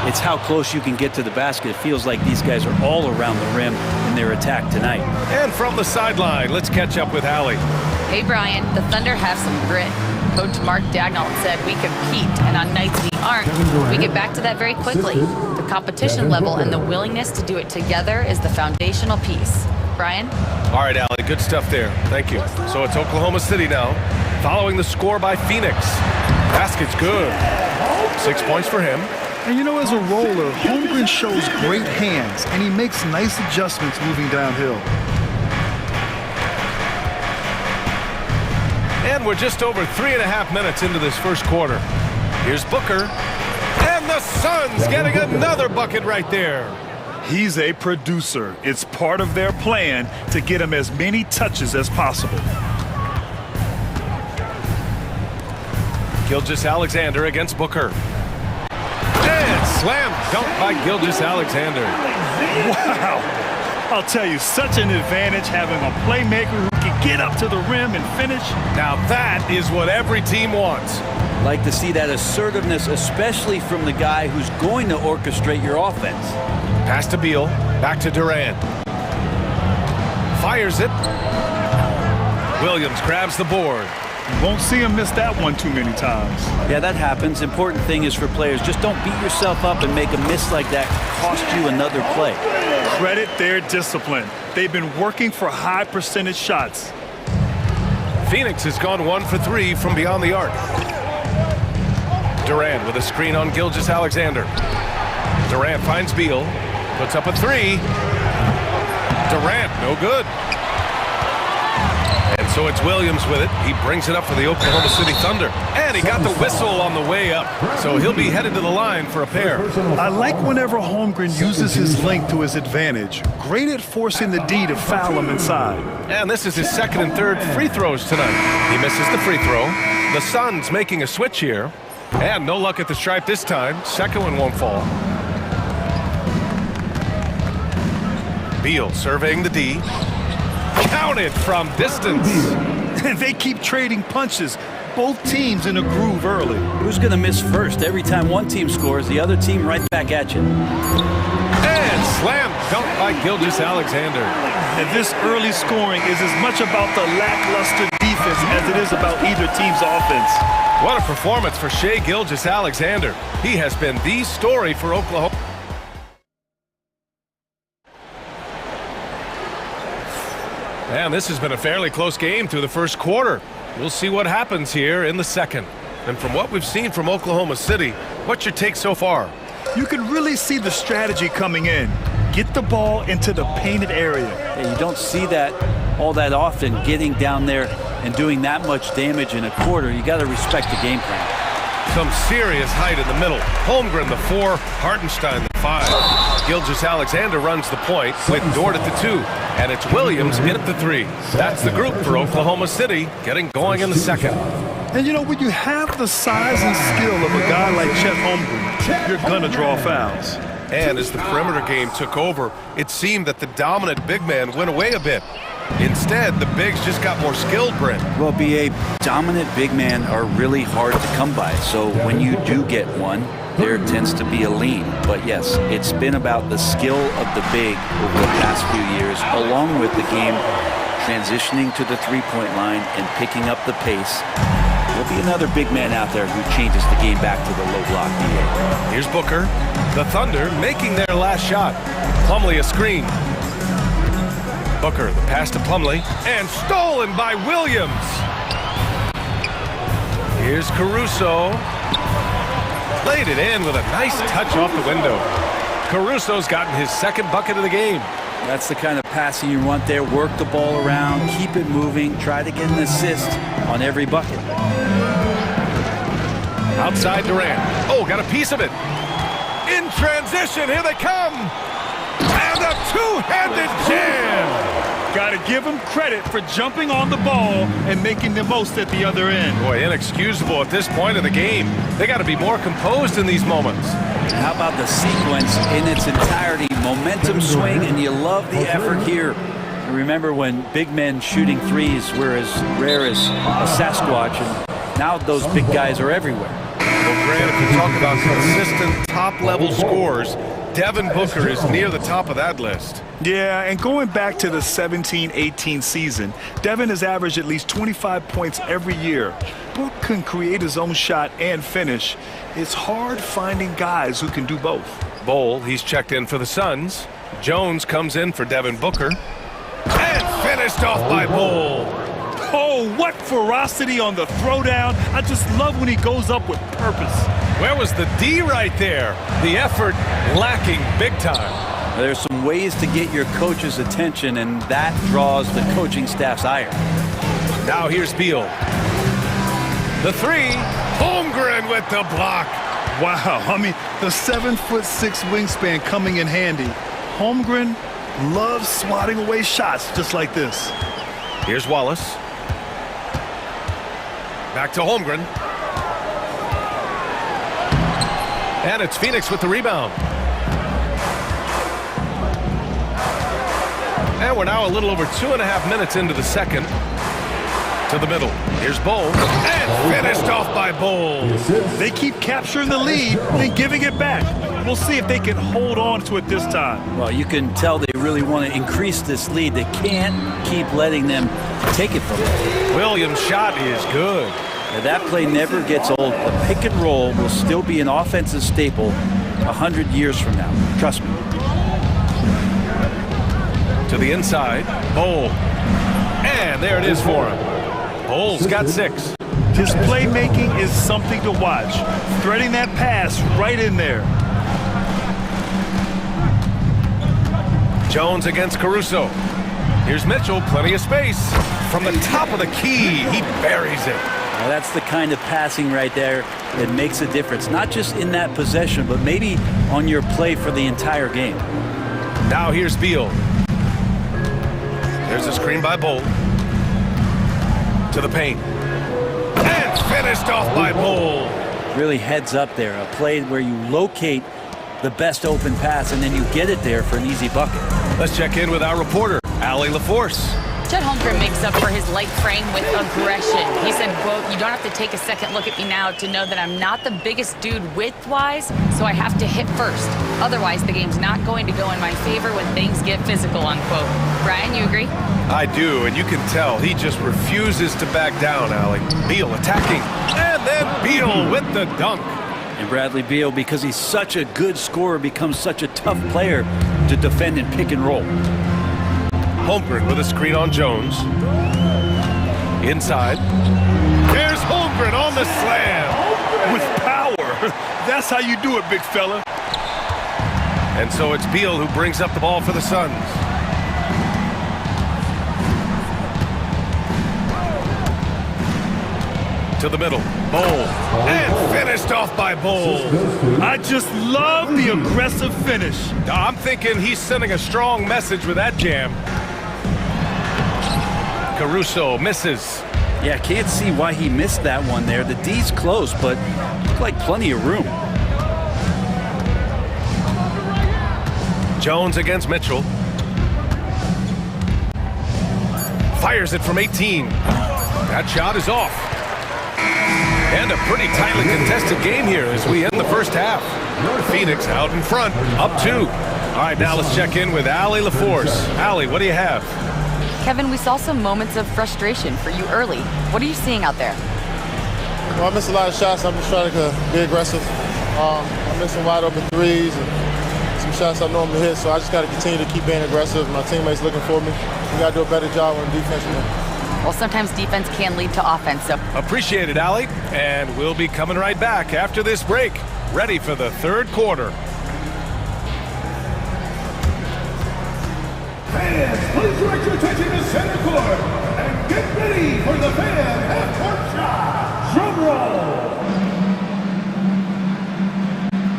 it's how close you can get to the basket. It feels like these guys are all around the rim in their attack tonight. And from the sideline, let's catch up with Allie. Hey, Brian, the Thunder have some grit. Coach Mark Dagnall said we compete, and on nights we aren't, we get back to that very quickly. The competition level and the willingness to do it together is the foundational piece. Brian? All right, Allie, good stuff there. Thank you. So it's Oklahoma City now, following the score by Phoenix. Basket's good. 6 points for him. And you know, as a roller, Holmgren shows great hands, and he makes nice adjustments moving downhill. And we're just over 3.5 minutes into this first quarter. Here's Booker. And the Suns getting another bucket right there. He's a producer. It's part of their plan to get him as many touches as possible. Gilgeous-Alexander against Booker. And slam dunk by Gilgeous-Alexander. Wow. I'll tell you, such an advantage having a playmaker who can get up to the rim and finish. Now that is what every team wants. Like to see that assertiveness, especially from the guy who's going to orchestrate your offense. Pass to Beal, back to Durant. Fires it. Williams grabs the board. You won't see him miss that one too many times. Yeah, that happens. Important thing is for players, just don't beat yourself up and make a miss like that cost you another play. credit their discipline. They've been working for high percentage shots. Phoenix has gone 1 for 3 from beyond the arc. Durant with a screen on Gilgeous-Alexander. Durant finds Beal, puts up a 3. Durant, no good. And so it's Williams with it. He brings it up for the Oklahoma City Thunder. And he got the whistle on the way up. So he'll be headed to the line for a pair. I like whenever Holmgren uses his length to his advantage. Great at forcing the D to foul him inside. And this is his second and third free throws tonight. He misses the free throw. The Suns making a switch here. And no luck at the stripe this time. Second one won't fall. Beal surveying the D. Counted from distance. They keep trading punches. Both teams in a groove early. Who's going to miss first? Every time one team scores, the other team right back at you. And slam dunk by Gilgeous-Alexander. And this early scoring is as much about the lackluster defense as it is about either team's offense. What a performance for Shai Gilgeous-Alexander. He has been the story for Oklahoma. And this has been a fairly close game through the first quarter. We'll see what happens here in the second. And from what we've seen from Oklahoma City, what's your take so far? You can really see the strategy coming in. Get the ball into the painted area. Yeah, you don't see that all that often, getting down there and doing that much damage in a quarter. You got to respect the game plan. Some serious height in the middle. Holmgren the 4, Hartenstein the 5. Gilgeous-Alexander runs the point with Dort at the 2. And it's Williams in at the 3. That's the group for Oklahoma City getting going in the second. And you know, when you have the size and skill of a guy like Chet Holmgren, you're going to draw fouls. And as the perimeter game took over, it seemed that the dominant big man went away a bit. Instead, the bigs just got more skilled, Brent. Well, BA, dominant big men are really hard to come by. So when you do get one, there tends to be a lean. But yes, it's been about the skill of the big over the past few years, along with the game transitioning to the three-point line and picking up the pace. There'll be another big man out there who changes the game back to the low block. BA. Here's Booker. The Thunder making their last shot. Plumlee a screen. Booker, the pass to Plumlee, and stolen by Williams. Here's Caruso. Played it in with a nice touch off the window. Caruso's gotten his second bucket of the game. That's the kind of passing you want there. Work the ball around, keep it moving, try to get an assist on every bucket. Outside Durant. Oh, got a piece of it. In transition, here they come. And a two-handed jam. Got to give him credit for jumping on the ball and making the most at the other end. Boy, inexcusable at this point of the game. They got to be more composed in these moments. How about the sequence in its entirety? Momentum swing, and you love the effort here. Remember when big men shooting threes were as rare as a Sasquatch, and now those big guys are everywhere. Well, Grant, if you talk about consistent top-level scores, Devin Booker is near the top of that list. Yeah, and going back to the 17-18 season, Devin has averaged at least 25 points every year. Book can create his own shot and finish. It's hard finding guys who can do both. Bowl, he's checked in for the Suns. Jones comes in for Devin Booker. And finished off by Bowl. Oh, what ferocity on the throwdown. I just love when he goes up with purpose. Where was the D right there? The effort lacking big time. There's some ways to get your coach's attention, and that draws the coaching staff's ire. Now here's Beal. The 3, Holmgren with the block. Wow, I mean, the 7'6" wingspan coming in handy. Holmgren loves swatting away shots just like this. Here's Wallace. Back to Holmgren. And it's Phoenix with the rebound. And we're now a little over 2.5 minutes into the second. To the middle. Here's Bowl. And finished off by Bowl. They keep capturing the lead and giving it back. We'll see if they can hold on to it this time. Well, you can tell they really want to increase this lead. They can't keep letting them take it from them. Williams' shot is good. Now, that play never gets old. The pick and roll will still be an offensive staple 100 years from now. Trust me. To the inside. Bowl. And there it is for him. Bowles got 6. His playmaking is something to watch. Threading that pass right in there. Jones against Caruso. Here's Mitchell, plenty of space. From the top of the key, he buries it. Now that's the kind of passing right there that makes a difference. Not just in that possession, but maybe on your play for the entire game. Now here's Beal. There's a screen by Bowl. To the paint. And finished off by Bowl. Really heads up there. A play where you locate the best open pass and then you get it there for an easy bucket. Let's check in with our reporter, Allie LaForce. Chet Holmgren makes up for his light frame with aggression. He said, quote, "You don't have to take a second look at me now to know that I'm not the biggest dude width-wise, so I have to hit first. Otherwise, the game's not going to go in my favor when things get physical," unquote. Brian, you agree? I do, and you can tell he just refuses to back down, Allie. Beal attacking, and then Beal with the dunk. And Bradley Beal, because he's such a good scorer, becomes such a tough player to defend and pick and roll. Holmgren with a screen on Jones. Inside. There's Holmgren on the slam. With power. That's how you do it, big fella. And so it's Beal who brings up the ball for the Suns. To the middle. Bowl. And finished off by Bowl. I just love the aggressive finish. I'm thinking he's sending a strong message with that jam. Caruso misses. Yeah, can't see why he missed that one there. The D's close, but looked like plenty of room. Jones against Mitchell. Fires it from 18. That shot is off. And a pretty tightly contested game here as we end the first half. Phoenix out in front, up 2. All right, now let's check in with Allie LaForce. Allie, what do you have? Kevin, we saw some moments of frustration for you early. What are you seeing out there? Well, I missed a lot of shots. I'm just trying to be aggressive. I missed some wide open threes and some shots I normally hit, so I just got to continue to keep being aggressive. My teammates looking for me. We got to do a better job on defense. Well, sometimes defense can lead to offense, so. Appreciate it, Allie. And we'll be coming right back after this break, ready for the third quarter. Fans, please direct your attention to center court and get ready for the fan half-court shot. Drum roll.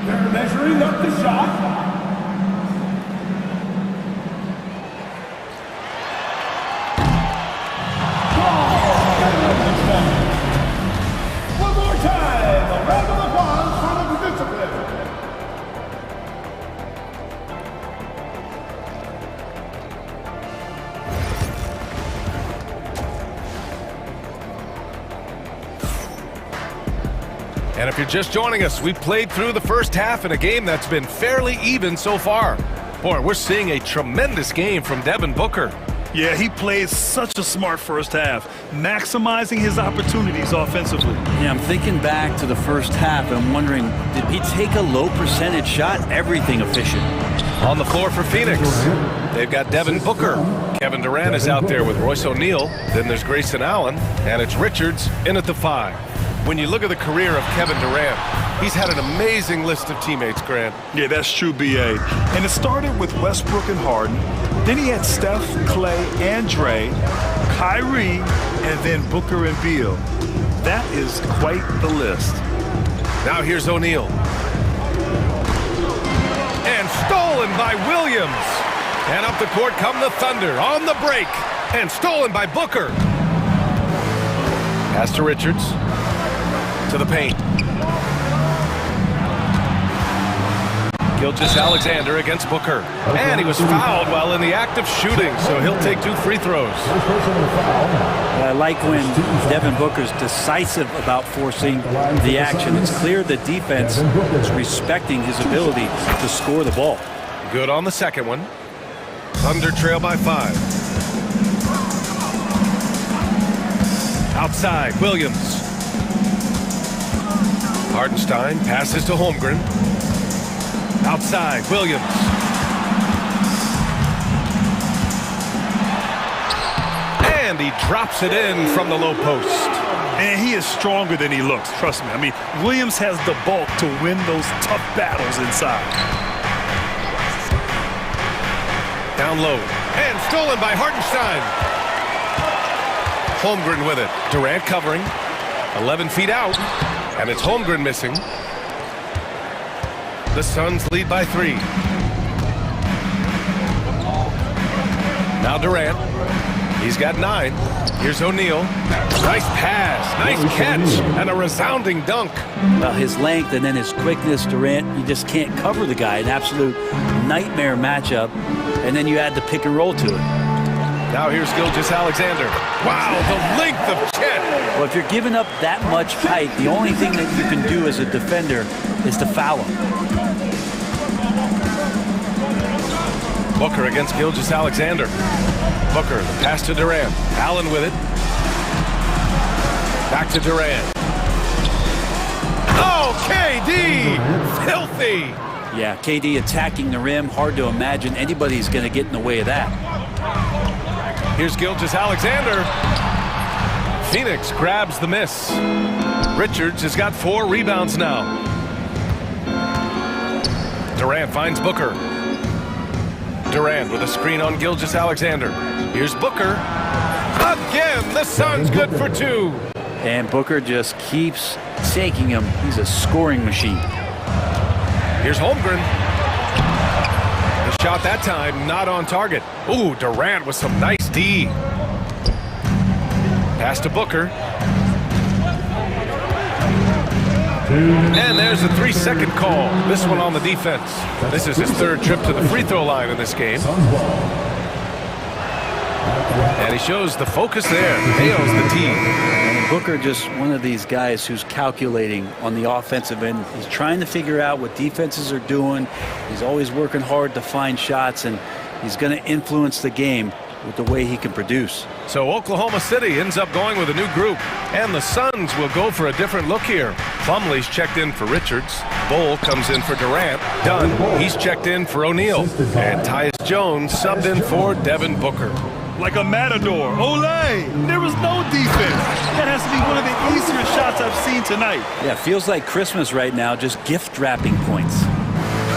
They're measuring up the shot. One more time, a round of applause for the discipline. And if you're just joining us, we played through the first half in a game that's been fairly even so far. Boy, we're seeing a tremendous game from Devin Booker. Yeah, he played such a smart first half, maximizing his opportunities offensively. Yeah, I'm thinking back to the first half and I'm wondering, did he take a low percentage shot? Everything efficient. On the floor for Phoenix, they've got Devin Booker. Kevin Durant is out there with Royce O'Neal. Then there's Grayson Allen, and it's Richards in at the 5. When you look at the career of Kevin Durant, he's had an amazing list of teammates, Grant. Yeah, that's true, B.A. And it started with Westbrook and Harden. Then he had Steph, Clay, and Dre, Kyrie, and then Booker and Beal. That is quite the list. Now here's O'Neal. And stolen by Williams. And up the court come the Thunder on the break. And stolen by Booker. Pass to Richards. To the paint. Gilgeous-Alexander against Booker. And he was fouled while in the act of shooting, so he'll take 2 free throws. I like when Devin Booker's decisive about forcing the action. It's clear the defense is respecting his ability to score the ball. Good on the second one. Thunder trail by 5. Outside, Williams. Hardenstein passes to Holmgren. Outside, Williams. And he drops it in from the low post. And he is stronger than he looks, trust me. I mean, Williams has the bulk to win those tough battles inside. Down low. And stolen by Hartenstein. Holmgren with it. Durant covering. 11 feet out. And it's Holmgren missing. The Suns lead by 3. Now Durant. He's got 9. Here's O'Neal. Nice pass. Nice catch. And a resounding dunk. Well, his length and then his quickness, Durant, you just can't cover the guy. An absolute nightmare matchup. And then you add the pick and roll to it. Now here's Gilgeous-Alexander. Wow, the length of Chet. Well, if you're giving up that much height, the only thing that you can do as a defender is to foul him. Booker against Gilgeous-Alexander. Booker, the pass to Durant. Allen with it. Back to Durant. Oh, KD! Filthy! Yeah, KD attacking the rim. Hard to imagine anybody's going to get in the way of that. Here's Gilgeous-Alexander. Phoenix grabs the miss. Richards has got 4 rebounds now. Durant finds Booker. Durant with a screen on Gilgeous-Alexander. Here's Booker. Again, the Suns good for 2. And Booker just keeps taking him. He's a scoring machine. Here's Holmgren. The shot that time not on target. Ooh, Durant with some nice D. Pass to Booker. And there's a 3-second call. This one on the defense. This is his 3rd trip to the free throw line in this game. And he shows the focus there. Nails the team. And Booker just one of these guys who's calculating on the offensive end. He's trying to figure out what defenses are doing. He's always working hard to find shots, and he's going to influence the game with the way he can produce. So Oklahoma City ends up going with a new group, and the Suns will go for a different look here. Plumlee's checked in for Richards. Bull comes in for Durant. Dunn, he's checked in for O'Neal. And Tyus Jones subbed in for Devin Booker. Like a matador. Olay! There was no defense. That has to be one of the easier shots I've seen tonight. Yeah, feels like Christmas right now, just gift wrapping points.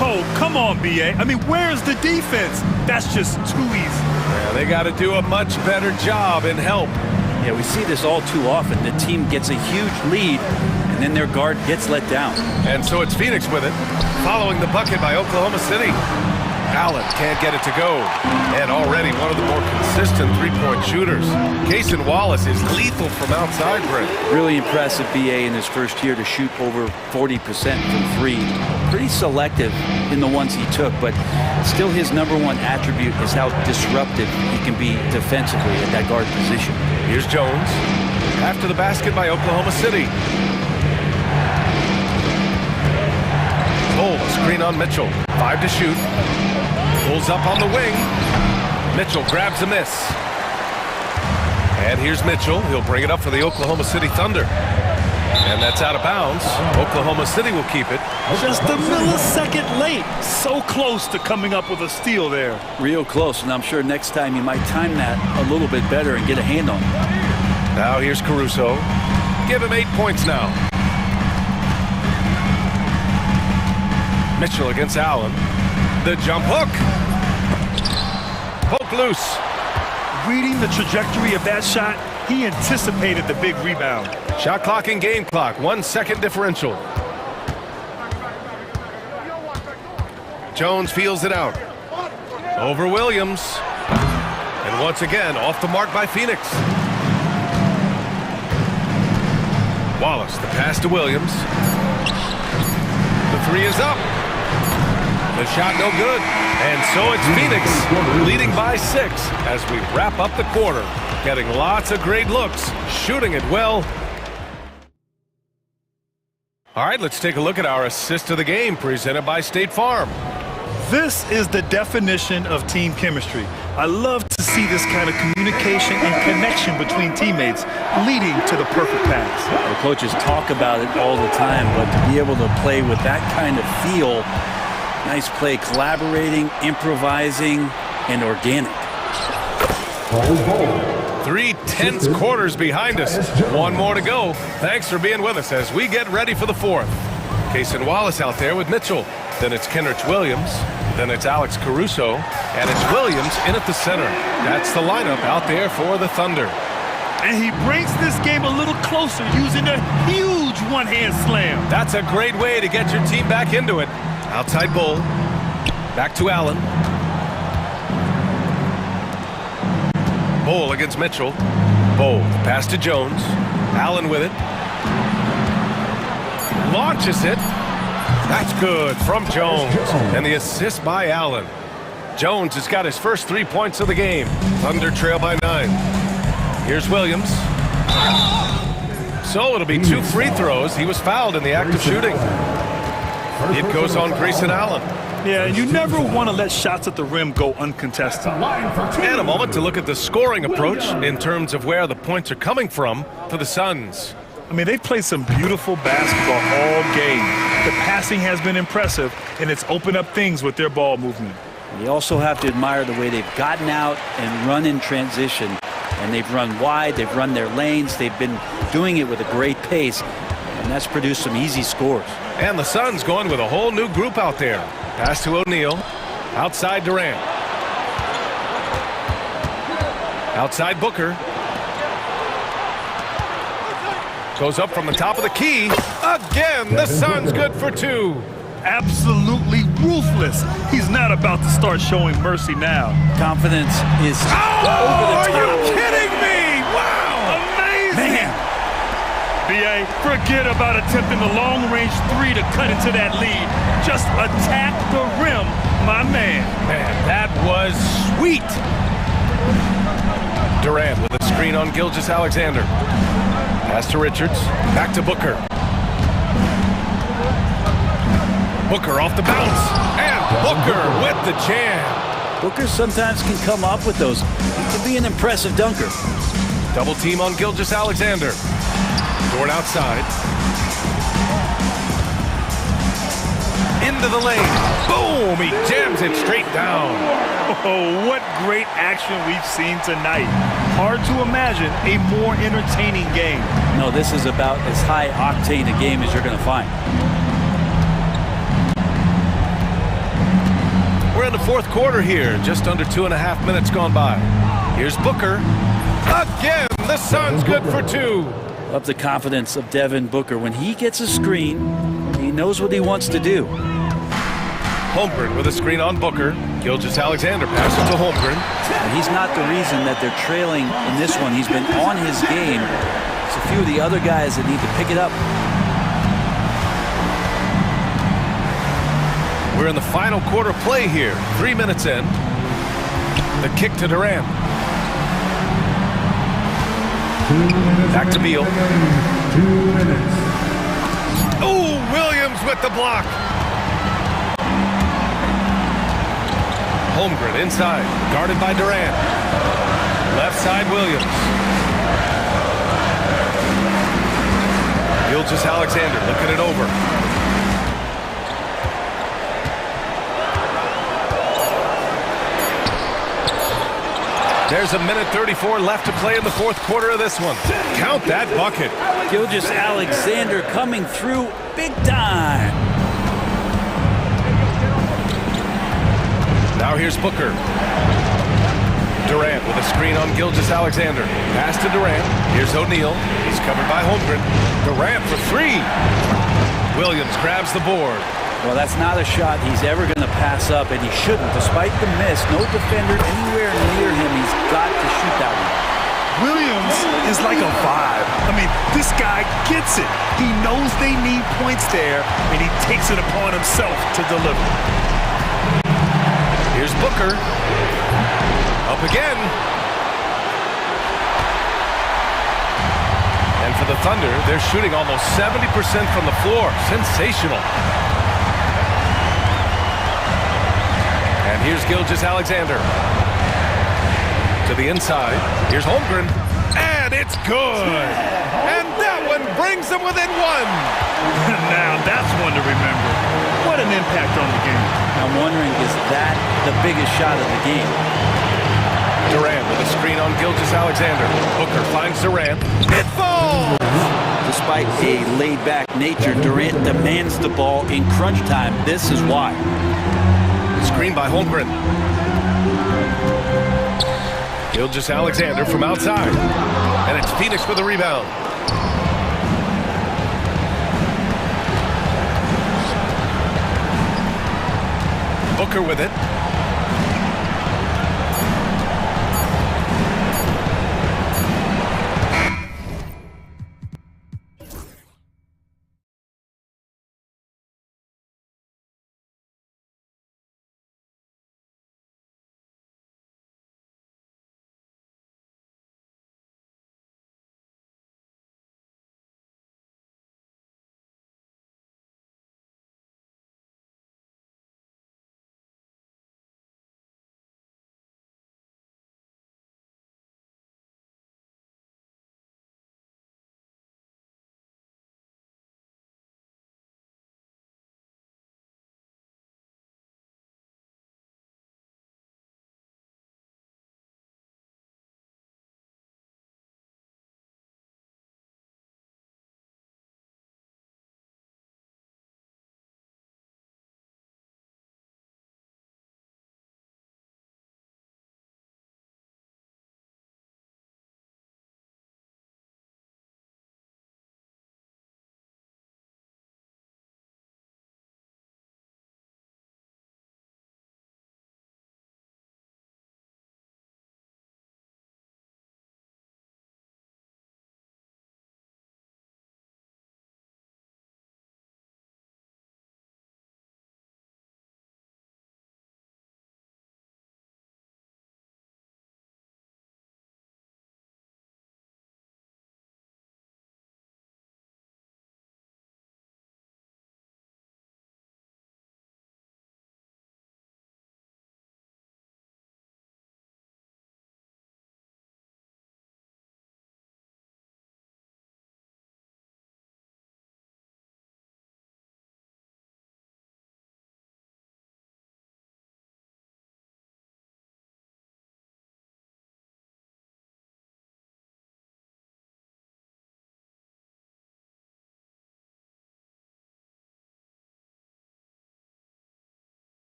Oh, come on, B.A. I mean, where's the defense? That's just too easy. Yeah, they got to do a much better job in help. Yeah, we see this all too often. The team gets a huge lead, and then their guard gets let down. And so it's Phoenix with it, following the bucket by Oklahoma City. Allen can't get it to go. And already one of the more consistent three-point shooters. Cason Wallace is lethal from outside, Brent. Really impressive B.A. in his first year to shoot over 40% from 3. Pretty selective in the ones he took, but still his #1 attribute is how disruptive he can be defensively at that guard position. Here's Jones. After the basket by Oklahoma City. Bull, screen on Mitchell. 5 to shoot. Pulls up on the wing. Mitchell grabs a miss. And here's Mitchell. He'll bring it up for the Oklahoma City Thunder. And that's out of bounds. Oklahoma City will keep it. Just a millisecond late. So close to coming up with a steal there. Real close, and I'm sure next time you might time that a little bit better and get a hand on it. Now here's Caruso. Give him 8 points now. Mitchell against Allen. The jump hook. Poke loose. Reading the trajectory of that shot, he anticipated the big rebound. Shot clock and game clock, 1 second differential. Jones feels it out. Over Williams. And once again, off the mark by Phoenix. Wallace, the pass to Williams. The 3 is up. The shot no good. And so it's Phoenix leading by 6 as we wrap up the quarter. Getting lots of great looks, shooting it well. All right, let's take a look at our assist of the game presented by State Farm. This is the definition of team chemistry. I love to see this kind of communication and connection between teammates leading to the perfect pass. The coaches talk about it all the time, but to be able to play with that kind of feel, nice play, collaborating, improvising, and organic. 3 tense quarters behind us. One more to go. Thanks for being with us as we get ready for the fourth. Cason Wallace out there with Mitchell. Then it's Kenrich Williams. Then it's Alex Caruso. And it's Williams in at the center. That's the lineup out there for the Thunder. And he brings this game a little closer using a huge one-hand slam. That's a great way to get your team back into it. Outside Bull. Back to Allen. Bull against Mitchell. Bull, pass to Jones. Allen with it. Launches it. That's good from Jones. And the assist by Allen. Jones has got his first 3 points of the game. Thunder trail by 9. Here's Williams. So it'll be 2 free throws. He was fouled in the act of shooting. It goes on Grayson Allen. Yeah, you never want to let shots at the rim go uncontested. And a moment to look at the scoring approach in terms of where the points are coming from for the Suns. I mean, they've played some beautiful basketball all game. The passing has been impressive, and it's opened up things with their ball movement. You also have to admire the way they've gotten out and run in transition. And they've run wide, they've run their lanes, they've been doing it with a great pace, and that's produced some easy scores. And the Suns going with a whole new group out there. Pass to O'Neal. Outside Durant. Outside Booker. Goes up from the top of the key. Again, the Suns good for 2. Absolutely ruthless. He's not about to start showing mercy now. Confidence is over the top. Are you kidding me? Wow. Amazing. Man. B.A., forget about attempting the long-range 3 to cut into that lead. Just attack the rim, my man. Man, that was sweet. Durant with a screen on Gilgeous-Alexander. Pass to Richards. Back to Booker. Booker off the bounce. And Booker with the jam. Booker sometimes can come up with those. He can be an impressive dunker. Double team on Gilgeous-Alexander. Dort outside. Into the lane. Boom! He jams it straight down. Oh, what great action we've seen tonight. Hard to imagine a more entertaining game. No, this is about as high octane a game as you're going to find. We're in the fourth quarter here. Just under 2.5 minutes gone by. Here's Booker. Again, the Suns good for 2. Love the confidence of Devin Booker. When he gets a screen, he knows what he wants to do. Holmgren with a screen on Booker. Gilgeous-Alexander passes to Holmgren. And he's not the reason that they're trailing in this one. He's been on his game. It's a few of the other guys that need to pick it up. We're in the final quarter play here. 3 minutes in. The kick to Durant. Back to Beal. 2 minutes. Oh, Williams with the block. Holmgren inside, guarded by Durant. Left side, Williams. Gilgeous-Alexander looking it over. There's a minute 34 left to play in the fourth quarter of this one. Count that bucket. Gilgeous-Alexander coming through big time. Now here's Booker. Durant with a screen on Gilgeous-Alexander. Pass to Durant. Here's O'Neal. He's covered by Holmgren. Durant for 3. Williams grabs the board. Well, that's not a shot he's ever going to pass up, and he shouldn't. Despite the miss, no defender anywhere near him. He's got to shoot that one. Williams is like a vibe. I mean, this guy gets it. He knows they need points there, and he takes it upon himself to deliver. Here's Booker. Up again. And for the Thunder, they're shooting almost 70% from the floor. Sensational. And here's Gilgeous-Alexander. To the inside. Here's Holmgren. And it's good. And that one brings them within 1. Now that's one to remember. What an impact on the game. I'm wondering, is that the biggest shot of the game? Durant with a screen on Gilgeous-Alexander. Booker finds Durant. It falls! Despite a laid-back nature, Durant demands the ball in crunch time. This is why. Screen by Holmgren. Gilgeous-Alexander from outside. And it's Phoenix with a rebound. Booker with it.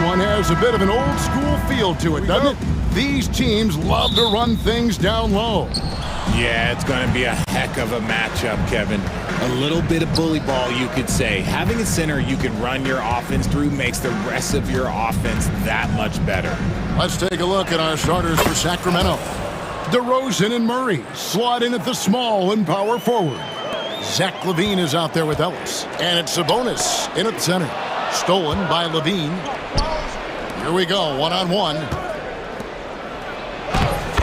one has a bit of an old school feel to it, doesn't it? These teams love to run things down low. Yeah, it's going to be a heck of a matchup, Kevin. A little bit of bully ball, you could say. Having a center you can run your offense through makes the rest of your offense that much better. Let's take a look at our starters for Sacramento. DeRozan and Murray slot in at the small and power forward. Zach LaVine is out there with Ellis. And it's Sabonis in at center. Stolen by LaVine. Here we go, one-on-one.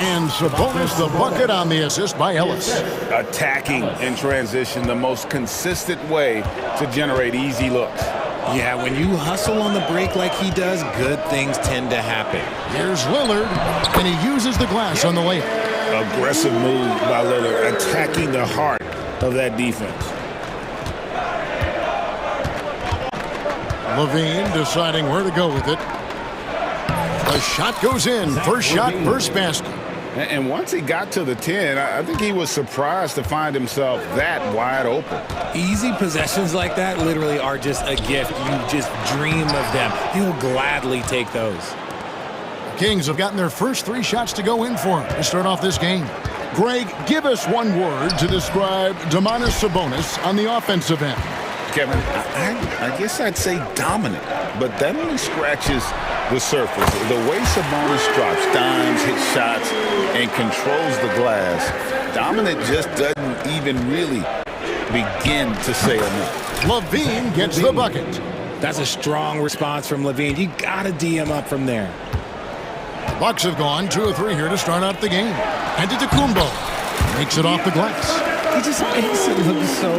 And Sabonis the bucket on the assist by Ellis. Attacking in transition, the most consistent way to generate easy looks. Yeah, when you hustle on the break like he does, good things tend to happen. Here's Lillard, and he uses the glass on the layup. Aggressive move by Lillard, attacking the heart of that defense. LaVine deciding where to go with it. The shot goes in. First shot, first basket. And once he got to the 10, I think he was surprised to find himself that wide open. Easy possessions like that literally are just a gift. You just dream of them. He'll gladly take those. Kings have gotten their first 3 shots to go in for him to start off this game. Greg, give us one word to describe Domantas Sabonis on the offensive end. Kevin, I guess I'd say dominant, but that only scratches the surface. The way Sabonis drops dimes, hits shots, and controls the glass, dominant just doesn't even really begin to say enough. LaVine gets the bucket. That's a strong response from LaVine. You gotta D him up from there. Bucks have gone 2 of 3 here to start out the game. And Antetokounmpo makes it off the glass. He just makes it look so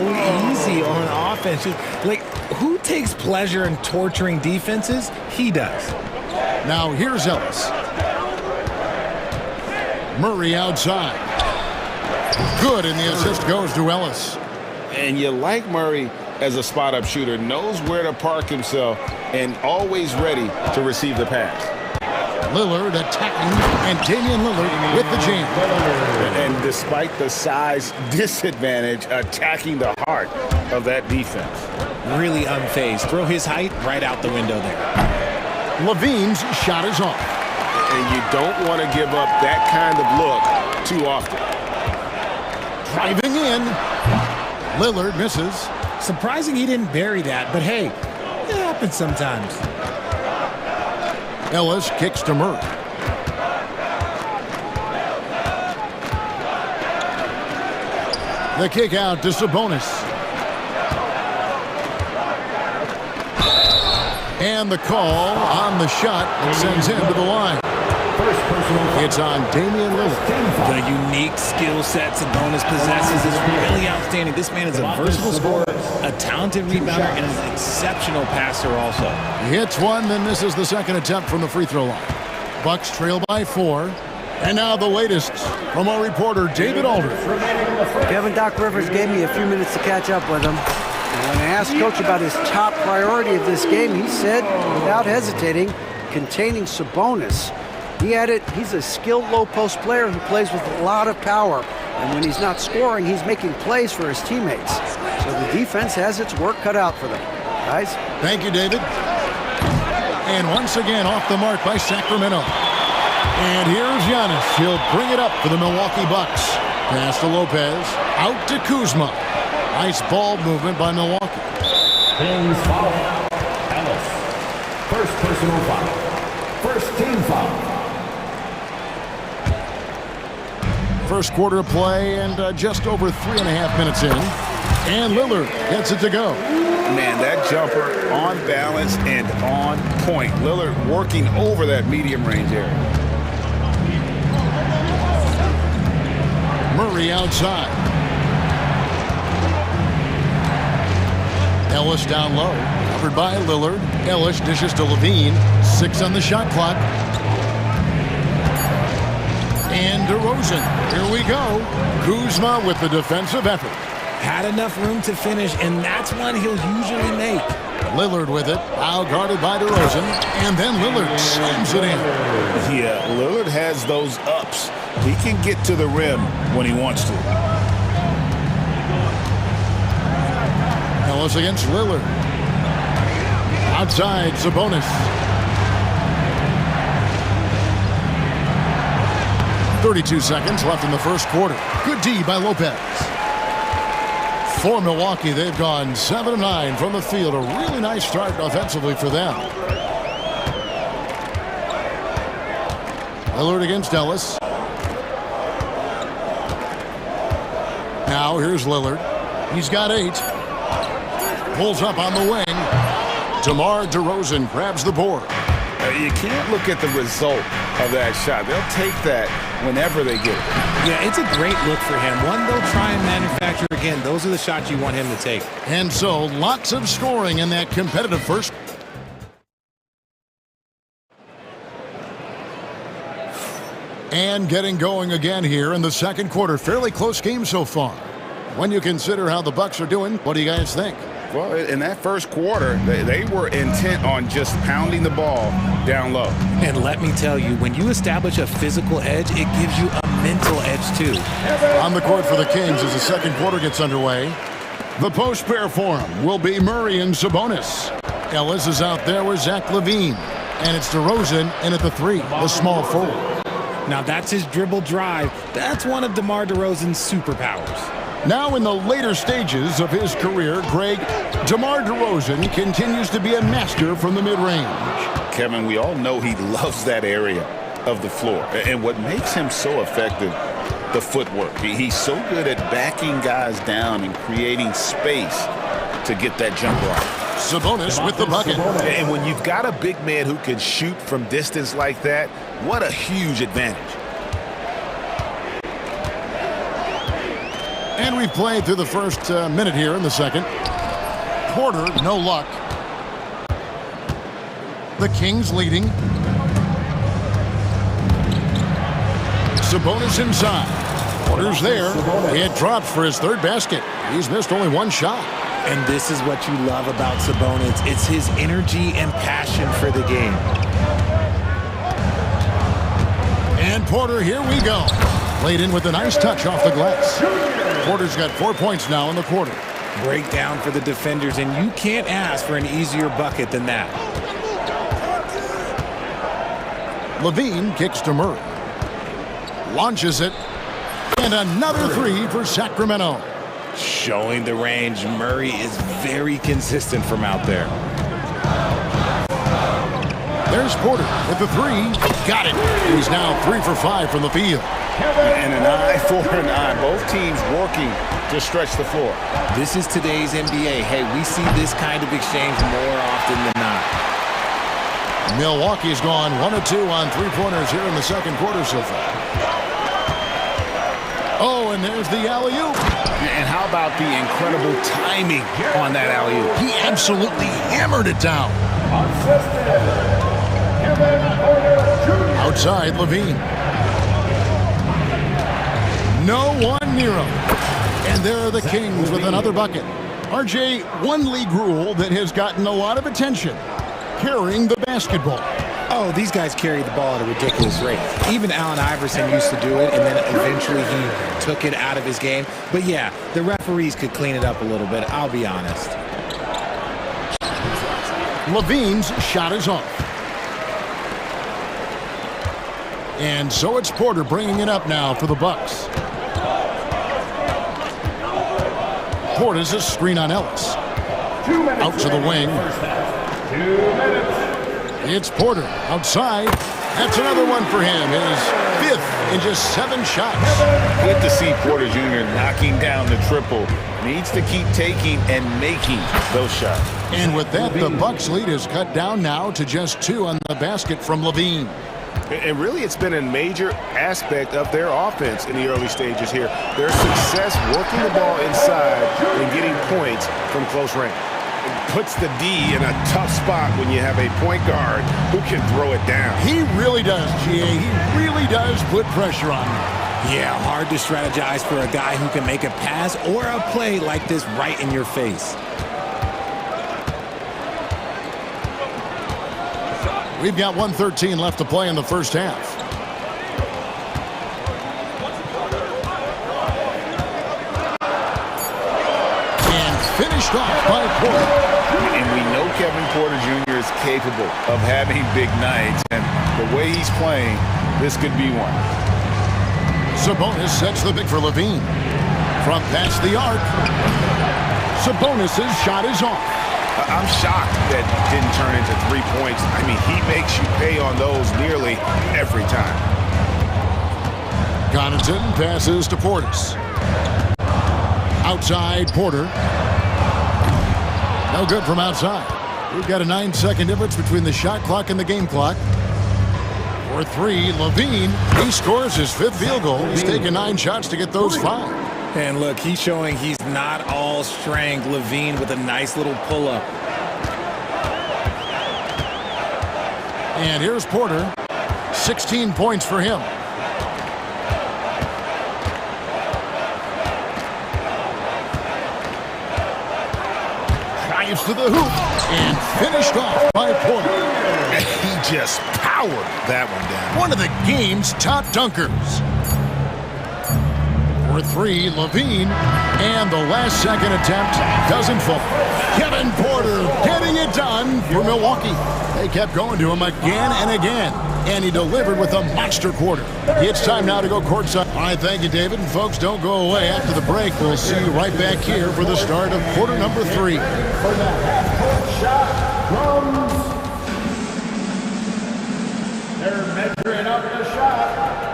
easy on offense. Like, who takes pleasure in torturing defenses? He does. Now here's Ellis. Murray outside. Good, and the assist goes to Ellis. And you like Murray as a spot-up shooter, knows where to park himself, and always ready to receive the pass. Lillard attacking, and Damian Lillard with the jam. And despite the size disadvantage, attacking the heart of that defense. Really unfazed. Throw his height right out the window there. LaVine's shot is off. And you don't want to give up that kind of look too often. Driving in. Lillard misses. Surprising he didn't bury that, but hey, it happens sometimes. Ellis kicks to Murray. The kick out to Sabonis. And the call on the shot that sends him to the line. It's on Damian Lillard. The unique skill set Sabonis possesses is really outstanding. This man is a versatile scorer, a talented rebounder, and an exceptional passer also. He hits one, then misses the second attempt from the free throw line. Bucks trail by 4. And now the latest from our reporter, David Aldridge. Kevin, Doc Rivers gave me a few minutes to catch up with him. And when I asked Coach about his top priority of this game, he said, without hesitating, containing Sabonis. He added, he's a skilled low-post player who plays with a lot of power. And when he's not scoring, he's making plays for his teammates. So the defense has its work cut out for them. Guys? Thank you, David. And once again, off the mark by Sacramento. And here's Giannis. He'll bring it up for the Milwaukee Bucks. Pass to Lopez. Out to Kuzma. Nice ball movement by Milwaukee. Kings foul. Ellis. First personal foul. First team foul. First quarter play and just over 3.5 minutes in. And Lillard gets it to go. Man, that jumper on balance and on point. Lillard working over that medium range area. Murray outside. Ellis down low. Covered by Lillard. Ellis dishes to LaVine. 6 on the shot clock. And DeRozan. Here we go. Kuzma with the defensive effort. Had enough room to finish, and that's one he'll usually make. Lillard with it. Now guarded by DeRozan. And then Lillard slams it in. Yeah, Lillard has those ups. He can get to the rim when he wants to. Ellis against Lillard. Outside, Sabonis. 32 seconds left in the first quarter. Good D by Lopez. For Milwaukee, they've gone 7 of 9 from the field. A really nice start offensively for them. Lillard against Ellis. Now here's Lillard. He's got 8. Pulls up on the wing. DeMar DeRozan grabs the board. You can't look at the result of that shot. They'll take that whenever they get it. Yeah, it's a great look for him. One they'll try and manufacture again. Those are the shots you want him to take. And so lots of scoring in that competitive first. And getting going again here in the second quarter. Fairly close game so far. When you consider how the Bucks are doing, what do you guys think? Well, in that first quarter, they were intent on just pounding the ball down low. And let me tell you, when you establish a physical edge, it gives you a mental edge too. On the court for the Kings as the second quarter gets underway. The post pair for him will be Murray and Sabonis. Ellis is out there with Zach LaVine. And it's DeRozan in at the 3, the small forward. Now that's his dribble drive. That's one of DeMar DeRozan's superpowers. Now in the later stages of his career, Greg, DeMar DeRozan continues to be a master from the mid-range. Kevin, we all know he loves that area of the floor. And what makes him so effective, the footwork. He's so good at backing guys down and creating space to get that jumper off. Sabonis with the bucket. And when you've got a big man who can shoot from distance like that, what a huge advantage. And we've played through the first minute here in the second. Porter, no luck. The Kings leading. Sabonis inside. Porter's there. He had drops for his third basket. He's missed only one shot. And this is what you love about Sabonis. It's his energy and passion for the game. And Porter, here we go. Laid in with a nice touch off the glass. Porter's got 4 points now in the quarter. Breakdown for the defenders, and you can't ask for an easier bucket than that. LaVine kicks to Murray. Launches it. And another 3 for Sacramento. Showing the range, Murray is very consistent from out there. There's Porter with the 3. Got it. He's now 3 for 5 from the field. And an eye for an eye. Both teams working to stretch the floor. This is today's NBA. Hey, we see this kind of exchange more often than not. Milwaukee's gone 1 of 2 on three-pointers here in the second quarter so far. Oh, and there's the alley-oop. And how about the incredible timing on that alley-oop? He absolutely hammered it down. Outside, LaVine. No one near him. And there are the Kings with another bucket. RJ, one league rule that has gotten a lot of attention. Carrying the basketball. Oh, these guys carry the ball at a ridiculous rate. Even Allen Iverson used to do it, and then eventually he took it out of his game. But yeah, the referees could clean it up a little bit, I'll be honest. LaVine's shot is off. And so it's Porter bringing it up now for the Bucks. Porter's a screen on Ellis. Out to the wing. It's Porter outside. That's another one for him. His 5th in just 7 shots. Good to see Porter Jr. knocking down the triple. Needs to keep taking and making those shots. And with that, the Bucks lead is cut down now to just 2 on the basket from LaVine. And really, it's been a major aspect of their offense in the early stages here. Their success working the ball inside and getting points from close range. It puts the D in a tough spot when you have a point guard who can throw it down. He really does, GA. He really does put pressure on him. Yeah, hard to strategize for a guy who can make a pass or a play like this right in your face. We've got 1:13 left to play in the first half. And finished off by Porter. And we know Kevin Porter Jr. is capable of having big nights. And the way he's playing, this could be one. Sabonis sets the pick for Levine. From past the arc. Sabonis' shot is off. I'm shocked that didn't turn into 3 points. I mean, he makes you pay on those nearly every time. Connaughton passes to Portis. Outside, Porter. No good from outside. We've got a 9-second difference between the shot clock and the game clock. For 3, Levine. He scores his 5th field goal. He's taken 9 shots to get those 5. And look, he's showing he's not all strength. Levine with a nice little pull-up. And here's Porter. 16 points for him. Drives to the hoop and finished off by Porter. He just powered that one down. One of the game's top dunkers. For 3, Levine, and the last second attempt doesn't fall. Kevin Porter getting it done for Milwaukee. They kept going to him again and again, and he delivered with a monster quarter. It's time now to go courtside. All right, thank you, David. And folks, don't go away. After the break, we'll see you right back here for the start of quarter number 3. They're measuring up the shot.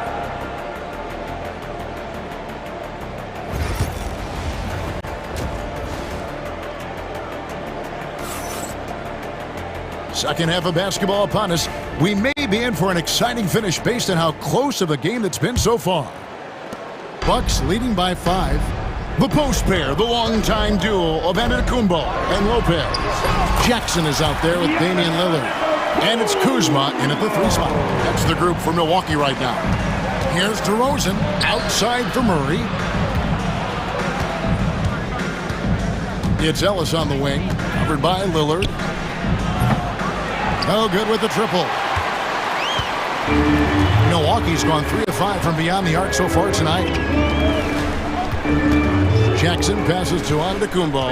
Second half of basketball upon us. We may be in for an exciting finish based on how close of a game that's been so far. Bucks leading by 5. The post pair, the longtime duo of Antetokounmpo and Lopez. Jackson is out there with Damian Lillard. And it's Kuzma in at the 3 spot. That's the group for Milwaukee right now. Here's DeRozan outside for Murray. It's Ellis on the wing, covered by Lillard. No good with the triple. Milwaukee's gone 3 of 5 from beyond the arc so far tonight. Jackson passes to Antetokounmpo.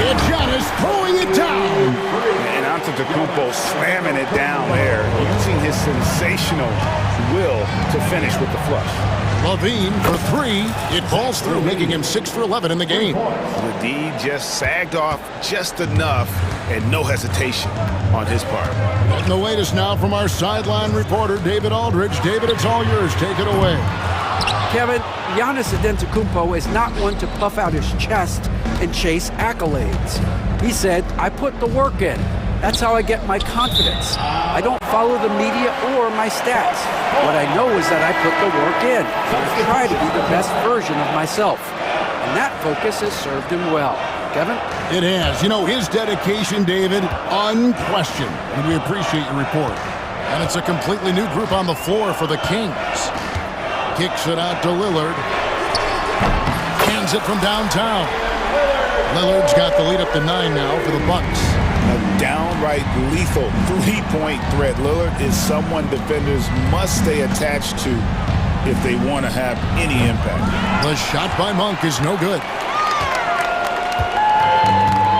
And Giannis throwing it down. And Antetokounmpo slamming it down there, using his sensational will to finish with the flush. Levine for 3. It falls through, making him 6 for 11 in the game. The D just sagged off just enough, and no hesitation on his part. Getting the latest now from our sideline reporter, David Aldridge. David, it's all yours. Take it away. Kevin, Giannis Antetokounmpo is not one to puff out his chest and chase accolades. He said, I put the work in. That's how I get my confidence. I don't follow the media or my stats. What I know is that I put the work in. I try to be the best version of myself. And that focus has served him well. Kevin? It has. You know, his dedication, David, unquestioned. And we appreciate your report. And it's a completely new group on the floor for the Kings. Kicks it out to Lillard. Hands it from downtown. Lillard's got the lead up to 9 now for the Bucks. A downright lethal 3-point threat. Lillard is someone defenders must stay attached to if they want to have any impact. The shot by Monk is no good.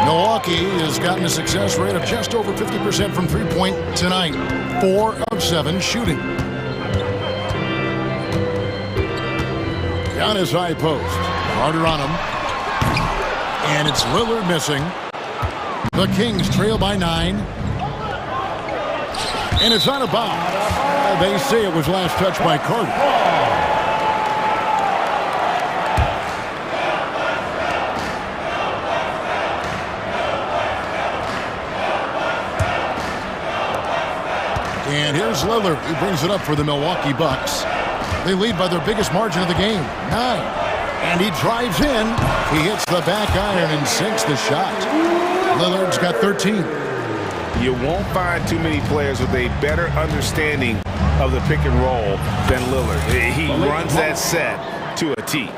Milwaukee has gotten a success rate of just over 50% from 3-point tonight. 4 of 7 shooting. Giannis high post. Harder on him. And it's Lillard missing. The Kings trail by 9. And it's out of bounds. They say it was last touched by Carter. And here's Lillard. He brings it up for the Milwaukee Bucks. They lead by their biggest margin of the game, 9. And he drives in. He hits the back iron and sinks the shot. Lillard's got 13. You won't find too many players with a better understanding of the pick and roll than Lillard. He runs that set to a T.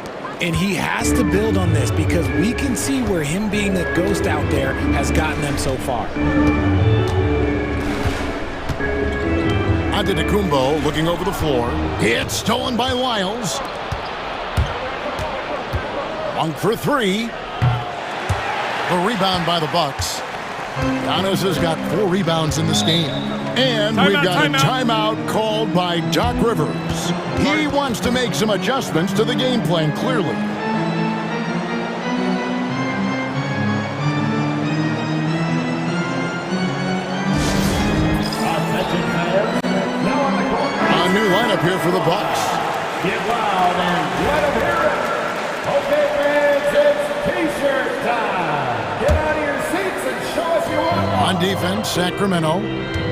And he has to build on this because we can see where him being a ghost out there has gotten them so far. Antetokounmpo looking over the floor. It's stolen by Lyles. Monk for 3. The rebound by the Bucks. Giannis has got 4 rebounds in this game. And we've got a timeout called by Doc Rivers. He wants to make some adjustments to the game plan, clearly. A new lineup here for the Bucks. Get loud and let them hear it. Okay, fans, it's T-shirt time. Get out of your seats and show us your one. On defense, Sacramento.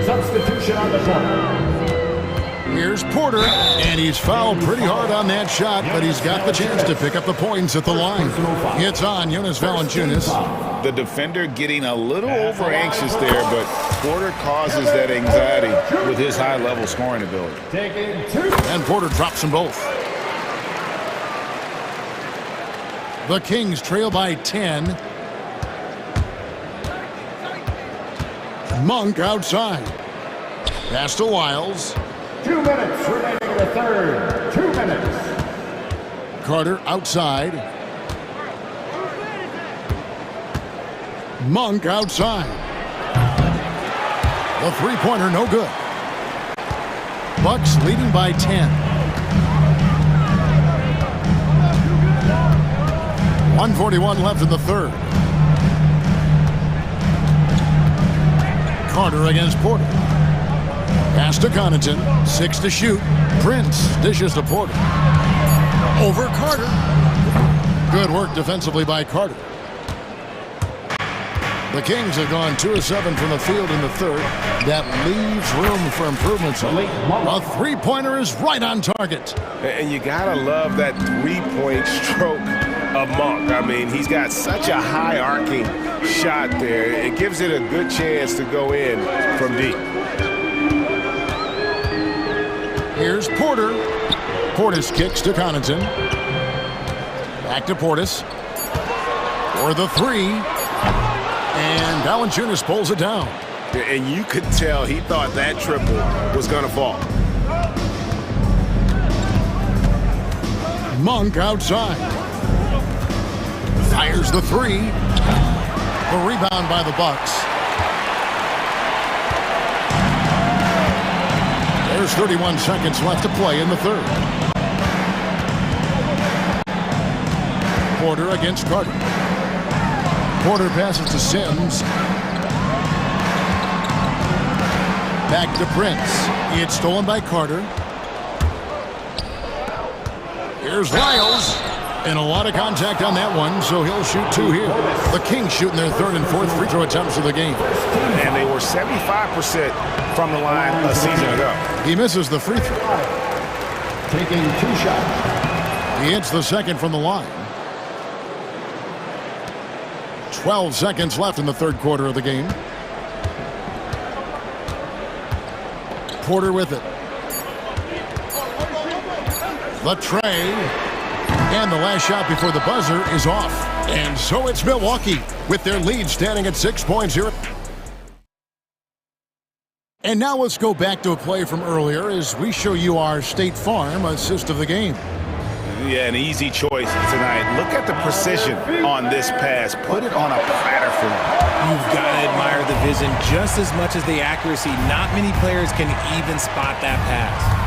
Substitution on the court. Here's Porter, and he's fouled pretty hard on that shot, but he's got the chance to pick up the points at the line. It's on Jonas Valanciunas. The defender getting a little over anxious there, but Porter causes that anxiety with his high-level scoring ability. And Porter drops them both. The Kings trail by 10. Monk outside. Pass to Wiles. 2 minutes remaining in the third. 2 minutes. Carter outside. Monk outside. The three-pointer no good. Bucks leading by 10. 1:41 left in the third. Carter against Porter. Pass to Connaughton. 6 to shoot. Prince dishes to Porter. Over Carter. Good work defensively by Carter. The Kings have gone 2 of 7 from the field in the third. That leaves room for improvements. A three-pointer is right on target. And you gotta love that three-point stroke of Monk. I mean, he's got such a high arcing shot there. It gives it a good chance to go in from deep. Here's Porter. Portis kicks to Connaughton. Back to Portis. For the three. And Valanciunas pulls it down. And you could tell he thought that triple was going to fall. Monk outside. Fires the three. The rebound by the Bucks. There's 31 seconds left to play in the third. Porter against Carter. Porter passes to Sims. Back to Prince. It's stolen by Carter. Here's Lyles. And a lot of contact on that one, so he'll shoot 2 here. The Kings shooting their third and fourth free throw attempts of the game. And they were 75% from the line a season ago. He misses the free throw. Taking 2 shots. He hits the second from the line. 12 seconds left in the third quarter of the game. Porter with it. The tray. And the last shot before the buzzer is off. And so it's Milwaukee with their lead standing at 6.0. And now let's go back to a play from earlier as we show you our State Farm assist of the game. Yeah, an easy choice tonight. Look at the precision on this pass. Put it on a platter for him. You've got to admire the vision just as much as the accuracy. Not many players can even spot that pass.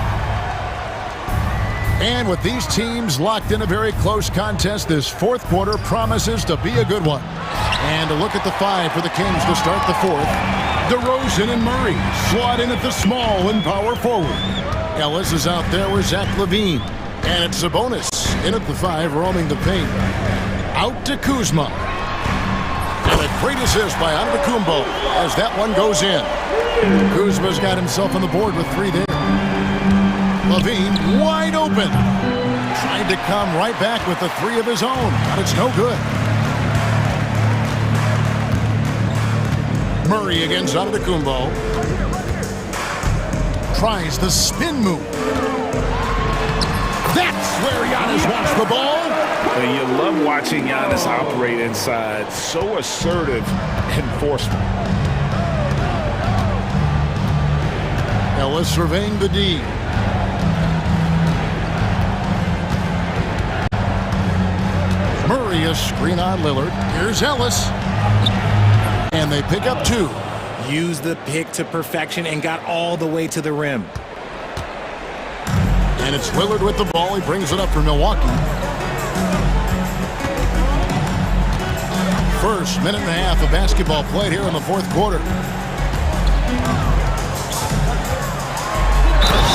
And with these teams locked in a very close contest, this fourth quarter promises to be a good one. And a look at the 5 for the Kings to start the fourth. DeRozan and Murray slot in at the small and power forward. Ellis is out there with Zach LaVine. And it's Sabonis in at the 5, roaming the paint. Out to Kuzma. And a great assist by Antetokounmpo as that one goes in. Kuzma's got himself on the board with 3 there. LaVine wide open. Tried to come right back with the 3 of his own, but it's no good. Murray against Antetokounmpo. Tries the spin move. That's where Giannis wants the ball. And you love watching Giannis operate inside. So assertive and forceful. Ellis surveying the D. Murray a screen on Lillard. Here's Ellis. And they pick up 2. Used the pick to perfection and got all the way to the rim. And it's Lillard with the ball. He brings it up for Milwaukee. First minute and a half of basketball played here in the fourth quarter.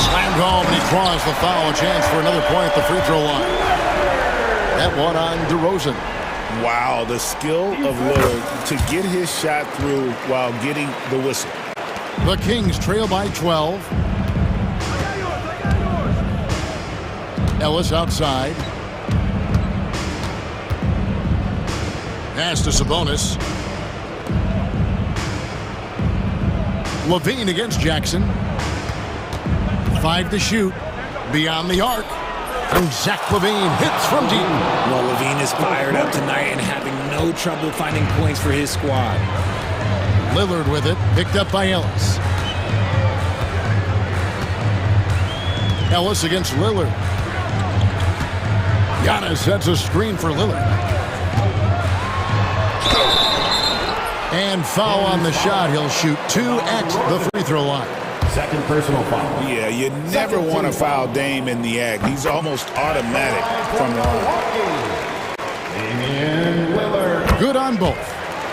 Slammed home, and he draws the foul. A chance for another point at the free throw line. That one on DeRozan. Wow, the skill of Lillard to get his shot through while getting the whistle. The Kings trail by 12. Ellis outside. Pass to Sabonis. Levine against Jackson. 5 to shoot. Beyond the arc. And Zach Levine hits from deep. Well, Levine is fired up tonight and having no trouble finding points for his squad. Lillard with it. Picked up by Ellis. Ellis against Lillard. Giannis sets a screen for Lillard. And foul on the shot. He'll shoot 2 at the free throw line. Second personal foul. Yeah, you never want to foul Dame in the act. He's almost automatic from the line. Good on both.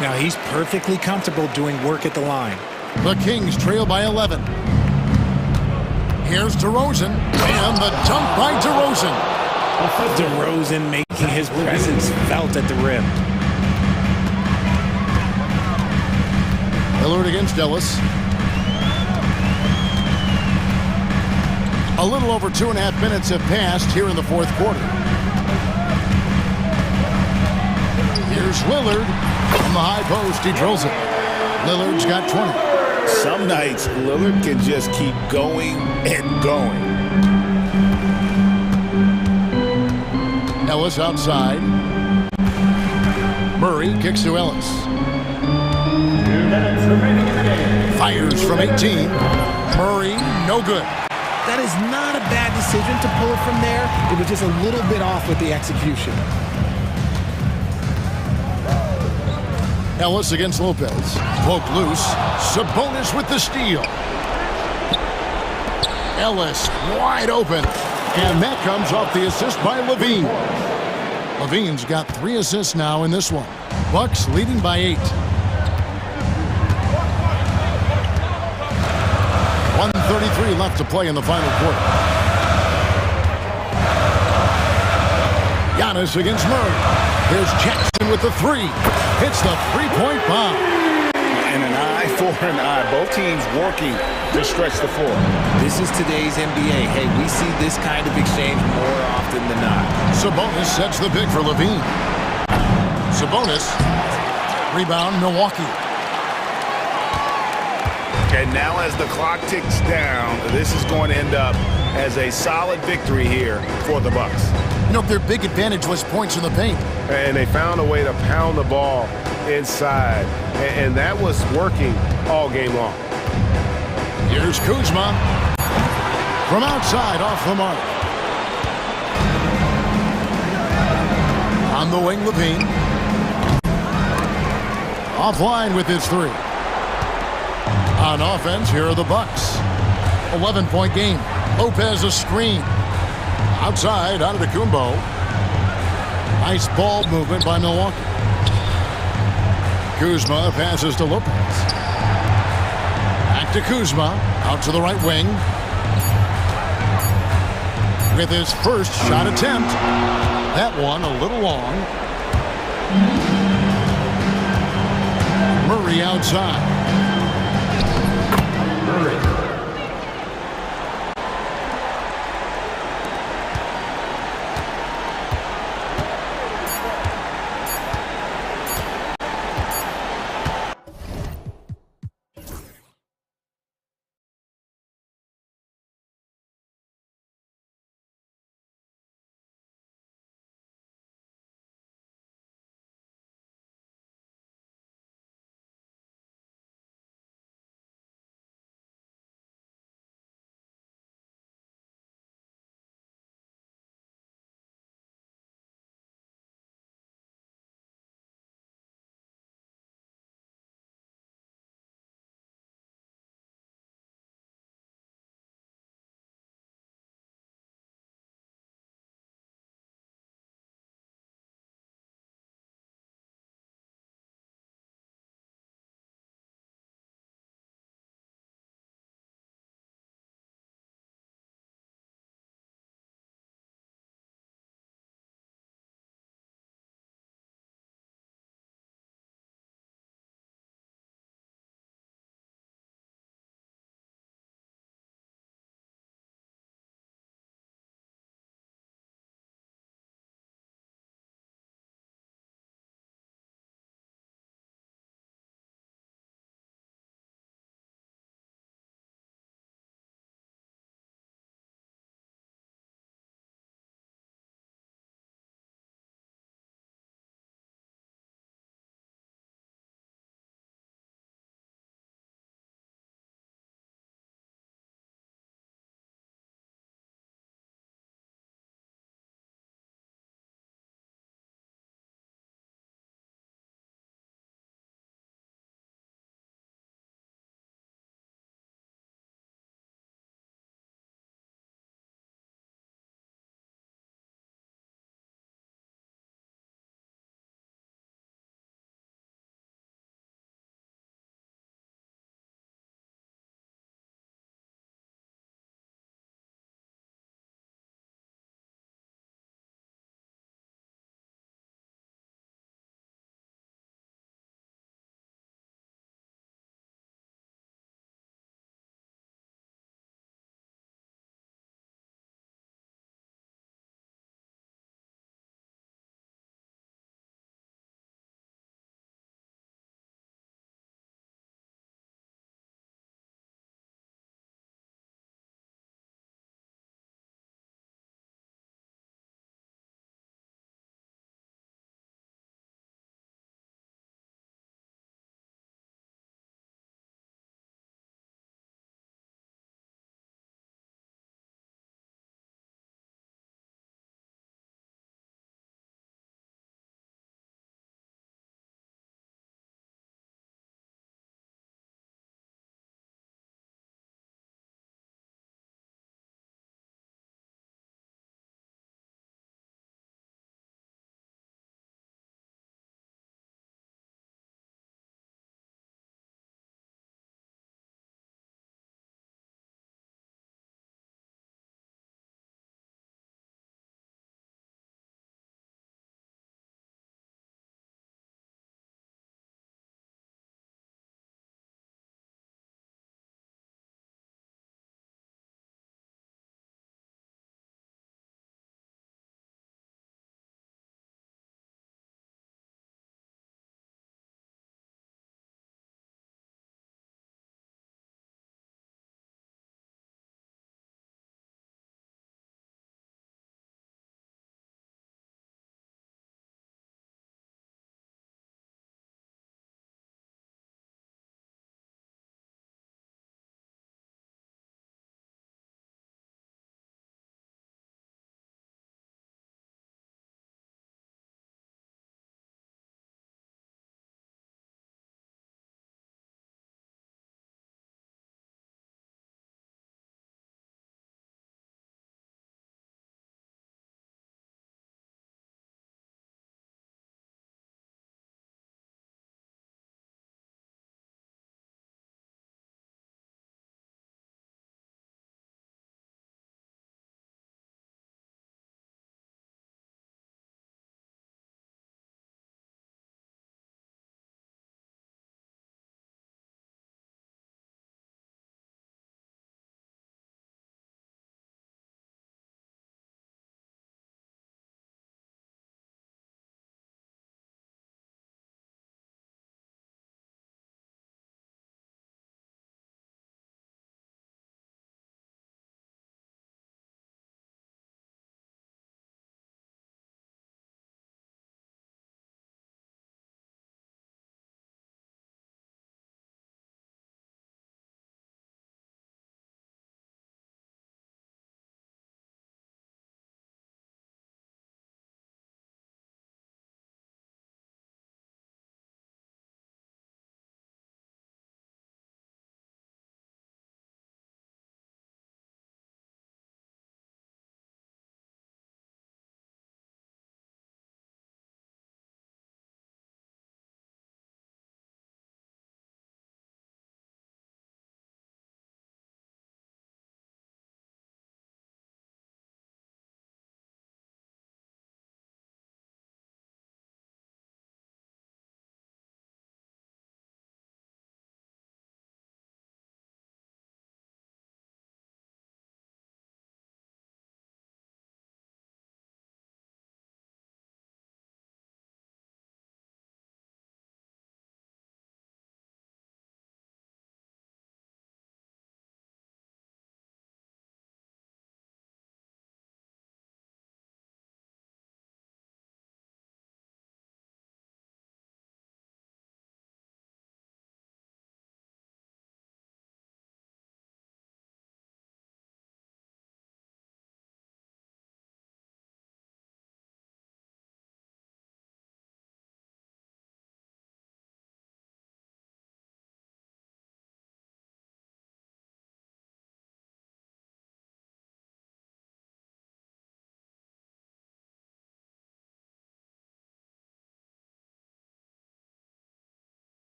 Now he's perfectly comfortable doing work at the line. The Kings trail by 11. Here's DeRozan. And the dunk by DeRozan. DeRozan making his presence felt at the rim. Lillard against Ellis. A little over 2.5 minutes have passed here in the fourth quarter. Here's Lillard. From the high post, he drills it. Lillard's got 20. Some nights, Lillard can just keep going and going. Ellis outside. Murray kicks to Ellis. 2 minutes remaining in the game. Fires from 18. Murray, no good. That is not a bad decision to pull it from there. It was just a little bit off with the execution. Ellis against Lopez. Poke loose. Sabonis with the steal. Ellis wide open. And that comes off the assist by Levine. Levine's got 3 assists now in this one. Bucks leading by 8. 1:33 left to play in the final quarter. Giannis against Murray. Here's Jackson with the 3. Hits the 3-point bomb. And an eye for an eye. Both teams working to stretch the floor. This is today's NBA. Hey, we see this kind of exchange more often than not. Sabonis sets the pick for Levine. Sabonis. Rebound, Milwaukee. And now as the clock ticks down, this is going to end up as a solid victory here for the Bucks. You know, their big advantage was points in the paint. And they found a way to pound the ball inside. And that was working all game long. Here's Kuzma. From outside, off the mark. On the wing, Levine. Offline with his 3. On offense, here are the Bucks. 11-point game. Lopez a screen. Outside, out of the Kumbo. Nice ball movement by Milwaukee. Kuzma passes to Lopez. Back to Kuzma. Out to the right wing. With his first shot attempt. That one a little long. Murray outside.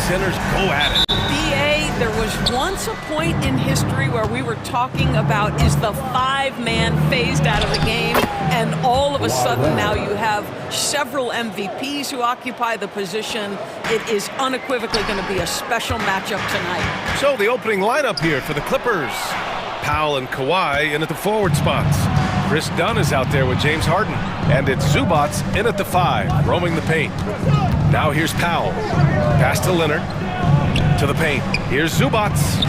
centers go at it. BA, there was once a point in history where we were talking about, is the five-man phased out of the game? And all of a sudden now you have several MVPs who occupy the position. It is unequivocally going to be a special matchup tonight. So the opening lineup here for the Clippers. Powell and Kawhi in at the forward spots. Chris Dunn is out there with James Harden. And it's Zubats in at the 5, roaming the paint. Now here's Powell. Pass to Leonard. To the paint. Here's Zubats.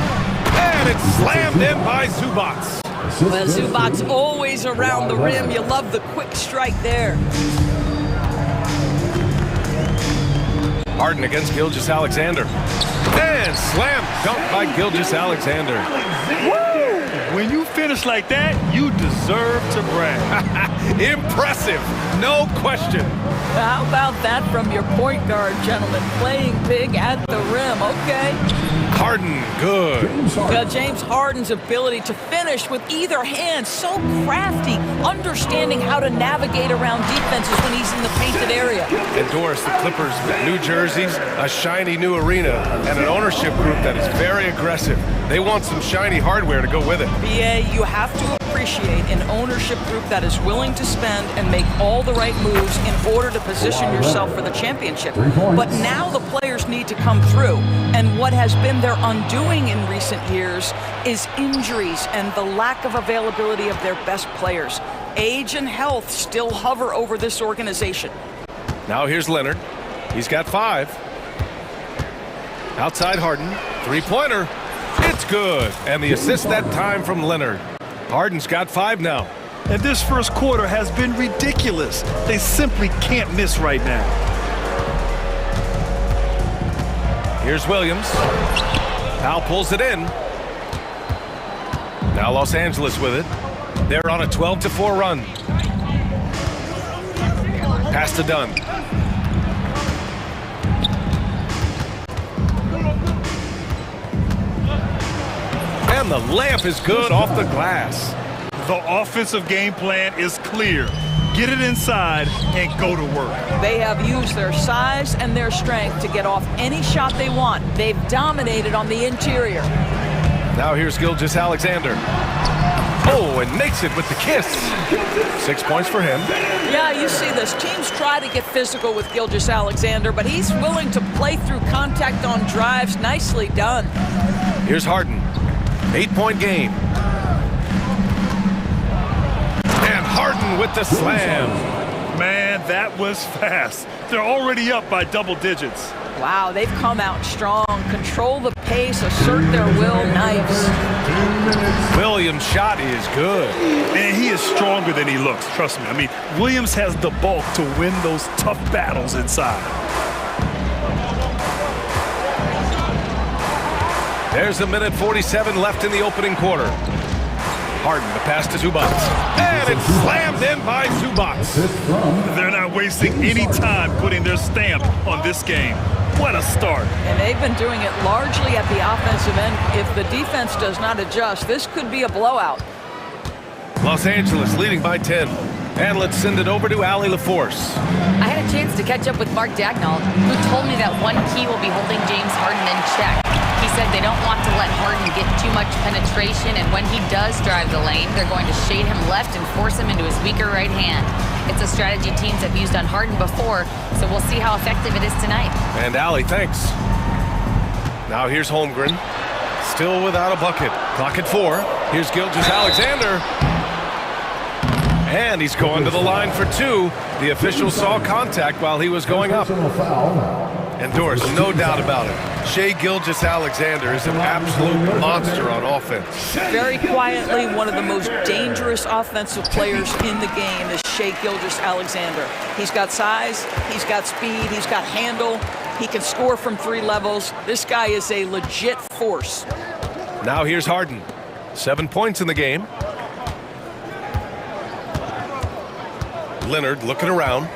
And it's slammed in by Zubats. Well, Zubats always around the rim. You love the quick strike there. Harden against Gilgeous-Alexander. And slam dunk by Gilgeous-Alexander. When you finish like that, you deserve to brag. Impressive, no question. How about that from your point guard, gentlemen? Playing big at the rim, okay. Harden, good. James Harden's ability to finish with either hand, so crafty, understanding how to navigate around defenses when he's in the painted area. And Doris, the Clippers with new jerseys, a shiny new arena, and an ownership group that is very aggressive. They want some shiny hardware to go with it. BA, you have to appreciate an ownership group that is willing to spend and make all the right moves in order to position yourself for the championship. But now the players need to come through. And what has been their undoing in recent years is injuries and the lack of availability of their best players. Age and health still hover over this organization. Now here's Leonard. He's got 5. Outside Harden. Three-pointer. It's good. And the assist that time from Leonard. Harden's got 5 now. And this first quarter has been ridiculous. They simply can't miss right now. Here's Williams. Powell pulls it in. Now Los Angeles with it. They're on a 12-4 run. Pass to Dunn. And the layup is good off the glass. The offensive game plan is clear. Get it inside and go to work. They have used their size and their strength to get off any shot they want. They've dominated on the interior. Now here's Gilgeous-Alexander. Oh, and makes it with the kiss. 6 points for him. Yeah, you see this. Teams try to get physical with Gilgeous-Alexander, but he's willing to play through contact on drives. Nicely done. Here's Harden. 8-point game. And Harden with the slam. Man, that was fast. They're already up by double digits. Wow, they've come out strong. Control the pace, assert their will. Nice. Williams' shot is good. And he is stronger than he looks, trust me. I mean, Williams has the bulk to win those tough battles inside. There's a minute 47 left in the opening quarter. Harden, the pass to Zubats. And it's slammed in by Zubats. They're not wasting any time putting their stamp on this game. What a start. And they've been doing it largely at the offensive end. If the defense does not adjust, this could be a blowout. Los Angeles leading by 10. And let's send it over to Allie LaForce. I had a chance to catch up with Mark Dagnall, who told me that one key will be holding James Harden in check. He said they don't want to let Harden get too much penetration, and when he does drive the lane, they're going to shade him left and force him into his weaker right hand. It's a strategy teams have used on Harden before, so we'll see how effective it is tonight. And Allie, thanks. Now here's Holmgren. Still without a bucket. Clock at 4. Here's Gilgeous-Alexander. And he's going to the line for 2. The official saw contact while he was going up. And Doris, no doubt about it, Shai Gilgeous-Alexander is an absolute monster on offense. Very quietly, one of the most dangerous offensive players in the game is Shai Gilgeous-Alexander. He's got size, he's got speed, he's got handle, he can score from 3 levels. This guy is a legit force. Now here's Harden. 7 points in the game. Leonard looking around.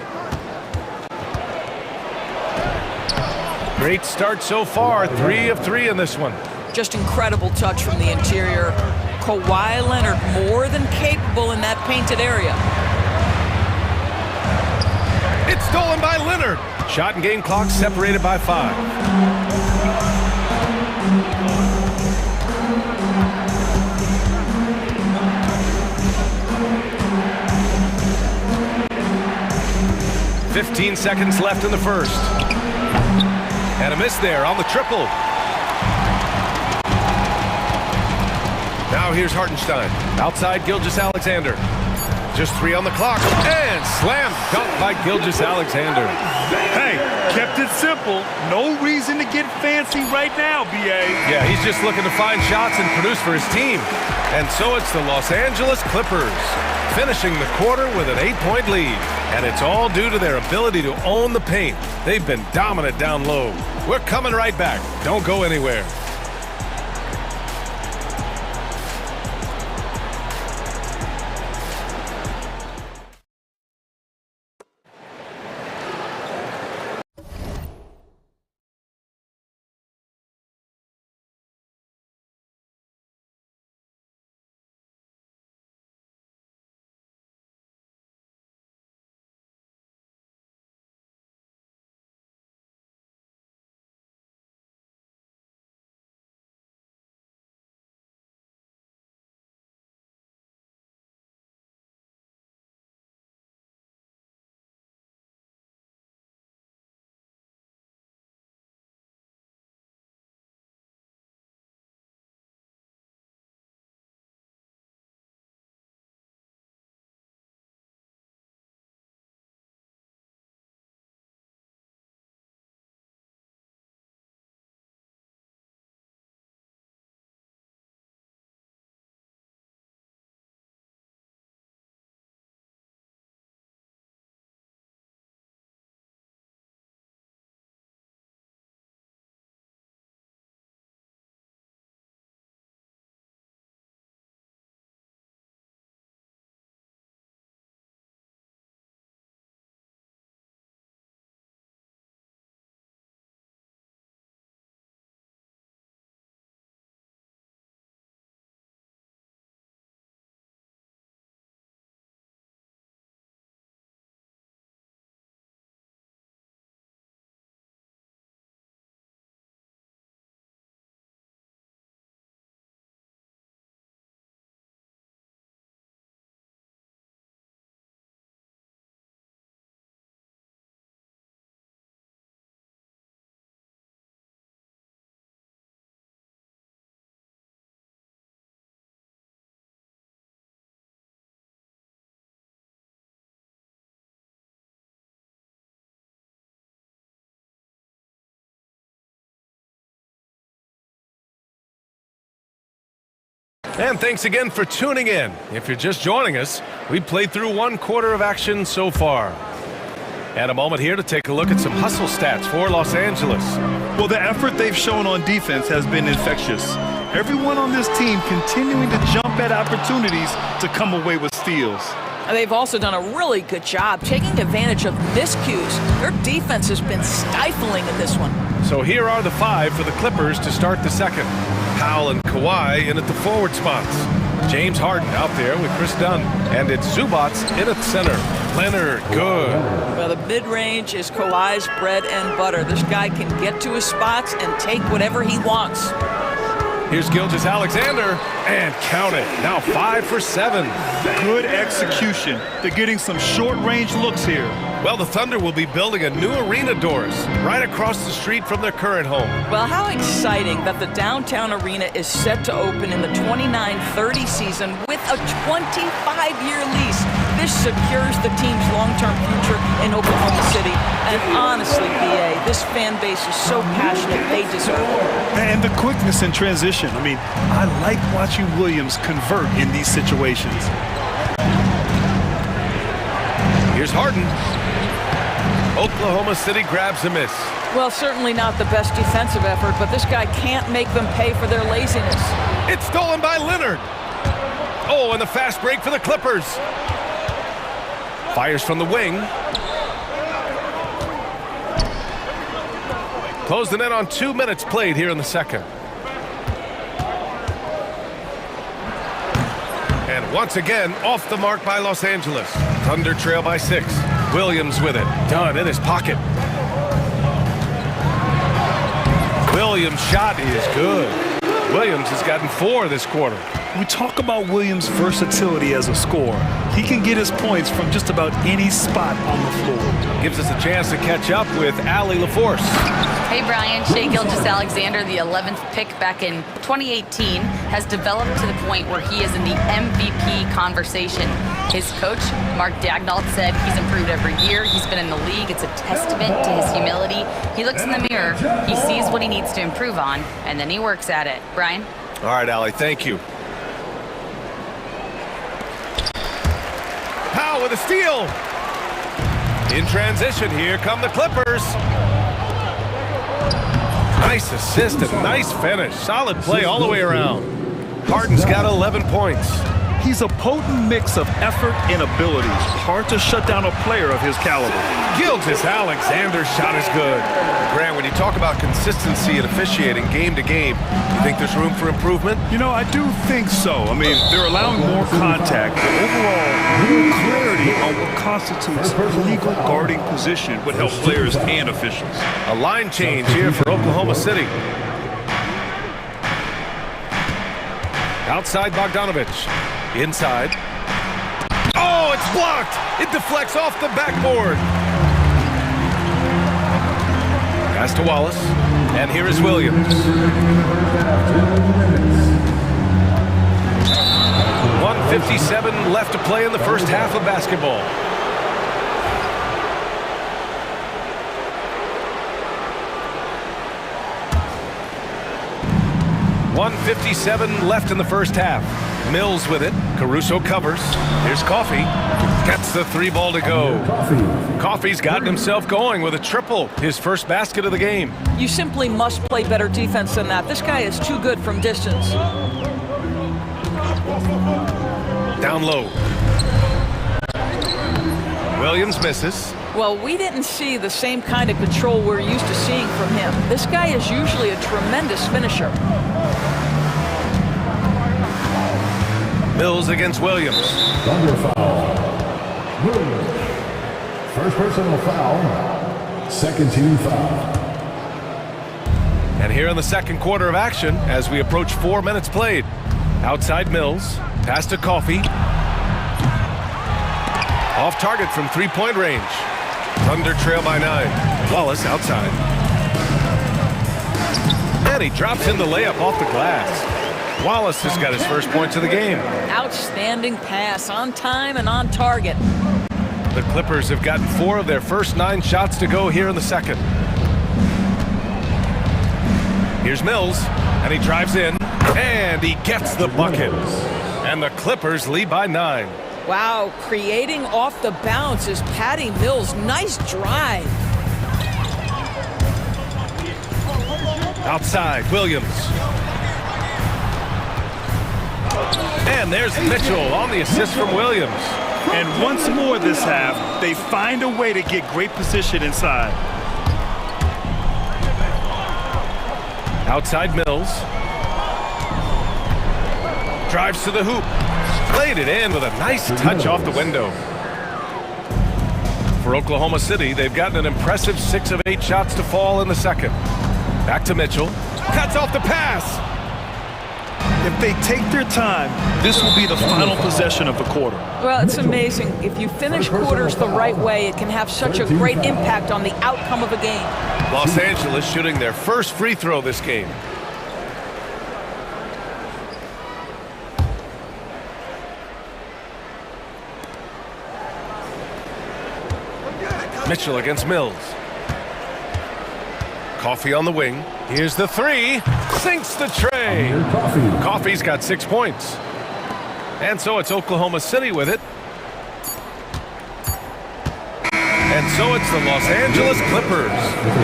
Great start so far. 3 of 3 in this one. Just incredible touch from the interior. Kawhi Leonard more than capable in that painted area. It's stolen by Leonard. Shot and game clock separated by 5. 15 seconds left in the first. And a miss there on the triple. Now here's Hartenstein. Outside Gilgeous-Alexander. Just 3 on the clock. And slam dunk by Gilgeous-Alexander. Hey, kept it simple. No reason to get fancy right now, B.A. Yeah, he's just looking to find shots and produce for his team. And so it's the Los Angeles Clippers finishing the quarter with an 8-point lead. And it's all due to their ability to own the paint. They've been dominant down low. We're coming right back. Don't go anywhere. And thanks again for tuning in. If you're just joining us, we've played through 1 quarter of action so far. And a moment here to take a look at some hustle stats for Los Angeles. Well, the effort they've shown on defense has been infectious. Everyone on this team continuing to jump at opportunities to come away with steals. They've also done a really good job taking advantage of miscues. Their defense has been stifling in this one. So here are the 5 for the Clippers to start the second. Powell and Kawhi in at the forward spots. James Harden out there with Chris Dunn. And it's Zubats in at center. Leonard, good. Well, the mid-range is Kawhi's bread and butter. This guy can get to his spots and take whatever he wants. Here's Gilgeous-Alexander, and count it. Now 5 for 7. Good execution. They're getting some short-range looks here. Well, the Thunder will be building a new arena, Doris, right across the street from their current home. Well, how exciting that the downtown arena is set to open in the 29-30 season with a 25-year lease. This secures the team's long-term future in Oklahoma City. And honestly, BA, this fan base is so passionate, they deserve it. And the quickness in transition. I mean, I like watching Williams convert in these situations. Here's Harden. Oklahoma City grabs a miss. Well, certainly not the best defensive effort, but this guy can't make them pay for their laziness. It's stolen by Leonard. Oh, and the fast break for the Clippers. Fires from the wing. Close the net on 2 minutes played here in the second. And once again, off the mark by Los Angeles. Thunder trail by 6. Williams with it. Dunn in his pocket. Williams' shot is good. Williams has gotten 4 this quarter. We talk about Williams' versatility as a scorer. He can get his points from just about any spot on the floor. Gives us a chance to catch up with Allie LaForce. Hey, Brian. Shea Gilgeous-Alexander, the 11th pick back in 2018, has developed to the point where he is in the MVP conversation. His coach, Mark Dagnall, said he's improved every year. He's been in the league. It's a testament to his humility. He looks in the mirror, he sees what he needs to improve on, and then he works at it. Brian? All right, Allie, thank you. Powell with a steal. In transition, here come the Clippers. Nice assist and nice finish. Solid play all the way around. Harden's got 11 points. He's a potent mix of effort and ability. Hard to shut down a player of his caliber. Gilgeous-Alexander's shot is good. Grant, when you talk about consistency and officiating game to game, you think there's room for improvement? You know, I do think so. I mean, they're allowing more contact, but overall, more clarity on what constitutes legal guarding position would help players and officials. A line change here for Oklahoma City. Outside Bogdanovich. Inside. Oh, it's blocked! It deflects off the backboard. Pass to Wallace. And here is Williams. 1:57 left to play in the first half of basketball. .157 left in the first half. Mills with it. Caruso covers. Here's Coffey. Gets the three ball to go. Coffey's gotten himself going with a triple. His first basket of the game. You simply must play better defense than that. This guy is too good from distance. Down low. Williams misses. Well, we didn't see the same kind of control we're used to seeing from him. This guy is usually a tremendous finisher. Mills against Williams. Thunder foul. Williams. First personal foul. Second team foul. And here in the second quarter of action, as we approach 4 minutes played. Outside Mills. Pass to Coffey. Off target from three-point range. Thunder trail by 9. Wallace outside. And he drops in the layup off the glass. Wallace has got his first points of the game. Outstanding pass, on time and on target. The Clippers have gotten 4 of their first 9 shots to go here in the second. Here's Mills, and he drives in, and he gets the bucket. And the Clippers lead by 9. Wow, creating off the bounce is Patty Mills. Nice drive. Outside, Williams. And there's Mitchell on the assist from Williams. And once more this half, they find a way to get great position inside. Outside Mills. Drives to the hoop. Played it in with a nice touch off the window. For Oklahoma City, they've gotten an impressive 6 of 8 shots to fall in the second. Back to Mitchell. Cuts off the pass. If they take their time, this will be the final possession of the quarter. Well, it's amazing. If you finish quarters the right way, it can have such a great impact on the outcome of a game. Los Angeles shooting their first free throw this game. Mitchell against Mills. Coffey on the wing. Here's the three. Sinks the tray. Coffey's got 6 points. And so it's Oklahoma City with it. And so it's the Los Angeles Clippers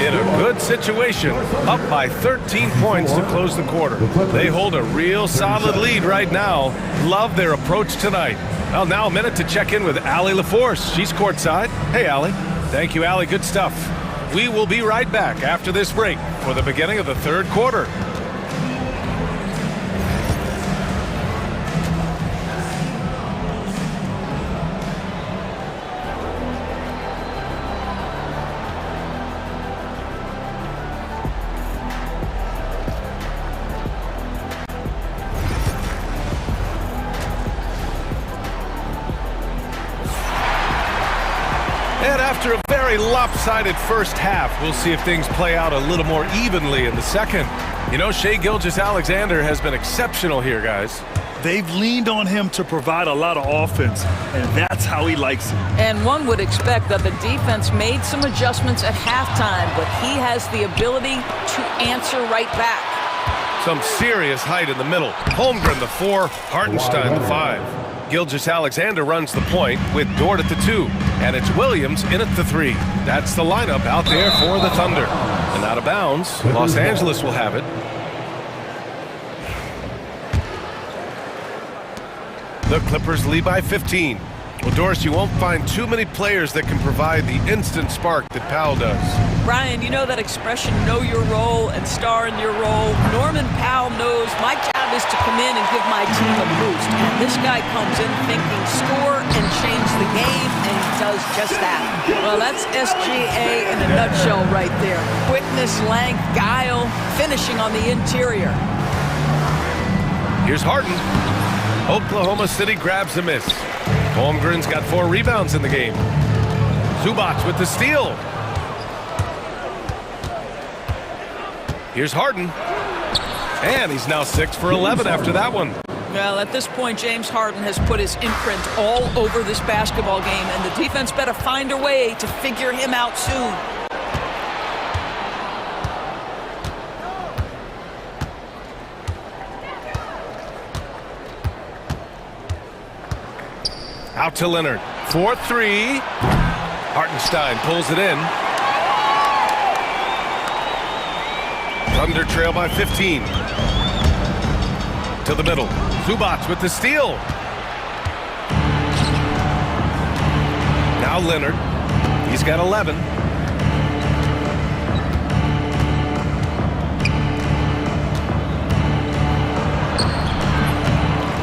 in a good situation, up by 13 points to close the quarter. They hold a real solid lead right now. Love their approach tonight. Well, now a minute to check in with Allie LaForce. She's courtside. Hey, Allie. Thank you, Allie. Good stuff. We will be right back after this break for the beginning of the third quarter. And after a very lopsided first half, we'll see if things play out a little more evenly in the second. You know, Shai Gilgeous-Alexander has been exceptional here, guys. They've leaned on him to provide a lot of offense, and that's how he likes it. And one would expect that the defense made some adjustments at halftime, but he has the ability to answer right back. Some serious height in the middle. Holmgren, the 4, Hartenstein, the 5. Gilgeous-Alexander runs the point with Dort at the 2, and it's Williams in at the 3. That's the lineup out there for the Thunder. And out of bounds, Los Angeles will have it. The Clippers lead by 15. Well, Doris, you won't find too many players that can provide the instant spark that Powell does. Brian, you know that expression, know your role and star in your role. Norman Powell knows my job is to come in and give my team a boost. And this guy comes in thinking score and change the game, and he does just that. Well, that's SGA in a nutshell right there. Quickness, length, guile, finishing on the interior. Here's Harden. Oklahoma City grabs a miss. Holmgren's got 4 rebounds in the game. Zubac with the steal. Here's Harden. And he's now 6 for 11 after that one. Well, at this point, James Harden has put his imprint all over this basketball game, and the defense better find a way to figure him out soon. Out to Leonard. 4-3. Hartenstein pulls it in. Thunder trail by 15. To the middle. Zubac with the steal. Now Leonard. He's got 11.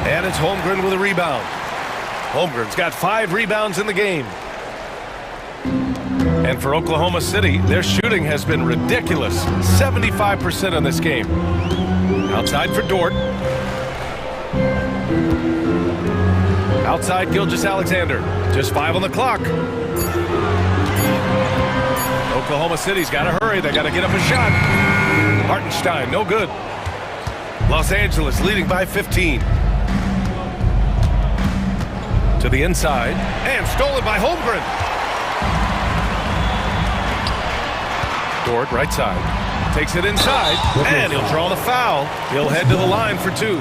And it's Holmgren with a rebound. Holmgren's got 5 rebounds in the game. And for Oklahoma City, their shooting has been ridiculous. 75% in this game. Outside for Dort. Outside Gilgeous-Alexander. Just 5 on the clock. Oklahoma City's got to hurry. They got to get up a shot. Hartenstein, no good. Los Angeles leading by 15. To the inside, and stolen by Holmgren. Dort, right side, takes it inside, and he'll draw the foul. He'll head to the line for 2.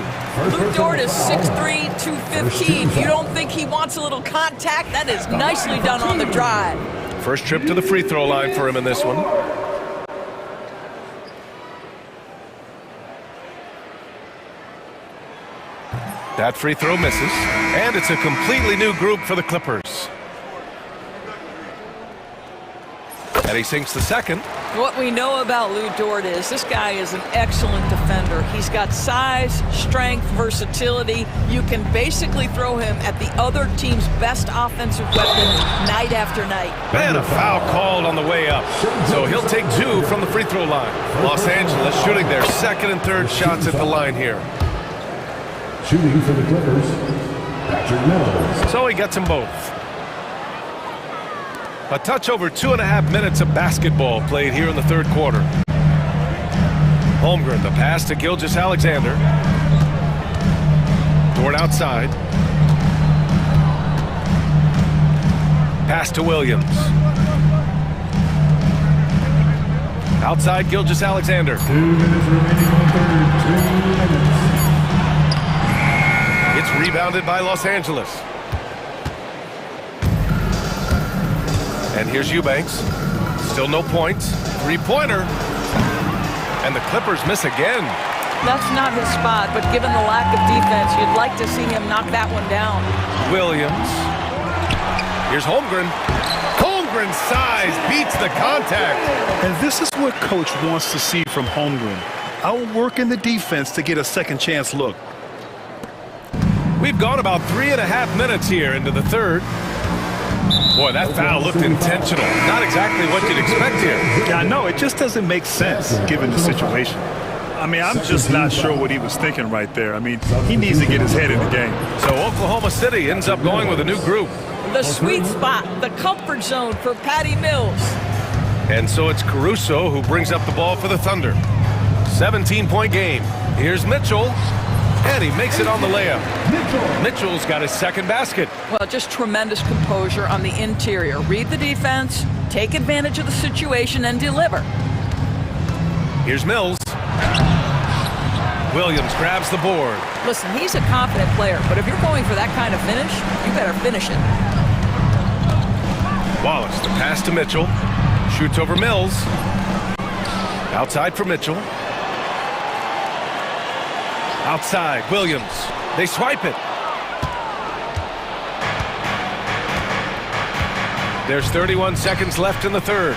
Lou Dort is 6'3", 215. You don't think he wants a little contact? That is nicely done on the drive. First trip to the free throw line for him in this one. That free throw misses, and it's a completely new group for the Clippers. And he sinks the second. What we know about Lou Dort is this guy is an excellent defender. He's got size, strength, versatility. You can basically throw him at the other team's best offensive weapon night after night. And a foul called on the way up. So he'll take 2 from the free throw line. Los Angeles shooting their second and third shots at the line here. Shooting for the Clippers, Patrick Mills. So he gets them both. A touch over 2.5 minutes of basketball played here in the third quarter. Holmgren, the pass to Gilgeous-Alexander. Dort outside. Pass to Williams. Outside Gilgeous-Alexander. 2 minutes remaining on third. 2 minutes. It's rebounded by Los Angeles. And here's Eubanks. Still no points. 3-pointer. And the Clippers miss again. That's not his spot, but given the lack of defense, you'd like to see him knock that one down. Williams. Here's Holmgren. Holmgren's size beats the contact. And this is what coach wants to see from Holmgren. Outworking the defense to get a second chance look. We've gone about 3.5 minutes here into the third. Boy, that foul looked intentional. Not exactly what you'd expect here. Yeah, I know. It just doesn't make sense given the situation. I mean, I'm just not sure what he was thinking right there. I mean, he needs to get his head in the game. So Oklahoma City ends up going with a new group. The sweet spot, the comfort zone for Patty Mills. And so it's Caruso who brings up the ball for the Thunder. 17-point game. Here's Mitchell, and he makes it on the layup. Mitchell's got his second basket. Well, just tremendous composure on the interior. Read the defense, take advantage of the situation, and deliver. Here's Mills. Williams grabs the board. Listen, he's a confident player, but if you're going for that kind of finish, you better finish it. Wallace, the pass to Mitchell. Shoots over Mills. Outside for Mitchell. Outside, Williams. They swipe it. There's 31 seconds left in the third.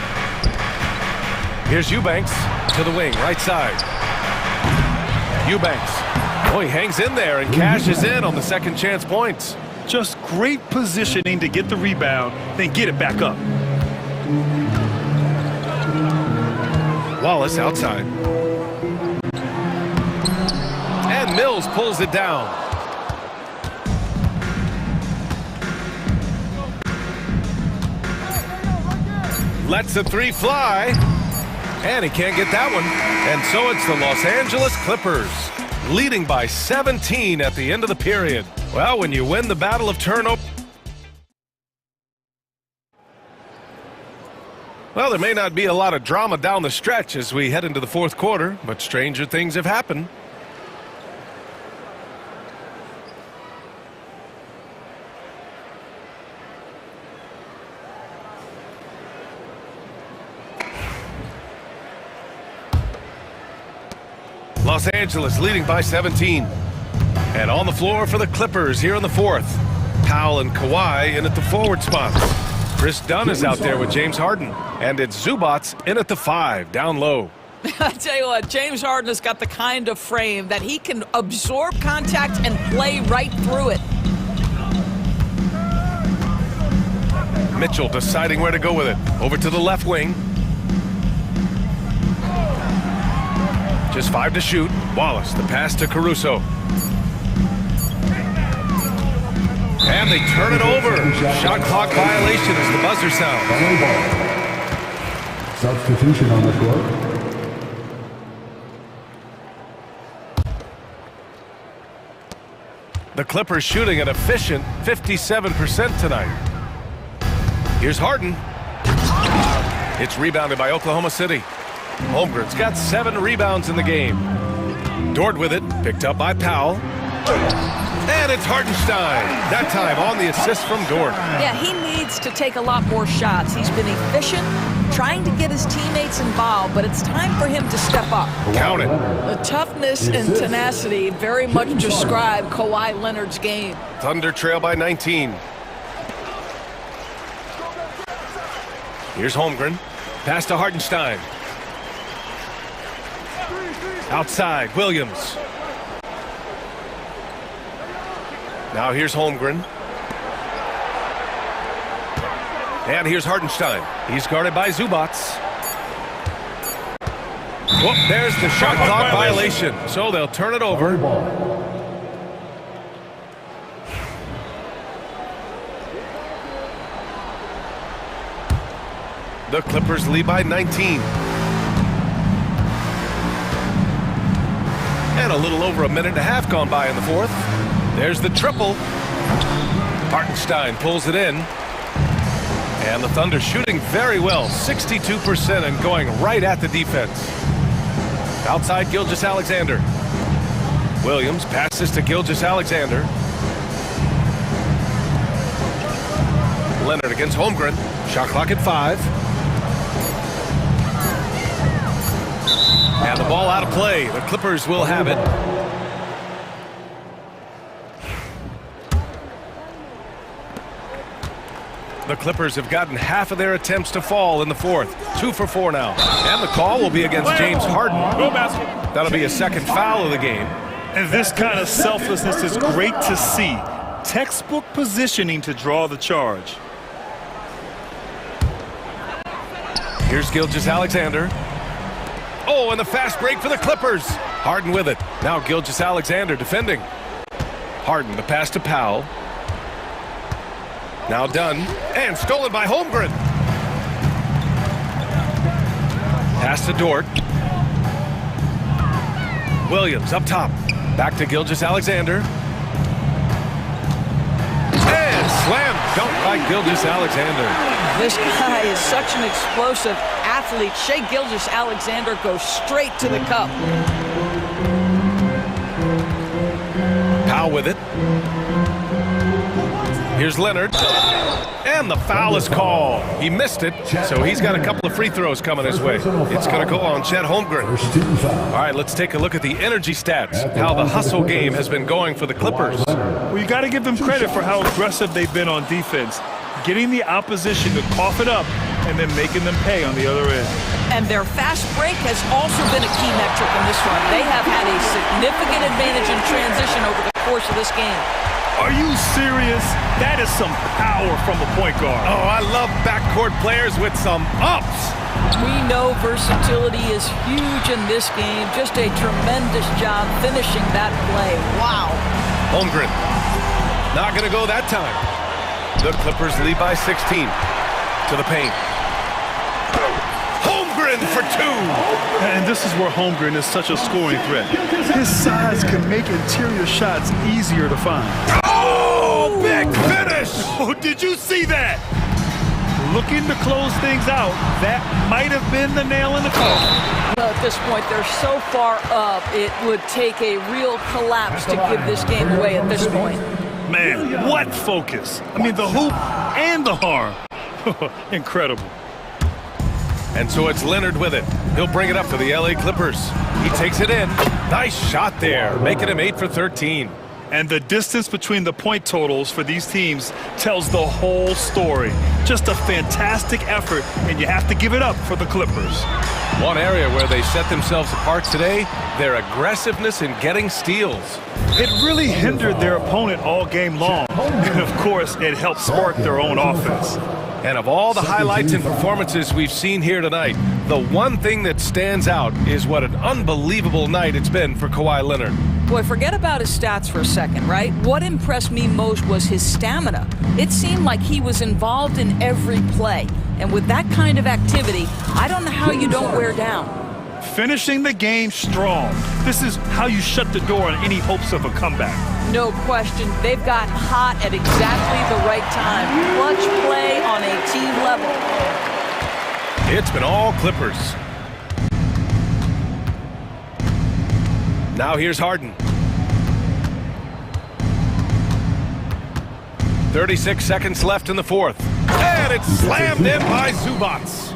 Here's Eubanks to the wing, right side. Eubanks. Oh, he hangs in there and cashes in on the second chance points. Just great positioning to get the rebound, then get it back up. Wallace outside. And Mills pulls it down. Lets the three fly. And he can't get that one. And so it's the Los Angeles Clippers, leading by 17 at the end of the period. Well, when you win the battle of turnover... Well, there may not be a lot of drama down the stretch as we head into the fourth quarter, but stranger things have happened. Los Angeles leading by 17. And on the floor for the Clippers here in the fourth. Powell and Kawhi in at the forward spots. Chris Dunn is out there with James Harden. And it's Zubats in at the 5, down low. I tell you what, James Harden has got the kind of frame that he can absorb contact and play right through it. Mitchell deciding where to go with it. Over to the left wing. Just 5 to shoot. Wallace, the pass to Caruso. And they turn it over. Shot clock violation as the buzzer sounds. Substitution on the court. The Clippers shooting an efficient 57% tonight. Here's Harden. It's rebounded by Oklahoma City. Holmgren's got 7 rebounds in the game. Dort with it, picked up by Powell. And it's Hartenstein. That time on the assist from Dort. Yeah, he needs to take a lot more shots. He's been efficient, trying to get his teammates involved, but it's time for him to step up. Count it. The toughness and tenacity very much describe Kawhi Leonard's game. Thunder trail by 19. Here's Holmgren. Pass to Hartenstein. Outside, Williams. Now here's Holmgren. And here's Hartenstein. He's guarded by Zubats. Whoop, there's the shot clock violation. So they'll turn it over. The Clippers lead by 19. And a little over a minute and a half gone by in the fourth. There's the triple. Hartenstein pulls it in. And the Thunder shooting very well, 62% and going right at the defense. Outside Gilgeous-Alexander. Williams passes to Gilgeous-Alexander. Leonard against Holmgren. Shot clock at 5. And the ball out of play. The Clippers will have it. The Clippers have gotten half of their attempts to fall in the fourth. 2 for 4 now. And the call will be against James Harden. That'll be a second foul of the game. And this kind of selflessness is great to see. Textbook positioning to draw the charge. Here's Gilgeous-Alexander. Oh, and the fast break for the Clippers. Harden with it. Now Gilgeous-Alexander defending. Harden, the pass to Powell. Now done, and stolen by Holmgren. Pass to Dort. Williams up top. Back to Gilgeous-Alexander. And slam dunk by Gilgeous-Alexander. This guy is such an explosive athlete. Shai Gilgeous-Alexander goes straight to the cup. Powell with it. Here's Leonard. And the foul is called. He missed it, so he's got a couple of free throws coming his way. It's going to go on Chet Holmgren. All right, let's take a look at the energy stats, how the hustle game has been going for the Clippers. Well, you got to give them credit for how aggressive they've been on defense, getting the opposition to cough it up and then making them pay on the other end. And their fast break has also been a key metric in this one. They have had a significant advantage in transition over the course of this game. Are you serious? That is some power from a point guard. Oh, I love backcourt players with some ups. We know versatility is huge in this game. Just a tremendous job finishing that play. Wow. Holmgren. Not going to go that time. The Clippers lead by 16. To the paint. Holmgren for two. And this is where Holmgren is such a scoring threat. His size can make interior shots easier to find. Oh, big finish! Oh, did you see that? Looking to close things out. That might have been the nail in the coffin. Well, at this point, they're so far up, it would take a real collapse to give this game away at this point. Man, what focus. I mean, the hoop and the harm. Incredible. And so it's Leonard with it. He'll bring it up for the LA Clippers. He takes it in. Nice shot there, making him 8 for 13. And the distance between the point totals for these teams tells the whole story. Just a fantastic effort, and you have to give it up for the Clippers. One area where they set themselves apart today, their aggressiveness in getting steals. It really hindered their opponent all game long. And of course, it helped spark their own offense. And of all the highlights and performances we've seen here tonight, the one thing that stands out is what an unbelievable night it's been for Kawhi Leonard. Boy, forget about his stats for a second, right? What impressed me most was his stamina. It seemed like he was involved in every play. And with that kind of activity, I don't know how you don't wear down. Finishing the game strong. This is how you shut the door on any hopes of a comeback. No question. They've gotten hot at exactly the right time. Clutch play on a team level. It's been all Clippers. Now here's Harden. 36 seconds left in the fourth. And it's slammed in by Zubats.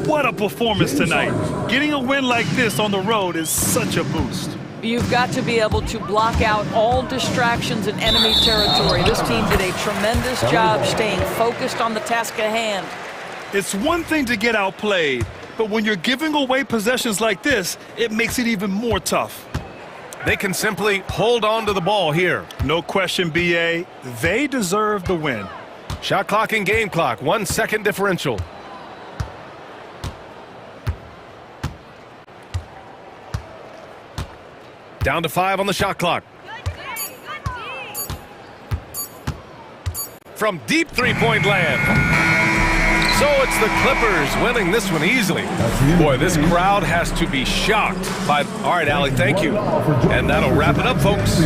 What a performance tonight. Getting a win like this on the road is such a boost. You've got to be able to block out all distractions in enemy territory. This team did a tremendous job staying focused on the task at hand. It's one thing to get outplayed, but when you're giving away possessions like this, it makes it even more tough. They can simply hold on to the ball here. No question, BA. They deserve the win. Shot clock and game clock, 1 second differential. Down to 5 on the shot clock. From deep three-point land. So it's the Clippers winning this one easily. Boy, this crowd has to be shocked by... All right, Allie, thank you. And that'll wrap it up, folks.